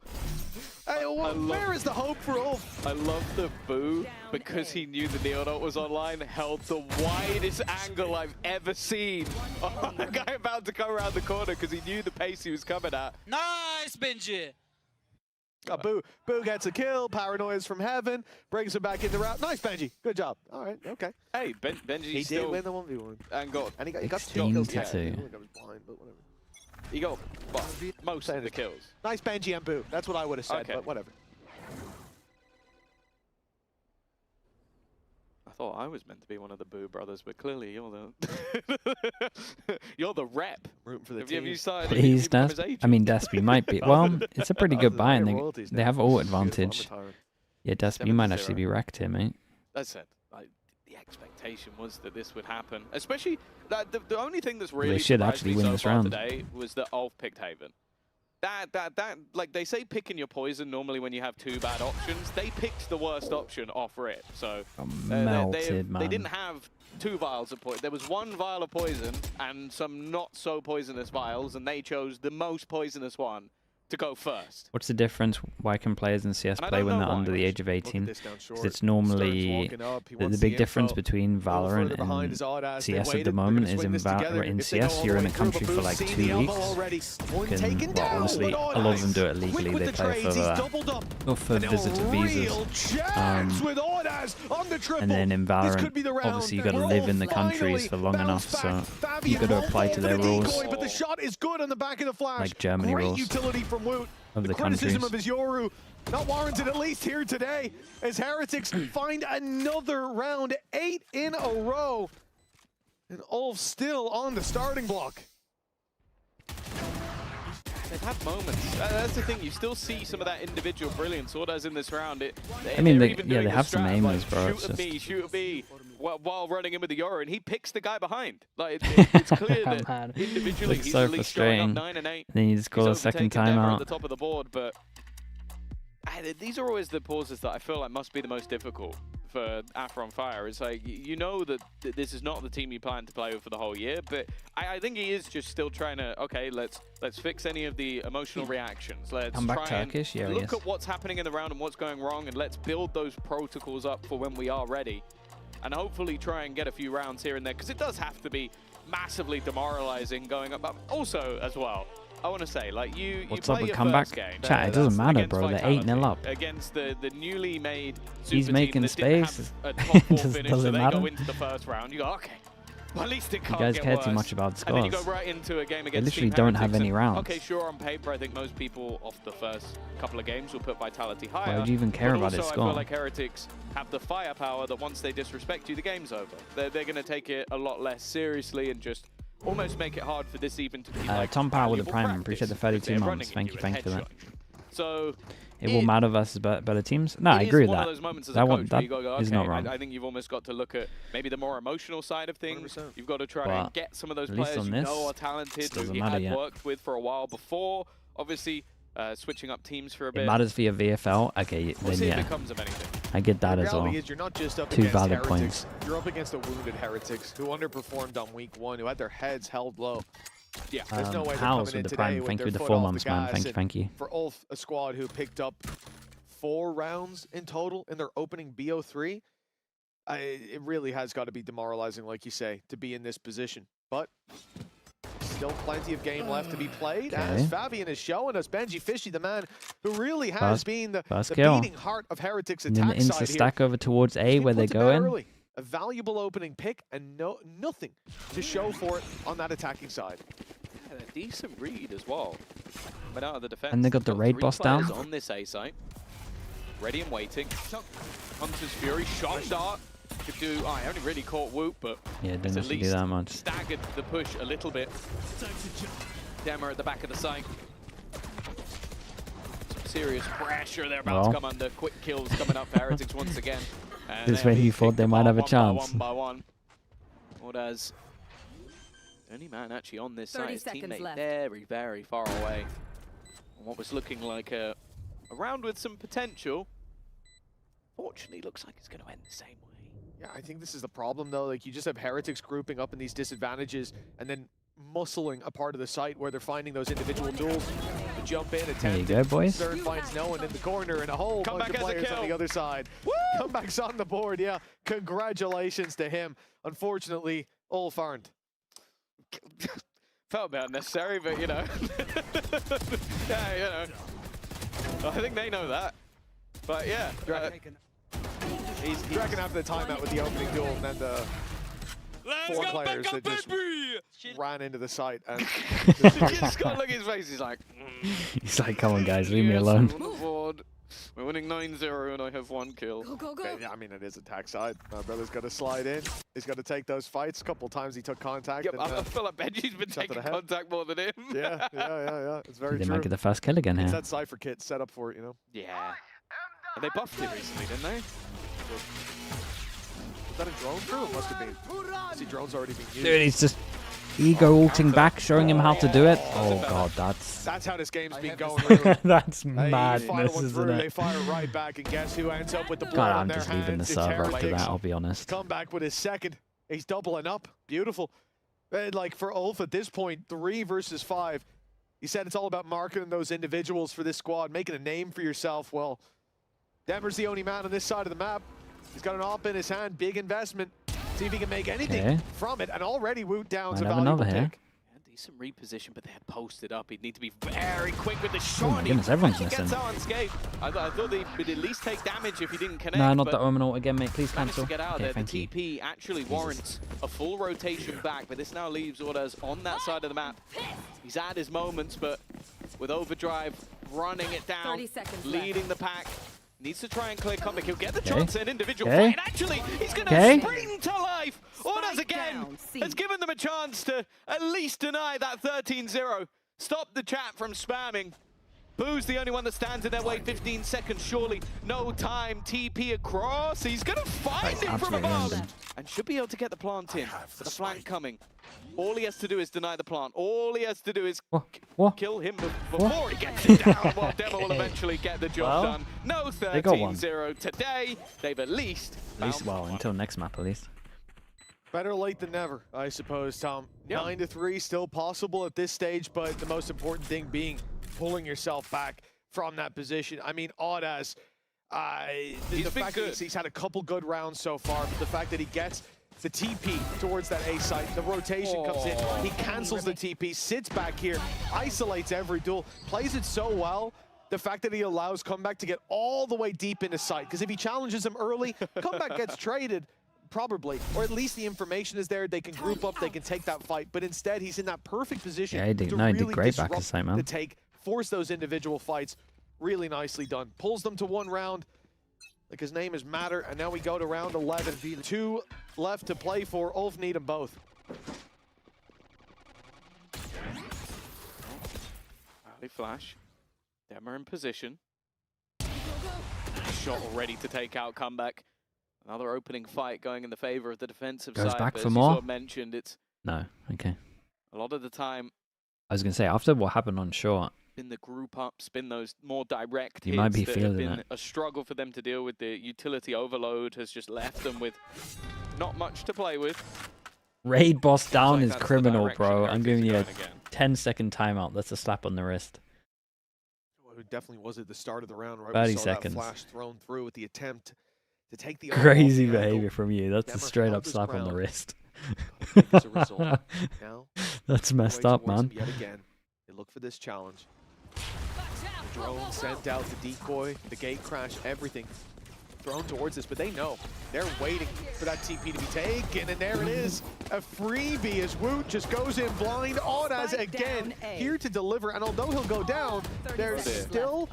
Hey, where is the hope for Ulf? I love the boo because he knew the Neonot was online, held the widest angle I've ever seen on the guy about to come around the corner because he knew the pace he was coming at. Nice, Benji! Boo gets a kill, paranoia's from heaven, brings him back in the route. Nice, Benji. Good job. All right, okay. Hey, Benji he still did win the 1v1. And he got 2 kills. Yeah. He got most of the kills. Nice Benji and Boo. That's what I would have said, but whatever. I thought I was meant to be one of the Boo brothers, but clearly you're the you're the rep. Rooting for the team. Have you started Please, I mean, Despy might be. Well, it's a pretty good buy, and they have ult advantage. Yeah, Despy, you might actually be wrecked here, mate. That's it. The expectation was that this would happen, especially that the only thing that's really They should actually win this round today was that Ulf picked Haven. That like they say picking your poison normally when you have 2 bad options. They picked the worst option off rip, so they didn't have 2 vials of poison. There was 1 vial of poison and some not so poisonous vials, and they chose the most poisonous one to go first. What's the difference? Why can players in CS play when they're under the age of 18? Because it's normally the big difference between Valorant and CS at the moment is in CS you're in a country for like 2 weeks. Honestly, a lot of them do it legally. They play for visitor visas. And then in Valorant, obviously you got to live in the countries for long enough, so you got to apply to their rules, like Germany rules. Of the criticism of his Yoru, not warranted at least here today, as Heretics find another round, 8 in a row, and Ulf still on the starting block. They've had moments. That's the thing. You still see some of that individual brilliance. Ordaz in this round. I mean, they have some aimers, bro. Shoot at me, while running in with the Yoru, and he picks the guy behind. Like it's clear that individually he's so at least showing up 9 and 8. And then you just call a second timeout at the top of the board, but these are always the pauses that I feel like must be the most difficult for Afro on Fire. It's like, you know that this is not the team you plan to play with for the whole year, but I think he is just still trying to, okay, let's fix any of the emotional reactions. Let's try and look at what's happening in the round and what's going wrong, and let's build those protocols up for when we are ready. And hopefully try and get a few rounds here and there, because it does have to be massively demoralizing going up. But also, as well, I want to say, like, you play your first game. Chat, it doesn't matter, bro. They're 8-0 up. Against the newly made super He's making team space. A top 4 finish, so they matter. go into the first round. You go, okay. Well, at least it can't You guys get care worse. too much about the And then you scores. go right into a game They against literally Team don't Heretics, have any and, rounds. Okay, sure, on paper, I think most people off the first couple of games will put Vitality higher. Why would you even care but about also, its I score? feel like Heretics have the firepower that once they disrespect you, the game's over. They're going to take it a lot less seriously and just almost make it hard for this even to be like Tom Power with the valuable Prime. practice Appreciate the if 32 they're months. running Thank you at for that. So it will matter versus better teams. No, I agree with that. It is one of those moments as That a one coach that where you go, is okay, not wrong. I think you've almost got to look at maybe the more emotional side of things. 100%. You've got to try But and get some of those at least players on you this, know are talented, it who doesn't you matter had yet. worked with for a while before. Obviously, switching up teams for a bit. It matters for your VFL. Okay, We'll then see if yeah. it comes of anything. I get that The as well. reality is you're not just up 2 against valid Heretics. points. You're up against a wounded Heretics who underperformed on week 1, who had their heads held low. Yeah, there's no way they're House coming in with the today Prime. with Thank you their for the foot 4 off months, the man. gas. Thank you, And thank you. For Ulf, a squad who picked up 4 rounds in total in their opening BO3, it really has got to be demoralizing, like you say, to be in this position. But still plenty of game left to be played, as Fabian is showing us. Benji Fishy, the man who really has been the beating heart of Heretics And then attack the side insta-stack here. over towards A where they go in. Early. A valuable opening pick and nothing to show for it on that attacking side. Yeah, a decent read as well. But out of the defense, And they got the raid 3 boss players down. on this A site. Ready and waiting. Hunter's Fury, shot dart. Could do, I only really caught Whoop, but Yeah, it's didn't at actually do least that much. staggered the push a little bit. Demo at the back of the site. Some serious pressure they're about to come under. Quick kills coming up for Heretics once again. And This is where he thought they might have a chance. One by one. Ordaz, only man actually on this side, his teammate very, very far away. And what was looking like a round with some potential, fortunately looks like it's going to end the same way. Yeah, I think this is the problem, though. Like, you just have Heretics grouping up in these disadvantages and then muscling a part of the site where they're finding those individual duels. The jump in There you go, boys. Third finds no one in the corner and a whole bunch of players on the other side. Comeback's on the board, yeah. Congratulations to him. Unfortunately, Ulf aren't. Felt a bit unnecessary, but you know. Yeah, you know. I think they know that. But yeah. He's dragging after the timeout with the opening duel, and then the four players that just ran into the site. And you just gotta look at his face, he's like... He's like, come on guys, leave me alone. We're winning 9-0 and I have 1 kill. Go. I mean, it is attack side. My brother's got to slide in. He's got to take those fights. A couple of times he took contact. Yep, and, I feel like Benji's been taking contact more than him. Yeah. It's very They true. might get the first kill again It's here. that Cypher kit set up for it, you know? Yeah. And they buffed it recently, didn't they? Was that a drone through? It must have been. See, drone's already been used. Dude, he's just ego ulting back, showing him how to do it. Oh god, that's how this game's been going. Really. that's They fire madness, one isn't through, it? They fire right back, and guess who ends up with the blood God, on I'm their just leaving the hands? It's server after HERETICS. that, I'll be honest. Come back with his second. He's doubling up. Beautiful. And like for Ulf at this point, 3 versus 5. He said it's all about marketing those individuals for this squad, making a name for yourself. Well, Demer's the only man on this side of the map. He's got an AWP in his hand, big investment. See if he can make anything from it, and already Woot down's a valuable pick. Decent reposition, but they had posted up. He'd need to be very quick with the Oh shot. my goodness, everyone's He missing. gets out unscathed. I thought they would at least take damage if he didn't connect. No, not but the Omen ult again, mate. Please managed cancel. to get out Okay, there. thank The you. TP actually warrants a full rotation back, but this now leaves Orders on that side of the map. He's had his moments, but with Overdrive running it down, 30 seconds leading the pack. Needs to try and clear comeback. He'll get the Okay. chance in individual Okay. fight. And actually, he's going to Okay. spring to life. Orders again has given them a chance to at least deny that 13-0. Stop the chat from spamming. Boo's the only one that stands in their way. 15 seconds, surely. No time. TP across. He's going to find him from above. And should be able to get the plant in. The flank coming. All he has to do is deny the plant. All he has to do is kill him before he gets it down. Well, Demo will eventually get the job done. No 13-0 today. They've at least well, until next map at least. Better late than never, I suppose, Tom. 9-3 still possible at this stage, but the most important thing being pulling yourself back from that position. I mean, Audas, the fact that he's had a couple good rounds so far, but the fact that he gets the TP towards that A site, the rotation comes in, he cancels the TP, sits back here, isolates every duel, plays it so well. The fact that he allows Comeback to get all the way deep into sight, because if he challenges him early, Comeback gets traded, probably, or at least the information is there, they can group up, they can take that fight, but instead he's in that perfect position Yeah, he did, to no, he really did great back disrupt this time, man. the take, force those individual fights. Really nicely done. Pulls them to 1 round, like his name is Matter, and now we go to round 11. 2 left to play for. Ulf need them both. Valley flash. Demer in position. Shot ready to take out Comeback. Another opening fight going in the favor of the defensive Goes side. back but for as you more? sort of mentioned, it's No, okay. a lot of the time I was going to say, after what happened on short, been the group ups, been those more direct You hits might be that have feeling been it. a struggle for them to deal with. The utility overload has just left them with not much to play with. raid boss down like is that's the criminal, direction bro. I'm Heretics giving are you a going again. 10-second timeout. That's a slap on the wrist. Well, it definitely was at the start of the round, right? 30 We saw seconds. that flash thrown through with the attempt to take the Crazy overall behavior angle. from you. That's a Demer straight held up his slap on the ground. wrist. As a result, now That's messed way up, towards man. him yet again. They look for this challenge. The drone sent out the decoy, the gate crash, everything thrown towards us, but they know. They're waiting for that TP to be taken, and there it is. A freebie as Woot just goes in blind. Audas again here to deliver, and although he'll go down, there's still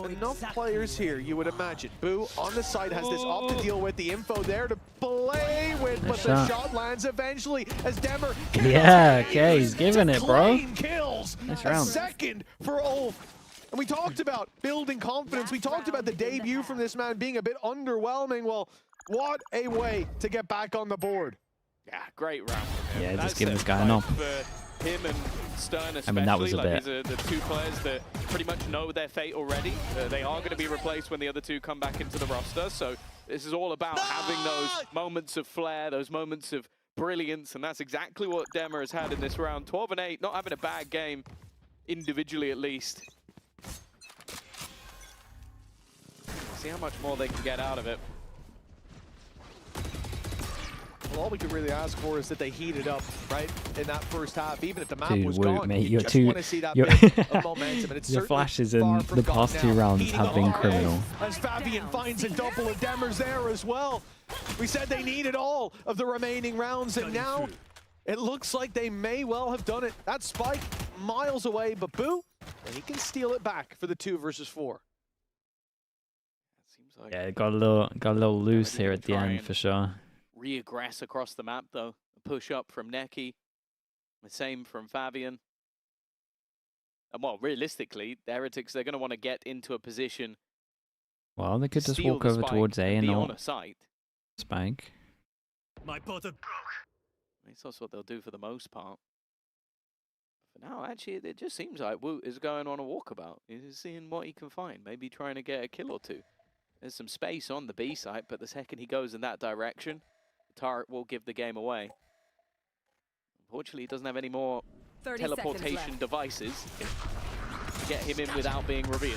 enough players here, you would imagine. Boo on the side has this up to deal with, the info there to play with, but the shot lands eventually as Demer Yeah, okay, he's giving it, bro. clean kills. Nice A round. second for Ulf. And we talked about building confidence. We talked about the debut from this man being a bit underwhelming. Well, what a way to get back on the board. Yeah, great round from him. Yeah, just That's giving a this guy an fight op. for him and Stern especially. I mean, that was a like, bit. These are the two players that pretty much know their fate already. They are going to be replaced when the other two come back into the roster. So this is all about having those moments of flair, those moments of brilliance, and that's exactly what Demer has had in this round. 12-8, not having a bad game individually at least. See how much more they can get out of it. Well, all we could really ask for is that they heat it up, right, in that first half. Even if the map Dude, was Woot, gone, mate, you just want to see that bit of momentum. And it's your flashes in from the past 2 rounds have been criminal. As Fabian finds a double of Demers there as well. We said they needed all of the remaining rounds, and now it looks like they may well have done it. That spike miles away, but Boo, he can steal it back for the 2 versus 4. Seems like Yeah, it got a little loose here at the end for sure. Reaggress across the map though. A push up from Neki. The same from Fabian. And well, realistically, the Heretics, they're going to want to get into a position. Well, they could just steal walk the over spike towards A and be on not a site. spike. My butter broke. I mean, that's what they'll do for the most part. For now, actually, it just seems like Woot is going on a walkabout. He's seeing what he can find. Maybe trying to get a kill or 2. There's some space on the B site, but the second he goes in that direction, the turret will give the game away. Unfortunately, he doesn't have any more teleportation devices to get him in without being revealed.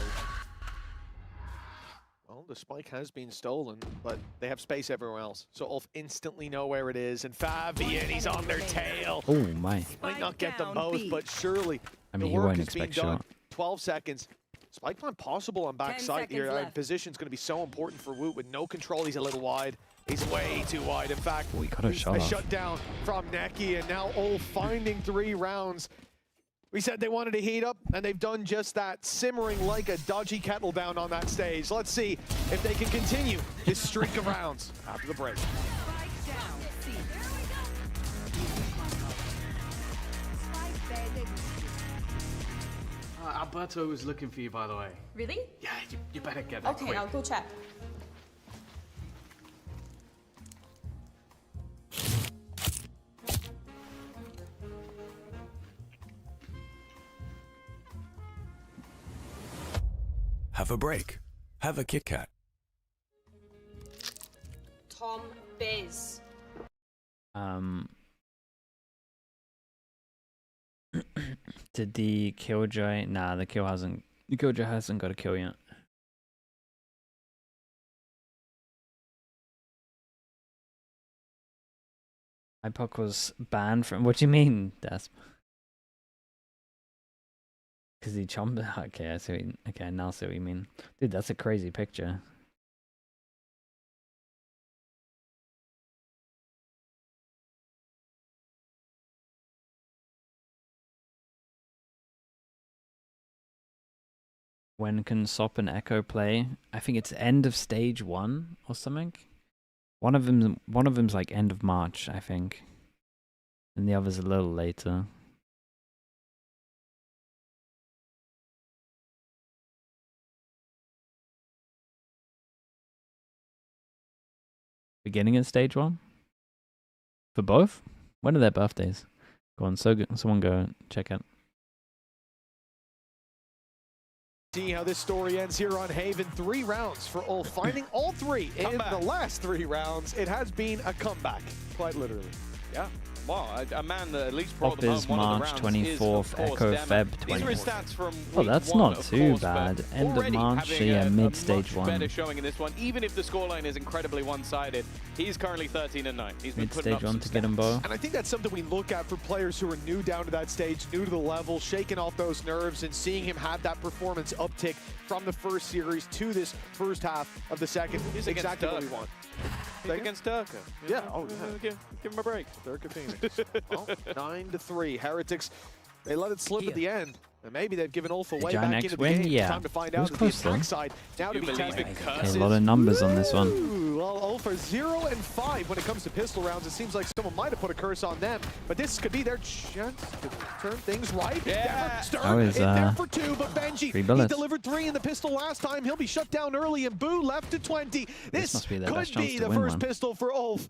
Well, the spike has been stolen, but they have space everywhere else. So Ulf instantly know where it is, and Fabian, he's on their tail. Oh my. Might not get them both, but surely I mean, the he work won't is being expect done. shot. 12 seconds. Spike plant possible on backside here. Position's going to be so important for Woot. With no control, he's a little wide. He's way too wide. In fact, we got a shot off. Shut down from Neki, and now Ulf finding 3 rounds. We said they wanted to heat up, and they've done just that, simmering like a dodgy kettle down on that stage. Let's see if they can continue this streak of rounds after the break. Alberto was looking for you, by the way. Really? Yeah, you better get that quick. Okay, I'll go check. Have a break. Have a Kit Kat. Tom Biz. Did the Killjoy? Nah, the Killjoy hasn't got a kill yet. iPoc was banned from. What do you mean, Desp? Because he chomped. Okay, I see. What you, okay, now I see what you mean, dude. That's a crazy picture. When can Sop and Echo play? I think it's end of stage 1 or something. One of them's like end of March, I think, and the other's a little later. Beginning of stage 1 for both. When are their birthdays? Go on, someone go check it. See how this story ends here on Haven. 3 rounds for Ulf, finding all 3 in the last 3 rounds. It has been a comeback, quite literally. Yeah. Well, a man that at least brought Pop them is home one March of the rounds 24th, is, of course, Echo Demo. Feb These 20th. are his stats from Oh, week that's 1, not of too course, bad. End of already March, having yeah, a mid-stage much 1. better showing in this one, even if the scoreline is incredibly one-sided. He's currently 13-9. He's been putting Mid-stage up 1 some to get him stats. bow. And I think that's something we look at for players who are new down to that stage, new to the level, shaking off those nerves and seeing him have that performance uptick from the first series to this first half of the second. He's exactly what against we want. He's against Durka. Yeah, oh, Give him a break. Durka Phoenix. Well, 9-3. Heretics, they let it slip at the end. And maybe they've given Ulf away back GIANTX into the win? game. Yeah. Time to find It was out that close the though. backside now to be tested. Okay, a lot of numbers on this one. Ooh, well, Ulf are 0-5 when it comes to pistol rounds. It seems like someone might have put a curse on them, but this could be their chance to turn things right. Yeah. That was, in there for 2, but Benji, 3 he bullets. delivered 3 in the pistol last time. He'll be shut down early, and Boo left to 20. This must be their could best chance be to the win first one. pistol for Ulf.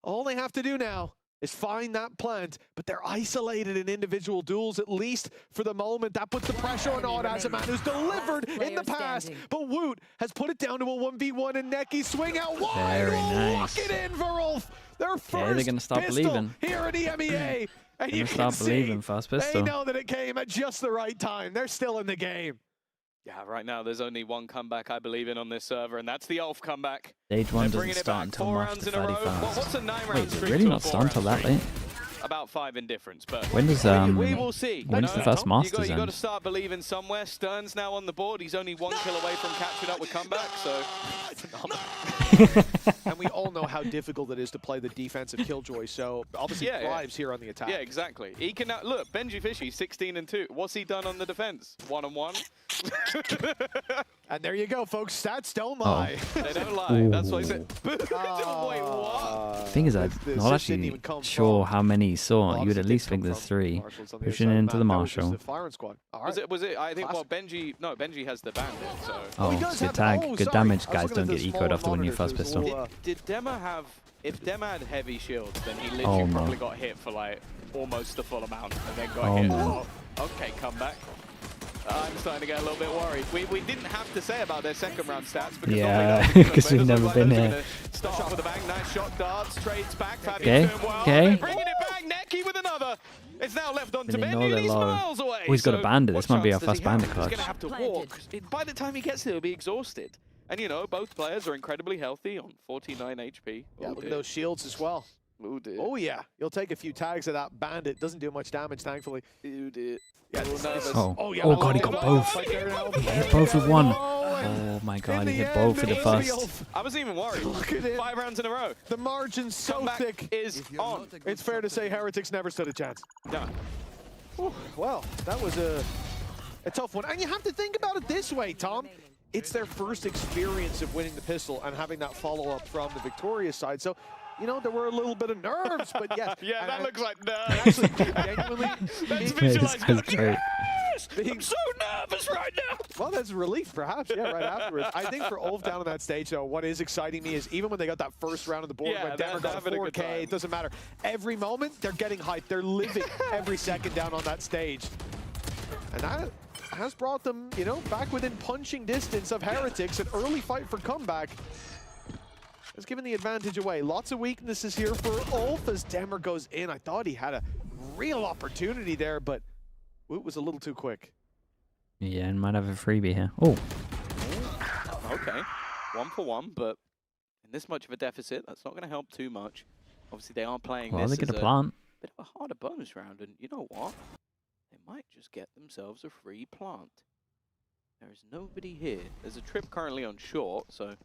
All they have to do now is find that plant, but they're isolated in individual duels, at least for the moment. That puts the pressure on Odd as a man who's delivered in the past, but Woot has put it down to a 1v1, and Neki swing out wide. Very nice. Lock it in for Ulf. Their first they're gonna start pistol believing. here at EMEA. And you Gonna can start believing see first they pistol. know that it came at just the right time. They're still in the game. Yeah, right now there's only one comeback I believe in on this server, and that's the ULF comeback. Stage 1 doesn't start until March the 31st. What's a 9-round Wait, streak? did it really not start until that late? About 5 in difference, but when does we will see. When's the first Masters you got to start believing somewhere. Stern's now on the board. He's only 1 kill away from catching up with comeback, so and we all know how difficult it is to play the defensive Killjoy, so obviously thrives here on the attack. Yeah, exactly. He can now look. Benji Fishy, 16-2. What's he done on the defense? 1-on-1. And there you go, folks. Stats don't lie. They don't lie. That's what I said. Wait, what? Thing is, I'm not actually sure how many he saw. You would at least think there's 3. Pushing into the Marshall. Was it? I think, well, Benji has the bandit, so. Oh, good tag. Good damage, guys. Don't get ecoed off to win your first pistol. Did Dema have, if Dema had heavy shields, then he literally probably got hit for like almost the full amount and then got hit. No. Okay, comeback. I'm starting to get a little bit worried. We didn't have to say about their second round stats because because we've never been here. Start off with a bang, nice shot, darts, trades back. Okay, okay. Bringing it back, Neki with another. It's now left on to Benji, and he's miles away. Oh, he's got a bandit. This might be our first bandit clutch. He's going to have to walk. By the time he gets there, he'll be exhausted. And, you know, both players are incredibly healthy on 49 HP. Yeah, look at those shields as well. Oh, dear. Oh, yeah. You'll take a few tags of that bandit. Doesn't do much damage, thankfully. Oh, dear. Yeah, oh God, he got both. He hit both with one. Oh my God, he hit both with the first. I wasn't even worried. Look at it. 5 rounds in a row. The margin's so thick. Is on. It's fair to say Heretics never stood a chance. No. Well, that was a tough one. And you have to think about it this way, Tom. It's their first experience of winning the pistol and having that follow-up from the victorious side. So, you know, there were a little bit of nerves, but yes. Yeah, that looks like nerves. Actually, genuinely, that's visualized. Great. I'm so nervous right now. Well, that's relief, perhaps. Yeah, right afterwards. I think for ULF down on that stage, though, what is exciting me is even when they got that first round on the board, when Denver got a 4K, it doesn't matter. Every moment, they're getting hyped. They're living every second down on that stage. And that has brought them, you know, back within punching distance of Heretics. An early fight for comeback has given the advantage away. Lots of weaknesses here for ULF as Demmer goes in. I thought he had a real opportunity there, but it was a little too quick. Yeah, and might have a freebie here. Oh. Okay, 1 for 1, but in this much of a deficit, that's not going to help too much. Obviously, they are playing this they're as going to plant. Bit of a harder bonus round, and you know what? They might just get themselves a free plant. There is nobody here. There's a trip currently on short, so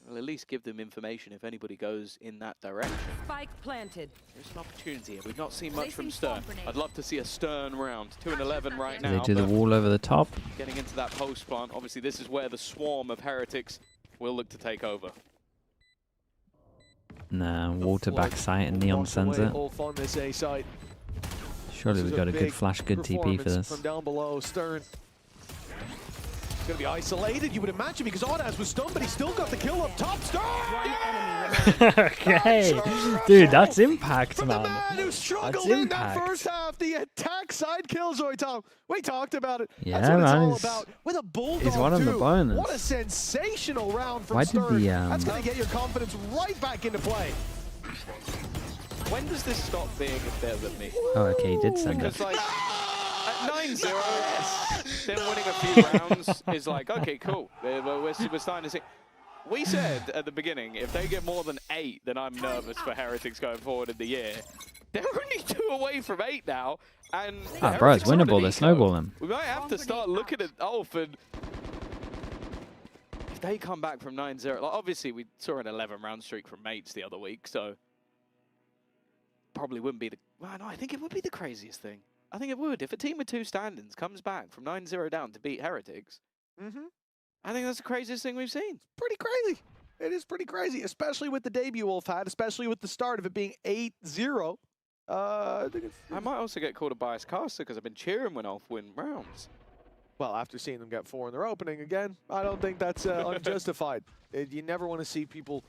we'll at least give them information if anybody goes in that direction. Spike planted. There's an opportunity here. We've not seen much from Stern. I'd love to see a Stern round. 2-11 right now. They do the wall over the top. Getting into that post plant. Obviously, this is where the swarm of Heretics will look to take over. Nah, water back sight and Neon sends it. ULF on this A site. Surely we've got a good flash, good TP for this. From down below, Stern. He's going to be isolated, you would imagine, because Audaz was stunned, but he still got the kill up top. Stern! Okay, dude, that's impact, man. The man who struggled in that first half, the attack side Killjoy, Tom. We talked about it. Yeah, that's what man, it's all about. With a bulldog, he's one of the bonus. What a sensational round from Why Stern. did the, That's going to get your confidence right back into play. When does this stop being a bit of me? Oh, okay, he did send because, it. like, at 9-0, then winning a few rounds is like, okay, cool. We're starting to see. We said at the beginning, if they get more than 8, then I'm nervous for Heretics going forward in the year. They're only 2 away from 8 now, and bro, it's winnable. They're snowballing. We might have to start looking at ULF, and if they come back from 9-0, like, obviously we saw an 11-round streak from Mates the other week, so probably wouldn't be the. Well, no, I think it would be the craziest thing. I think it would. If a team with 2 stand-ins comes back from 9-0 down to beat Heretics, I think that's the craziest thing we've seen. Pretty crazy. It is pretty crazy, especially with the debut ULF had, especially with the start of it being 8-0. I might also get called a biased caster because I've been cheering when ULF win rounds. Well, after seeing them get 4 in their opening again, I don't think that's unjustified. You never want to see people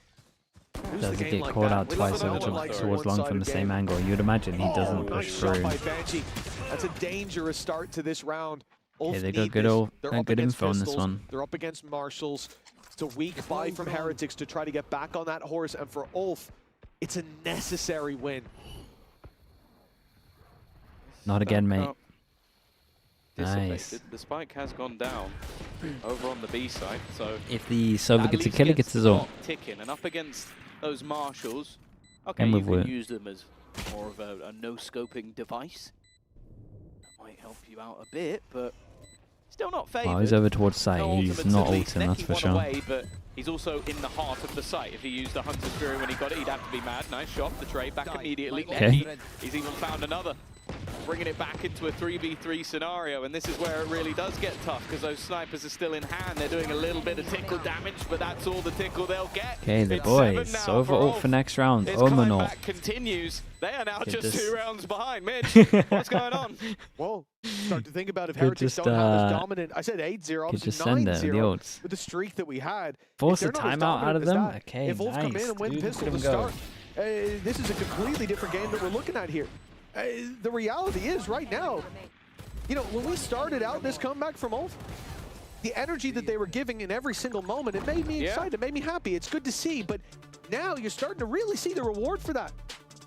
lose the game get like caught that. out twice over towards long from the same angle. You'd imagine he doesn't push nice through. Shot by Banshee. That's a dangerous start to this round. Yeah, they got good info on this one. They're up against Marshals. It's a weak buy from Heretics to try to get back on that horse, and for ULF, it's a necessary win. Not again, mate. dissipated. Nice. The spike has gone down over on the B side, so If the Sova gets a kill, he gets his ult. ticking, and up against those marshals, okay, And you with can it. use them as more of a no-scoping device. That might help you out a bit, but still not favoured. Oh, he's over towards site. No He's ultimates not at least. ulting, that's Neki for won sure. away, but he's also in the heart of the site. If he used the Hunter's Fury when he got it, he'd have to be mad. Nice shot. The trade back immediately. Okay. Neki, he's even found another. Bringing it back into a 3v3 scenario, and this is where it really does get tough, because those snipers are still in hand. They're doing a little bit of tickle damage, but that's all the tickle they'll get. Okay, the It's boys. 7 now Sova for ult Ulf. for next round. His Omen comeback ult. continues. They are now Could just just- 2 rounds behind. Mitch, what's going on? Well, start to think about if Could Heretics just, don't have as dominant. I said 8-0, could obviously just send it with the 9-0 ults. with the streak that we had. Force If a they're not as timeout out dominant of as them? that, Okay, if Wolf come in nice. and win Dude, pistol look to at him go. start, this is a completely different game that we're looking at here. The reality is right now, you know, when we started out this comeback from Ulf, the energy that they were giving in every single moment, it made me excited, it made me happy. It's good to see, but now you're starting to really see the reward for that.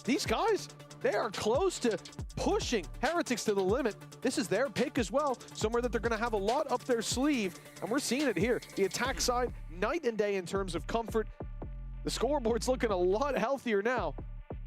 These guys, they are close to pushing Heretics to the limit. This is their pick as well, somewhere that they're going to have a lot up their sleeve, and we're seeing it here. The attack side, night and day in terms of comfort. The scoreboard's looking a lot healthier now.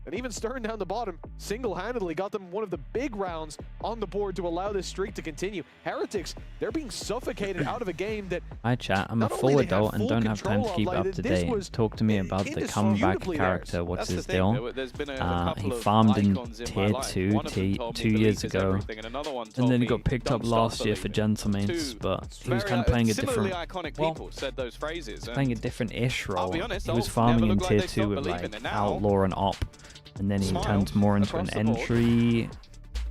And even Stern down the bottom, single-handedly got them one of the big rounds on the board to allow this streak to continue. Heretics, they're being suffocated out of a game that... Hi chat, I'm a Not only full they have adult and full don't have time to control of, keep like, up to this date. was Talk to me about the comeback indisputably character. theirs. What's That's his the thing, deal? there's been a He couple of farmed in icons in my tier life. 2 One of them told me 2 the years league is ago. everything, and another one And told then he me got picked up don't stop last year for believing. Gentlemates, Two but he was very, kind of playing a similarly different... iconic well, people said those phrases. playing a different-ish role. be honest, He was Ulf farming never in looked tier like they 2 stopped with believing like it. Now, Outlaw and Op. And then he smiles turned more into across an the board. entry They've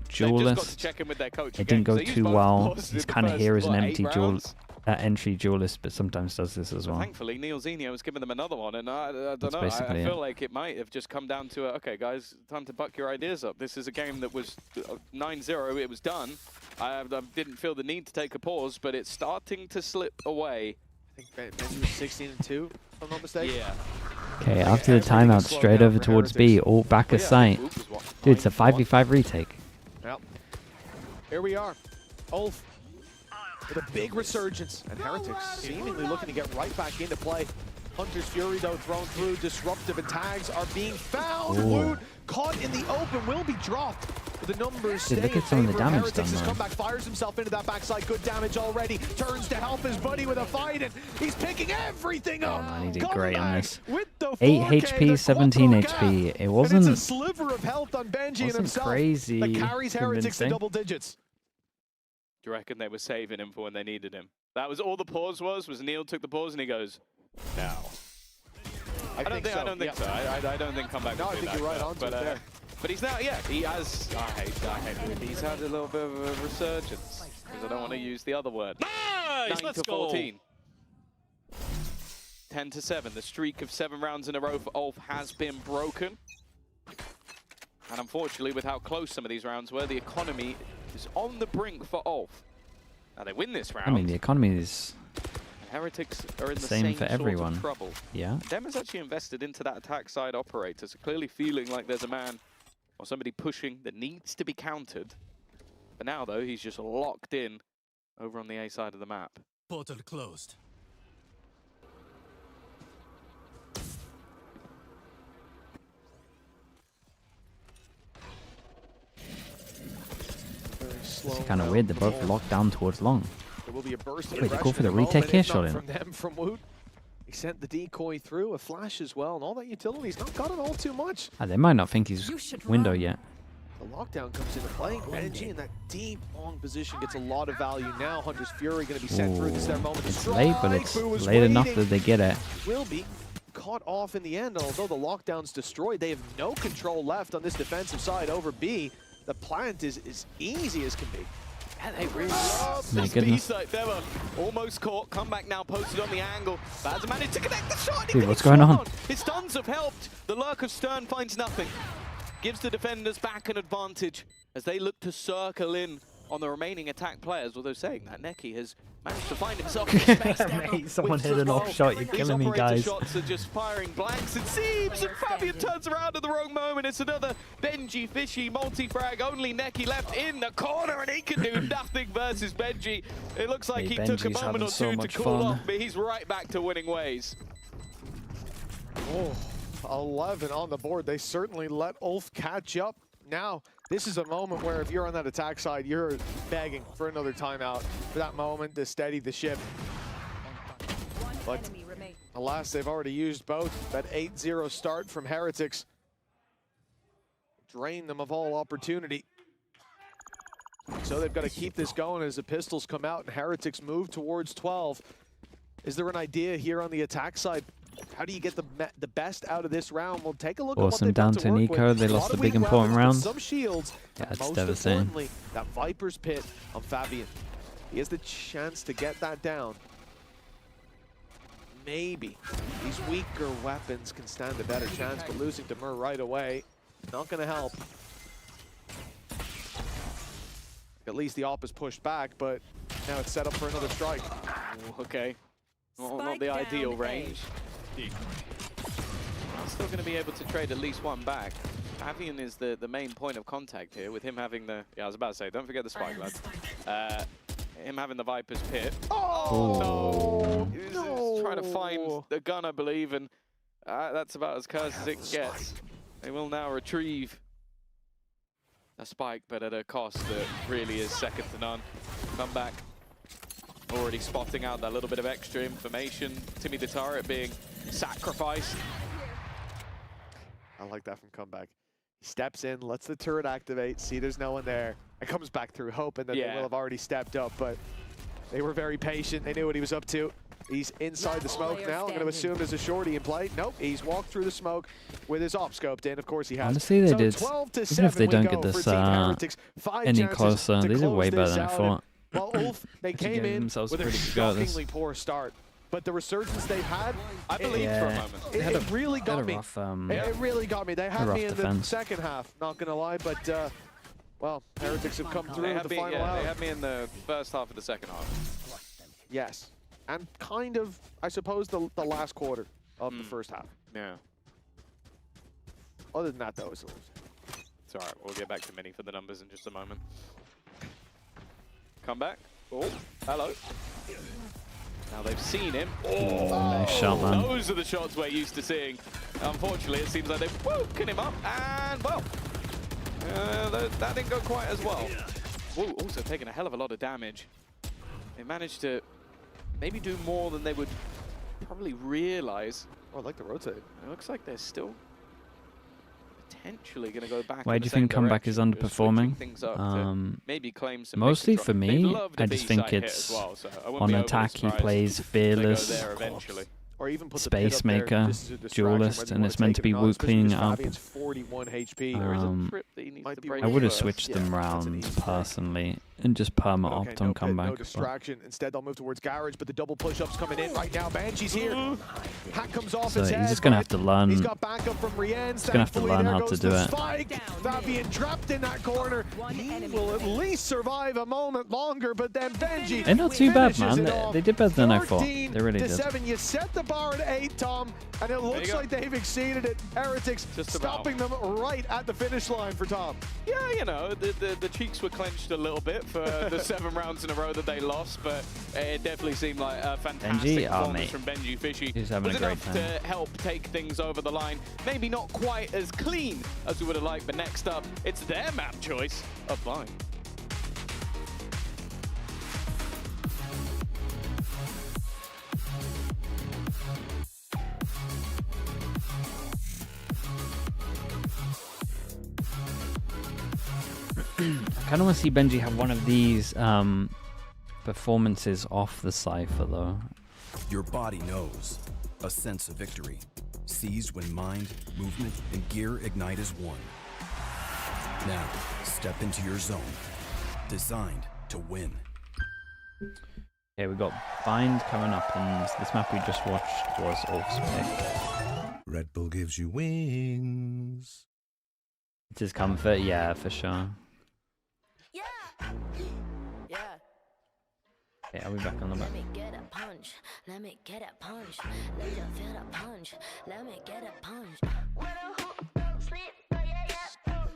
just got to duelist. check in with their coach It again, didn't go 'cause they used too both well. positive He's the kind of first, here as an what, empty 8 rounds? entry duelist, but sometimes does this as well. Thankfully, Neil Zenio has given them another one, and I don't That's know. basically I feel it. like it might have just come down to, okay, guys, time to buck your ideas up. This is a game that was 9-0. It was done. I didn't feel the need to take a pause, but it's starting to slip away. I think Benji was 16-2, if I'm not mistaken. Yeah. Okay, after the timeout, straight over towards B, all back of sight. Dude, it's a 5v5 retake. Well, here we are. Ulf with a big resurgence, and Heretics seemingly looking to get right back into play. Hunter's Fury, though, thrown through. Disruptive and tags are being found. Ooh. Wood caught in the open, will be dropped. But the numbers Dude, stay look in at some of the favor. damage Heretics done, has though. come back, fires himself into that backside. Good damage already. Turns to help his buddy with a fight, and he's picking everything up. Oh man, he did Coming great on back this. with the 8 4K, HP, the 17 Quattro HP. It and wasn't it's a sliver of health on Benji and wasn't himself crazy that carries Heretics to convincing. double digits. Do you reckon they were saving him for when they needed him? That was all the pause was Neil took the pause and he goes, now. I don't think so. I don't think comeback. No, I think you're right onto it there. But he's now, yeah, he has. I hate it. He's had a little bit of a resurgence because I don't want to use the other word. Nice, 9-14. 10-7. The streak of 7 rounds in a row for Ulf has been broken. And unfortunately, with how close some of these rounds were, the economy is on the brink for Ulf. Now they win this round. I mean, the economy is Heretics are in the same same for sort everyone. of trouble. Yeah. Dem has actually invested into that attack side operator, so clearly feeling like there's a man or somebody pushing that needs to be countered. But now, though, he's just locked in over on the A side of the map. Portal closed. It's kind of weird. They're both locked down towards long. There will be a burst of Wait, they go for the aggression in a retake moment, here, if not surely? from them, from Woot. He sent the decoy through, a flash as well, and all that utility. He's not got it all too much. They might not think he's window yet. The lockdown comes into play. Benji in that deep, long position gets a lot of value now. Hunter's Fury going to be sent through. This is their moment to It's strike. late, but it's Boo was late enough waiting. that they get it. Will be caught off in the end, although the lockdown's destroyed. They have no control left on this defensive side over B. The plant is as easy as can be. And they really love My this goodness. B-side. They were almost caught. Comeback now posted on the angle. Badzer managed to connect the shot. Dude, what's going on? His stuns have helped. The lurk of Stern finds nothing. Gives the defenders back an advantage as they look to circle in on the remaining attack players, although saying that, Neki has managed to find himself in space. Mate, someone hit an off shot, you're killing me, guys. These operator shots are just firing blanks, it seems, and Fabian turns around at the wrong moment. It's another Benji Fishy multi-frag, only Neki left in the corner, and he can do nothing versus Benji. It looks like he took a moment or two to cool off, but he's right back to winning ways. Oh, 11 on the board. They certainly let ULF catch up. Now, this is a moment where if you're on that attack side, you're begging for another timeout, for that moment to steady the ship. But alas, they've already used both. That 8-0 start from HERETICS drained them of all opportunity. So they've got to keep this going as the pistols come out and HERETICS move towards 12. Is there an idea here on the attack side? How do you get the best out of this round? We'll take a look at what they've down got to work Nico. with. They lost a big important round. Some shields. Yeah, it's Most devastating. importantly, that Viper's Pit on Fabian. He has the chance to get that down. Maybe these weaker weapons can stand a better chance, but losing to Mur right away, not going to help. At least the op is pushed back, but now it's set up for another strike. Ooh, okay. Not the ideal range. Still going to be able to trade at least one back. Fabian is the main point of contact here, with him having the... Yeah, I was about to say, don't forget the spike, lads. Him having the Viper's Pit. Oh, no! He's trying to find the gun, I believe, and that's about as cursed as it gets. They will now retrieve a spike, but at a cost that really is second to none. Come back. Already spotting out that little bit of extra information. Timmy the Turret being sacrificed. I like that from Comeback. He steps in, lets the turret activate, see there's no one there, and comes back through, hoping that they will have already stepped up, but they were very patient. They knew what he was up to. He's inside the smoke now. I'm going to assume there's a shorty in play. Nope, he's walked through the smoke with his op scoped in. Of course he has. Honestly, they did. 12-7 Even if they don't get for this Team HERETICS. any closer, they did way better than I thought. Well, ULF, they came in with a shockingly poor start. But the resurgence they've had, I believed for a moment. It really got me. It really got me. They had me in the second half, not going to lie, but, well, HERETICS have come through in the final hour. They had me in the first half of the second half. Yes. And kind of, I suppose, the last quarter of the first half. Yeah. Other than that, though, it's a lose. It's all right. We'll get back to Mini for the numbers in just a moment. Come back. Oh, hello. Now they've seen him. Oh, nice shot, man. Those are the shots we're used to seeing. Unfortunately, it seems like they've woken him up, and, well, that didn't go quite as well. Whoa, also taking a hell of a lot of damage. They managed to maybe do more than they would probably realize. Oh, I like the rotate. It looks like they're still potentially going to go back. Why do you think Comeback is underperforming? Maybe claim some mostly for me, I just think it's on attack he plays fearless, or even put space maker, duelist, and it's meant to be woot cleaning it up. 41 HP. I would have switched them round personally and just perma opt on Comeback. No distraction. Instead, they'll move towards Garage, but the double push-ups coming in right now. Banshee's here. Hat comes off his head. He's just gonna have to learn. He's got backup from Rienz. He's gonna have to learn how to do it. Fabian trapped in that corner. He will at least survive a moment longer, but then Benji. They're not too bad, man. They did better than I thought. They really did. 7. You set the bar at 8, Tom, and it looks like they've exceeded it. HERETICS stopping them right at the finish line for Tom. Yeah, you know, the cheeks were clenched a little bit for the 7 rounds in a row that they lost, but it definitely seemed like a fantastic performance from Benji Fishy. He's having a great time. To help take things over the line. Maybe not quite as clean as we would have liked, but next up, it's their map choice of Vine. I kind of want to see Benji have one of these performances off the Cypher, though. Your body knows. A sense of victory. Seized when mind, movement, and gear ignite as one. Now, step into your zone. Designed to win. Okay, we got Bind coming up, and this map we just watched was ULF's pick. Red Bull gives you wings. It is comfort, yeah, for sure. Yeah. Okay, I'll be back on the back. Let me get a punch. Let me get a punch. Let you feel the punch. Let me get a punch. What a hook, don't sleep, oh yeah, yeah, oh.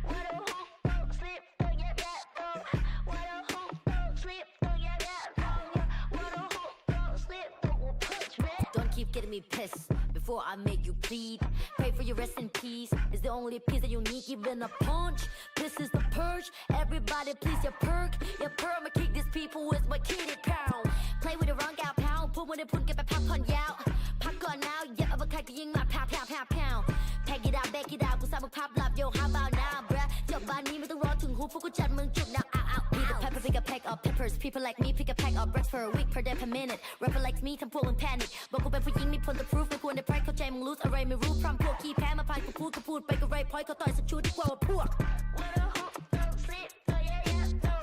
What a hook, don't sleep, oh yeah, yeah, oh. What a hook, don't sleep, oh yeah, yeah, oh. What a hook, don't sleep, don't punch me. Don't keep getting me pissed before I make you bleed. Pray for your rest in peace. It's the only peace that you need, even a punch. This is the purge. Everybody please your perk. Your perk, I'ma kick these people with my kitty pound. Play with the wrong gal pound. Put when they put get back on out. Pop on now, yeah, I'm a kite getting my pound, pound, pound, pound. Pack it out, back it out. กูสร้างมึงภาพลับ yo how about now bruh จบบ้านนี้ไม่ต้องรอถึงหูพวกกูจัดมึงจุด now out out. Need a pepper, pick a pack of peppers. People like me pick a pack of breaths for a week per day per minute. Rapper like me ทำพวกมึง panic บอกกูเป็นผู้หญิงมีผลต่อ proof ไม่ควรได้ไพรเข้าใจมึง lose อะไรไม่รู้พร้อมพวกขี้แพ้มาพานกูพูดไปก็ไรพอยเขาต่อยสักชุดดีกว่าพวก What a hook, don't sleep, oh yeah yeah, oh.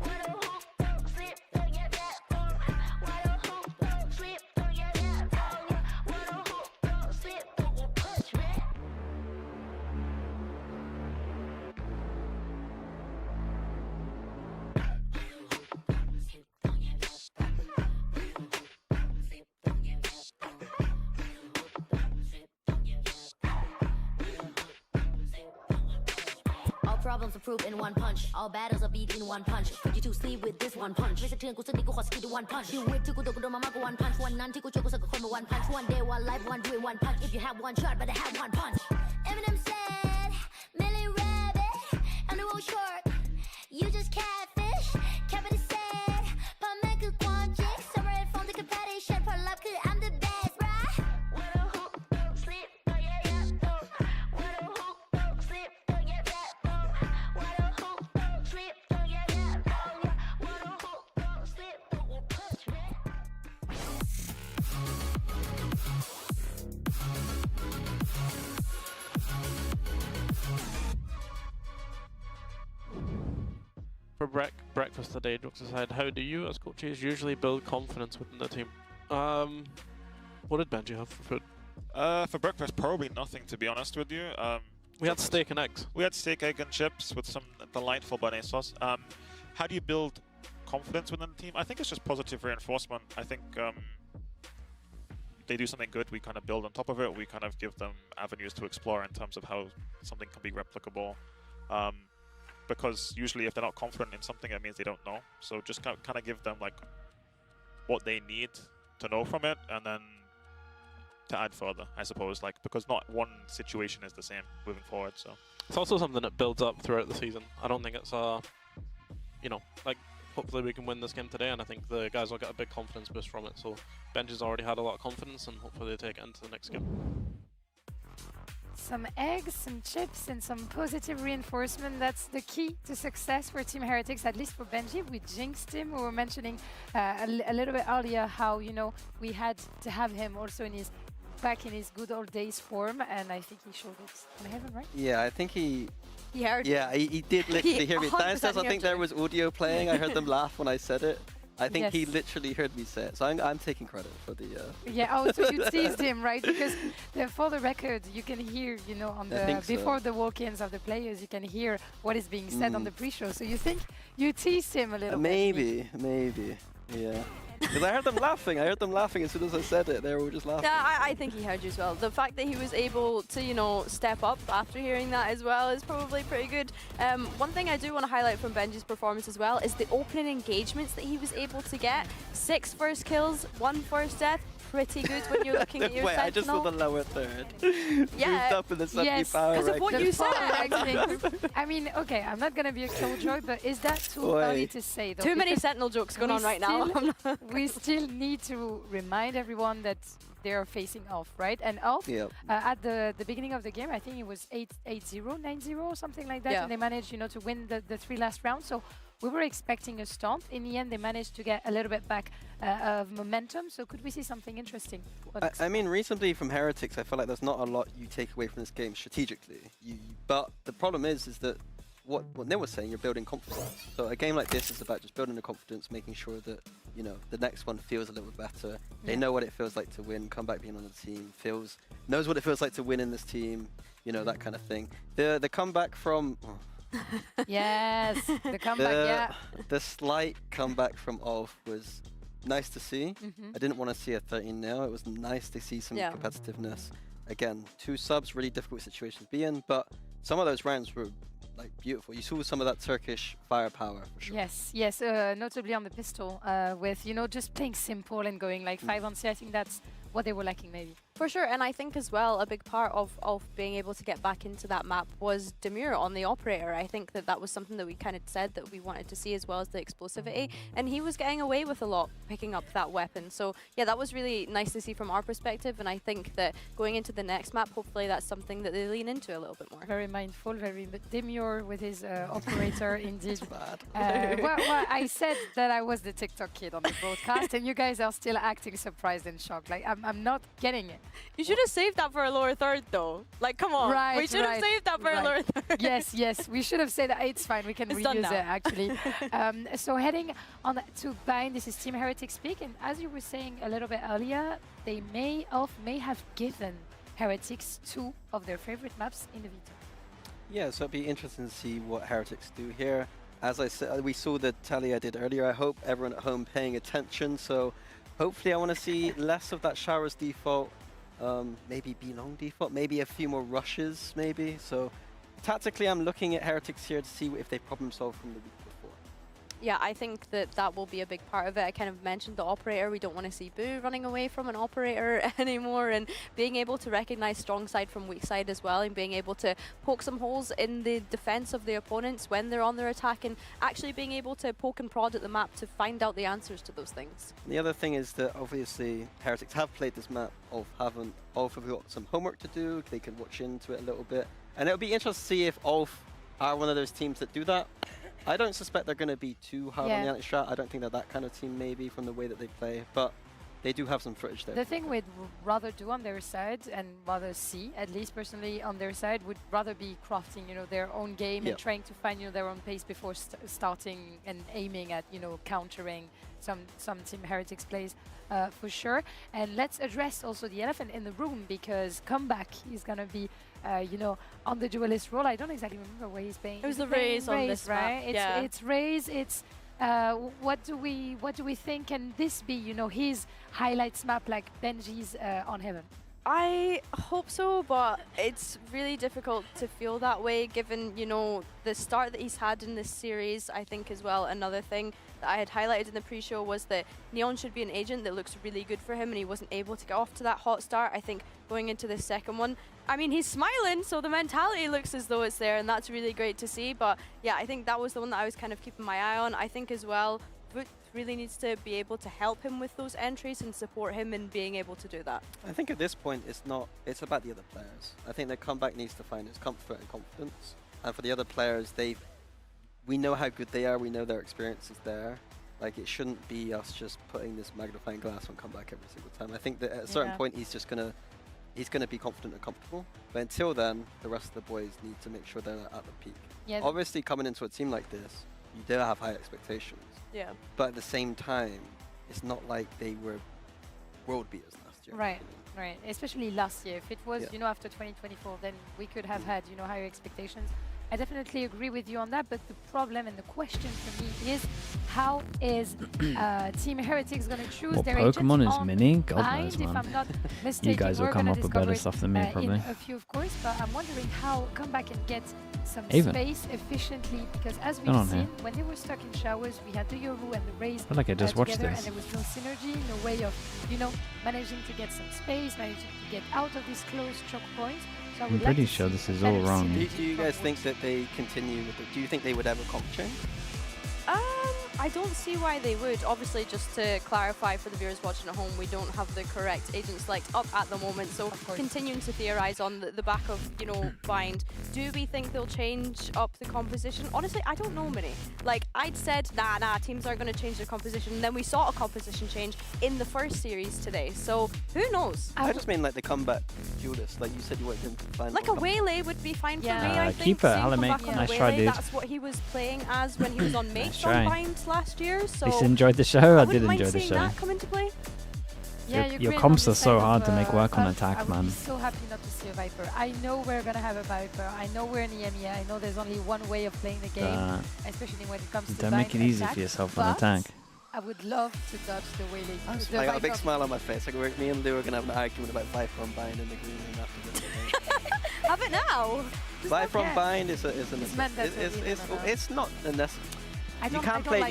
What a hook, don't sleep, oh yeah yeah, oh. What a hook, don't sleep, oh yeah yeah, oh. What a hook, don't sleep, don't punch me. Problems are proved in one punch. All battles are beat in one punch. Put you to sleep with this one punch. ไม่สะเทือนกูสักนิดกูขอสกิลด้วย one punch. You whip ที่กูโดนมามากกว่า one punch. วันนั้นที่กูเจอกูสักกับคนมา one punch. One day, one life, one dream, one punch. If you have one shot, better have one punch. Eminem said, Millie Rabbit, on the road short. You just catfish. Kevin said, but make a one jig. Separate from the competition. For love, cause I'm the best, bruh. What a hook, don't sleep, oh yeah yeah, oh. What a hook, don't sleep, oh yeah yeah, oh. What a hook, don't sleep, oh yeah yeah, oh. What a hook, don't sleep, don't punch me. For breakfast today, jokes aside, how do you as coaches usually build confidence within the team? What did Benji have for food? For breakfast, probably nothing, to be honest with you. We had steak and eggs. We had steak, egg, and chips with some delightful béarnaise sauce. How do you build confidence within the team? I think it's just positive reinforcement. I think they do something good, we kind of build on top of it. We kind of give them avenues to explore in terms of how something can be replicable. Because usually if they're not confident in something, it means they don't know. So just kind of give them like what they need to know from it, and then to add further, I suppose, like, because not one situation is the same moving forward. So it's also something that builds up throughout the season. I don't think it's you know, like, hopefully we can win this game today, and I think the guys will get a big confidence boost from it. So Benji's already had a lot of confidence, and hopefully they take it into the next game. Some eggs, some chips, and some positive reinforcement. That's the key to success for Team Heretics, at least for Benji. We jinxed him. We were mentioning a little bit earlier how, you know, we had to have him also back in his good old days form, and I think he showed it in heaven, right? Yeah, I think he heard. Yeah, he did literally hear me. Downstairs, I think there was audio playing. I heard them laugh when I said it. I think he literally heard me say it, so I'm taking credit for the... Yeah, oh, so you teased him, right? Because for the record, you can hear, you know, on the before the walk-ins of the players, you can hear what is being said on the pre-show. So you think you teased him a little bit? Maybe, yeah. Because I heard them laughing. I heard them laughing as soon as I said it. They were just laughing. Yeah, I think he heard you as well. The fact that he was able to, you know, step up after hearing that as well is probably pretty good. One thing I do want to highlight from Benji's performance as well is the opening engagements that he was able to get. 6 first kills, 1 first death. Pretty good when you're looking at your Wait, Sentinel. I just saw the lower third. Yeah. Moved up in the 70 power because of what you said, actually. I mean, okay, I'm not going to be a killjoy, but is that too early to say, though? Too many Sentinel jokes going on right now. We still need to remind everyone that they are facing Ulf, right? And Ulf, at the beginning of the game, I think it was 8-0, 9-0 or something like that, and they managed, you know, to win the 3 last rounds. So we were expecting a stomp. In the end, they managed to get a little bit back of momentum. So could we see something interesting? I mean, recently from Heretics, I feel like there's not a lot you take away from this game strategically. But the problem is that what Neil was saying, you're building confidence. So a game like this is about just building the confidence, making sure that, you know, the next one feels a little bit better. They know what it feels like to win, come back being on the team, knows what it feels like to win in this team, you know, that kind of thing. The comeback from... Yes, the comeback, The slight comeback from ULF was nice to see. I didn't want to see a 13-0. It was nice to see some competitiveness. Again, 2 subs, really difficult situations to be in, but some of those rounds were like beautiful. You saw some of that Turkish firepower for sure. Yes, notably on the pistol, with just playing simple and going like 5 on C. I think that's what they were lacking maybe. For sure, and I think as well a big part of being able to get back into that map was Demure on the operator. I think that was something that we kind of said that we wanted to see, as well as the explosivity, and he was getting away with a lot picking up that weapon. So yeah, that was really nice to see from our perspective, and I think that going into the next map, hopefully that's something that they lean into a little bit more. Very mindful, very Demure with his operator indeed. Well, I said that I was the TikTok kid on the broadcast, and you guys are still acting surprised and shocked. Like I'm not getting it. You should have saved that for a lower third, though. Like, come on. We should have saved that for a lower third. Yes, we should have said that. It's fine. We can reuse it, actually. So heading on to Bind, this is Team Heretics speak. And as you were saying a little bit earlier, ULF may have given Heretics 2 of their favorite maps in the veto. Yeah, so it'd be interesting to see what Heretics do here. As I said, we saw the tally I did earlier. I hope everyone at home paying attention. So hopefully I want to see less of that Showers default. Maybe B-long default, maybe a few more rushes, maybe. So tactically, I'm looking at Heretics here to see if they problem solve from the week before. Yeah, I think that will be a big part of it. I kind of mentioned the operator. We don't want to see Boo running away from an operator anymore, and being able to recognize strong side from weak side as well, and being able to poke some holes in the defense of the opponents when they're on their attack, and actually being able to poke and prod at the map to find out the answers to those things. And the other thing is that obviously Heretics have played this map, ULF haven't. ULF have got some homework to do. They can watch into it a little bit, and it'll be interesting to see if ULF are one of those teams that do that. I don't suspect they're going to be too hard on the anti-strat. I don't think they're that kind of team, maybe, from the way that they play. But they do have some footage there. The thing we'd rather do on their side, and rather see, at least personally on their side, would rather be crafting, their own game and trying to find, their own pace before starting and aiming at, countering some Team Heretics plays, for sure. And let's address also the elephant in the room, because Comeback is going to be on the duelist role. I don't exactly remember where he's playing. It was the Raze on this right? map. It's Raze. It's what do we think? Can this be his highlights map like Benji's on Heaven? I hope so, but it's really difficult to feel that way given, the start that he's had in this series. I think as well, another thing that I had highlighted in the pre-show was that Neon should be an agent that looks really good for him, and he wasn't able to get off to that hot start. I think going into this second one, I mean, he's smiling, so the mentality looks as though it's there, and that's really great to see. But yeah, I think that was the one that I was kind of keeping my eye on. I think as well, Voot really needs to be able to help him with those entries and support him in being able to do that. I think at this point, it's about the other players. I think their Comeback needs to find his comfort and confidence. And for the other players, we know how good they are, we know their experience is there. Like, it shouldn't be us just putting this magnifying glass on Comeback every single time. I think that at a certain point, he's gonna be confident and comfortable. But until then, the rest of the boys need to make sure they're at the peak. Yeah. Obviously, coming into a team like this, you do have high expectations. Yeah. But at the same time, it's not like they were world beaters last year. Right. Especially last year. If it was, after 2024, then we could have had, higher expectations. I definitely agree with you on that, but the problem and the question for me is, how is Team Heretics going to choose their Pokemon agents is on mini? God Bind, knows, if man. I'm not mistaken. You guys will come up with better stuff than me, probably. In a few, of course, but I'm wondering how Comeback can get some space efficiently, because as we've seen, when they were stuck in Showers, we had the Yoru and the Raze I like I just watched together, this. and there was no synergy, no way of, managing to get some space, managing to get out of these closed choke points. So I'm pretty sure this is all wrong. Do you guys think that they continue with it? Do you think they would ever comp change? I don't see why they would. Obviously, just to clarify for the viewers watching at home, we don't have the correct agent select up at the moment, so continuing to theorize on the back of, Bind. Do we think they'll change up the composition? Honestly, I don't know, Mini. Like, I'd said, nah, teams aren't going to change their composition, and then we saw a composition change in the first series today, so who knows? I just mean like the Comeback duelist, like you said you wanted him to find. Like a Waylay would be fine for me, I think. Keep it, Alamate. Nice try, dude. That's what he was playing as when he was on Mates on Bind last year, so at least enjoyed the show. I did enjoy the show. That come into play. Your comps are so hard to make work on attack, man. I'm so happy not to see a Viper. I know we're gonna have a Viper. I know we're in EMEA. I know there's only one way of playing the game, especially when it comes to don't make it easy for yourself on attack. I would love to dodge the waylays. I got a big smile on my face. Like me and Lou are gonna have an argument about Viper on bind in the green room after this. Have it now. Viper on bind is it's not a necessary. You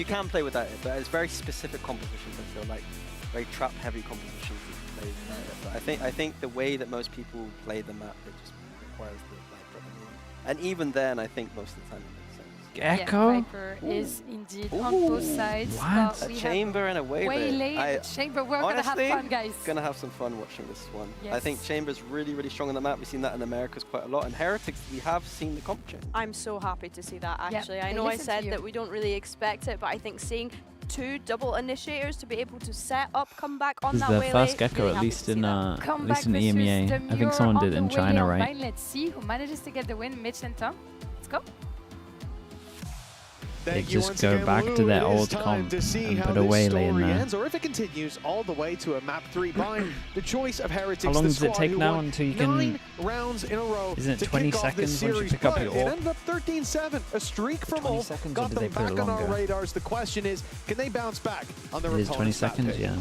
can play with that, but it's very specific compositions. I feel like very trap heavy compositions. But I think the way that most people play the map, it just requires the Viper. And even then, I think most of the time it makes sense. Gecko? Yeah, Viper is indeed on both sides. What? A chamber and a waylay. Chamber, we're gonna have fun, guys. Gonna have some fun watching this one. Yes. I think Chamber's really, really strong on the map. We've seen that in Americas quite a lot. And Heretics, we have seen the comp change. I'm so happy to see that, actually. Yep, I know I said that we don't really expect it, but I think seeing 2 double initiators to be able to set up comeback on that the waylay. first Gecko, at least in EMEA. I think someone did it in China, right? Let's see who manages to get the win. Mitch and Tom. Let's go. They just go back to their old comp and put a waylay in there. Or if it continues all the way to a map 3 bind, the choice of Heretics. How long does it take now until you can? 9 rounds in a row. Isn't it 20 seconds once you pick up your It AWP? ended up 13-7, a streak from ULF, got them back on our radars. The question is, can they bounce back on their opponent's It is 20 seconds, yeah.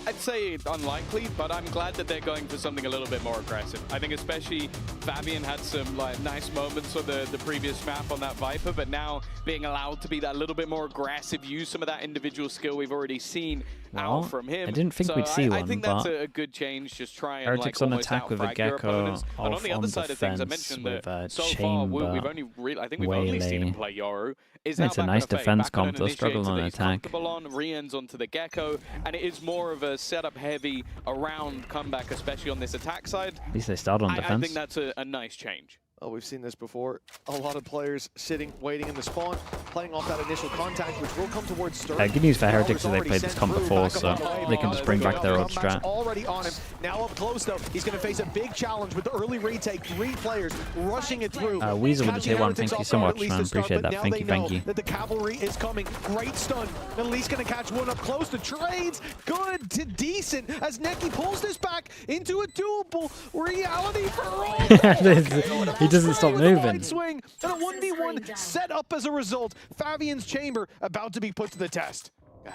I'd say unlikely, but I'm glad that they're going for something a little bit more aggressive. I think especially Fabian had some nice moments on the previous map on that Viper, but now being allowed to be that little bit more aggressive, use some of that individual skill we've already seen out from him. I didn't think we'd see one, I think but that's a good change. Just try and Heretics on attack with a Gecko, and on the other side of things, I mentioned that so far we've only really, I think we've only seen him play Yoru. It's a nice defense comp. They'll struggle on attack. Re-ends onto the Gecko, and it is more of a setup heavy around comeback, especially on this attack side. At least they start on defense. I think that's a nice change. Oh, we've seen this before. A lot of players sitting, waiting in the spawn, playing off that initial contact, which will come towards Sturm. Good news for Heretics is they played this comp before, so they can just bring back their old strat. Already on him. Now up close, though. He's going to face a big challenge with the early retake. 3 players rushing it through. Weasel with the tier 1, thank you so much, man. Appreciate that. Thank you. That the cavalry is coming. Great stun. At least going to catch one up close. The trades, good to decent, as Neki pulls this back into a doable reality for all. He doesn't stop moving. Swing and a 1v1 set up as a result. Fabian's chamber about to be put to the test.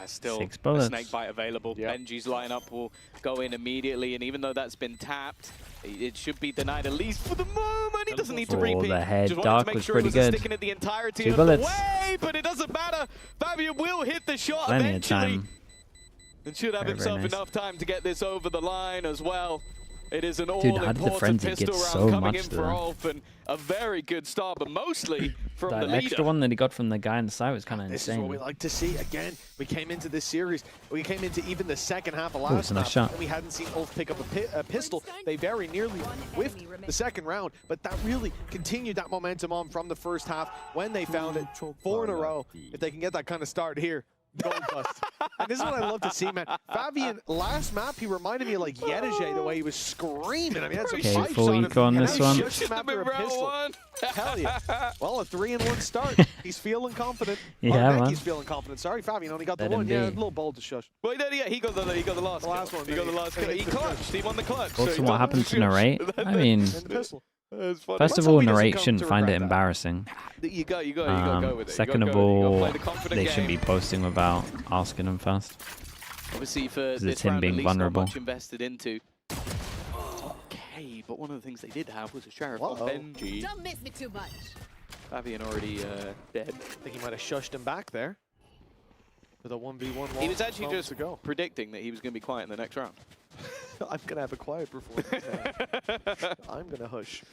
Still a snake bite available. Benji's lineup will go in immediately, and even though that's been tapped, it should be denied at least for the moment. He doesn't need to repeat. The head just dark to make was sure pretty it was good. sticking at the entirety 2 of bullets. the way, but it doesn't matter. Fabian will hit the shot Plenty eventually. of time. And should have himself nice. enough time to get this over the line as well. It is an Dude, how did the all-important frenzy pistol get round so coming much in for there? Ulf, and a very good start, but mostly from That the leader. extra one that he got from the guy on the side was kind of This insane. is what we like to see. Again, we came into this series, we came into even the second half of last it's a nice map, shot. and we hadn't seen Ulf pick up a pistol. They very nearly whiffed the second round, but that really continued that momentum on from the first half when they found it. 4 in a row. If they can get that kind of start here, gold dust. And this is what I love to see, man. Fabian, last map, he reminded me of like Yedege, the way he was screaming. I mean, that's some Okay, pipes full on him. eco on And this then one. he shoots him after a pistol. Hell yeah. Well, a 3-in-1 start. He's feeling confident. Yeah, man. He's feeling confident. Sorry, Fabian only got the Let him one. Yeah, a be. little bold to shush. Well, yeah, he got the last one. He got the last kill. He clutched. He won the clutch. Also, what happened to narrate? I mean, first of all, narrate shouldn't find it embarrassing. You go with it. Second of all, they shouldn't be posting without asking them first. Obviously, for it's this him round, being at least vulnerable. not much invested into. Okay, but one of the things they did have was a sheriff on Benji. Don't miss me too much. Fabian already dead. I think he might have shushed him back there. With a 1v1 He was actually just predicting that he was going to be quiet in the next round. I'm going to have a quiet performance. I'm going to hush.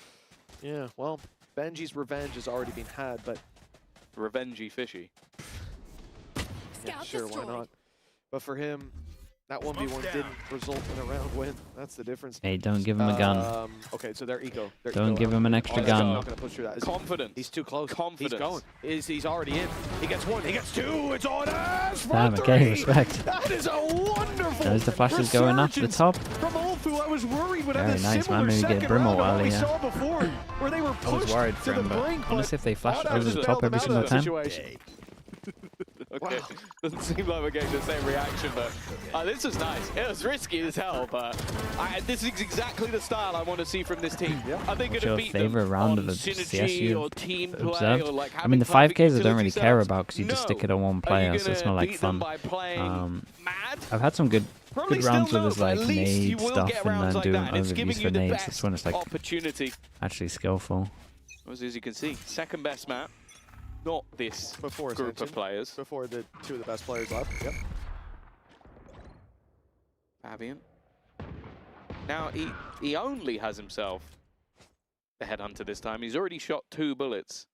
Yeah, well, Benji's revenge has already been had, but... Revengey fishy. Yeah, sure, why not? But for him, that 1v1 didn't result in a round win. That's the difference. Hey, don't give him a gun. Okay, so their ego. Don't give him an extra gun. Not going to push through that. Confidence. He's too close. Confidence. He's going. He's already in. He gets 1. He gets 2. It's on us. Damn, okay, respect. That is a wonderful. There's the flashes going up the top. From Ulf, who I was worried would have Very a nice, similar man. Maybe second get Brimble round of what early, we yeah. saw before, where they were I was pushed worried to for the him, but brink. honestly, if they flash Odd over just the bailed top them every out of single that time. situation. Okay. Wow. Doesn't seem like we're getting the same reaction, but this was nice. It was risky as hell, but this is exactly the style I want to see from this team. Are they going to beat them round on of synergy or team play? observed? Or like I mean, the having 5Ks I don't really utility care setups? about because you just No. stick it on one Are you player, so it's gonna not like beat them fun. by playing mad? I've had some good Probably rounds still with his no, but like at least you nade will stuff get and rounds then like doing that, and it's giving overviews you for the nades. best That's when it's like opportunity. actually skillful. As you can see, second best map. Not this Before group Ascension, of players. Before the two of the best players left. Yep. Fabian. Now he only has himself the headhunter this time. He's already shot 2 bullets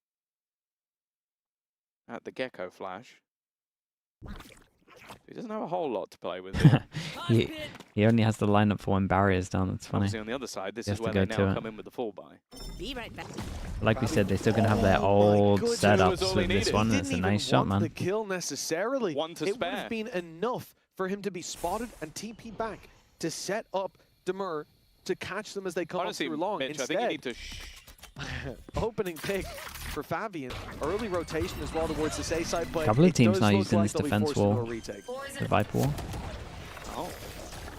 at the Gecko flash. He doesn't have a whole lot to play with here. he only has the lineup for when barrier's down. That's funny. Obviously on the other side, this He is has where to they go now to come in with the full buy. Be right back. Like we said, they're still gonna have their old setups with this one. It's a nice shot, man. The kill necessarily. One to it spare. would have been enough for him to be spotted and TP back to set up Demur to catch them as they come Honestly, up through long. Mitch, Instead, I think you need to opening pick for Fabian. Early rotation as well towards the safe side, but A couple of it teams does now look using like this they'll be defense forced into wall, a retake. the Viper wall. Oh,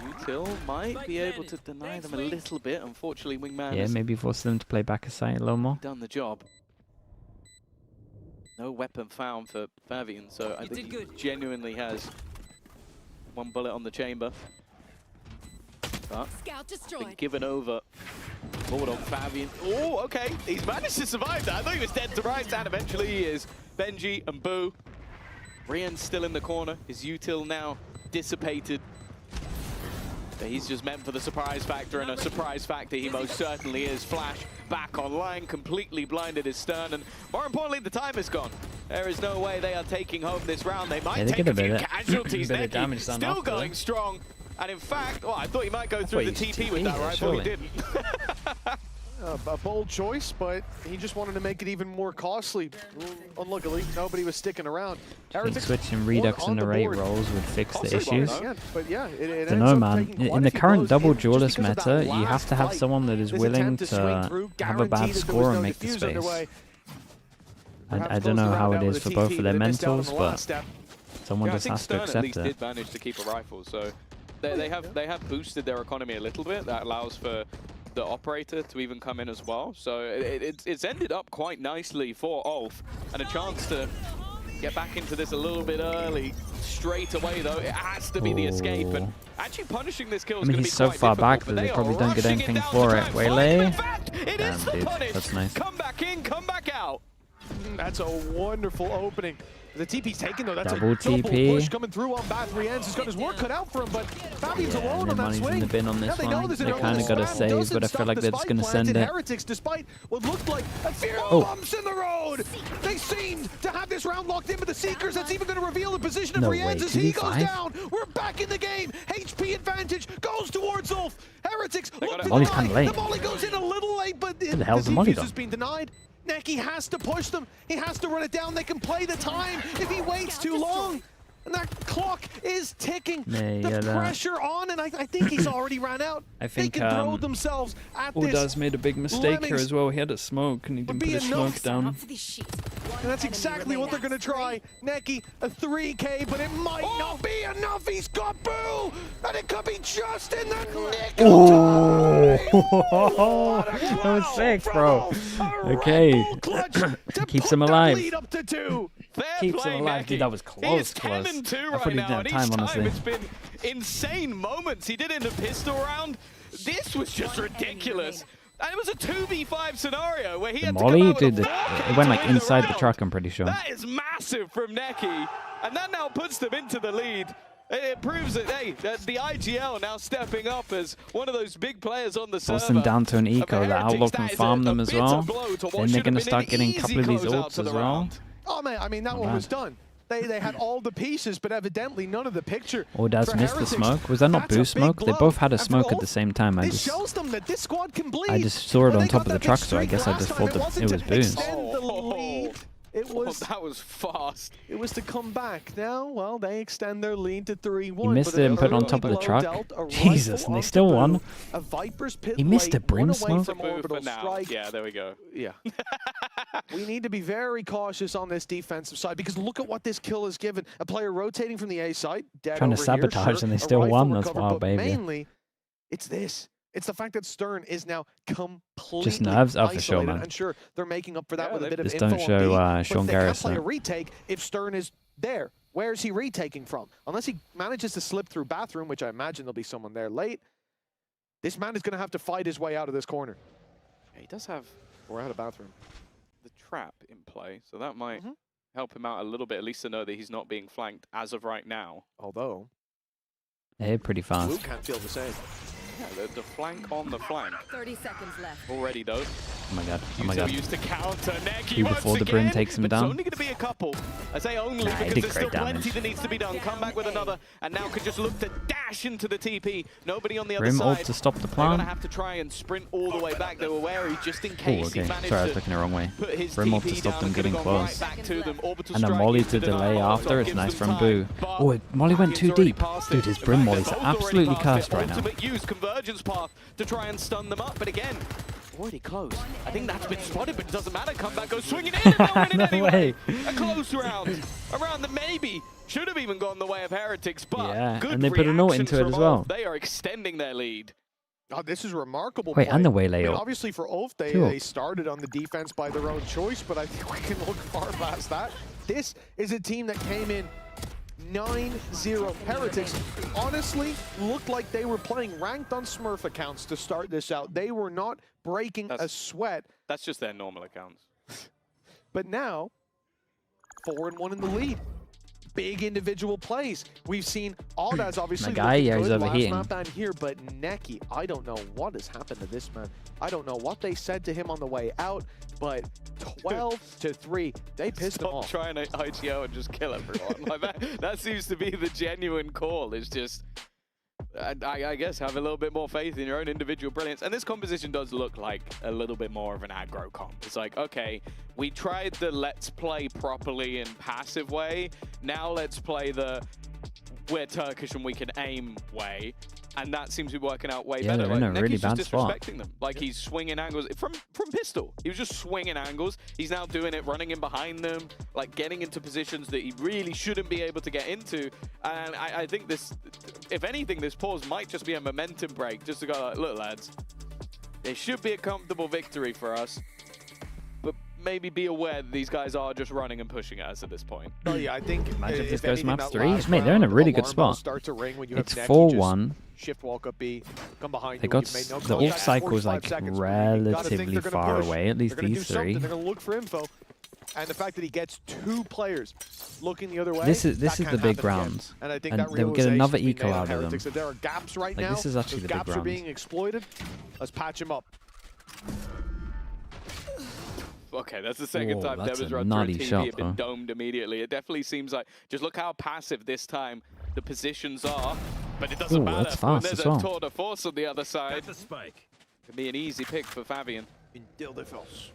Util might be able to deny them a little bit. Unfortunately, Wingman Yeah, has maybe force them to play back a side a little more. done the job. No weapon found for Fabian, so I think he genuinely has 1 bullet on the chamber. But Scout been destroyed. given over. Forward on Fabian. Oh, okay. He's managed to survive that. I thought he was dead to rights, and eventually he is. Benji and Boo. Rian's still in the corner. His util now dissipated. But he's just meant for the surprise factor, and a surprise factor he most certainly is. Flash back online, completely blinded his stern, and more importantly, the time is gone. There is no way they are taking home this round. They might take a few casualties. bit of damage done Still after going that. strong. And in fact, well, I thought he might go through the he used TP with TP, that, right? But he surely. didn't. A bold choice, but he just wanted to make it even more costly. Unluckily, nobody was sticking around. I think Heretics switching won Redux on and the array board. rolls would fix the Possibly, issues. yeah, but yeah, it Don't ends know, up man. taking quite In a the few current blows double in just duelist because of meta, that you have to have last someone that is fight. His willing attempt swing to through, have a bad guaranteed that there score was and no make the defuse space. underway. I Perhaps don't know closed the how round it out is with for a both TP, of their but missed out on mentals, the but last step. someone Yeah, I just think has to Stern at accept least it. did manage to keep a rifle, so they have boosted their economy a little bit. That allows for the operator to even come in as well. So it's ended up quite nicely for ULF, and a chance to get back into this a little bit early. Straight away though, it has to be the escape, and actually punishing this kill I is mean, going to be he's so quite far back difficult, that they but probably don't get rushing it anything down to for try it. and find him. Waylay. In fact, it is the Dude, punish. that's nice. Come back in, come back out. That's a wonderful opening. The TP's taken though. That's Double a double TP. push coming through on Bath. Rian's has got his work cut out for him, but Fabian's Yeah, alone and on then that money's swing. in the bin on Now this they know one. there's They an kind of got to spam. save, Doesn't but I stop feel like the they're just spike going to plant send in it. Heretics, despite what looked like a few Oh. bumps in the road. They seemed to have this round locked in, but the Seekers, that's even going to reveal the position of No Rian's way, as he goes 2v5? down. We're back in the game. HP advantage goes towards ULF. Heretics look to Molly's deny. kinda late. The Molly goes in a little late, but What the hell's the Molly defuse done? has been denied. Neki has to push them. He has to run it down. They can play the time if he waits too long. And that clock is ticking. Yeah, The that. pressure on, and I think he's already ran out. I think they can throw themselves at this. Udaz made a big mistake here Lemmings as well. He had a smoke and he didn't would put be his enough. smoke down. And that's exactly what they're going to try. Neki, a 3K, but it might not be enough. He's got Boo, and it could be just in the nick Oh, that was sick, bro. Okay. Keeps him alive. lead up to 2. Keeps him alive. Dude, that was close, close. I thought he didn't have time, honestly. It's been insane moments. He did in the pistol round. This was just ridiculous. And it was a 2v5 scenario where he had Molly, to come out dude, with a it 4K went to like win the inside the round. truck, I'm pretty sure. That is massive from Neki, and that now puts them into the lead. It proves that, hey, that the IGL now stepping up as one of those big players on the server. Force them down to an eco, the Heretics, Outlook that can is farm a them as bitter well. blow to what Then they're should going to have been start an getting a easy couple of these closeout ults to as the well. round. Oh, man, I mean, that one was done. They had all the pieces, but evidently none of the picture. Udaz for missed the Heretics. smoke. Was that not That's a boost big smoke? They blow. both had a And for smoke at ULF, the same time. It shows them that this squad can bleed. I just saw it When on they top got of the that big truck, so I streak guess I last just time, thought that wasn't it was to boost. extend the lead. It was that was fast. It was to come back. Now, well, they extend their lead to 3-1. He missed it and put it on top of the truck. Jesus, and they still won. A Viper's pit He missed a brim smoke. Now. Yeah, there we go. Yeah. We need to be very cautious on this defensive side because look at what this kill has given. A player rotating from the A side, dead trying to sabotage, and they still won. That's wild, baby. Mainly, it's this. It's the fact that Stern is now completely just nerves out for sure, man. And sure, they're making up for that with a bit of just info don't show on B, Sean but Garris. they can't play a retake if Stern is there. Where is he retaking from? Unless he manages to slip through bathroom, which I imagine there'll be someone there late. This man is going to have to fight his way out of this corner. Yeah, he does have or out of bathroom. The trap in play, so that might help him out a little bit, at least to know that he's not being flanked as of right now. Although, they're pretty fast. Luke can't feel the same. Yeah, the flank on the flank. 30 seconds left. Already though. Oh my god. Oh my god. Used to counter Neki Two before the brim takes him but down. It's only going to be a couple. I say only because there's still plenty that needs to be done. Come back with another, and now can just look to dash into the TP. Nobody on the other Brim ult side. to stop the They're plan. going to have to try and sprint all the way back. They were wary just in case he managed Sorry, I was looking the wrong way. put his Brim ult TP to stop down them and getting could've gone close. right back to them. Orbital And a strike molly into to the delay denial. after. It's Gives nice them from time. Boo. But Oh, molly went too Havian's already deep. passed Dude, it. his Brim molly's They've both already absolutely passed cursed it. right now. Ultimate use convergence path to try and stun them up, but again, already close. I think that's been spotted, but it doesn't matter. Comeback goes swinging in, and they'll win it No anyway. way. A close round. A round that maybe should have even gone the way of Heretics, but Yeah, good and they put a note into it reactions as from well. Ulf. They are extending their lead. Oh, this is remarkable. Wait, play. and the waylay ult. Obviously for Ulf, Cool. they started on the defense by their own choice, but I think we can look far past that. This is a team that came in 9-0. Heretics honestly looked like they were playing ranked on Smurf accounts to start this out. They were not breaking a sweat. That's just their normal accounts. But now, 4-1 in the lead. Big individual plays. We've seen Aldaz obviously My guy, yeah, he's good overheating. last map and here, but Neki, I don't know what has happened to this man. I don't know what they said to him on the way out, but 12-3, they pissed him off. Stop trying to IGO and just kill everyone. Like that seems to be the genuine call. It's just, I guess, have a little bit more faith in your own individual brilliance. And this composition does look like a little bit more of an aggro comp. It's like, okay, we tried the let's play properly in passive way. Now let's play the we're Turkish and we can aim way. And that seems to be working out way better. They're in a Neki's really just bad spot. disrespecting them. Like he's swinging angles from pistol. He was just swinging angles. He's now doing it, running in behind them, like getting into positions that he really shouldn't be able to get into. And I think this, if anything, this pause might just be a momentum break, just to go like, look, lads, it should be a comfortable victory for us. But maybe be aware that these guys are just running and pushing at us at this point. Oh yeah, I think Imagine if this goes anything, maps that 3. last Mate, they're in a round, really good alarm bells spot. start to ring when you It's have 4-1. Shift walk up B, come behind They you. got You've made no the contact, ult cycle's 45 like seconds remaining. You gotta think relatively they're gonna far push. away, at least They're gonna do these something. three. They're going to look for info. And the fact that he gets 2 players looking the other way, This is that the can't big happen again. rounds. And I think And that they'll get realization's another been eco made on out of them. Heretics, that there are gaps right Like, now. this is actually Those the big gaps are rounds. being exploited. Let's patch him up. Okay, that's the second Whoa, time that's Devon's a run through a nutty TV shot, and been though. domed immediately. It definitely seems like, just look how passive this time the positions are, but it doesn't Ooh, matter. that's When fast there's as a well. tour de force on the other side. That's a spike. Could be an easy pick for Fabian. In Dildefels.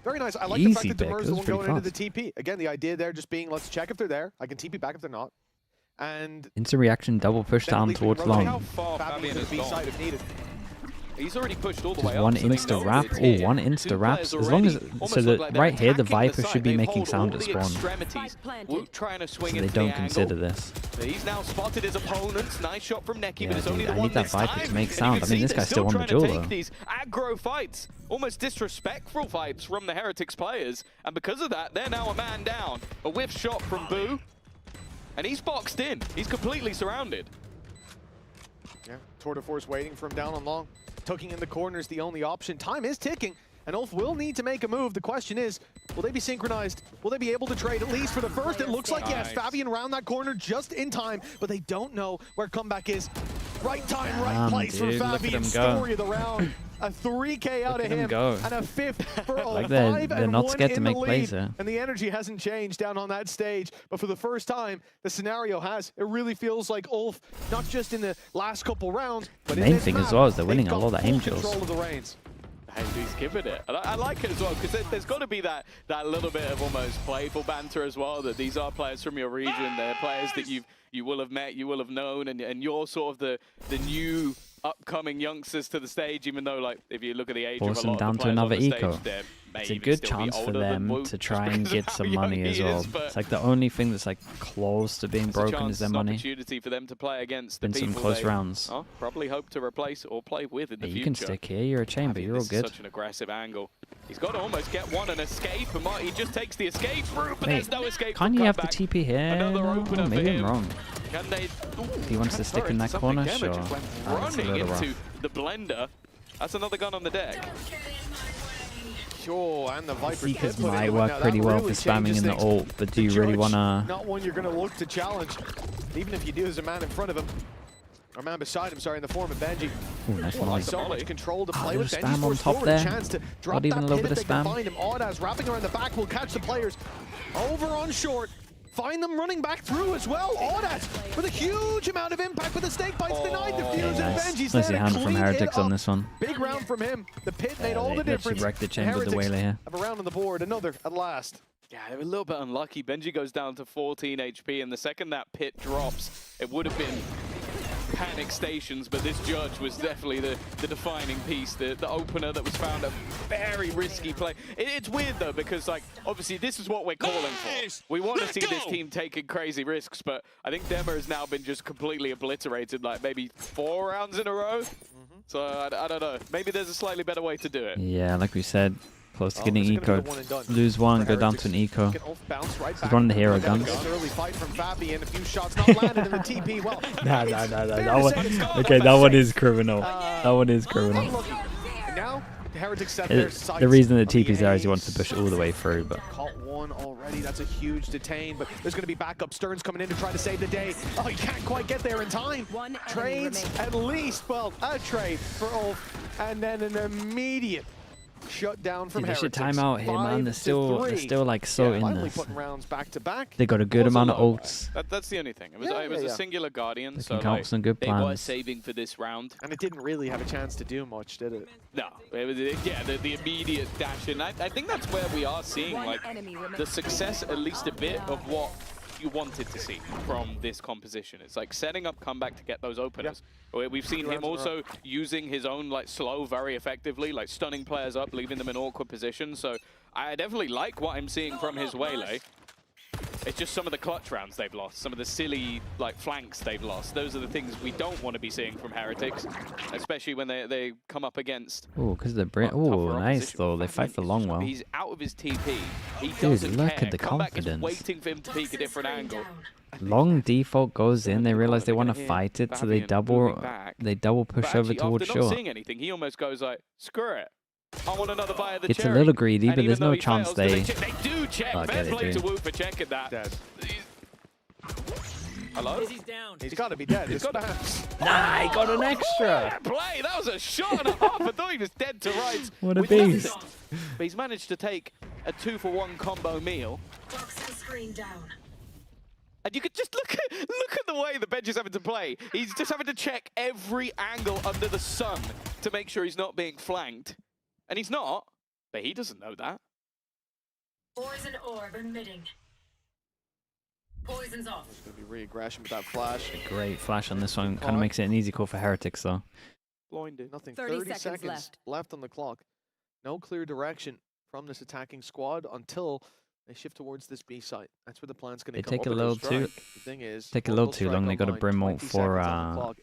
Very nice. I like the fact Easy that pick. Demur's That the was one going pretty into the TP. Again, the idea there just being, let's check if they're there. I can TP back if they're not. And Instant reaction, double push then down leaving towards rotate. How long. far Fabian Fabian to has the B gone. side if needed. He's already pushed all the Just way one up. so they insta know wrap. it's Oh, here. one 2 insta wraps. players As long as already. so Almost that look like they're right here, the attacking Viper site. should be They making hold sound all at the spawn. extremities, trying to swing So they into don't the consider angle. this. He's now spotted his opponents. Nice shot from Neki, Yeah, but it's only dude, the I one need that this Viper to time. make And sound. you can I mean, see this they're guy's still on the trying duel, to though. take these aggro fights, almost disrespectful fights from the Heretics players, and because of that, they're now a man down. A whiff shot from Boo, and he's boxed in. He's completely surrounded. Yeah, tour de force waiting for him down on long. Tucking in the corner is the only option. Time is ticking, and Ulf will need to make a move. The question is, will they be synchronized? Will they be able to trade at least for the first? It looks like yes. Nice. Fabian round that corner just in time, but they don't know where comeback is. Right time, right Damn, place dude, for look at Fabian. him go. Story of the round. A 3K out Look of at him him, go. and a 5th for Ulf. Like they're 5-1 not scared to in make the plays lead, there. and the energy hasn't changed down on that stage. But for the first time, the scenario has. It really feels like Ulf, not just in the last couple rounds, but The in main this thing map, as well is they're winning they've a lot of got aim full kills. control of the reins. Hey, he's giving it. And I like it as well, because there's got to be that little bit of almost playful banter as well, that these are players from your region. They're players that you will have met, you will have known, and you're sort of the new upcoming youngsters to the stage, even though, like, if you look at the age Force of a them lot down of the to players another on the eco. stage, they may It's a even good still be chance for older than them Wu, to just try and because get of some how money young as he well. is, but It's like the only thing that's like close to being it's a broken chance, is their an money. opportunity for them to play against the Been some people close they rounds. probably hope to replace or play with in the Yeah, future. you can stick here. You're a chamber. You're all This is good. such an aggressive angle. He's got to almost get one and escape, and he just takes the escape route, but Wait, there's no escape. can't from you have the comeback. TP here? Another No, opener for maybe I'm him. wrong. Can they? If he wants to stick in that corner, sure. That's a Running little rough. into the blender. That's another gun on the deck. Sure, and the Viper Seekers might work pretty well for spamming in the things. ult, but do you really want to... Not one you're going to look to challenge, even if you do as a man in front of him. Or man beside him, sorry, in the form of Benji. Ooh, nice one. So much control to play with. there's Benji spam on forced top forward, there. a chance to drop Not even that a little pit bit if of they can spam. find him. Audaz wrapping around the back will catch the players. Over on short. Find them running back through as well. Audaz with a huge amount of impact, but the snake bites denied the fuse, and Nice. Benji's Nice there to hand from clean it Heretics on up. this one. Big round from him. The pit made all they the difference. wrecked the chamber Heretics the Whaler here. have a round on the board, another at last. Yeah, they were a little bit unlucky. Benji goes down to 14 HP, and the second that pit drops, it would have been panic stations, but this judge was definitely the defining piece, the opener that was found a very risky play. It's weird, though, because, like, obviously this is what we're calling for. We want to see this team taking crazy risks, but I think Dema has now been just completely obliterated, like, maybe 4 rounds in a row. So, I don't know. Maybe there's a slightly better way to do it. Yeah, like we said, close to getting eco. Lose one, go down to an eco. He's running the hero guns. Early fight from Fabi and a few shots not landed in the TP. Well, Nah. That one, okay, that one is criminal. That one is criminal. Now, the Heretics set their sights. The reason the TP's there is he wants to push all the way through, but... Caught one already. That's a huge detain, but there's going to be backup. Stearns coming in to try to save the day. Oh, he can't quite get there in time. Trades at least, well, a trade for Ulf, and then an immediate shut down from They should Heretics. time out here, man. They're still like so in finally this. putting rounds back to back. They got a good amount of ults. That's the only thing. It was, a singular Guardian, They so can come up with some good they were plans. saving for this round. And it didn't really have a chance to do much, did it? No, it was, yeah, the immediate dash in. I think that's where we are seeing like the success, at least a bit, of what you wanted to see from this composition. It's like setting up comeback to get those openers. We've seen him also using his own like slow very effectively, like stunning players up, leaving them in awkward positions. So I definitely like what I'm seeing from his Waylay. It's just some of the clutch rounds they've lost, some of the silly like flanks they've lost. Those are the things we don't want to be seeing from Heretics, especially when they come up against. Oh, because the Brit. Oh, nice though. They fight for long well. He's out of his TP. He Dude, doesn't look care. at the Comeback confidence. is waiting for him to peek a different angle. Long default goes in. They realize they want to fight it, so they double push But over actually, towards after not short. seeing anything, he almost goes like, screw it. I want another bite of the It's a cherry. little greedy, And but there's even though no he chance fails, they... They do check. Okay, Fair they play do. to Wu for checking that. Dead. Hello? He's down. He's got to be dead. He's got Nah, he got an extra. Fair play. That was a shot and a half. I thought he was dead to rights. What a with nothing. beast. But he's managed to take a 2-for-1 combo meal. Screen down. And you could just look at the way the bench is having to play. He's just having to check every angle under the sun to make sure he's not being flanked. And he's not, but he doesn't know that. Poison orb emitting. Poison's off. It's going to be re-aggression with that flash. Great flash on this one. Kind of makes it an easy call for Heretics, though. Blinded. Nothing. 30 seconds seconds left on the clock. No clear direction from this attacking squad until they shift towards this B site. That's where the plan's going to come. They take a little too... The thing is, Take a little too long. They got to brim ult for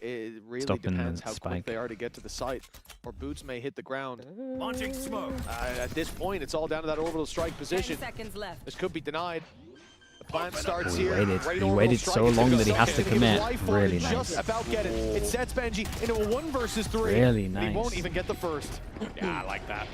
it really stopping depends the how quick spike. they are to get to the site, or boots may hit the ground. Launching smoke. At this point, it's all down to that orbital strike position. 10 seconds left. This could be denied. The plan starts He here. waited. Great He orbital waited strike. so It's long gonna that he go has to second. commit. Life forward Really and nice. just about get it. It sets Benji into a 1 versus 3. Really and nice. He won't even get the first. Yeah, I like that.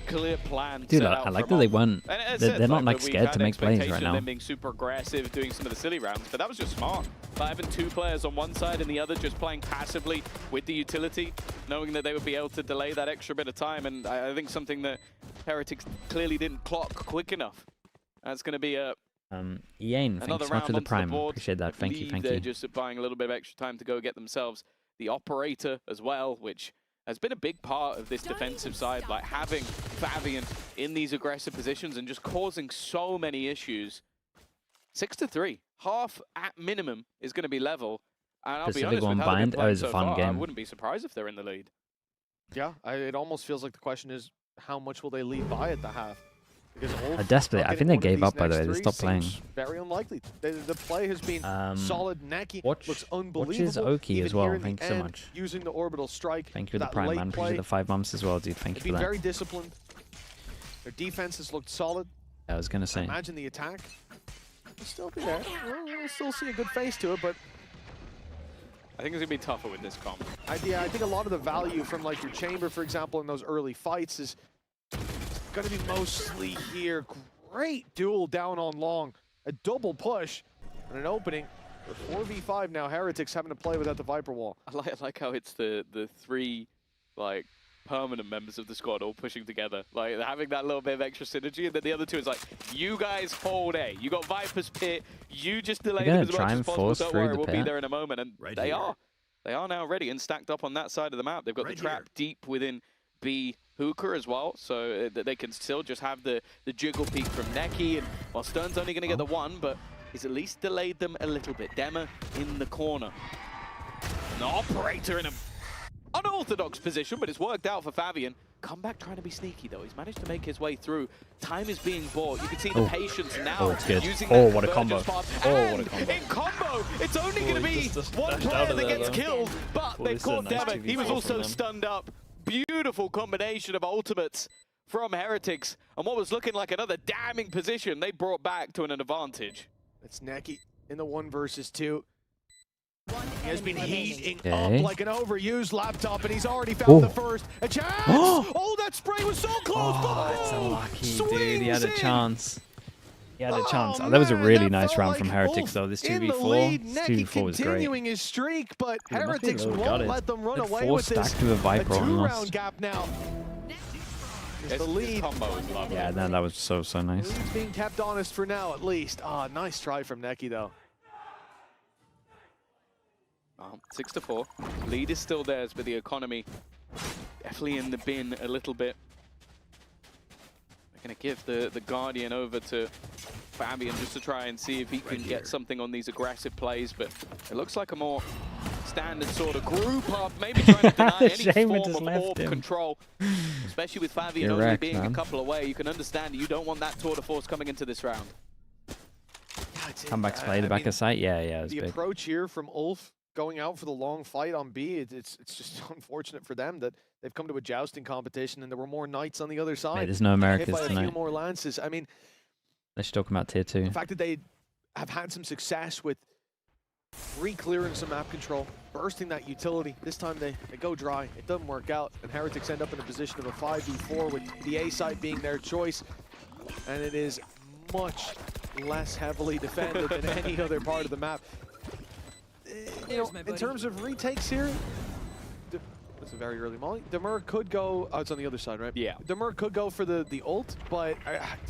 Clear plan. Dude, set I out like from that they off. weren't... And as They're I said, not like we've scared had to make plays right expectation of now. them being super aggressive, doing some of the silly rounds, but that was just smart. By having 2 players on one side and the other just playing passively with the utility, knowing that they would be able to delay that extra bit of time, and I think something that Heretics clearly didn't clock quick enough. That's going to be a... Ian, another thanks so much round for the onto the prime. board. Appreciate that. Thank you, Believe thank they're you. just buying a little bit of extra time to go get themselves the operator as well, which has been a big part of this defensive side, like having Fabian in these aggressive positions and just causing so many issues. 6-3, half at minimum is going to be level. And I'll be honest, with how they've been playing so far, I wouldn't be surprised if they're in the lead. Yeah, it almost feels like the question is, how much will they lead by at the half? Because desperate. I think they gave up, by the way. They stopped playing. Very unlikely. The play has been solid. Neki looks unbelievable. Watch is Oki as well. Thank you so much. Using the orbital strike. Thank you for the prime, man. Appreciate the 5 months as well, dude. Thank you for that. Very disciplined. Their defense has looked solid. I was going to say. Imagine the attack. We'll still be there. We'll still see a good face to it, but I think it's going to be tougher with this comp. Yeah, I think a lot of the value from like your chamber, for example, in those early fights is going to be mostly here. Great duel down on long. A double push and an opening. For 4v5 now, Heretics having to play without the Viper wall. I like how it's the 3 like permanent members of the squad all pushing together. Like having that little bit of extra synergy, and then the other 2 is like, you guys hold A. You got Viper's pit. You just delay them as much as possible. Don't worry, we'll be there in a moment. And they are. They are now ready and stacked up on that side of the map. They've got the trap deep within B Hooker as well, so that they can still just have the jiggle peek from Neki. And while Stern's only going to get the 1, but he's at least delayed them a little bit. Dema in the corner. An operator in an unorthodox position, but it's worked out for Fabian. Comeback trying to be sneaky though. He's managed to make his way through. Time is being bought. You can see the patience now. Using that what a combo. What a combo. In combo, it's only going to be one player that gets killed, but they've caught Dema. He was also stunned up. Beautiful combination of ultimates from Heretics, and what was looking like another damning position, they brought back to an advantage. It's Neki in the 1 versus 2. He has been heating up like an overused laptop, and he's already found the first. A chance! Oh, that spray was so close! Oh, it's unlucky, dude. He had a chance. He had a chance. Oh, that was a really nice round from Heretics, though. This 2v4, this 2v4 was great. Continuing his streak, but Heretics won't let them run away with this. 4 stacked to a Viper a almost. 2-round gap now. The lead. Yeah, no, that was so nice. Lead's being kept honest for now, at least. Ah, nice try from Neki, though. 6-4. Lead is still theirs, but the economy definitely in the bin a little bit. They're going to give the Guardian over to Fabian just to try and see if he can get something on these aggressive plays, but it looks like a more standard sort of group up, maybe trying to deny any form of orb control, especially with Fabian only being a couple away. You can understand you don't want that tour de force coming into this round. Comeback's play the back of sight, yeah, it's the big. Approach here from ULF going out for the long fight on B, it's just unfortunate for them that they've come to a jousting competition and there were more knights on the other side. Mate, there's no Americas a tonight. few more lances. I mean, let's talk about tier 2. The fact that they have had some success with re-clearing some map control, bursting that utility. This time they go dry. It doesn't work out, and Heretics end up in a position of a 5v4 with the A side being their choice, and it is much less heavily defended than any other part of the map. You know, in terms of retakes here, that's a very early molly. Demur could go, it's on the other side, right? Yeah. Demur could go for the ult, but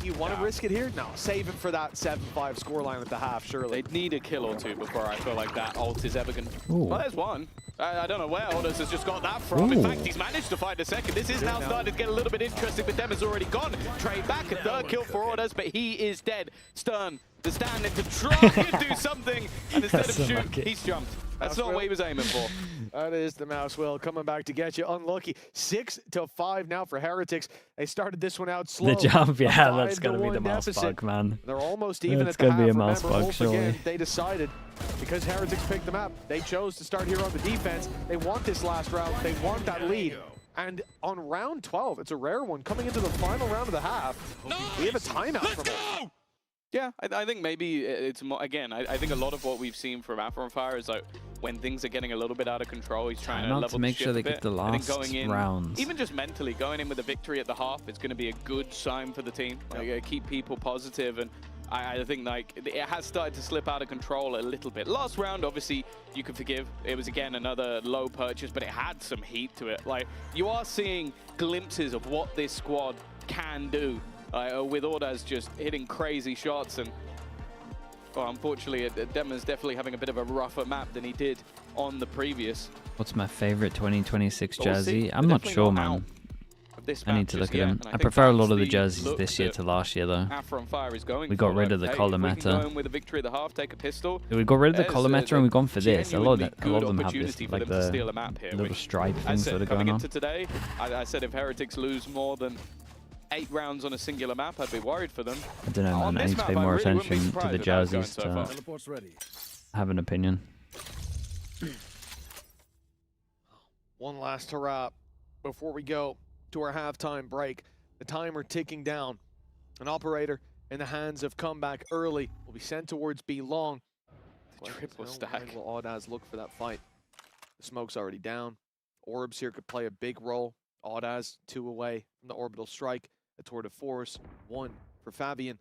do you want to risk it here? No, save it for that 7-5 scoreline at the half, surely. They'd need a kill or 2 before I feel like that ult is ever going to... Well, there's one. I don't know where Orders has just got that from. In fact, he's managed to find a second. This is now starting to get a little bit interesting, but Dem has already gone. Trade back, a third kill for Orders, but he is dead. Stern, the stand-in to try and do something, and instead of shoot, he's jumped. That's not what he was aiming for. That is the mouse wheel coming back to get you. Unlucky. 6-5 now for Heretics. They started this one out slow. The jump, yeah, that's going to be the mouse bug, man. They're almost even it's at the half. Be a mouse Remember, bug, surely. Again, they decided, because Heretics picked them up, they chose to start here on the defense. They want this last round. They want that lead. And on round 12, it's a rare one, coming into the final round of the half, we have a timeout from them. Yeah, I think maybe it's more, again, I think a lot of what we've seen from Afro Fire is like when things are getting a little bit out of control, he's trying to level to make the ship sure they a bit. get the I think last going in, rounds. even just mentally, going in with a victory at the half, it's going to be a good sign for the team. Like, keep people positive, and I think like it has started to slip out of control a little bit. Last round, obviously, you can forgive. It was, again, another low purchase, but it had some heat to it. Like, you are seeing glimpses of what this squad can do with Ordaz just hitting crazy shots, and Well, unfortunately, Demma's definitely having a bit of a rougher map than he did on the previous. What's my favorite 2026 jersey? I'm not sure, man. I need to look at them. I prefer a lot of the jerseys this year to last year, though. We got rid of the color meta. We got rid of the color meta and we've gone for this. A lot of them have this, like the little stripe things that are going on. Today, I said if Heretics lose more than 8 rounds on a singular map, I'd be worried for them. I don't know, man. I need to pay more attention to the jerseys to have an opinion. One last hurrah before we go to our halftime break. The timer ticking down. An operator in the hands of comeback early will be sent towards B long. The triple stack. Will Audaz look for that fight? The smoke's already down. Orbs here could play a big role. Audaz 2 away from the orbital strike. A tour de force, 1 for Fabian.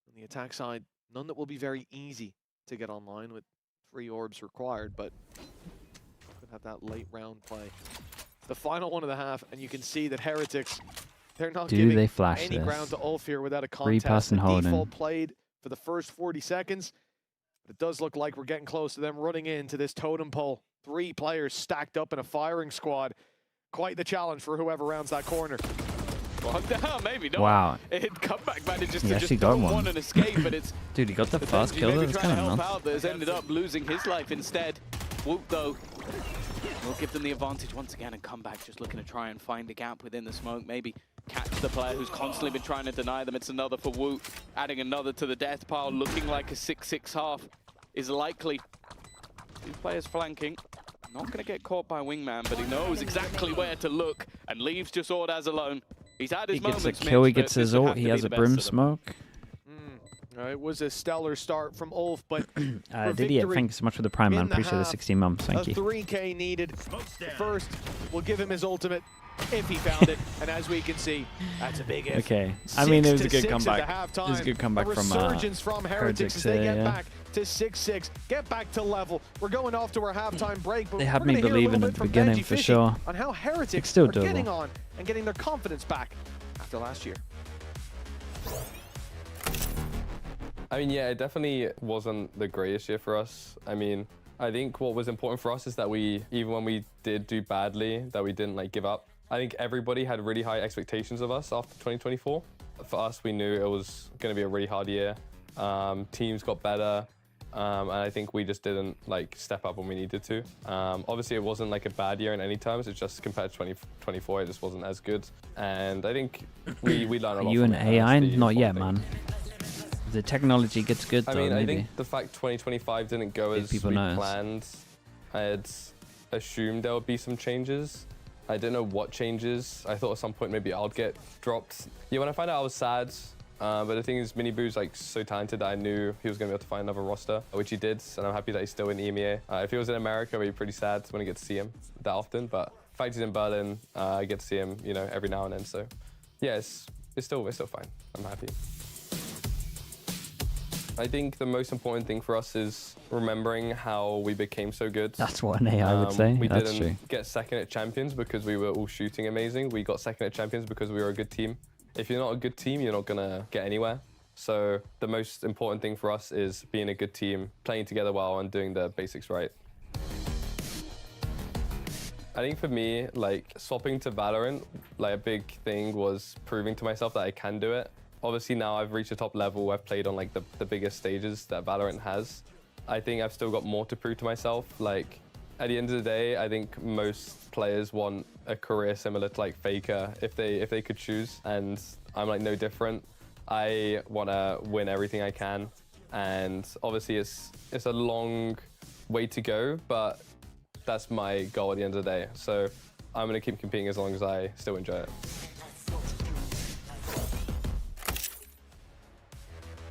On the attack side, none that will be very easy to get online with 3 orbs required, but could have that late round play. The final one of the half, and you can see that Heretics, they're not giving any ground to ULF here without a contest. Pass and holding. Default played for the first 40 seconds, but it does look like we're getting close to them running into this totem pole. 3 players stacked up in a firing squad. Quite the challenge for whoever rounds that corner. One down, maybe not. Wow. Comeback manages He to actually just got don't one. want an escape, but it's Dude, he got the first kill. That's kind of nuts. That has ended up losing his life instead. Whoop, though, will give them the advantage once again, and Comeback just looking to try and find a gap within the smoke, maybe catch the player who's constantly been trying to deny them. It's another for Woot, adding another to the death pile, looking like a 6-6 half is likely. 2 players flanking. Not going to get caught by Wingman, but he knows exactly where to look and leaves just Audaz alone. He's had his moments. He gets a kill, he gets his ult, he has a brim smoke. It was a stellar start from ULF, but Didier, thank you so much for the prime, man. Appreciate the 16 months. Thank you. 3K needed. First, we'll give him his ultimate if he found it, and as we can see, that's a big if. Okay, I mean it was a good comeback. It was a good comeback from Heretics as they get back to 6-6, get back to level. We're going off to our halftime break, but they had me believing at the beginning for sure. On how Heretics still are getting on and getting their confidence back after last year. I mean, yeah, it definitely wasn't the greatest year for us. I mean, I think what was important for us is that we, even when we did do badly, that we didn't like give up. I think everybody had really high expectations of us after 2024. For us, we knew it was going to be a really hard year. Teams got better, and I think we just didn't like step up when we needed to. Obviously, it wasn't like a bad year in any terms. It's just compared to 2024, it just wasn't as good. And I think we learned a lot. Are you an AI? Not yet, man. The technology gets good, though, I mean, maybe. I think the fact 2025 didn't go as we planned, I had assumed there would be some changes. I didn't know what changes. I thought at some point maybe I'll get dropped. Yeah, when I found out I was sad, but the thing is, Miniboo's like so talented that I knew he was going to be able to find another roster, which he did, and I'm happy that he's still in EMEA. If he was in America, I'd be pretty sad when I get to see him that often, but the fact he's in Berlin, I get to see him, you know, every now and then, so yeah, it's still fine. I'm happy. I think the most important thing for us is remembering how we became so good. That's what an AI would say. We That's didn't true. get second at Champions because we were all shooting amazing. We got second at Champions because we were a good team. If you're not a good team, you're not going to get anywhere. So the most important thing for us is being a good team, playing together well, and doing the basics right. I think for me, like swapping to Valorant, like a big thing was proving to myself that I can do it. Obviously now I've reached a top level, I've played on like the biggest stages that Valorant has. I think I've still got more to prove to myself. Like at the end of the day, I think most players want a career similar to like Faker if they could choose, and I'm like no different. I want to win everything I can, and obviously it's a long way to go, but that's my goal at the end of the day. So I'm going to keep competing as long as I still enjoy it.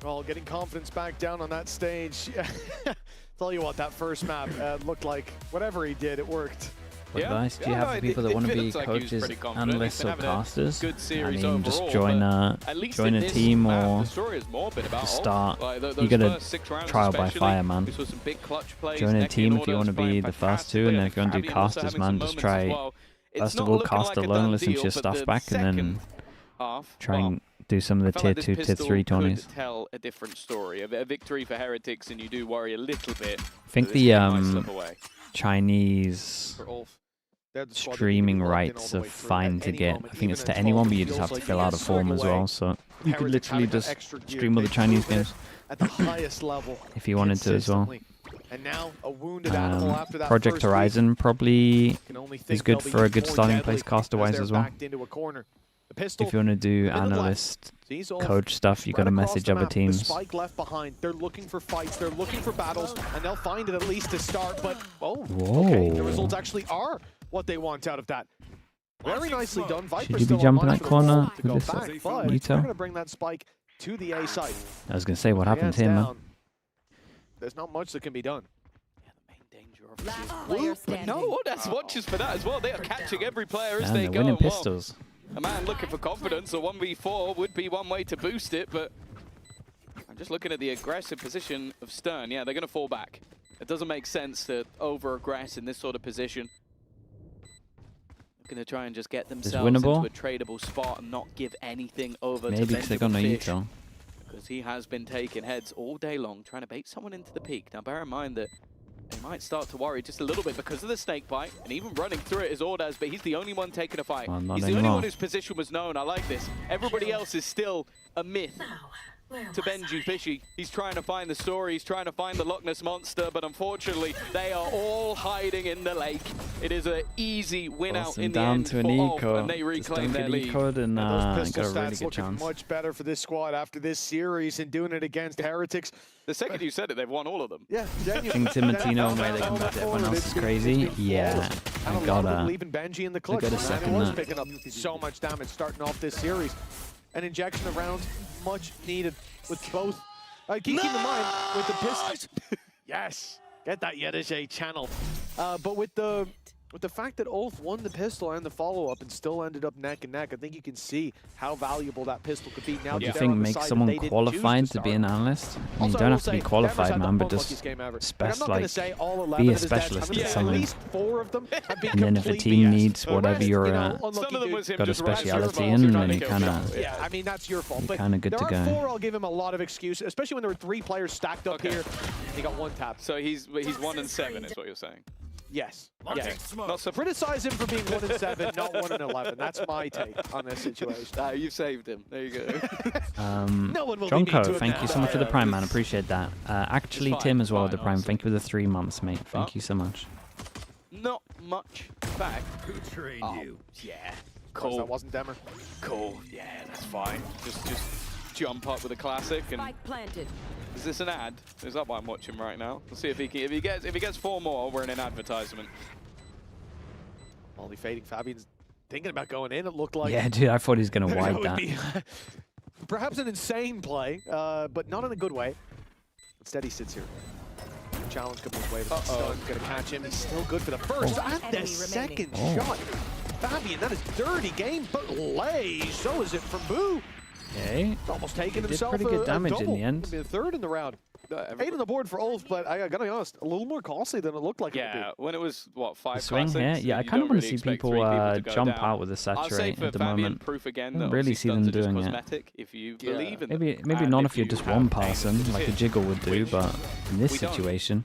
Well, getting confidence back down on that stage. Tell you what, that first map looked like whatever he did, it worked. Advice? Do you have people that want to be coaches, analysts, or casters? I mean, just join a team or just start. You gotta trial by fire, man. Join a team if you want to be the first two, and then if you want to do casters, man, just try. First of all, cast alone, listen to your stuff back, and then try and do some of the tier 2, tier 3 tourneys. Could tell a different story. A victory for Heretics, and you do worry a little bit. I think the Chinese streaming rights are fine to get. I think it's to anyone, but you just have to fill out a form as well. So you could literally just stream all the Chinese games at the highest level if you wanted to as well. And now a wounded animal after that Project first Horizon probably is good for a good starting deadly place caster-wise as well. If you want to do analyst, coach stuff, you got to message other teams. Spike left behind. They're looking for fights. They're looking for battles, and they'll find it at least to start. But okay, the results actually are what they want out of that. Very nicely done. Viper's Should you be jumping that corner with this but they're going to bring that spike to the A site. I was going to say, what happened to him, man? There's not much that can be done. But no, that's watches for that as well. They are catching every player as And they they're go. winning pistols. A man looking for confidence, a 1v4 would be one way to boost it, but I'm just looking at the aggressive position of Stern. Yeah, they're going to fall back. It doesn't make sense to over-aggress in this sort of position. They're going to try and just get themselves into a tradable spot and not give anything over to because they got no util. Because he has been taking heads all day long, trying to bait someone into the peak. Now, bear in mind that they might start to worry just a little bit because of the snake bite, and even running through it is Ordaz, but he's the only one taking a fight. Well, he's the only one whose position was known. I like this. Everybody else is still a myth to Benji Fishy. He's trying to find the story, he's trying to find the Loch Ness Monster, but unfortunately, they are all hiding in the lake. It is an easy win out in the end for Ulf, and they reclaim their lead. And those pistol got a really stats good looking chance. much better for this squad after this series and doing it against Heretics. The second you said it, they've won all of them. Yeah, I think Timotino and where they come back to everyone else is crazy. Yeah, I gotta leaving Benji in the clutch. second was that. picking up so much damage starting off this series. An injection of rounds much needed with both. Keeping in mind with the pistol. Yes, get that Yedish channel. But with the fact that Ulf won the pistol and the follow-up and still ended up neck and neck, I think you can see how valuable that pistol could be. Now What do you think makes someone qualified to be an analyst? I mean, you don't have to be qualified, man, but just be a specialist at something. And then if a team needs whatever you're got a speciality in, then you kind of I mean, that's your fault. kind of good to there are go. 4, I'll give him a lot of excuse, especially when there were 3 players stacked up here. He got 1 tap. So he's 1 and 7 is what you're saying. Yes. Not so criticize him for being 1 and 7, not 1 and 11. That's my take on this situation. You've saved him. There you go. No one will Jonko, thank you so much for the Prime, man. Appreciate that. Actually, Tim as well with the Prime. Thank you for the 3 months, mate. Thank you so much. Not much back. Who trained you? Yeah. Cool. That wasn't Demmer. Cool. Yeah, that's fine. Just jump up with a classic and. Spike planted. Is this an ad? Is that why I'm watching right now? Let's see if he can, if he gets 4 more, we're in an advertisement. Molly fading. Fabian's thinking about going in. It looked like. Yeah, dude, I thought he was gonna wide that. Perhaps an insane play, but not in a good way. Instead, he sits here. Challenge coming his way, but Stun's gonna catch him. He's still good for the first and the second shot. Fabian, that is dirty game, but lay. So is it from Boo. Okay. Almost taking Did himself pretty good damage a double. in the end. Be the 3rd in the round. 8 on the board for Ulf, but I gotta be honest, a little more costly than it looked like it would be. When it was, what, 5 Swing here? Yeah, I kind of want to see people jump out with the saturate at the moment. I don't really see them doing it. If you believe in maybe not if you're just one person, like a Jiggle would do, but in this situation,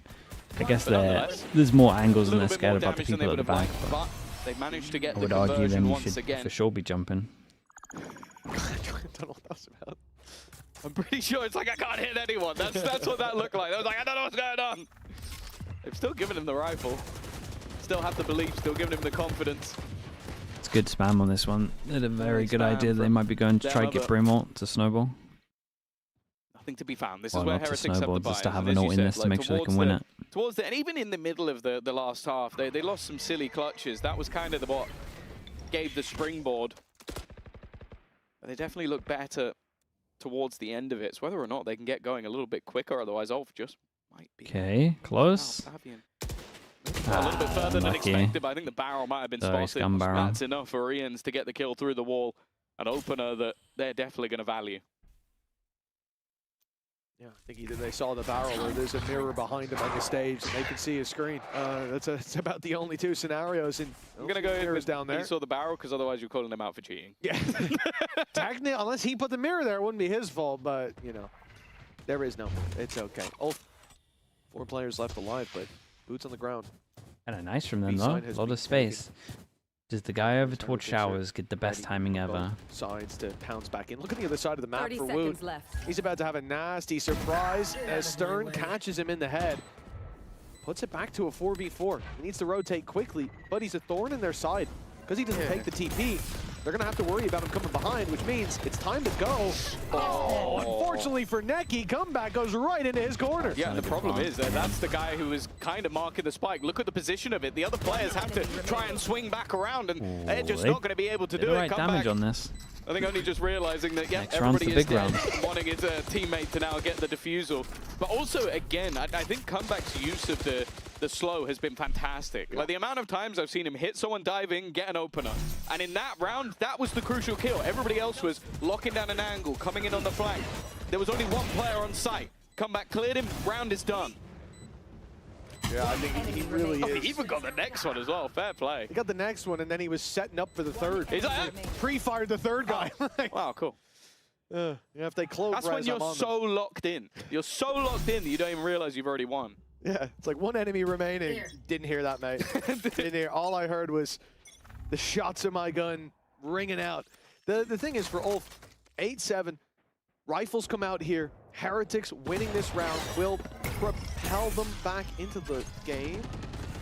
I guess there's more angles and they're scared about the people at the back. But they managed to get I would argue then you should for sure be jumping. I don't know what that was about. I'm pretty sure it's like I can't hit anyone. That's what that looked like. I was like, I don't know what's going on. They've still given him the rifle. Still have the belief, still giving him the confidence. It's good spam on this one. They had a very good idea. They might be going to try to get Brimalt to snowball. Nothing to be found. This Well, is where not to Heretics have the snowball, bias. just to have And an as you ult in said, this to make sure they can win it. Towards the, and even in the middle of the last half, they lost some silly clutches. That was kind of what gave the springboard. But they definitely look better towards the end of it. It's whether or not they can get going a little bit quicker, otherwise Ulf just might be. Okay, close. A little bit further than expected, but I think the barrel might have been Sorry, spotted. scum barrel. That's enough for Ians to get the kill through the wall. An opener that they're definitely going to value. Yeah, I think they saw the barrel, or there's a mirror behind him on the stage, and they can see his screen. That's about the only two scenarios. And I'm going to go in with down there. He saw the barrel, because otherwise you're calling him out for cheating. Yeah. Technically, unless he put the mirror there, it wouldn't be his fault, but, you know, there is no. It's okay. Oh, 4 players left alive, but boots on the ground. Kind of nice from them, though. A lot of space. Does the guy over towards showers get the best timing ever? Sides to pounce back in. Look at the other side of the map 30 for seconds Woot. left. He's about to have a nasty surprise as Stern catches him in the head. Puts it back to a 4v4. He needs to rotate quickly, but he's a thorn in their side. Because he doesn't take the TP, they're going to have to worry about him coming behind, which means it's time to go. Oh, unfortunately for Neki, comeback goes right into his corner. Yeah, the problem is that that's the guy who is kind of marking the spike. Look at the position of it. The other players have to try and swing back around, and they're just not going to be able to do it. Right damage on this. I think only just realizing that, yeah, Next round's everybody the is big dead, wanting his teammate to now get the defusal. But also, again, I think Comeback's use of the slow has been fantastic. Like, the amount of times I've seen him hit someone, dive in, get an opener. And in that round, that was the crucial kill. Everybody else was locking down an angle, coming in on the flank. There was only one player on site. Comeback cleared him, round is done. Yeah, I think he really is. He even got the next one as well. Fair play. He got the next one, and then he was setting up for the third. He's like, pre-fired the third guy. Wow, cool. Yeah, if they close, that's when you're so locked in. You're so locked in that you don't even realize you've already won. Yeah, it's like one enemy remaining. Didn't hear that, mate. Didn't hear. All I heard was the shots of my gun ringing out. The thing is, for Ulf, 8-7, rifles come out here. Heretics winning this round will propel them back into the game.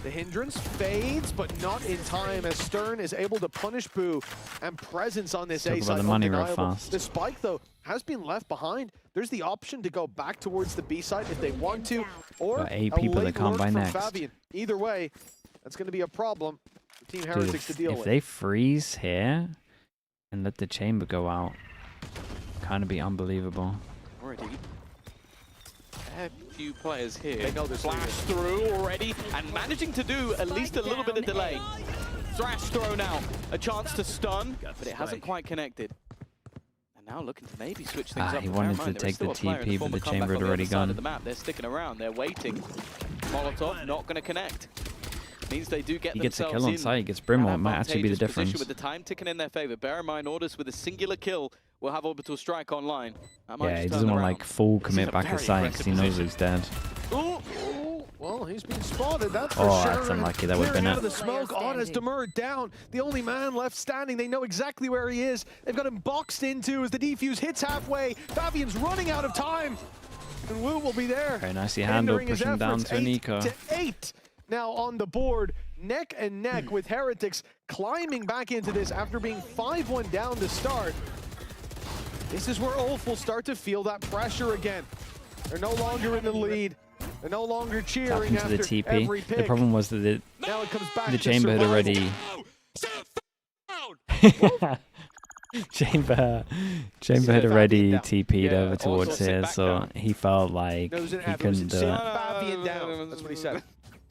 The hindrance fades, but not in time, as Stern is able to punish Boo, and presence on this A side undeniable. The spike, though, has been left behind. There's the option to go back towards the B side if they want to, or a people that can't buy next. Fabian. Either way, that's going to be a problem for Team Heretics to deal with. If they freeze here and let the chamber go out, kind of be unbelievable. Already. A few players here. They know this. Flash through already, and managing to do at least a little bit of delay. Thrash thrown out. A chance to stun, but it hasn't quite connected. And now looking to maybe switch things up. He wanted to take the TP, but the chamber had already gone. They're sticking around. They're waiting. Molotov not going to connect. Means they do get he gets a themselves kill on site, he gets Brimwall, it might actually be the difference. With the time ticking in their favor. Bear in mind, Orders with a singular kill will have Orbital Strike online. Yeah, he doesn't want to like full commit back to site because he knows he's dead. Ooh, well, he's been spotted, that's for sure. Oh, that's unlucky, that would have been out it. of the smoke, on as Demur down, the only man left standing. They know exactly where he is. They've got him boxed into as the defuse hits halfway. Fabian's running out of time, and Wu will be there. Very nicely handled, pushing down to Nico. 8-8 now on the board. Neck and neck with Heretics climbing back into this after being 5-1 down to start. This is where Ulf will start to feel that pressure again. They're no longer in the lead. They're no longer cheering after the TP. every pick. The problem was that now it comes back the to chamber had already... chamber had already TP'd over towards here, so he felt like he couldn't do it. Fabian down. That's what he said.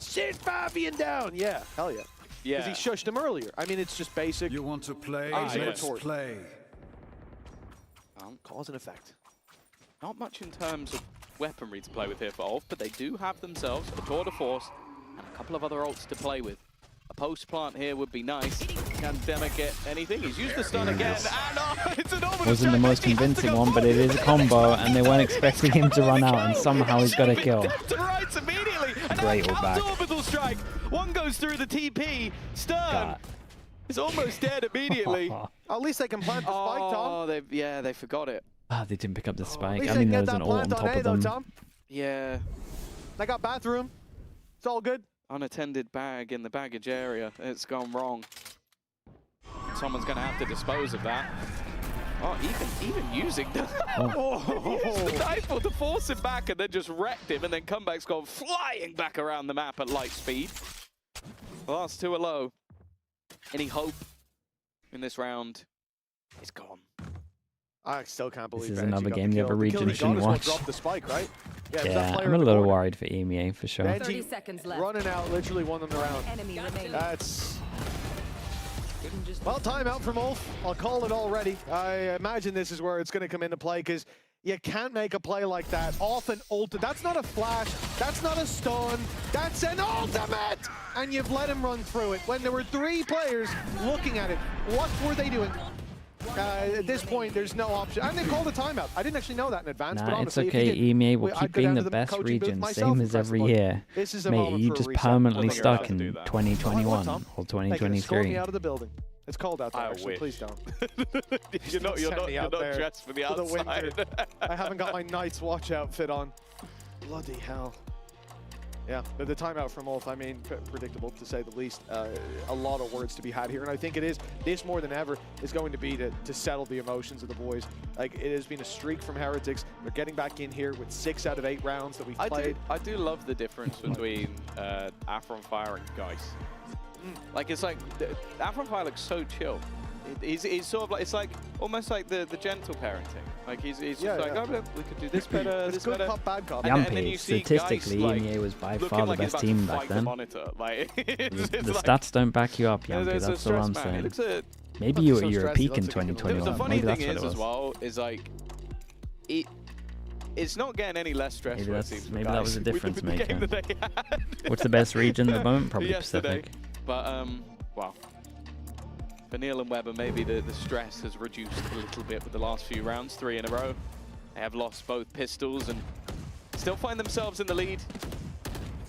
Sit Fabian down! Yeah, hell yeah. Yeah. Because he shushed him earlier. I mean, it's just basic. You want to play? Let's play. Cause and effect. Not much in terms of weaponry to play with here for Ulf, but they do have themselves a tour de force and a couple of other ults to play with. A post plant here would be nice. Can Dema get anything? He's used the stun again. And it's an orbital Wasn't the most convincing one, but it is a combo, and they weren't expecting him to run out, and somehow he's got a kill. Great back. Orbital strike. One goes through the TP. Stern is almost dead immediately. At least they can plant the spike, Tom. Yeah, they forgot it. Ah, they didn't pick up the spike. I mean, there was an ult on top of them. Tom. Yeah. They got bathroom. It's all good. Unattended bag in the baggage area. It's gone wrong. Someone's going to have to dispose of that. Oh, even using the, used the rifle to force him back and then just wrecked him, and then Comeback's gone flying back around the map at light speed. The last two are low. Any hope in this round is gone. I still can't believe this is another game the other region shouldn't watch. Drop the spike, right? Yeah, I'm a little worried for EMEA for sure. 30 seconds left. Running out, literally won them around. Enemy remaining. That's... Well, timeout from Ulf. I'll call it already. I imagine this is where it's going to come into play, because You can't make a play like that off an ultimate. That's not a flash. That's not a stun. That's an ultimate! And you've let him run through it. When there were 3 players looking at it, what were they doing? At this point, there's no option. And they called a timeout. I didn't actually know that in advance. But honestly, it's okay. EMEA will keep being the best region, same as every year. Mate, you just permanently stuck in 2021 or 2023. Escort me out of the building. It's cold out there, actually. Please don't. you're not dressed for the outside. I haven't got my Night's Watch outfit on. Bloody hell. Yeah, the timeout from ULF, I mean, predictable to say the least. A lot of words to be had here, and I think it is, this more than ever, is going to be to settle the emotions of the boys. Like, it has been a streak from Heretics. They're getting back in here with 6 out of 8 rounds that we've played. I do love the difference between Afron Fire and Geist. Like, it's like, Afron Fire looks so chill. He's sort of like, it's like, almost like the gentle parenting. Like, he's just like, oh, look, we could do this better, but it's good cop, bad cop. Yampy, statistically, EMEA was by far the best team back then. Like, the stats don't back you up, Yampy, that's all I'm saying. Maybe you were at a peak in 2021. The funny Maybe thing that's what it is, was. as well, is like, it's not getting any less stressful. Maybe that was a difference maker. What's the best region at the moment? Probably Pacific. But, wow. For Neil and Weber, maybe the stress has reduced a little bit with the last few rounds, 3 in a row. They have lost both pistols and still find themselves in the lead.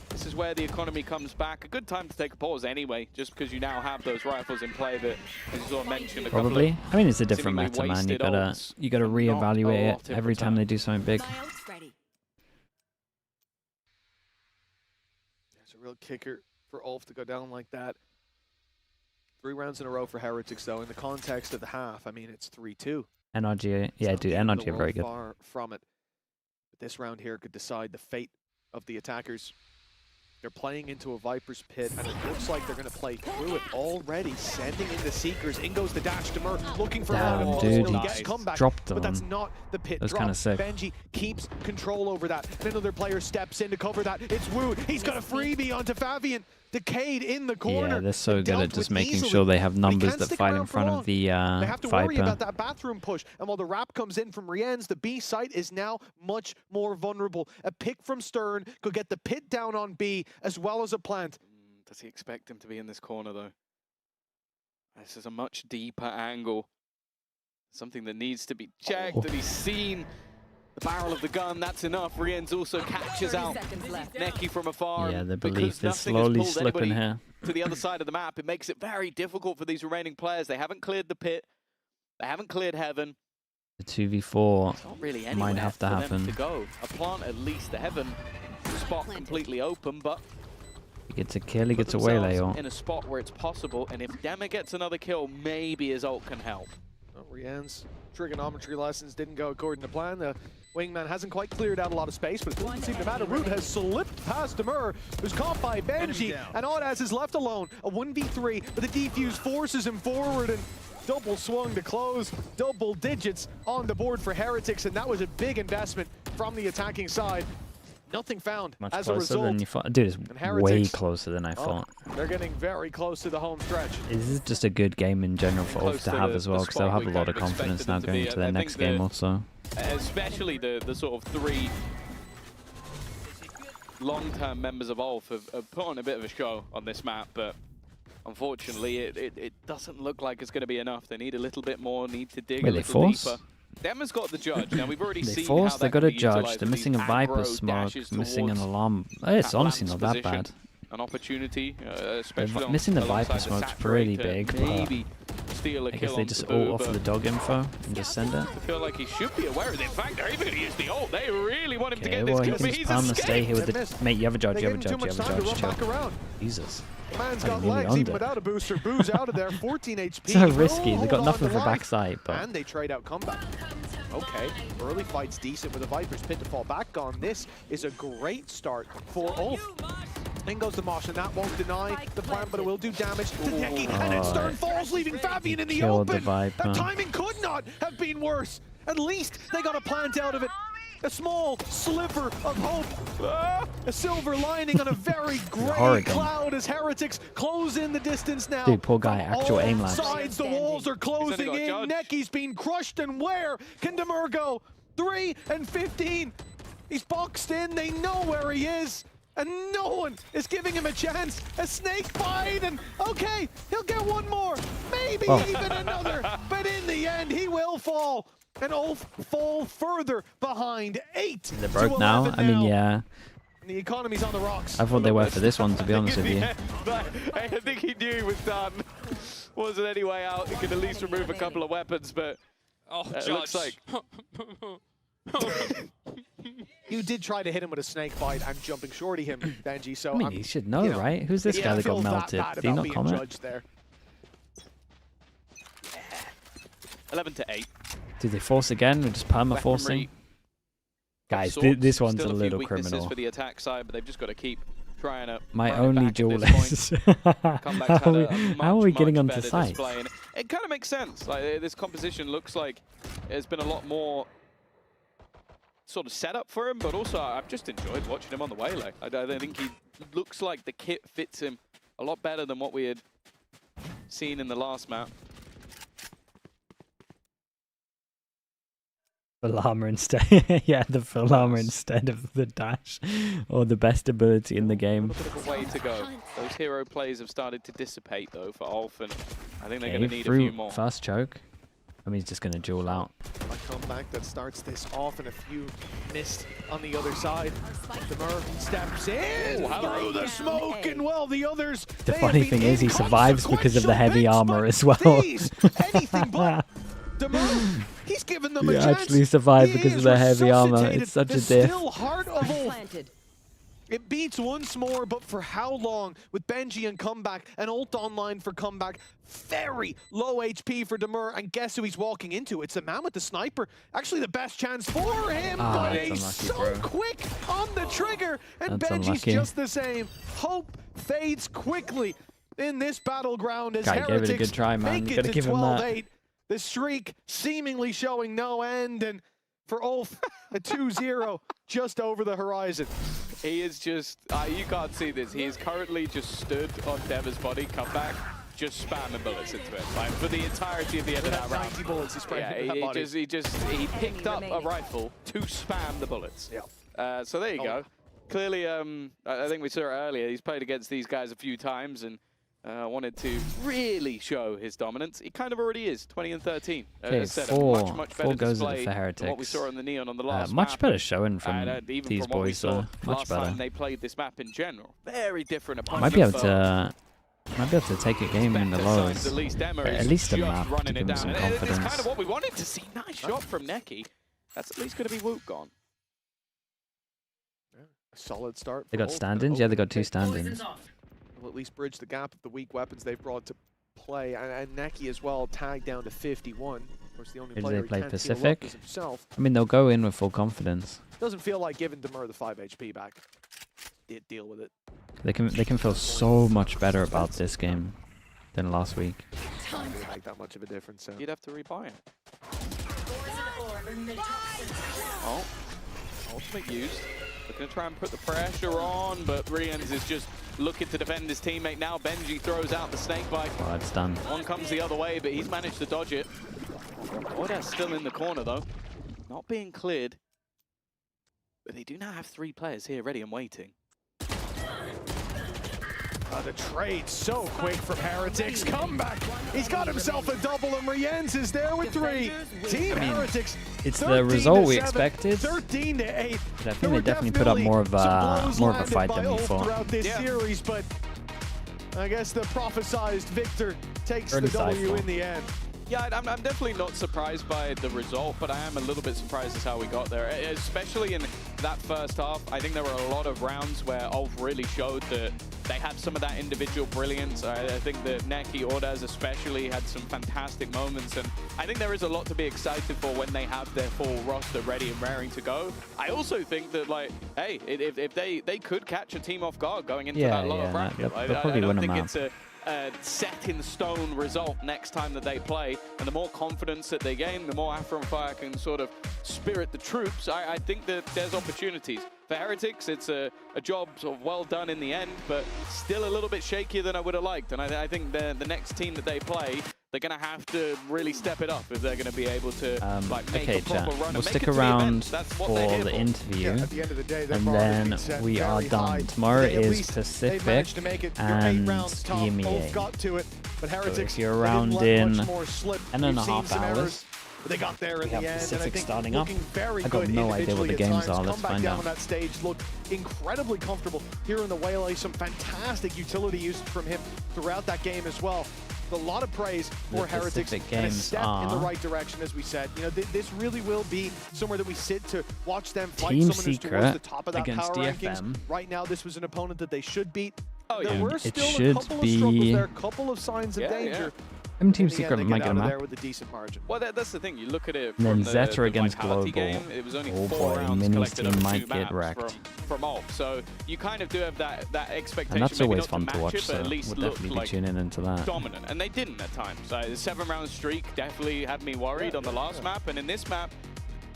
This is where the economy comes back. A good time to take a pause anyway, just because you now have those rifles in play that, as you sort of mentioned, a couple of I mean, it's a different meta, man. You gotta reevaluate it every time they do something big. There's a real kicker for ULF to go down like that. 3 rounds in a row for Heretics, though. In the context of the half, I mean, it's 3-2. NRG, yeah, dude, NRG are very good. Far from it. But this round here could decide the fate of the attackers. They're playing into a Viper's pit, and it looks like they're going to play through it already, sending in the Seekers. In goes the dash to Mur, looking for dude, he gets comeback, dropped them. but that's not the pit That's drop. kind of sick. Benji keeps control over that. And another player steps in to cover that. It's Wood. He's got a freebie onto Fabian. Decayed in the corner. Yeah, they're so good at just making sure they have numbers that fight in front of the They have to worry Viper. about that bathroom push. And while the wrap comes in from Rienz, the B site is now much more vulnerable. A pick from Stern could get the pit down on B as well as a plant. Does he expect him to be in this corner, though? This is a much deeper angle. Something that needs to be checked, and he's seen the barrel of the gun. That's enough. Rienz also catches out Neki from afar. Yeah, the belief is slowly slipping here. To the other side of the map, it makes it very difficult for these remaining players. They haven't cleared the pit. They haven't cleared heaven. The 2v4 really might have to happen. To go. A plant at least, the heaven spot completely open, but He gets a kill, he gets a waylay. In a spot where it's possible, and if Dema gets another kill, maybe his ult can help. Rienz, trigonometry lessons didn't go according to plan. The wingman hasn't quite cleared out a lot of space, but it doesn't seem to matter. Root has slipped past Demur, who's caught by Benji, and Audaz is left alone. A 1v3, but the defuse forces him forward, and double swung to close. Double digits on the board for Heretics, and that was a big investment from the attacking side. Nothing found Much as a closer result. than you thought. Dude, it's way closer than I thought. They're getting very close to the home stretch. This is just a good game in general for ULF to have as well, because they'll have a lot of confidence now going into their next game also. Especially the sort of 3 long-term members of ULF have put on a bit of a show on this map, but unfortunately it doesn't look like it's going to be enough. They need a little bit more, need to dig a little deeper. Dema's got the judge. Now we've already seen how they got a judge. utilised They're missing a Viper smoke, missing an alarm. It's honestly not that bad. An opportunity, especially missing the Viper smoke's pretty big. Maybe steal a I guess kill they on just Taboo, ult off the dog info and just send it. I feel like he should be aware of it. In fact, they're even going to use the ult. They really want him to get well, this he kill, can but just he's palm and stay here with escaped. the... Mate, you have a judge, They you have a gave him judge, too you have a much judge. time to run back Chill. around. Jesus. Man's I got nearly legs owned even it. without a booster. Boo's out of there, 14 HP. So risky. They Hold got on nothing to for life. backside, but... And they trade out comeback. Okay, early fight's decent with the Viper's pit to fall back on. This is a great start for ULF. In goes the Mosh, and that won't deny the plan, but it will do damage to Neki. And then Stern falls, leaving Fabian in the Killed the open. Viper. That timing could not have been worse. At least they got a plant out of it. A small sliver of hope. A silver lining on a very gray cloud as Heretics close in the distance now. Dude, poor guy, actual aim All labs. sides, the walls are closing in. Neki's being crushed, and where can Demur go? 3 and 15. He's boxed in, they know where he is, and no one is giving him a chance. A snake bite, and okay, he'll get one more, maybe even another, but in the end, he will fall. And ULF fall further behind. 8 They're broke now. I mean, yeah. The economy's on the rocks. I thought they were for this one, to be honest with you. I think he knew he was done. Wasn't any way out. He could at least remove a couple of weapons, but it looks like... You did try to hit him with a snake bite and jumping shorty him, Benji, so... I mean, you should know, right? Who's this guy that got melted? Did he not comment? 11-8. Do they force again? We're just perma-forcing? Guys, this one's a little criminal. For the attack side, but they've just got to keep trying to. My only duelist. How are we getting onto site? It kind of makes sense. Like this composition looks like there's been a lot more sort of setup for him, but also I've just enjoyed watching him on the waylay. I think he looks like the kit fits him a lot better than what we had seen in the last map. Full armor instead. Yeah, the full armor instead of the dash, or the best ability in the game. A bit of a way to go. Those hero plays have started to dissipate though for ULF, and I think they're going to need a few more. First choke. I mean, he's just going to duel out. A comeback that starts this off, and a few missed on the other side. Demur steps in through the smoke, and well, the others. The funny thing is, he survives because of the heavy armor as well. Anything but Demur. He's given them a chance. Actually survived because of the heavy armor. It's such a diff. Still heart of ULF. It beats once more, but for how long? With Benji and comeback, and ult online for comeback. Very low HP for Demur, and guess who he's walking into? It's the man with the sniper. Actually, the best chance for him, but he's so quick on the trigger, and Benji's just the same. Hope fades quickly in this battleground as Heretics gave it a good try, man. make You it gotta to give him that. 12-8. The streak seemingly showing no end, and for ULF, a 2-0 just over the horizon. He is just, you can't see this, he is currently just stood on Deva's body, come back, just spamming bullets into it. Like, for the entirety of the end of that round. 90 bullets he's spraying in that body. He picked up a rifle to spam the bullets. Yeah. So there you go. Clearly, I think we saw it earlier, he's played against these guys a few times, and wanted to really show his dominance. He kind of already is, 20 and 13. Okay, much better goes display for Heretics. than what we saw on the Neon on the last much map. better showing from Even these from what we boys. saw Much last better. time they played this map in general. Very different opponent. Might be able to take a game in the lows. At least a map to give him some confidence. It's kind of what we wanted to see. Nice shot from Neki. That's at least going to be Woot gone. Yeah, a solid start. They got stand-ins? Yeah, they got 2 stand-ins. Will at least bridge the gap of the weak weapons they've brought to play, and Neki as well tagged down to 51. Of course, the only Maybe player they play who can't PCIFIC. heal up is himself. I mean, they'll go in with full confidence. Doesn't feel like giving Demur the 5 HP back. Did deal with it. They can feel so much better about this game than last week. Doesn't really make that much of a difference. So. You'd have to rebuy it. Oh, ultimate used. Looking to try and put the pressure on, but Rians is just looking to defend his teammate now. Benji throws out the snake bite. Oh, it's done. One comes the other way, but he's managed to dodge it. Order's still in the corner, though. Not being cleared. But they do now have 3 players here ready and waiting. The trade so quick from Heretics. Comeback. He's got himself a double, and Riens is there with 3. Team Heretics. It's the result we 7, expected. 13 to 8. But I think they definitely put up more of a fight than we thought. Throughout this series, but I guess the prophesized victor takes the W in the end. Yeah, I'm definitely not surprised by the result, but I am a little bit surprised as how we got there, especially in that first half. I think there were a lot of rounds where ULF really showed that they had some of that individual brilliance. I think that Neki, Ordaz especially, had some fantastic moments, and I think there is a lot to be excited for when they have their full roster ready and raring to go. I also think that, like, hey, if they could catch a team off guard going into that lower bracket. I don't think it's a set-in-stone result next time that they play, and the more confidence that they gain, the more Afronfire can sort of spirit the troops. I think that there's opportunities. For Heretics, it's a job sort of well done in the end, but still a little bit shakier than I would have liked, and I think the next team that they play, They're going to have to really step it up if they're going to be able to like make okay, a proper run. We'll and stick make it to the around event. That's what they're for here the for. interview, At the end of the day, and then we are done. Tomorrow is Pacific and EMEA. So if you're around in 10.5 hours, they got there in we have the end, Pacific and I think starting up. very I got good no idea what the games are. Let's Come back find down out. on that stage, looked incredibly comfortable here in the Waylay. Some fantastic utility used from him throughout that game as well. A lot of praise for Heretics and a step in the right direction, as we said. You know, this really will be somewhere that we sit to watch them fight Team someone who's towards the top of that against power DFM. rankings. Right now, this was an opponent that they should beat. Oh, there yeah. were It still a should couple of struggles be- there, a couple of signs of danger. Team In the Secret end, they might get get out a of map. there with a decent margin. Well, that's the thing. You look at it And then from Zeta the against Vitality Global. game. It was only Oh 4 boy, rounds Mini's collected team over might 2 get maps wrecked. from Ulf. So you kind of do have that expectation. And that's maybe always not fun to match watch, it, but so at least we'll look definitely be like tuning into that. dominant. And they didn't at times. The 7-round streak definitely had me worried on the last map, and in this map,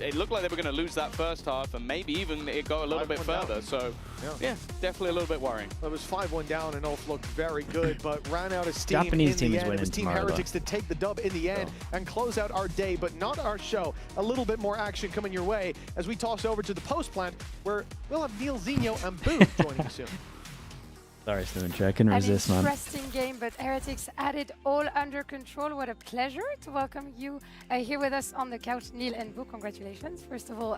it looked like they were going to lose that first half, and maybe even it go a little bit further. So, yeah, definitely a little bit worrying. It was 5-1 down, and Ulf looked very good, but ran out of steam Japanese in team the is end. It winning was Team tomorrow, Heretics to take the dub in the end and close out our day, but not our show. A little bit more action coming your way as we toss over to the post plant, where we'll have Neil Zinho and Boo joining us soon. Sorry, Snoocher, I couldn't resist, An man. interesting game, but Heretics had it all under control. What a pleasure to welcome you here with us on the couch, Neil and Boo. Congratulations, first of all,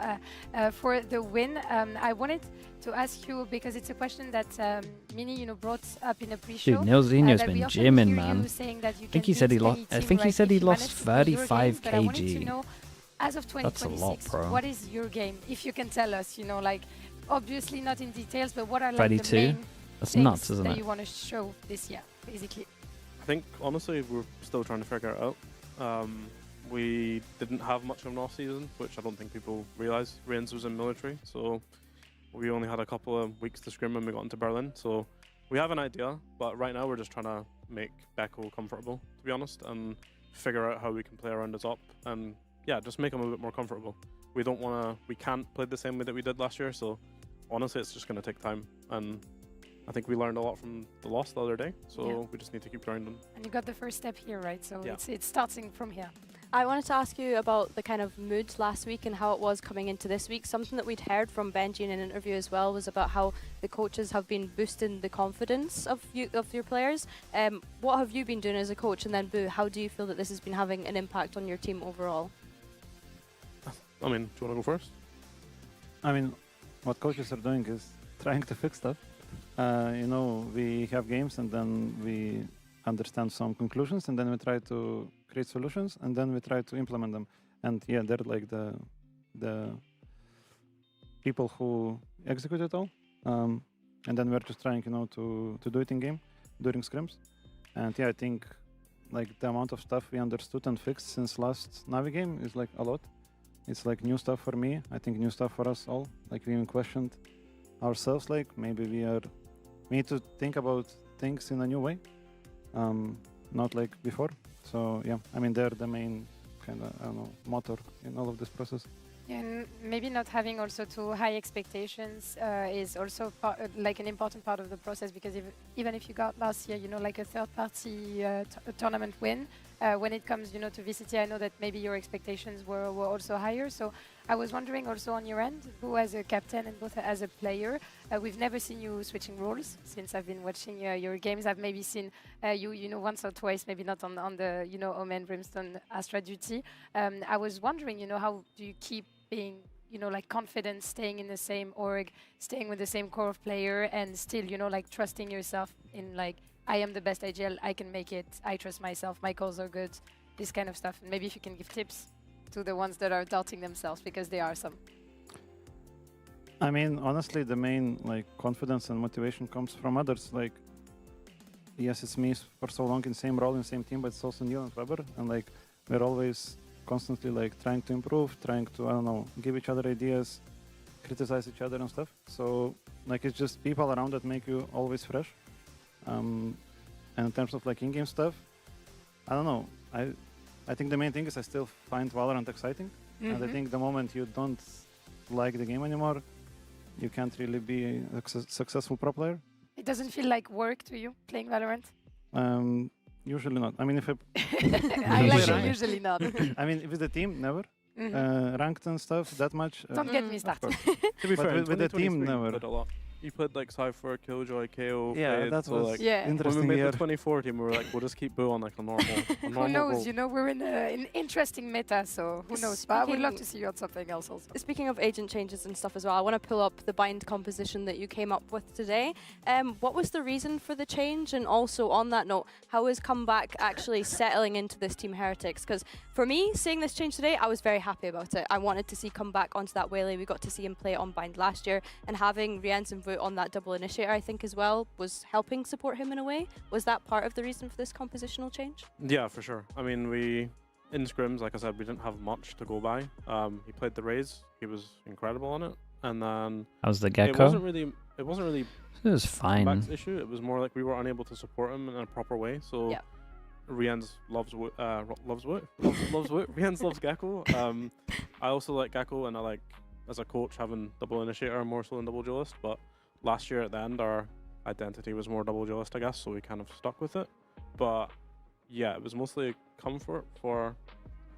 for the win. I wanted to ask you, because it's a question that Mini, brought up in a pre-show. Dude, Neil Zinho's that been we often gymming, hear man. you saying that you I think can he said he beat lost. any I team, think he right, said he if you lost manage to play your 35 game, but I wanted to kg. know, as of That's a 2026, lot, bro. what is your game? If you can tell us, like, obviously not in details, but what are like 32? the main That's things nuts, isn't that it? you want to show this year, basically? I think, honestly, we're still trying to figure it out. We didn't have much of an off-season, which I don't think people realise. Reigns was in military, so we only had a couple of weeks to scrim when we got into Berlin. So we have an idea, but right now we're just trying to make Beko comfortable, to be honest, and figure out how we can play around his up, and yeah, just make him a bit more comfortable. We can't play the same way that we did last year, so honestly, it's just going to take time, and I think we learned a lot from the loss the other day, so we just need to keep grinding. And you got the first step here, right? So it's starting from here. I wanted to ask you about the kind of mood last week and how it was coming into this week. Something that we'd heard from Benji in an interview as well was about how the coaches have been boosting the confidence of your players. What have you been doing as a coach? And then, Boo, how do you feel that this has been having an impact on your team overall? I mean, do you want to go first? I mean, what coaches are doing is trying to fix stuff. We have games and then we understand some conclusions and then we try to create solutions and then we try to implement them. And yeah, they're like the people who execute it all. And then we're just trying, to do it in game during scrims. And yeah, I think like the amount of stuff we understood and fixed since last Navi game is like a lot. It's like new stuff for me. I think new stuff for us all. Like we even questioned ourselves, like maybe we need to think about things in a new way, not like before. So yeah, I mean they're the main kind of motor in all of this process. Yeah, and maybe not having also too high expectations is also like an important part of the process, because even if you got last year, like a third-party tournament win, when it comes, to VCT, I know that maybe your expectations were also higher. So I was wondering also on your end, who as a captain and both as a player, we've never seen you switching roles since I've been watching your games. I've maybe seen you, once or twice, maybe not on the, Omen, Brimstone, Astra duty. I was wondering, how do you keep being, like confident, staying in the same org, staying with the same core of player, and still, like trusting yourself in like, I am the best IGL, I can make it, I trust myself, my calls are good, this kind of stuff. And maybe if you can give tips to the ones that are doubting themselves, because there are some. I mean, honestly, the main like confidence and motivation comes from others. Like, yes, it's me for so long in same role in same team, but it's also Neil and Weber, and like we're always constantly like trying to improve, trying to give each other ideas, criticize each other and stuff. So like it's just people around that make you always fresh. And in terms of like in-game stuff, I don't know. I think the main thing is I still find Valorant exciting, and I think the moment you don't like the game anymore, you can't really be a successful pro player. It doesn't feel like work to you playing Valorant? Usually not. I mean, if I like usually not. I mean, with the team, never. Ranked and stuff, that much. Don't get me started. To be fair, with the team, never. Played a lot. You played like Cypher, Killjoy, KO. Yeah, that was like, interesting. When we made year. the 24 team, we were like, we'll just keep Boo on like a normal. Who knows? You know, we're in an interesting meta, so who knows? But I would love to see you on something else also. Speaking of agent changes and stuff as well, I want to pull up the bind composition that you came up with today. What was the reason for the change? And also on that note, how is Comeback actually settling into this Team Heretics? Because for me, seeing this change today, I was very happy about it. I wanted to see Comeback onto that Whaley. We got to see him play on bind last year, and having Riens and Voot on that double initiator, I think as well, was helping support him in a way. Was that part of the reason for this compositional change? Yeah, for sure. I mean, in scrims, like I said, we didn't have much to go by. He played the Raze. He was incredible on it. And then how's the Gecko? It wasn't really it was fine. Comeback's issue. It was more like we were unable to support him in a proper way. So Riens loves Woot. Riens loves Gecko. I also like Gecko, and I like, as a coach, having double initiator more so than double duelist. But last year at the end, our identity was more double duelist, I guess, so we kind of stuck with it. But yeah, it was mostly comfort for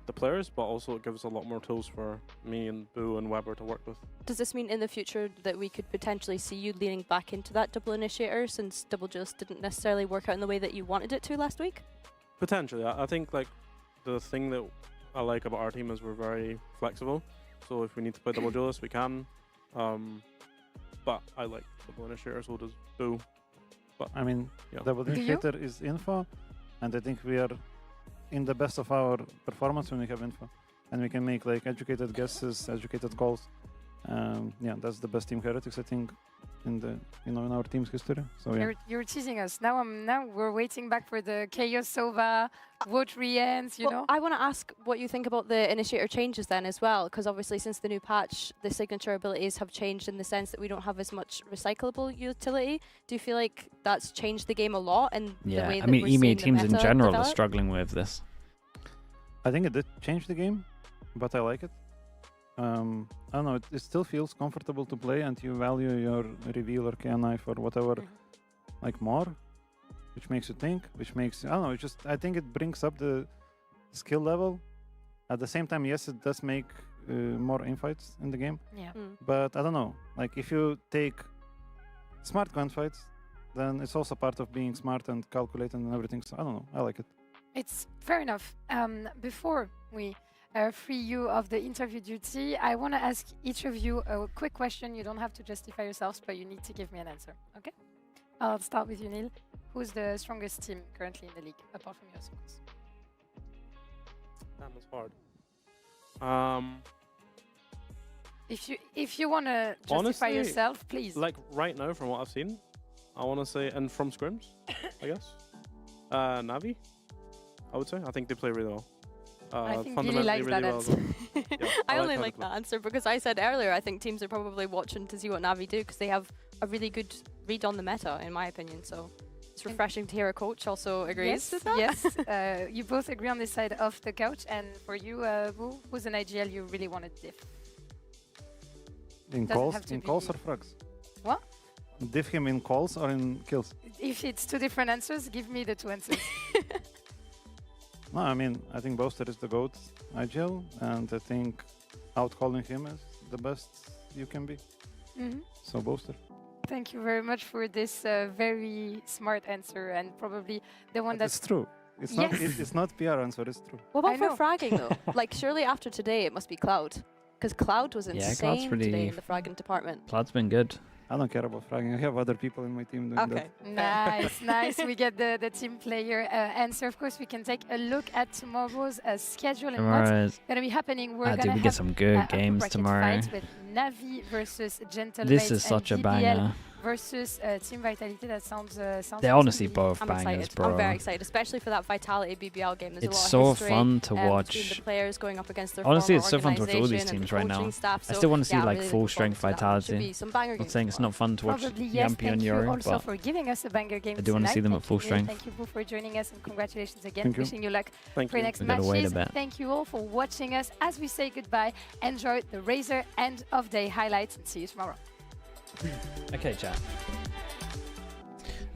the players, but also it gives a lot more tools for me and Boo and Weber to work with. Does this mean in the future that we could potentially see you leaning back into that double initiator, since double duelist didn't necessarily work out in the way that you wanted it to last week? Potentially. I think like the thing that I like about our team is we're very flexible. So if we need to play double duelist, we can. But I like double initiator, so does Boo. But I mean, double initiator is info, and I think we are in the best of our performance when we have info, and we can make like educated guesses, educated calls. Yeah, that's the best Team Heretics, I think, in the in our team's history. So yeah. You're teasing us. Now we're waiting back for the Chaos Sova, Vote Riens, you know. I want to ask what you think about the initiator changes then as well, because obviously since the new patch, the signature abilities have changed in the sense that we don't have as much recyclable utility. Do you feel like that's changed the game a lot? And the way that EMEA teams in general are struggling with this. I think it did change the game, but I like it. I don't know, it still feels comfortable to play, and you value your reveal or knife or whatever like more, which makes you think, which makes, I don't know, I think it brings up the skill level. At the same time, yes, it does make more infights in the game. Yeah. But I don't know, like if you take smart gunfights, then it's also part of being smart and calculating and everything. So I don't know, I like it. It's fair enough. Before we free you of the interview duty, I want to ask each of you a quick question. You don't have to justify yourselves, but you need to give me an answer, okay? I'll start with you, Neil. Who's the strongest team currently in the league, apart from yours, of course? That was hard. If you want to justify honestly, yourself, please. Like right now, from what I've seen, I want to say, and from scrims, I guess, Navi, I would say. I think they play really well. I think Gilly likes that answer. I only like that answer because I said earlier I think teams are probably watching to see what Navi do because they have a really good read on the meta, in my opinion. So it's refreshing to hear a coach also agrees with that. Yes, you both agree on this side of the couch. And for you, who's an IGL you really want to diff? In calls or frags? What? Diff him in calls or in kills? If it's two different answers, give me the two answers. No, I mean, I think Boaster is the GOAT IGL, and I think outcalling him is the best you can be. So Boaster. Thank you very much for this very smart answer, and probably the one that's true. It's not. It's not PR answer. It's true. What about for fragging though? Like surely after today it must be Cloud, because Cloud was insane today in the fragging department. Cloud's been good. I don't care about fragging. I have other people in my team doing that. Nice, nice. We get the team player answer. Of course, we can take a look at tomorrow's schedule and what's going to be happening. We're going to we get some good games tomorrow. With Navi versus Gentle This is such a banger. Versus Team Vitality. That sounds they're honestly both bangers, excited. bro. I'm very excited, especially for that Vitality BBL game. There's it's a lot of so history, fun to watch. The players going up against their honestly, it's so fun to watch all these teams right now. Staff, I still want to see like really full strength Vitality. I'm not saying it's not fun to watch Yampi on Euro, also but for giving us a banger game I do want to see them at full strength. Thank you both for joining us, and congratulations again. Wishing you luck for your next matches. Thank you all for watching us. As we say goodbye, enjoy the Razer end of day highlights, and see you tomorrow. Okay, chat.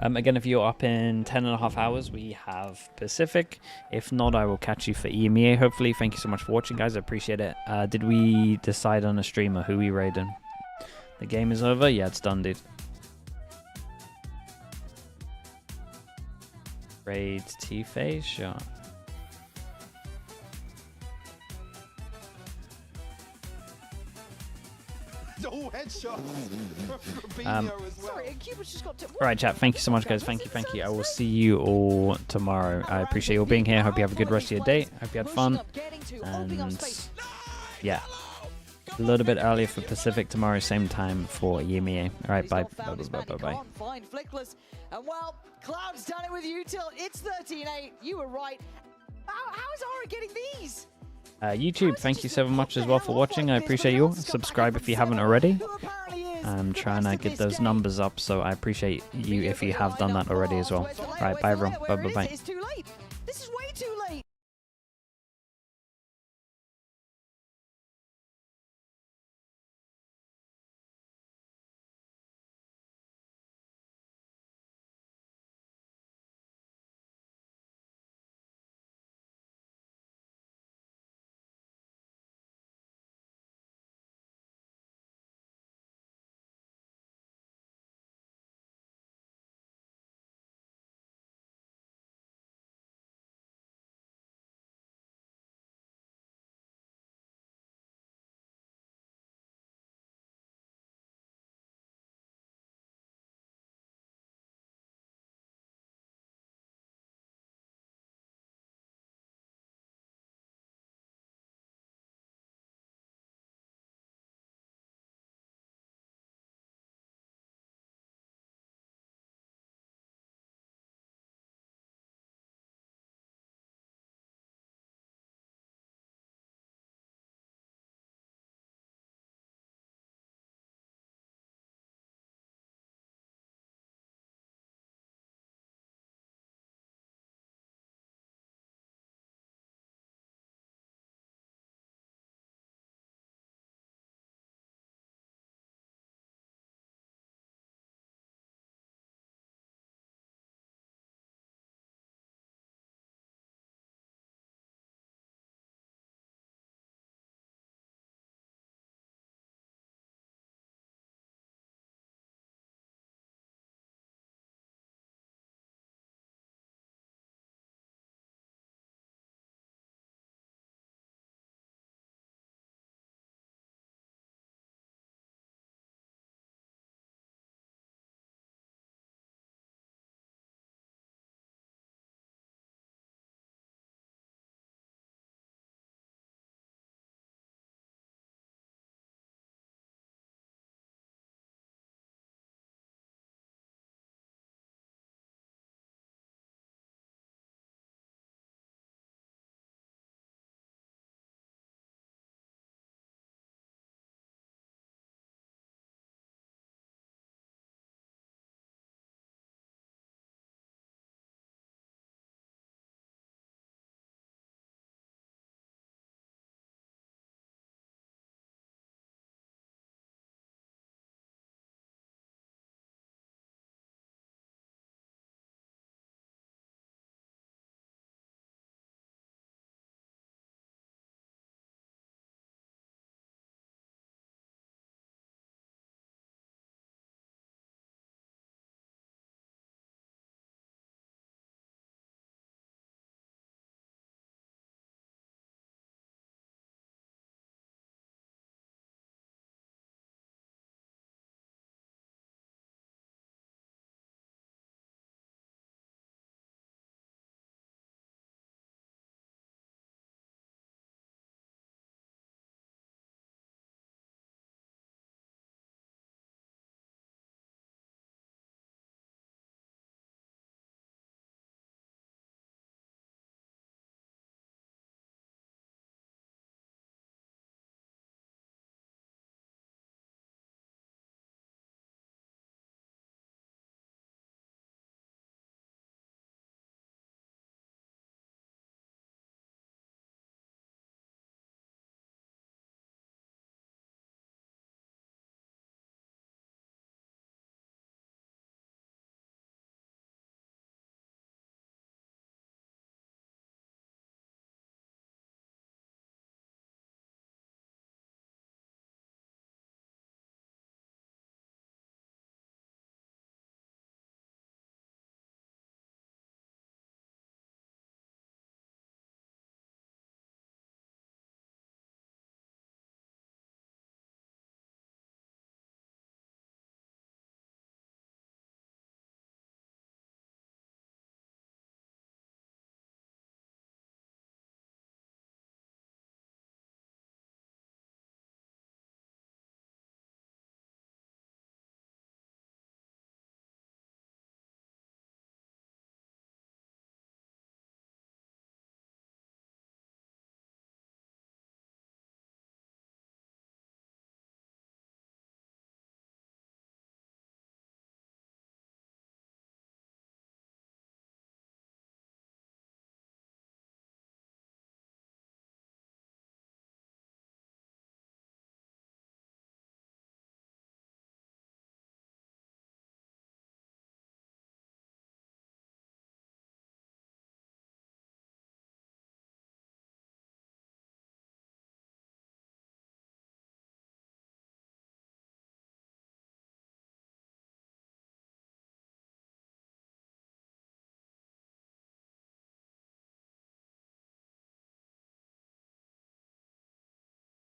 Again, if you're up in 10.5 hours, we have Pacific. If not, I will catch you for EMEA, hopefully. Thank you so much for watching, guys. I appreciate it. Did we decide on a streamer who we raiding? The game is over? Yeah, it's done, dude. Raid T-Phase? Sure. No headshot. Alright, chat. Thank you so much, guys. Thank you. I will see you all tomorrow. I appreciate you all being here. Hope you have a good rest of your day. Hope you had fun. And yeah, a little bit earlier for Pacific tomorrow, same time for EMEA. Alright, bye. Bye. Find Flickless. And well, Cloud's done it with Util. It's 13-8. You were right. How is Aura getting these? YouTube, thank you so much as well for watching. I appreciate you all. Subscribe if you haven't already. I'm trying to get those numbers up, so I appreciate you if you have done that already as well. Right, bye everyone. Bye.